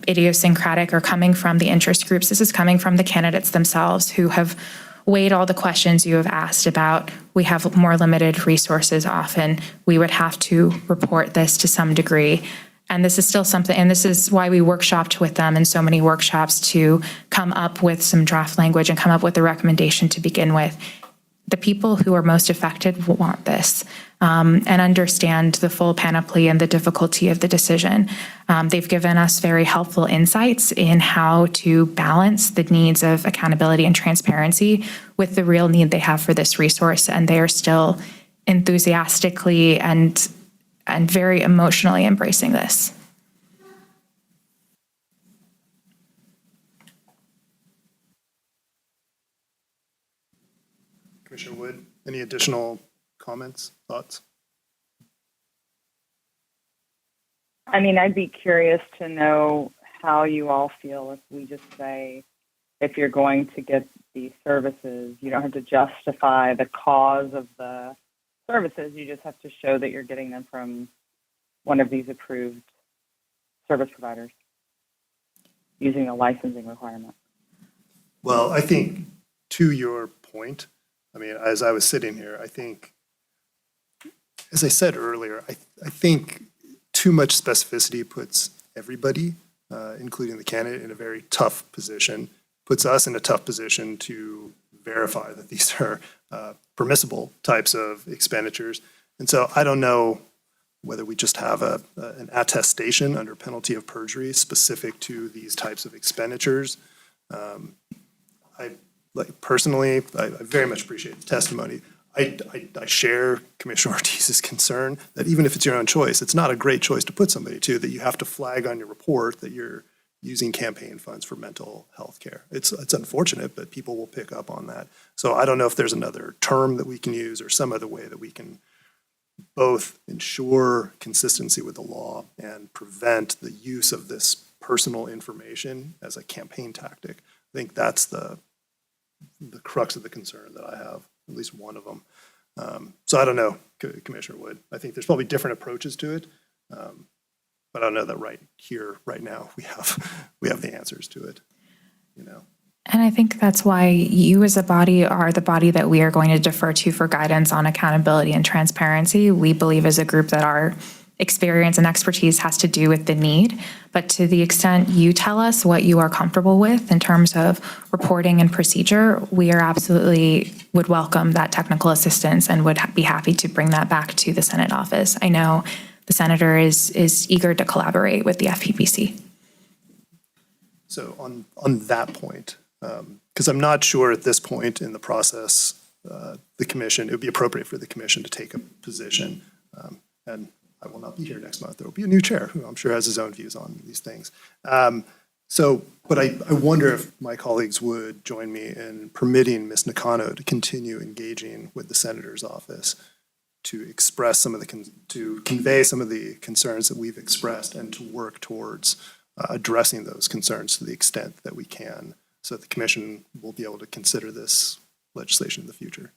idiosyncratic or coming from the interest groups. This is coming from the candidates themselves who have weighed all the questions you have asked about. We have more limited resources often. We would have to report this to some degree. And this is still something, and this is why we workshopped with them in so many workshops to come up with some draft language and come up with a recommendation to begin with. The people who are most affected will want this and understand the full panoply and the difficulty of the decision. They've given us very helpful insights in how to balance the needs of accountability and transparency with the real need they have for this resource, and they are still enthusiastically and very emotionally embracing this. Commissioner Wood, any additional comments, thoughts? I mean, I'd be curious to know how you all feel if we just say, if you're going to get these services, you don't have to justify the cause of the services. You just have to show that you're getting them from one of these approved service providers using a licensing requirement. Well, I think to your point, I mean, as I was sitting here, I think, as I said earlier, I think too much specificity puts everybody, including the candidate, in a very tough position, puts us in a tough position to verify that these are permissible types of expenditures. And so I don't know whether we just have an attestation under penalty of perjury specific to these types of expenditures. Personally, I very much appreciate the testimony. I share Commissioner Ortiz's concern that even if it's your own choice, it's not a great choice to put somebody to, that you have to flag on your report that you're using campaign funds for mental health care. It's unfortunate, but people will pick up on that. So I don't know if there's another term that we can use or some other way that we can both ensure consistency with the law and prevent the use of this personal information as a campaign tactic. I think that's the crux of the concern that I have, at least one of them. So I don't know, Commissioner Wood. I think there's probably different approaches to it. But But I don't know that right here, right now, we have the answers to it, you know. And I think that's why you as a body are the body that we are going to defer to for guidance on accountability and transparency. We believe as a group that our experience and expertise has to do with the need, but to the extent you tell us what you are comfortable with in terms of reporting and procedure, we are absolutely would welcome that technical assistance and would be happy to bring that back to the Senate office. I know the senator is eager to collaborate with the FPPC. So on that point, because I'm not sure at this point in the process, the commission, it would be appropriate for the commission to take a position. And I will not be here next month. There will be a new chair who I'm sure has his own views on these things. But I wonder if my colleagues would join me in permitting Ms. Nakano to continue engaging with the senator's office to express some of to convey some of the concerns that we've expressed and to work towards addressing those concerns to the extent that we can, so that the commission will be able to consider this legislation in the future.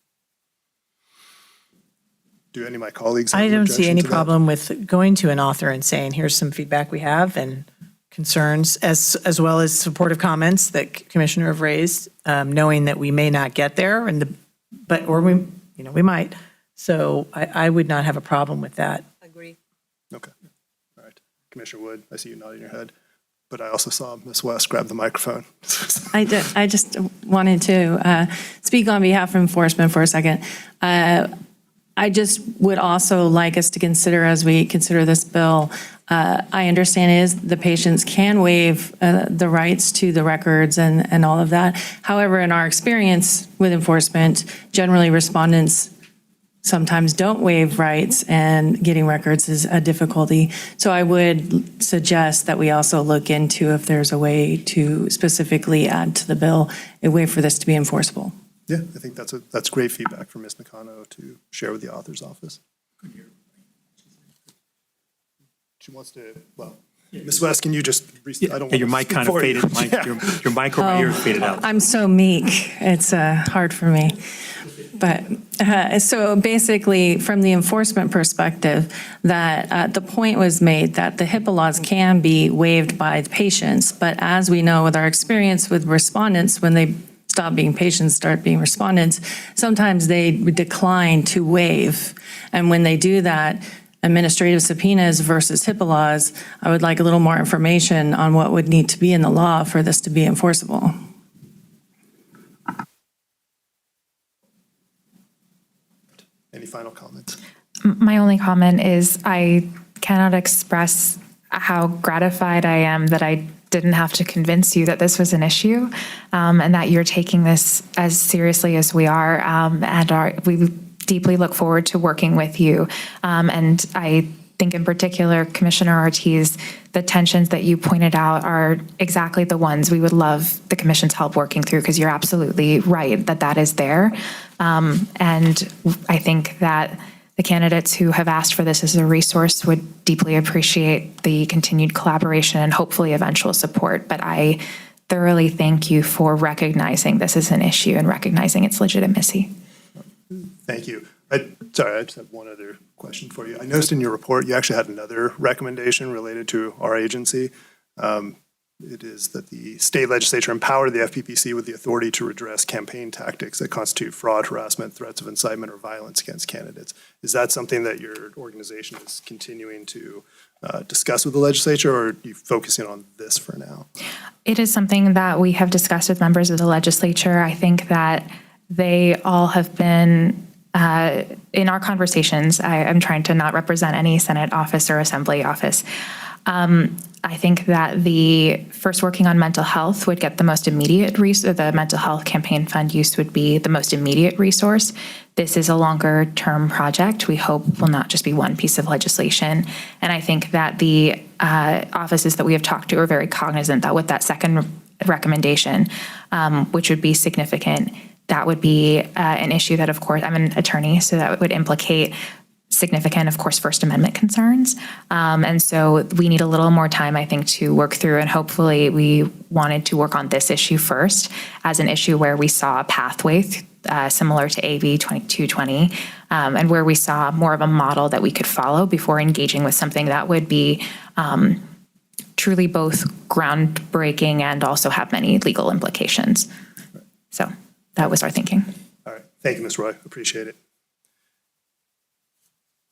Do any of my colleagues have I an don't see objection any to that? problem with going to an author and saying, here's some feedback we have and concerns, as well as supportive comments that Commissioner have raised, knowing that we may not get there, or we might. So I would not have a problem with that. Agree. Okay. All right. Commissioner Wood, I see you nodding your head, but I also saw Ms. West grab the microphone. I just wanted to speak on behalf of enforcement for a second. I just would also like us to consider, as we consider this bill, I understand is the patients can waive the rights to the records and all of that. However, in our experience with enforcement, generally respondents sometimes don't waive rights, and getting records is a difficulty. So I would suggest that we also look into if there's a way to specifically add to the bill a way for this to be enforceable. Yeah, I think that's great feedback from Ms. Nakano to share with the author's office. She wants to, well, Ms. West, can you just, I don't want Your mic kind of faded, your mic over here faded out. I'm so meek, it's hard for me. But so basically, from the enforcement perspective, that the point was made that the HIPAA laws can be waived by the patients, but as we know with our experience with respondents, when they stop being patients, start being respondents, sometimes they decline to waive. And when they do that, administrative subpoenas versus HIPAA laws, I would like a little more information on what would need to be in the law for this to be enforceable. Any final comments? My only comment is I cannot express how gratified I am that I didn't have to convince you that this was an issue, and that you're taking this as seriously as we are, and we deeply look forward to working with you. And I think in particular, Commissioner Ortiz, the tensions that you pointed out are exactly the ones we would love the Commission's help working through, because you're absolutely right that is there. And I think that the candidates who have asked for this as a resource would deeply appreciate the continued collaboration and hopefully eventual support. But I thoroughly thank you for recognizing this is an issue and recognizing its legitimacy. Thank you. Sorry, I just have one other question for you. I noticed in your report, you actually had another recommendation related to our agency. It is that the state legislature empower the FPPC with the authority to redress campaign tactics that constitute fraud, harassment, threats of incitement, or violence against candidates. Is that something that your organization is continuing to discuss with the legislature, or are you focusing on this for now? It is something that we have discussed with members of the legislature. I think that they all have been, in our conversations, I'm trying to not represent any Senate office or Assembly office. I think that the first working on mental health would get the most immediate resource. The mental health campaign fund use would be the most immediate resource. This is a longer term project. We hope will not just be one piece of legislation. And I think that the offices that we have talked to are very cognizant that with that second recommendation, which would be significant, that would be an issue that, of course, I'm an attorney, so that would implicate significant, of course, First Amendment concerns. And so we need a little more time, I think, to work through. And hopefully we wanted to work on this issue first as an issue where we saw a pathway similar to AB 2220, and where we saw more of a model that we could follow before engaging with something that would be truly both groundbreaking and also have many legal implications. So that was our thinking. All right. Thank you, Ms. Roy. Appreciate it.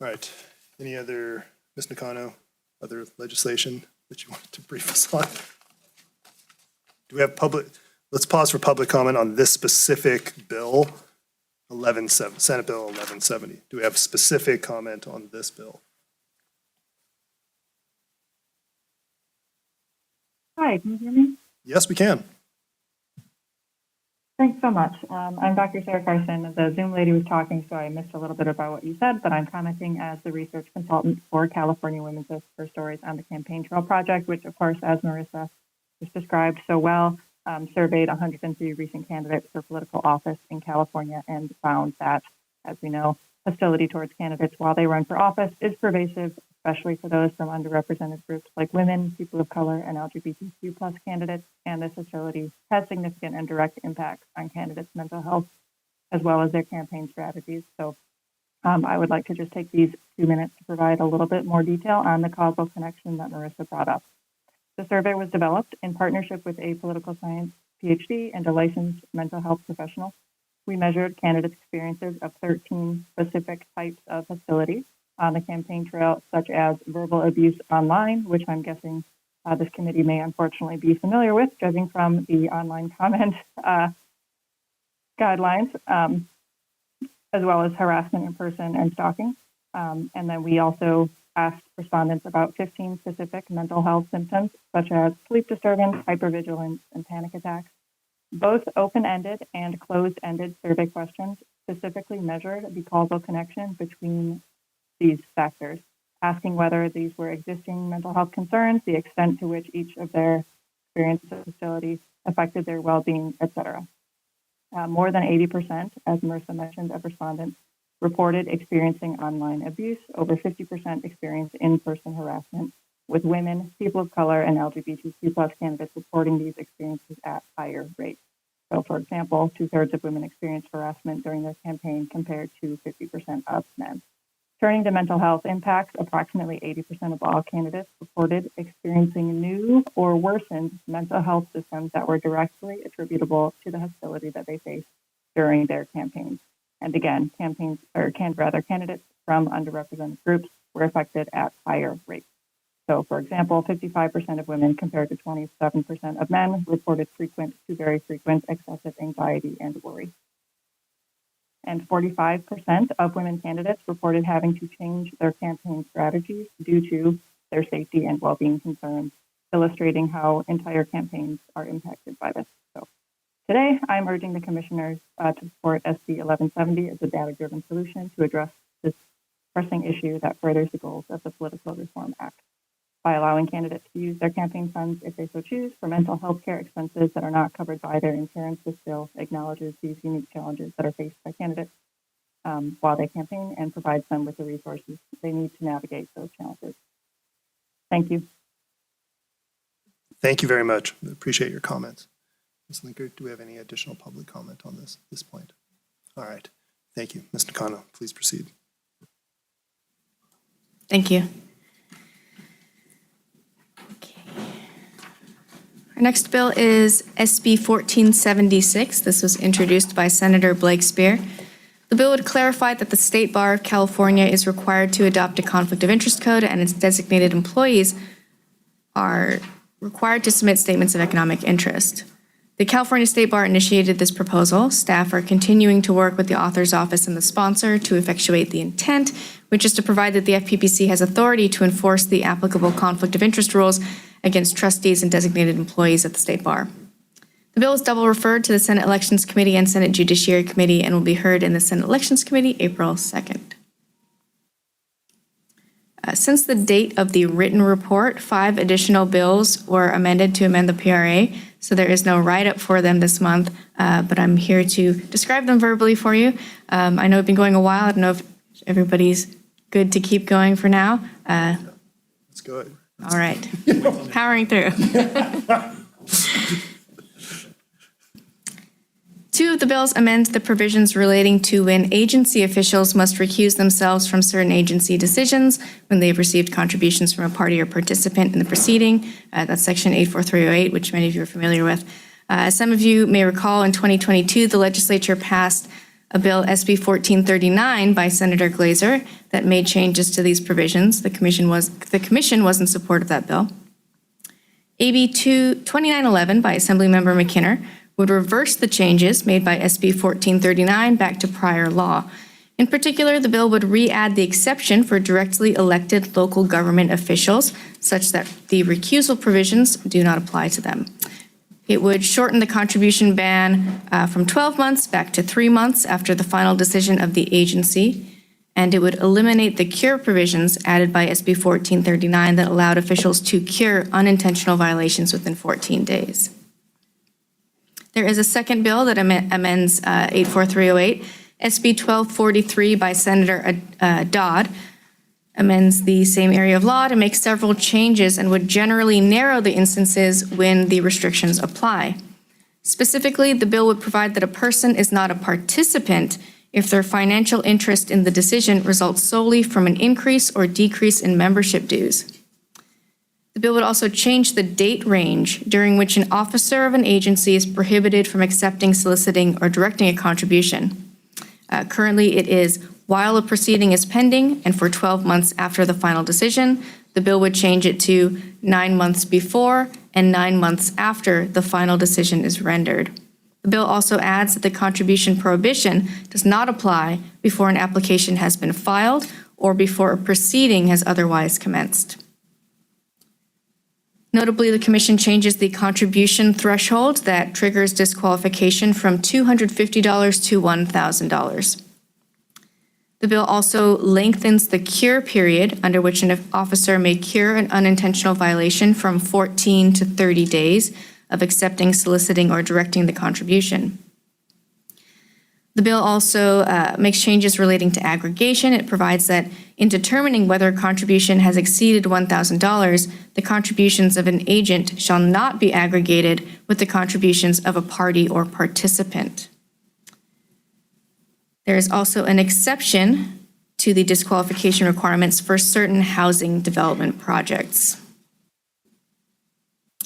All right. Any other, Ms. Nakano, other legislation that you wanted to brief us on? Do we have let's pause for public comment on this specific bill, Senate Bill 1170. Do we have specific comment on this bill? Hi, can you hear me? Yes, we can. Thanks so much. I'm Dr. Sarah Carson. The Zoom lady was talking, so I missed a little bit about what you said, but I'm commenting as the research consultant for California Women's List for Stories on the Campaign Trail Project, which, of course, as Marissa just described so well, surveyed 103 recent candidates for political office in California and found that, as we know, hostility towards candidates while they run for office is pervasive, especially for those from underrepresented groups like women, people of color, and LGBTQ plus candidates. And this hostility has significant and direct impacts on candidates' mental health as well as their campaign strategies. So I would like to just take these 2 minutes to provide a little bit more detail on the causal connection that Marissa brought up. The survey was developed in partnership with a political science PhD and a licensed mental health professional. We measured candidates' experiences of 13 specific types of hostility on the campaign trail, such as verbal abuse online, which I'm guessing this committee may unfortunately be familiar with, judging from the online comment guidelines, as well as harassment in person and stalking. And then we also asked respondents about 15 specific mental health symptoms, such as sleep disturbance, hypervigilance, and panic attacks. Both open-ended and closed-ended survey questions specifically measured the causal connection between these factors, asking whether these were existing mental health concerns, the extent to which each of their experiences of hostility affected their well-being, etc. More than 80%, as Marissa mentioned, of respondents reported experiencing online abuse. Over 50% experienced in-person harassment, with women, people of color, and LGBTQ plus candidates reporting these experiences at higher rates. So, for example, 2/3 of women experienced harassment during their campaign compared to 50% of men. Turning to mental health impacts, approximately 80% of all candidates reported experiencing new or worsened mental health systems that were directly attributable to the hostility that they faced during their campaigns. And again, candidates from underrepresented groups were affected at higher rates. So, for example, 55% of women compared to 27% of men reported frequent to very frequent excessive anxiety and worry. And 45% of women candidates reported having to change their campaign strategies due to their safety and well-being concerns, illustrating how entire campaigns are impacted by this. So today, I'm urging the commissioners to support SB 1170 as a data-driven solution to address this pressing issue that furthers the goals of the Political Reform Act by allowing candidates to use their campaign funds, if they so choose, for mental health care expenses that are not covered by their insurance. This bill acknowledges these unique challenges that are faced by candidates while they campaign and provides them with the resources they need to navigate those challenges. Thank you. Thank you very much. Appreciate your comments. Ms. Linker, do we have any additional public comment on this point? All right. Thank you. Ms. Nakano, please proceed. Thank you. Our next bill is SB 1476. This was introduced by Senator Blake Spear. The bill would clarify that the State Bar of California is required to adopt a conflict of interest code, and its designated employees are required to submit statements of economic interest. The California State Bar initiated this proposal. Staff are continuing to work with the author's office and the sponsor to effectuate the intent, which is to provide that the FPPC has authority to enforce the applicable conflict of interest rules against trustees and designated employees at the State Bar. The bill is double referred to the Senate Elections Committee and Senate Judiciary Committee and will be heard in the Senate Elections Committee April 2nd. Since the date of the written report, 5 additional bills were amended to amend the PRA, so there is no write-up for them this month, but I'm here to describe them verbally for you. I know it's been going a while. I don't know if everybody's good to keep going for now. Let's go ahead. All right. Powering through. Two of the bills amend the provisions relating to when agency officials must recuse themselves from certain agency decisions when they've received contributions from a party or participant in the proceeding. That's Section 84308, which many of you are familiar with. As some of you may recall, in 2022, the legislature passed a bill, SB 1439, by Senator Glazer that made changes to these provisions. The commission was in support of that bill. AB 2911 by Assemblymember McKinnon would reverse the changes made by SB 1439 back to prior law. In particular, the bill would re-add the exception for directly elected local government officials, such that the recusal provisions do not apply to them. It would shorten the contribution ban from 12 months back to 3 months after the final decision of the agency, and it would eliminate the cure provisions added by SB 1439 that allowed officials to cure unintentional violations within 14 days. There is a second bill that amends 84308. SB 1243 by Senator Dodd amends the same area of law to make several changes and would generally narrow the instances when the restrictions apply. Specifically, the bill would provide that a person is not a participant if their financial interest in the decision results solely from an increase or decrease in membership dues. The bill would also change the date range during which an officer of an agency is prohibited from accepting, soliciting, or directing a contribution. Currently, it is while a proceeding is pending and for 12 months after the final decision. The bill would change it to 9 months before and 9 months after the final decision is rendered. The bill also adds that the contribution prohibition does not apply before an application has been filed or before a proceeding has otherwise commenced. Notably, the commission changes the contribution threshold that triggers disqualification from $250 to $1,000. The bill also lengthens the cure period under which an officer may cure an unintentional violation from 14 to 30 days of accepting, soliciting, or directing the contribution. The bill also makes changes relating to aggregation. It provides that in determining whether a contribution has exceeded $1,000, the contributions of an agent shall not be aggregated with the contributions of a party or participant. There is also an exception to the disqualification requirements for certain housing development projects.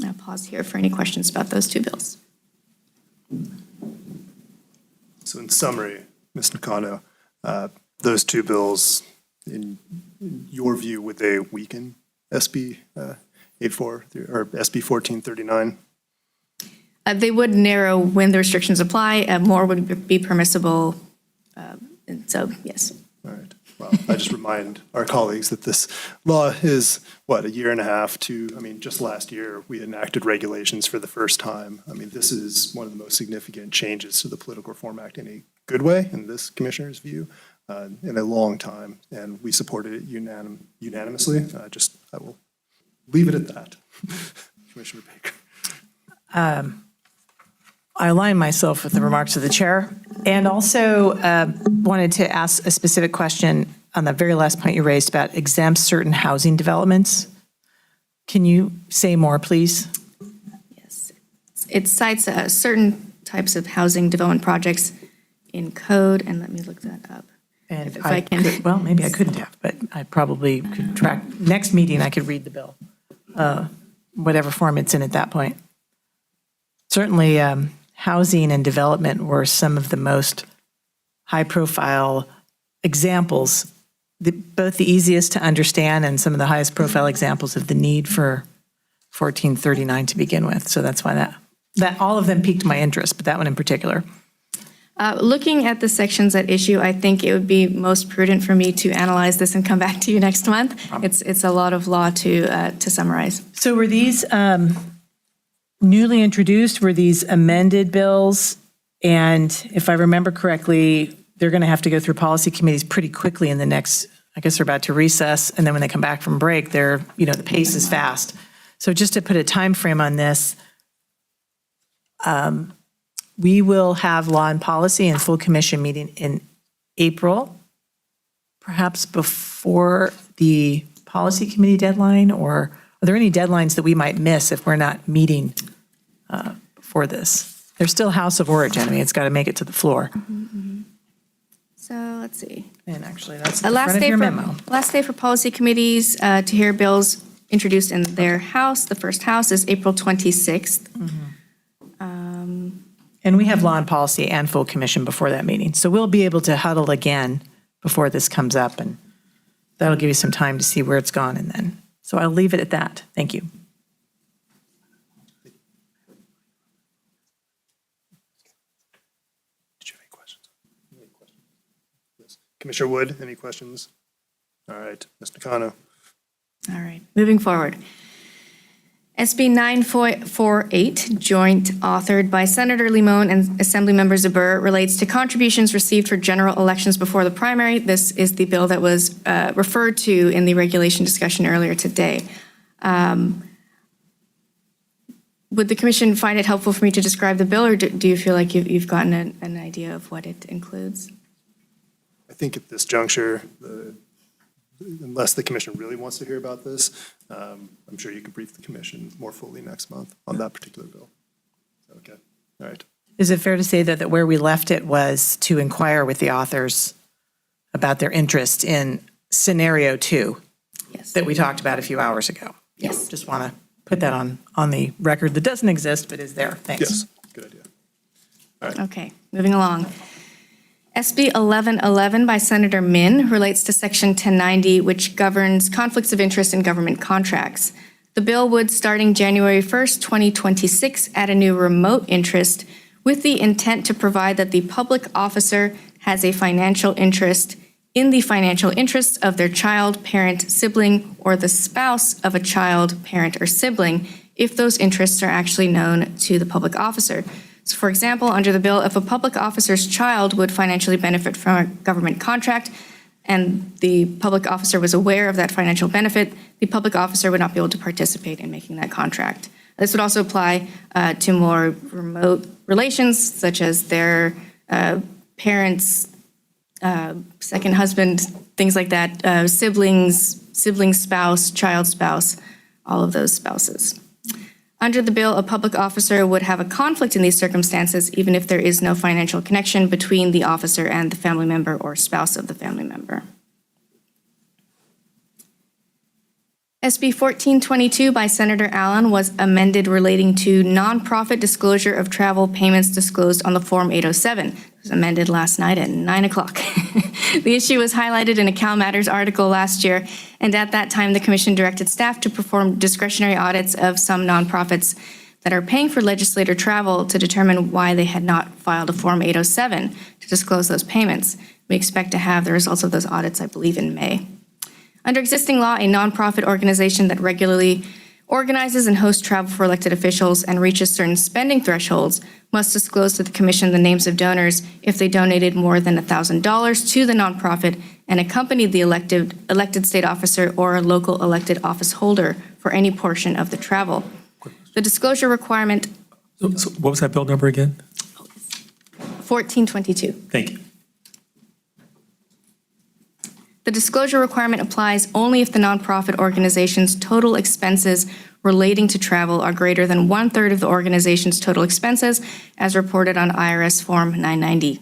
I'll pause here for any questions about those two bills. So in summary, Ms. Nakano, those two bills, in your view, would they weaken SB 84 or SB 1439? They would narrow when the restrictions apply. More would be permissible. And so, yes. All right. Well, I just remind our colleagues that this law is, what, a year and a half to, just last year, we enacted regulations for the first time. This is one of the most significant changes to the Political Reform Act in a good way, in this commissioner's view, in a long time, and we supported it unanimously. I will leave it at that. Commissioner Baker. I align myself with the remarks of the chair, and also wanted to ask a specific question on the very last point you raised about exempt certain housing developments. Can you say more, please? Yes. It cites certain types of housing development projects in code, and let me look that up. And if I can. well, maybe I couldn't have, but I probably could track. Next meeting, I could read the bill, whatever form it's in at that point. Certainly, housing and development were some of the most high-profile examples, both the easiest to understand and some of the highest profile examples of the need for 1439 to begin with. So that's why that all of them piqued my interest, but that one in particular. Looking at the sections at issue, I think it would be most prudent for me to analyze this and come back to you next month. It's a lot of law to summarize. So were these newly introduced? Were these amended bills? And if I remember correctly, they're going to have to go through policy committees pretty quickly in the next, I guess they're about to recess, and then when they come back from break, the pace is fast. So just to put a time frame on this, we will have law and policy and full commission meeting in April, perhaps before the policy committee deadline, or are there any deadlines that we might miss if we're not meeting for this? They're still House of Origin. I mean, it's got to make it to the floor. So let's see. And actually, that's The the front of your memo. last day for policy committees to hear bills introduced in their house. The first house is April 26th. And we have law and policy and full commission before that meeting. So we'll be able to huddle again before this comes up, and that'll give you some time to see where it's gone. And then, so I'll leave it at that. Thank you. Did you have any questions? Yes. Commissioner Wood, any questions? All right, Ms. Nakano. All right, moving forward. SB 948, joint authored by Senator Limon and Assemblymember Zabur, relates to contributions received for general elections before the primary. This is the bill that was referred to in the regulation discussion earlier today. Would the commission find it helpful for me to describe the bill, or do you feel like you've gotten an idea of what it includes? I think at this juncture, unless the commission really wants to hear about this, I'm sure you could brief the commission more fully next month on that particular bill. Okay, all right. Is it fair to say that where we left it was to inquire with the authors about their interest in scenario 2? Yes. That we talked about a few hours ago? Yes. Just want to put that on the record that doesn't exist but is there. Thanks. Yes, good idea. All right. Okay, moving along. SB 1111 by Senator Min relates to Section 1090, which governs conflicts of interest in government contracts. The bill would, starting January 1st, 2026, add a new remote interest with the intent to provide that the public officer has a financial interest in the financial interests of their child, parent, sibling, or the spouse of a child, parent, or sibling, if those interests are actually known to the public officer. So for example, under the bill, if a public officer's child would financially benefit from a government contract and the public officer was aware of that financial benefit, the public officer would not be able to participate in making that contract. This would also apply to more remote relations, such as their parents, second husband, things like that, siblings, sibling spouse, child spouse, all of those spouses. Under the bill, a public officer would have a conflict in these circumstances, even if there is no financial connection between the officer and the family member or spouse of the family member. SB 1422 by Senator Allen was amended relating to nonprofit disclosure of travel payments disclosed on the Form 807. It was amended last night at 9 o'clock. The issue was highlighted in a Cal Matters article last year, and at that time, the commission directed staff to perform discretionary audits of some nonprofits that are paying for legislator travel to determine why they had not filed a Form 807 to disclose those payments. We expect to have the results of those audits, I believe, in May. Under existing law, a nonprofit organization that regularly organizes and hosts travel for elected officials and reaches certain spending thresholds must disclose to the commission the names of donors if they donated more than $1,000 to the nonprofit and accompanied the elected state officer or a local elected office holder for any portion of the travel. The disclosure requirement. So what was that bill number again? 1422. Thank you. The disclosure requirement applies only if the nonprofit organization's total expenses relating to travel are greater than 1/3 of the organization's total expenses, as reported on IRS Form 990.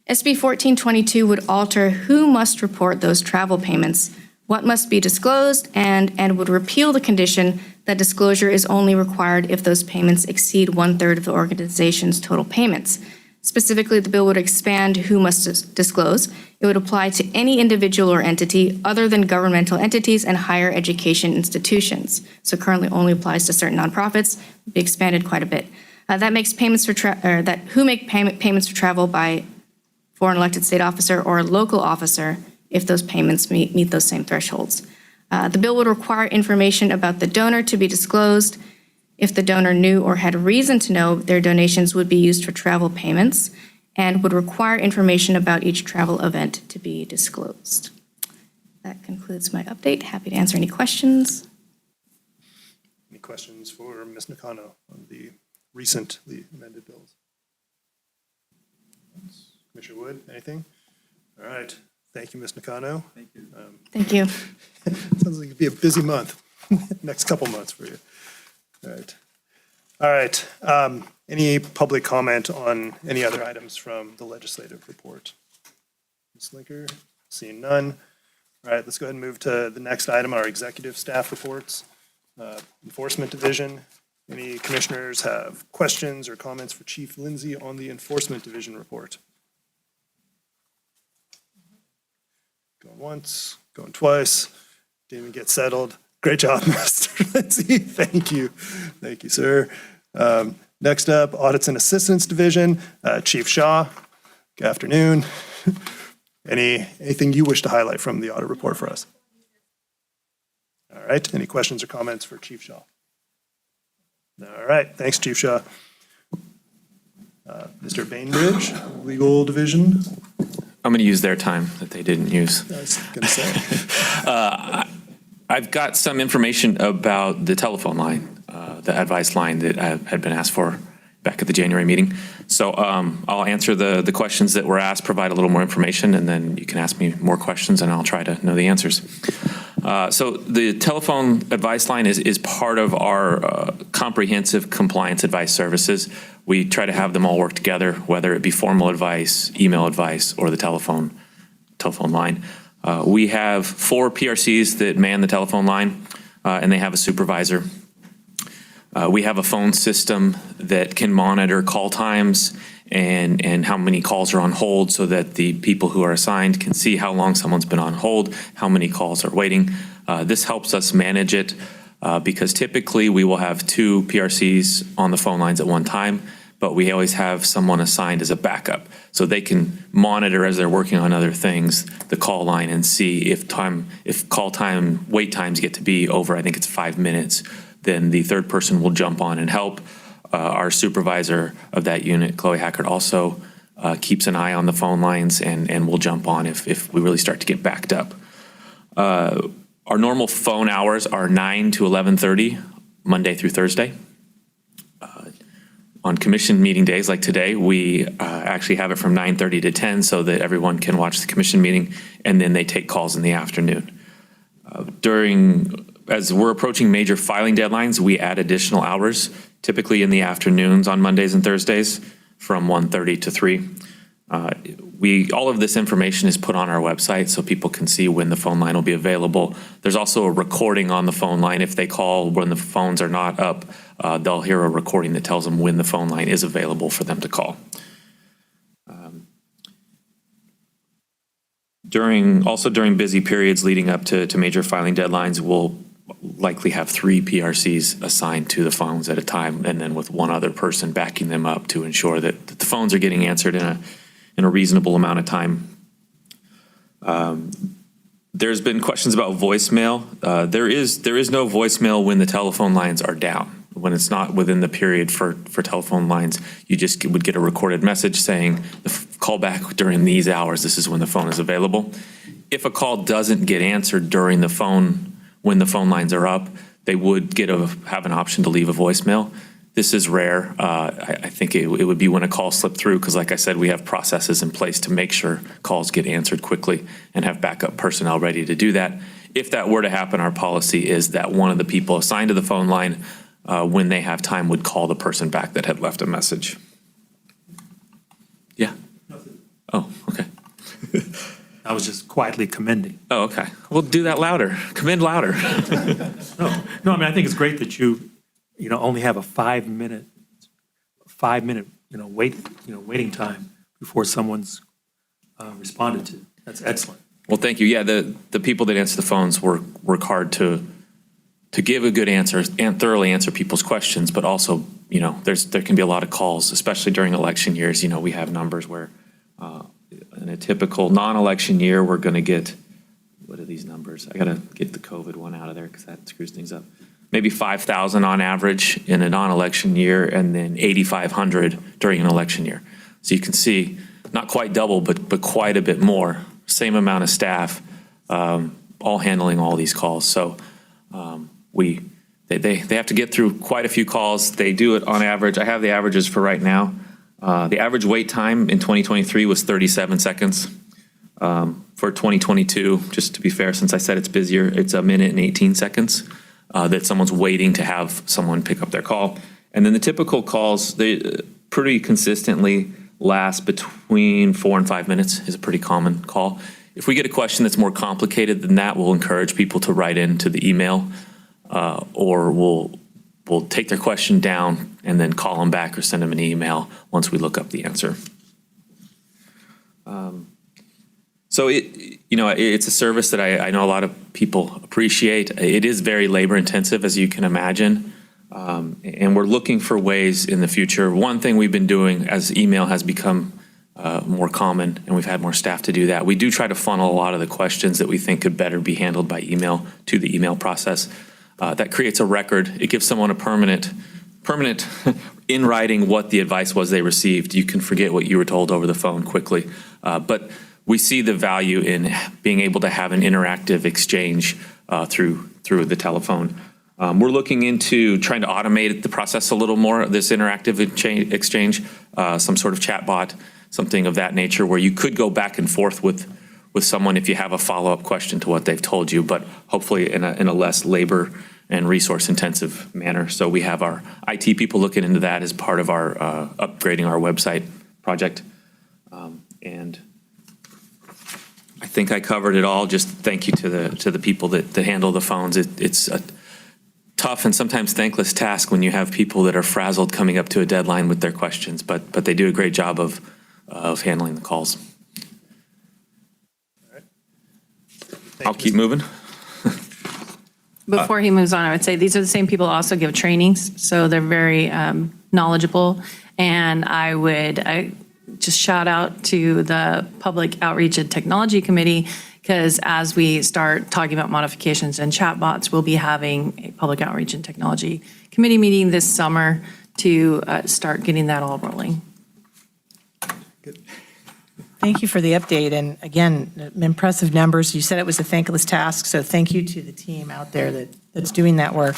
SB 1422 would alter who must report those travel payments, what must be disclosed, and would repeal the condition that disclosure is only required if those payments exceed 1/3 of the organization's total payments. Specifically, the bill would expand who must disclose. It would apply to any individual or entity other than governmental entities and higher education institutions. So currently only applies to certain nonprofits. It'd be expanded quite a bit. That makes payments for payments for travel by foreign elected state officer or a local officer if those payments meet those same thresholds. The bill would require information about the donor to be disclosed. If the donor knew or had reason to know their donations would be used for travel payments, and would require information about each travel event to be disclosed. That concludes my update. Happy to answer any questions. Any questions for Ms. Nakano on the recently amended bills? Commissioner Wood, anything? All right. Thank you, Ms. Nakano. Thank you. Thank you. Sounds like it'd be a busy month, next couple months for you. All right. All right. Any public comment on any other items from the legislative report? Ms. Linker, seeing none. All right, let's go ahead and move to the next item, our executive staff reports. Enforcement Division. Any commissioners have questions or comments for Chief Lindsay on the Enforcement Division report? Going once, going twice. Didn't even get settled. Great job, Mr. Lindsay. Thank you. Thank you, sir. Next up, Audits and Assistance Division, Chief Shaw. Good afternoon. Anything you wish to highlight from the audit report for us? All right, any questions or comments for Chief Shaw? All right, thanks, Chief Shaw. Mr. Bainbridge, Legal Division. I'm going to use their time that they didn't use. I was going to say. I've got some information about the telephone line, the advice line that I had been asked for back at the January meeting. So I'll answer the questions that were asked, provide a little more information, and then you can ask me more questions and I'll try to know the answers. So the telephone advice line is part of our comprehensive compliance advice services. We try to have them all work together, whether it be formal advice, email advice, or the telephone line. We have 4 PRCs that man the telephone line, and they have a supervisor. We have a phone system that can monitor call times and how many calls are on hold so that the people who are assigned can see how long someone's been on hold, how many calls are waiting. This helps us manage it because typically we will have 2 PRCs on the phone lines at one time, but we always have someone assigned as a backup. So they can monitor as they're working on other things, the call line, and see if call time, wait times get to be over, I think it's 5 minutes, then the third person will jump on and help. Our supervisor of that unit, Chloe Hackert, also keeps an eye on the phone lines and will jump on if we really start to get backed up. Our normal phone hours are 9 to 11:30, Monday through Thursday. On commission meeting days like today, we actually have it from 9:30 to 10 so that everyone can watch the commission meeting, and then they take calls in the afternoon. As we're approaching major filing deadlines, we add additional hours, typically in the afternoons on Mondays and Thursdays from 1:30 to 3. All of this information is put on our website so people can see when the phone line will be available. There's also a recording on the phone line. If they call when the phones are not up, they'll hear a recording that tells them when the phone line is available for them to call. During busy periods leading up to major filing deadlines, we'll likely have 3 PRCs assigned to the phones at a time, and then with one other person backing them up to ensure that the phones are getting answered in a reasonable amount of time. There's been questions about voicemail. There is no voicemail when the telephone lines are down. When it's not within the period for telephone lines, you just would get a recorded message saying, call back during these hours, this is when the phone is available. If a call doesn't get answered during the phone, when the phone lines are up, they would have an option to leave a voicemail. This is rare. I think it would be when a call slipped through, because like I said, we have processes in place to make sure calls get answered quickly and have backup personnel ready to do that. If that were to happen, our policy is that one of the people assigned to the phone line, when they have time, would call the person back that had left a message. Yeah? Oh, okay. I was just quietly commending. Oh, okay. We'll do that louder. Commend louder. No, I mean, I think it's great that you only have a 5 minute, waiting time before someone's responded to. That's excellent. Well, thank you. Yeah, the people that answer the phones work hard to give a good answer and thoroughly answer people's questions, but also, there can be a lot of calls, especially during election years. We have numbers where in a typical non-election year, we're going to get, what are these numbers? I got to get the COVID one out of there because that screws things up. Maybe 5,000 on average in a non-election year, and then 8,500 during an election year. So you can see not quite double, but quite a bit more. Same amount of staff, all handling all these calls. So they have to get through quite a few calls. They do it on average. I have the averages for right now. The average wait time in 2023 was 37 seconds. For 2022, just to be fair, since I said it's busier, it's 1 minute and 18 seconds that someone's waiting to have someone pick up their call. And then the typical calls, they pretty consistently last between 4 and 5 minutes is a pretty common call. If we get a question that's more complicated than that, we'll encourage people to write into the email, or we'll take their question down and then call them back or send them an email once we look up the answer. So it's a service that I know a lot of people appreciate. It is very labor intensive, as you can imagine. And we're looking for ways in the future. One thing we've been doing as email has become more common and we've had more staff to do that, we do try to funnel a lot of the questions that we think could better be handled by email to the email process. That creates a record. It gives someone a permanent in writing what the advice was they received. You can forget what you were told over the phone quickly. But we see the value in being able to have an interactive exchange through the telephone. We're looking into trying to automate the process a little more, this interactive exchange, some sort of chat bot, something of that nature, where you could go back and forth with someone if you have a follow-up question to what they've told you, but hopefully in a less labor and resource-intensive manner. So we have our IT people looking into that as part of our upgrading our website project. And I think I covered it all. Just thank you to the people that handle the phones. It's a tough and sometimes thankless task when you have people that are frazzled coming up to a deadline with their questions, but they do a great job of handling the calls. I'll keep moving. Before he moves on, I would say these are the same people who also give trainings, so they're very knowledgeable. And I would just shout out to the Public Outreach and Technology Committee, because as we start talking about modifications and chatbots, we'll be having a Public Outreach and Technology Committee meeting this summer to start getting that all rolling. Thank you for the update. And again, impressive numbers. You said it was a thankless task, so thank you to the team out there that's doing that work.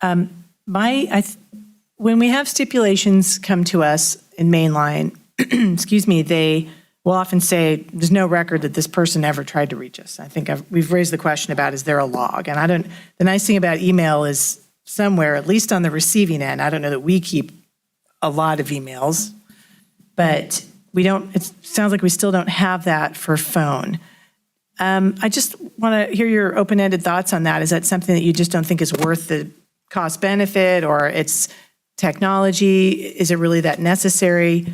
When we have stipulations come to us in Mainline, excuse me, they will often say, there's no record that this person ever tried to reach us. I think we've raised the question about, is there a log? And the nice thing about email is somewhere, at least on the receiving end, I don't know that we keep a lot of emails, but it sounds like we still don't have that for phone. I just want to hear your open-ended thoughts on that. Is that something that you just don't think is worth the cost benefit, or it's technology? Is it really that necessary?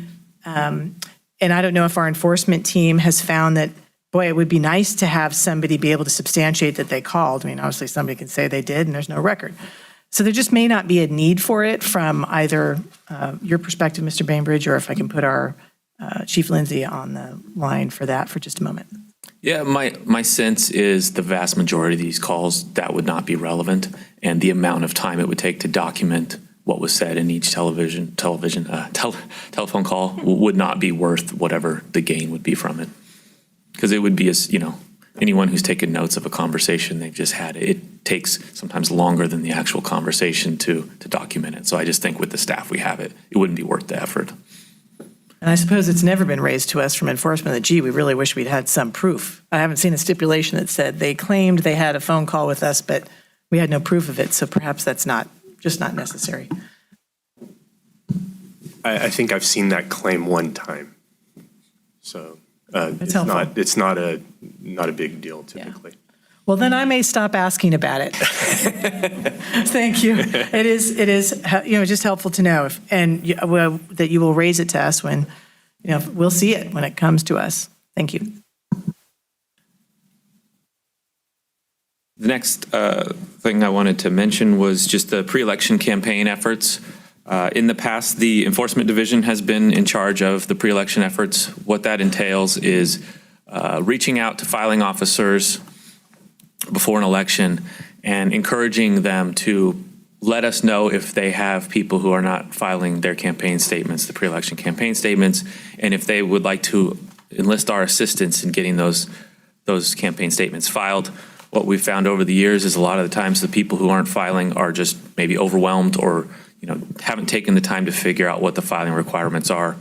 And I don't know if our enforcement team has found that, boy, it would be nice to have somebody be able to substantiate that they called. I mean, obviously somebody can say they did and there's no record. So there just may not be a need for it from either your perspective, Mr. Bainbridge, or if I can put our Chief Lindsay on the line for that for just a moment. Yeah, my sense is the vast majority of these calls, that would not be relevant, and the amount of time it would take to document what was said in each telephone call would not be worth whatever the gain would be from it. Because it would be anyone who's taken notes of a conversation they've just had, it takes sometimes longer than the actual conversation to document it. So I just think with the staff we have, it wouldn't be worth the effort. And I suppose it's never been raised to us from enforcement that, gee, we really wish we'd had some proof. I haven't seen a stipulation that said they claimed they had a phone call with us, but we had no proof of it. So perhaps that's just not necessary. I think I've seen that claim one time. So it's not a big deal typically. Yeah. Well, then I may stop asking about it. Thank you. It is just helpful to know that you will raise it to us when we'll see it when it comes to us. Thank you. The next thing I wanted to mention was just the pre-election campaign efforts. In the past, the Enforcement Division has been in charge of the pre-election efforts. What that entails is reaching out to filing officers before an election and encouraging them to let us know if they have people who are not filing their campaign statements, the pre-election campaign statements, and if they would like to enlist our assistance in getting those campaign statements filed. What we've found over the years is a lot of the times the people who aren't filing are just maybe overwhelmed or haven't taken the time to figure out what the filing requirements are.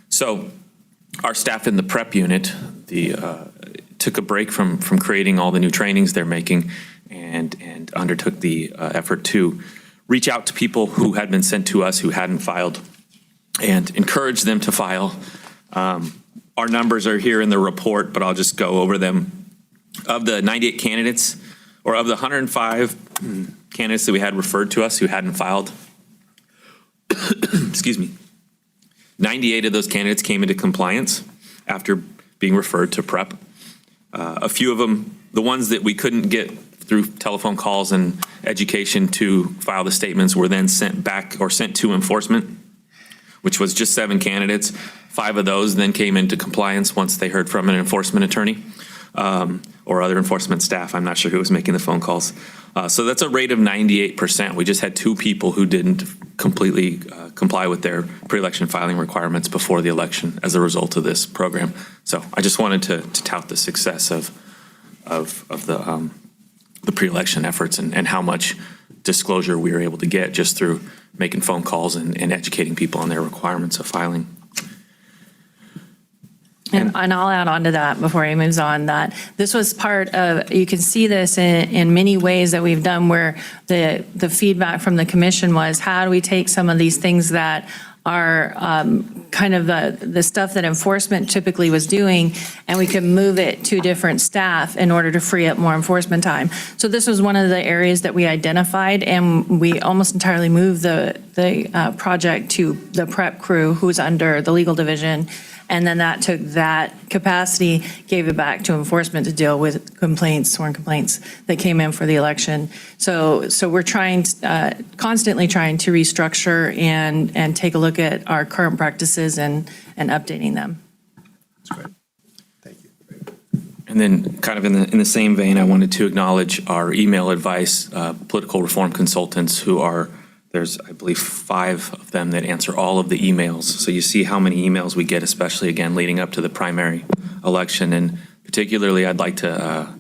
So our staff in the prep unit, took a break from creating all the new trainings they're making and undertook the effort to reach out to people who had been sent to us who hadn't filed and encourage them to file. Our numbers are here in the report, but I'll just go over them. Of the 98 candidates, or of the 105 candidates that we had referred to us who hadn't filed, excuse me, 98 of those candidates came into compliance after being referred to PREP. A few of them, the ones that we couldn't get through telephone calls and education to file the statements, were then sent back or sent to enforcement, which was just 7 candidates. 5 of those then came into compliance once they heard from an enforcement attorney or other enforcement staff. I'm not sure who was making the phone calls. So that's a rate of 98%. We just had 2 people who didn't completely comply with their pre-election filing requirements before the election as a result of this program. So I just wanted to tout the success of the pre-election efforts and how much disclosure we were able to get just through making phone calls and educating people on their requirements of filing. And I'll add on to that before he moves on, that this was part of, you can see this in many ways that we've done, where the feedback from the commission was, how do we take some of these things that are kind of the stuff that enforcement typically was doing, and we could move it to different staff in order to free up more enforcement time. So this was one of the areas that we identified, and we almost entirely moved the project to the PREP crew, who's under the legal division. And then that took that capacity, gave it back to enforcement to deal with complaints, sworn complaints that came in for the election. So we're trying, constantly trying to restructure and take a look at our current practices and updating them. That's great. Thank you. And then kind of in the same vein, I wanted to acknowledge our email advice, political reform consultants who are, there's, I believe, 5 of them that answer all of the emails. So you see how many emails we get, especially, again, leading up to the primary election. And particularly, I'd like to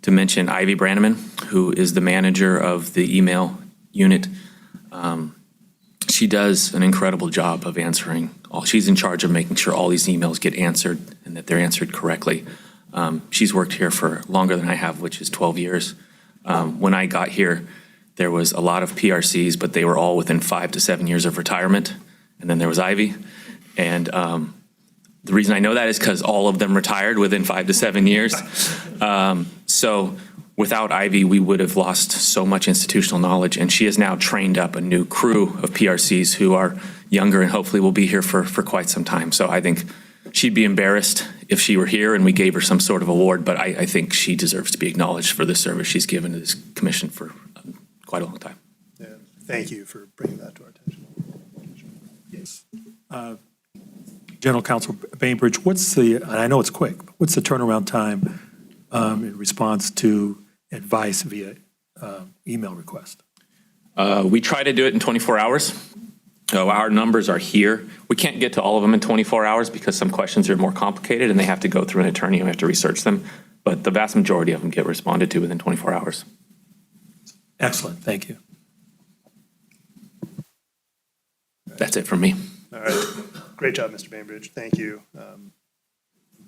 mention Ivy Branneman, who is the manager of the email unit. She does an incredible job of answering all. She's in charge of making sure all these emails get answered and that they're answered correctly. She's worked here for longer than I have, which is 12 years. When I got here, there was a lot of PRCs, but they were all within 5 to 7 years of retirement. And then there was Ivy. And the reason I know that is because all of them retired within 5 to 7 years. So without Ivy, we would have lost so much institutional knowledge. And she has now trained up a new crew of PRCs who are younger and hopefully will be here for quite some time. So I think she'd be embarrassed if she were here and we gave her some sort of award, but I think she deserves to be acknowledged for the service she's given to this commission for quite a long time. Yeah. Thank you for bringing that to our attention. Yes. General Counsel Bainbridge, what's the, and I know it's quick, but what's the turnaround time in response to advice via email request? We try to do it in 24 hours. Our numbers are here. We can't get to all of them in 24 hours because some questions are more complicated and they have to go through an attorney and we have to research them. But the vast majority of them get responded to within 24 hours. Excellent, thank you. That's it from me. All right, great job, Mr. Bainbridge. Thank you.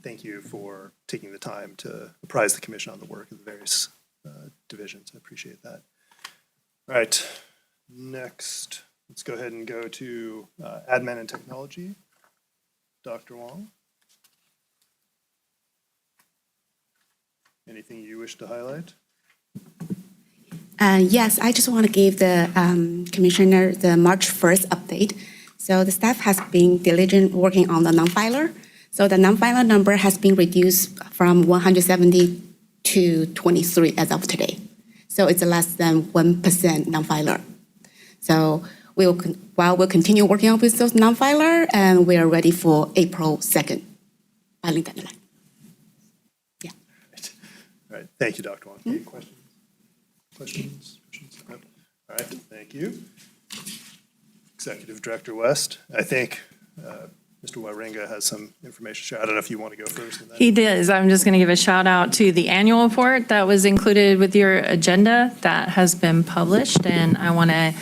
Thank you for taking the time to apprise the commission on the work of the various divisions. I appreciate that. All right, next, let's go ahead and go to Admin and Technology. Dr. Wong. Anything you wish to highlight? Yes, I just want to give the Commissioner the March 1st update. So the staff has been diligent working on the non-filer. So the non-filer number has been reduced from 170 to 23 as of today. So it's less than 1% non-filer. So we'll continue working on with those non-filer, and we are ready for April 2nd filing deadline. Yeah. All right, thank you, Dr. Wong. Any questions? Questions? No. All right, thank you. Executive Director West, I think Mr. Waringa has some information to share. I don't know if you want to go first. And then... He does. I'm just going to give a shout out to the annual report that was included with your agenda that has been published. And I want to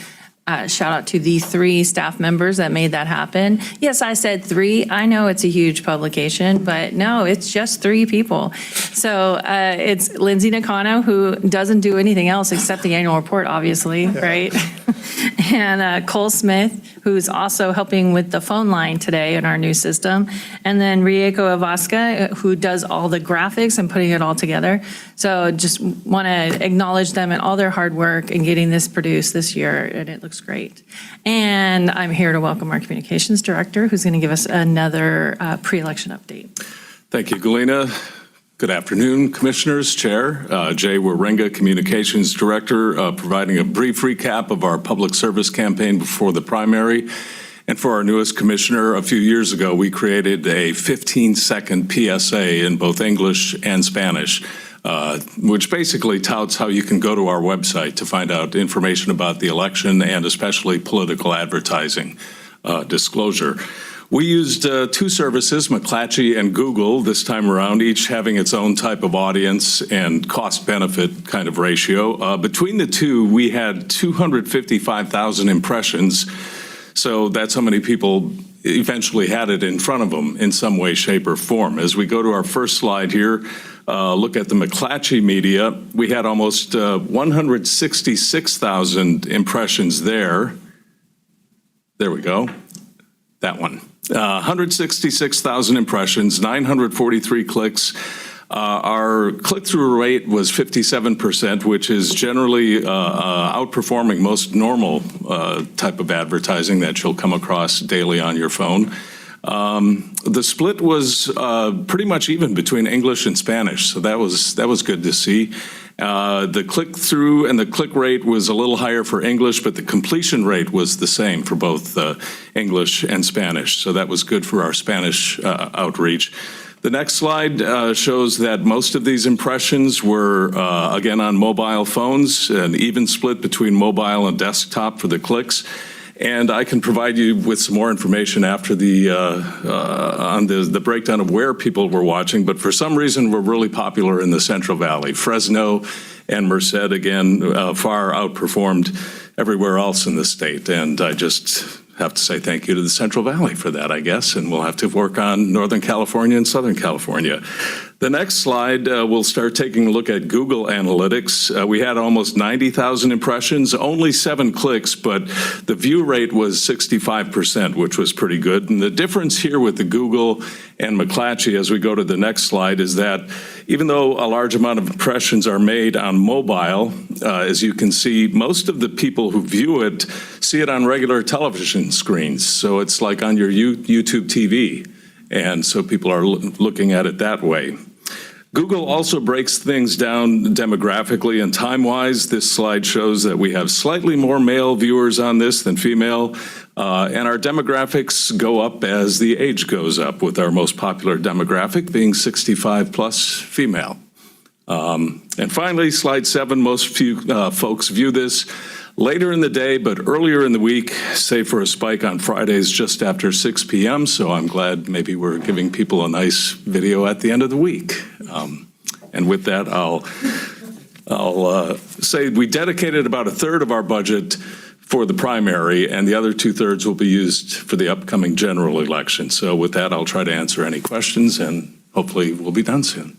shout out to the 3 staff members that made that happen. Yes, I said 3. I know it's a huge publication, but no, it's just 3 people. So it's Lindsay Nakano, who doesn't do anything else except the annual report, obviously, right? and Cole Smith, who's also helping with the phone line today in our new system, and then Rieko Avaska, who does all the graphics and putting it all together. So just want to acknowledge them and all their hard work in getting this produced this year, and it looks great. And I'm here to welcome our communications director, who's going to give us another pre-election update. Thank you, Galena. Good afternoon, Commissioners, Chair. Jay Waringa, Communications Director, providing a brief recap of our public service campaign before the primary. And for our newest commissioner, a few years ago, we created a 15-second PSA in both English and Spanish, which basically touts how you can go to our website to find out information about the election and especially political advertising disclosure. We used two services, McClatchy and Google, this time around, each having its own type of audience and cost-benefit kind of ratio. Between the two, we had 255,000 impressions, so that's how many people eventually had it in front of them in some way, shape, or form. As we go to our first slide here, look at the McClatchy media, we had almost 166,000 impressions there. There we go, that one. 166,000 impressions, 943 clicks. Our click-through rate was 57%, which is generally outperforming most normal type of advertising that you'll come across daily on your phone. The split was pretty much even between English and Spanish, so that was good to see. The click-through and the click rate was a little higher for English, but the completion rate was the same for both English and Spanish, so that was good for our Spanish outreach. The next slide shows that most of these impressions were, again, on mobile phones, an even split between mobile and desktop for the clicks. And I can provide you with some more information after on the breakdown of where people were watching, but for some reason we're really popular in the Central Valley. Fresno and Merced, again, far outperformed everywhere else in the state. And I just have to say thank you to the Central Valley for that, I guess, and we'll have to work on Northern California and Southern California. The next slide, we'll start taking a look at Google Analytics. We had almost 90,000 impressions, only 7 clicks, but the view rate was 65%, which was pretty good. And the difference here with the Google and McClatchy, as we go to the next slide, is that even though a large amount of impressions are made on mobile, as you can see, most of the people who view it see it on regular television screens. So it's like on your YouTube TV. And so people are looking at it that way. Google also breaks things down demographically and time-wise. This slide shows that we have slightly more male viewers on this than female, and our demographics go up as the age goes up, with our most popular demographic being 65 plus female. And finally, slide 7, most folks view this later in the day, but earlier in the week, save for a spike on Fridays just after 6 p.m. So I'm glad maybe we're giving people a nice video at the end of the week. And with that, I'll say we dedicated about 1/3 of our budget for the primary, and the other 2/3 will be used for the upcoming general election. So with that, I'll try to answer any questions, and hopefully we'll be done soon.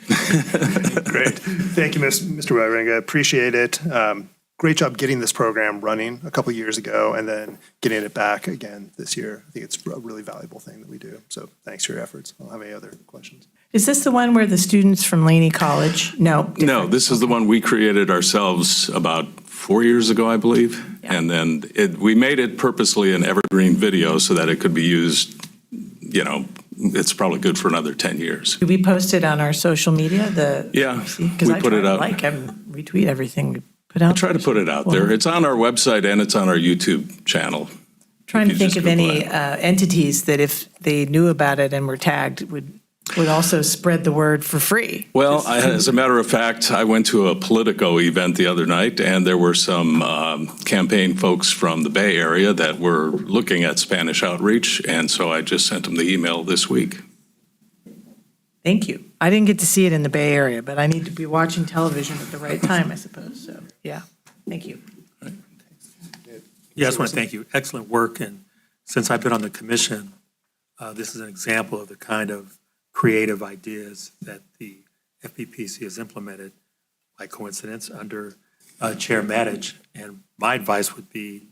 Great. Thank you, Mr. Waringa. Appreciate it. Great job getting this program running a couple years ago and then getting it back again this year. I think it's a really valuable thing that we do. So thanks for your efforts. I don't have any other questions. Is this the one where the students from Laney College? No. No, this is the one we created ourselves about 4 years ago, I believe. Yeah. And then we made it purposely an evergreen video so that it could be used, it's probably good for another 10 years. Do we post it on our social media? Yeah, because I put it out. Retweet everything we put out. I try to put it out there. It's on our website and it's on our YouTube channel. Trying to think of any entities that if they knew about it and were tagged would also spread the word for free. Well, as a matter of fact, I went to a Politico event the other night, and there were some campaign folks from the Bay Area that were looking at Spanish outreach, and so I just sent them the email this week. Thank you. I didn't get to see it in the Bay Area, but I need to be watching television at the right time, I suppose. So, yeah, thank you. Yeah, I just want to thank you. Excellent work. And since I've been on the commission, this is an example of the kind of creative ideas that the FPPC has implemented by coincidence under Chair Matich, and my advice would be,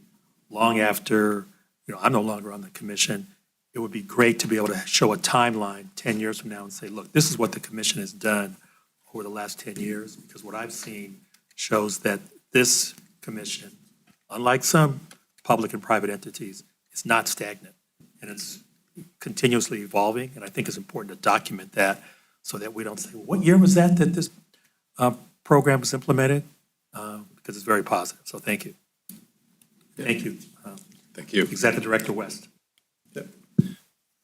long after, I'm no longer on the commission, it would be great to be able to show a timeline 10 years from now and say, look, this is what the commission has done over the last 10 years, because what I've seen shows that this commission, unlike some public and private entities, is not stagnant, and it's continuously evolving, and I think it's important to document that so that we don't say, what year was that this program was implemented? Because it's very positive, so thank you. Thank you. Thank you. Executive Director West.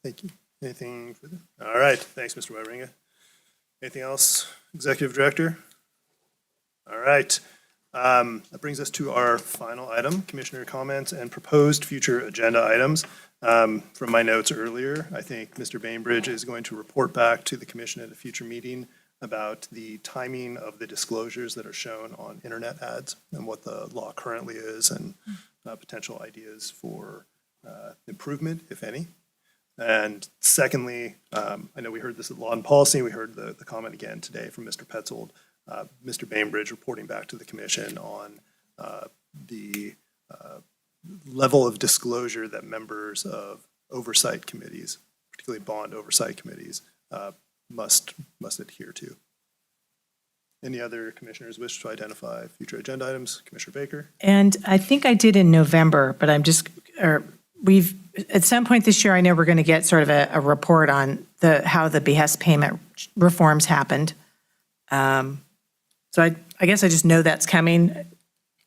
Thank you. Anything further? All right, thanks, Mr. Wawringa. Anything else, Executive Director? All right. That brings us to our final item, Commissioner comments and proposed future agenda items. From my notes earlier, I think Mr. Bainbridge is going to report back to the commission at a future meeting about the timing of the disclosures that are shown on internet ads and what the law currently is and potential ideas for improvement, if any. And secondly, I know we heard this at Law and Policy. We heard the comment again today from Mr. Petzold. Mr. Bainbridge reporting back to the commission on the level of disclosure that members of oversight committees, particularly bond oversight committees, must adhere to. Any other commissioners wish to identify future agenda items? Commissioner Baker? And I think I did in November, but we've, at some point this year, I know we're going to get sort of a report on how the behest payment reforms happened. So I guess I just know that's coming.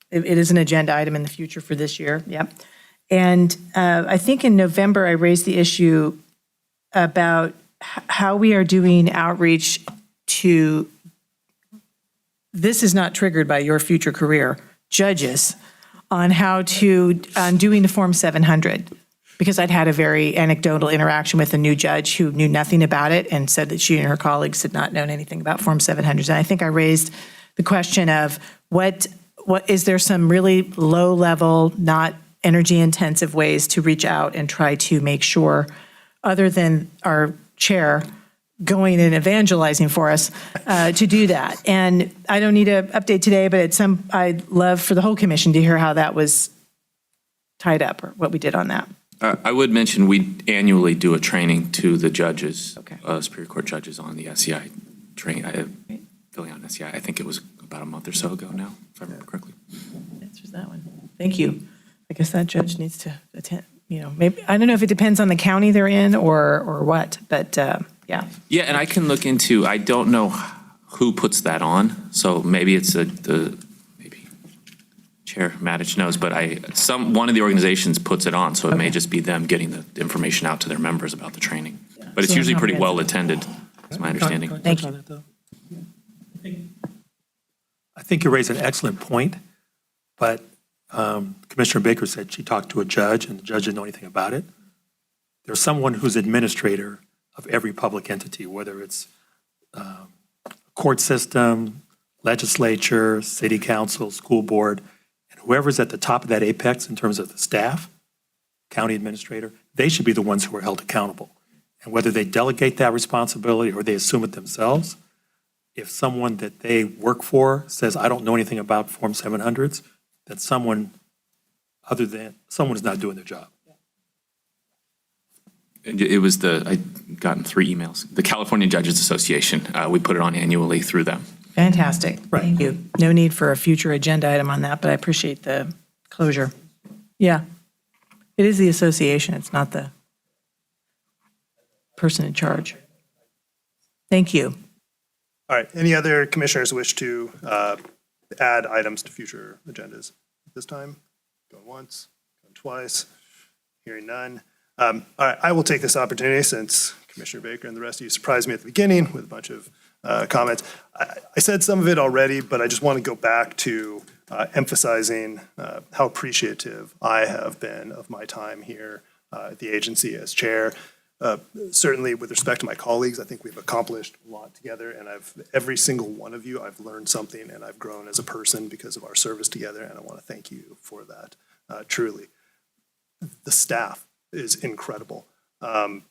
It is an agenda item in the future for this year, yep. And I think in November, I raised the issue about how we are doing outreach to, this is not triggered by your future career, judges, on how to, on doing the Form 700. Because I'd had a very anecdotal interaction with a new judge who knew nothing about it and said that she and her colleagues had not known anything about Form 700s. And I think I raised the question of what is there some really low level, not energy intensive ways to reach out and try to make sure, other than our chair going and evangelizing for us, to do that. And I don't need an update today, but I'd love for the whole commission to hear how that was tied up or what we did on that. I would mention we annually do a training to the judges, Superior Court judges on the SEI training, filling out an SEI. I think it was about a month or so ago now, if I remember correctly. Answers that one. Thank you. I guess that judge needs to attend, maybe, I don't know if it depends on the county they're in or what, but yeah. Yeah, and I can look into, I don't know who puts that on, so maybe it's maybe Chair Matich knows, but one of the organizations puts it on, so it may just be them getting the information out to their members about the training. But it's usually pretty well attended, is my understanding. Thank you. I think you raised an excellent point, but Commissioner Baker said she talked to a judge and the judge didn't know anything about it. There's someone who's administrator of every public entity, whether it's court system, legislature, city council, school board, and whoever's at the top of that apex in terms of the staff, county administrator, they should be the ones who are held accountable. And whether they delegate that responsibility or they assume it themselves, if someone that they work for says, I don't know anything about Form 700s, then someone is not doing their job. It was I'd gotten 3 emails. The California Judges Association, we put it on annually through them. Fantastic. Thank you. No need for a future agenda item on that, but I appreciate the closure. Yeah. It is the association. It's not the person in charge. Thank you. All right, any other commissioners wish to add items to future agendas at this time? Going once, going twice, hearing none. All right, I will take this opportunity since Commissioner Baker and the rest of you surprised me at the beginning with a bunch of comments. I said some of it already, but I just want to go back to emphasizing how appreciative I have been of my time here at the agency as chair. Certainly with respect to my colleagues, I think we've accomplished a lot together, and every single one of you, I've learned something and I've grown as a person because of our service together, and I want to thank you for that, truly. The staff is incredible, and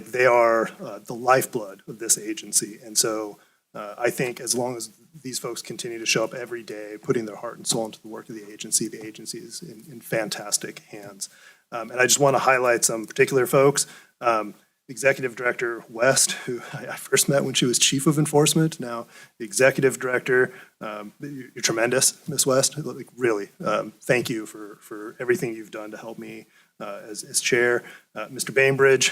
they are the lifeblood of this agency, and so I think as long as these folks continue to show up every day, putting their heart and soul into the work of the agency is in fantastic hands. And I just want to highlight some particular folks. Executive Director West, who I first met when she was Chief of Enforcement, now the Executive Director. You're tremendous, Ms. West. Like, really, thank you for everything you've done to help me as chair. Mr. Bainbridge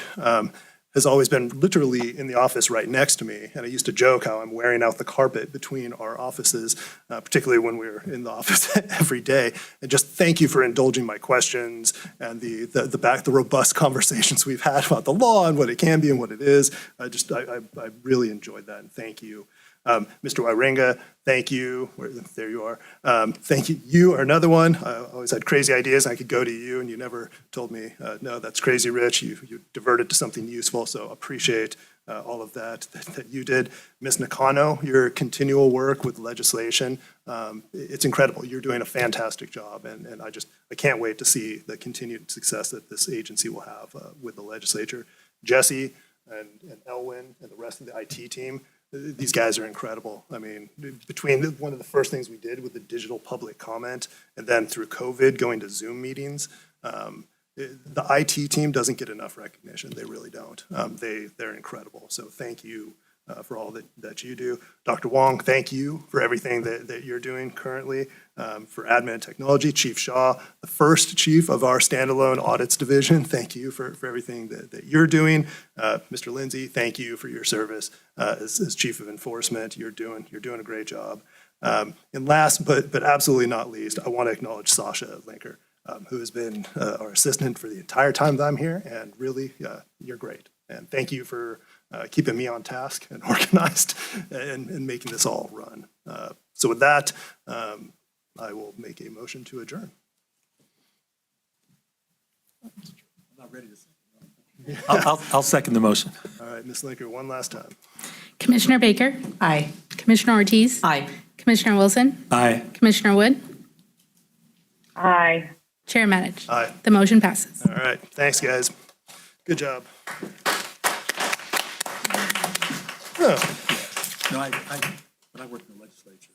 has always been literally in the office right next to me. And I used to joke how I'm wearing out the carpet between our offices, particularly when we're in the office every day. And just thank you for indulging my questions and the robust conversations we've had about the law and what it can be and what it is. I really enjoyed that, and thank you. Mr. Wairinga, thank you. There you are. Thank you. You are another one. I always had crazy ideas. I could go to you, and you never told me, no, that's crazy, Rich. You diverted to something useful, so appreciate all of that you did. Ms. Nakano, your continual work with legislation, it's incredible. You're doing a fantastic job, and I can't wait to see the continued success that this agency will have with the legislature. Jesse and Elwin and the rest of the IT team, these guys are incredible. I mean, between one of the first things we did with the digital public comment and then through COVID going to Zoom meetings, the IT team doesn't get enough recognition. They really don't. They're incredible. So thank you for all that you do. Dr. Wong, thank you for everything that you're doing currently. For admin and technology, Chief Shaw, the first chief of our standalone audits division, thank you for everything that you're doing. Mr. Lindsay, thank you for your service as chief of enforcement. You're doing a great job. And last but absolutely not least, I want to acknowledge Sasha Linker, who has been our assistant for the entire time that I'm here, and really, you're great. And thank you for keeping me on task and organized and making this all run. So with that, I will make a motion to adjourn. I'm not ready to say. I'll second the motion. All right, Ms. Linker, one last time. Commissioner Baker? Aye. Commissioner Ortiz? Aye. Commissioner Wilson? Aye. Commissioner Wood? Aye. Chair Matich? Aye. The motion passes. All right, thanks, guys. Good job. No, when I worked in the legislature,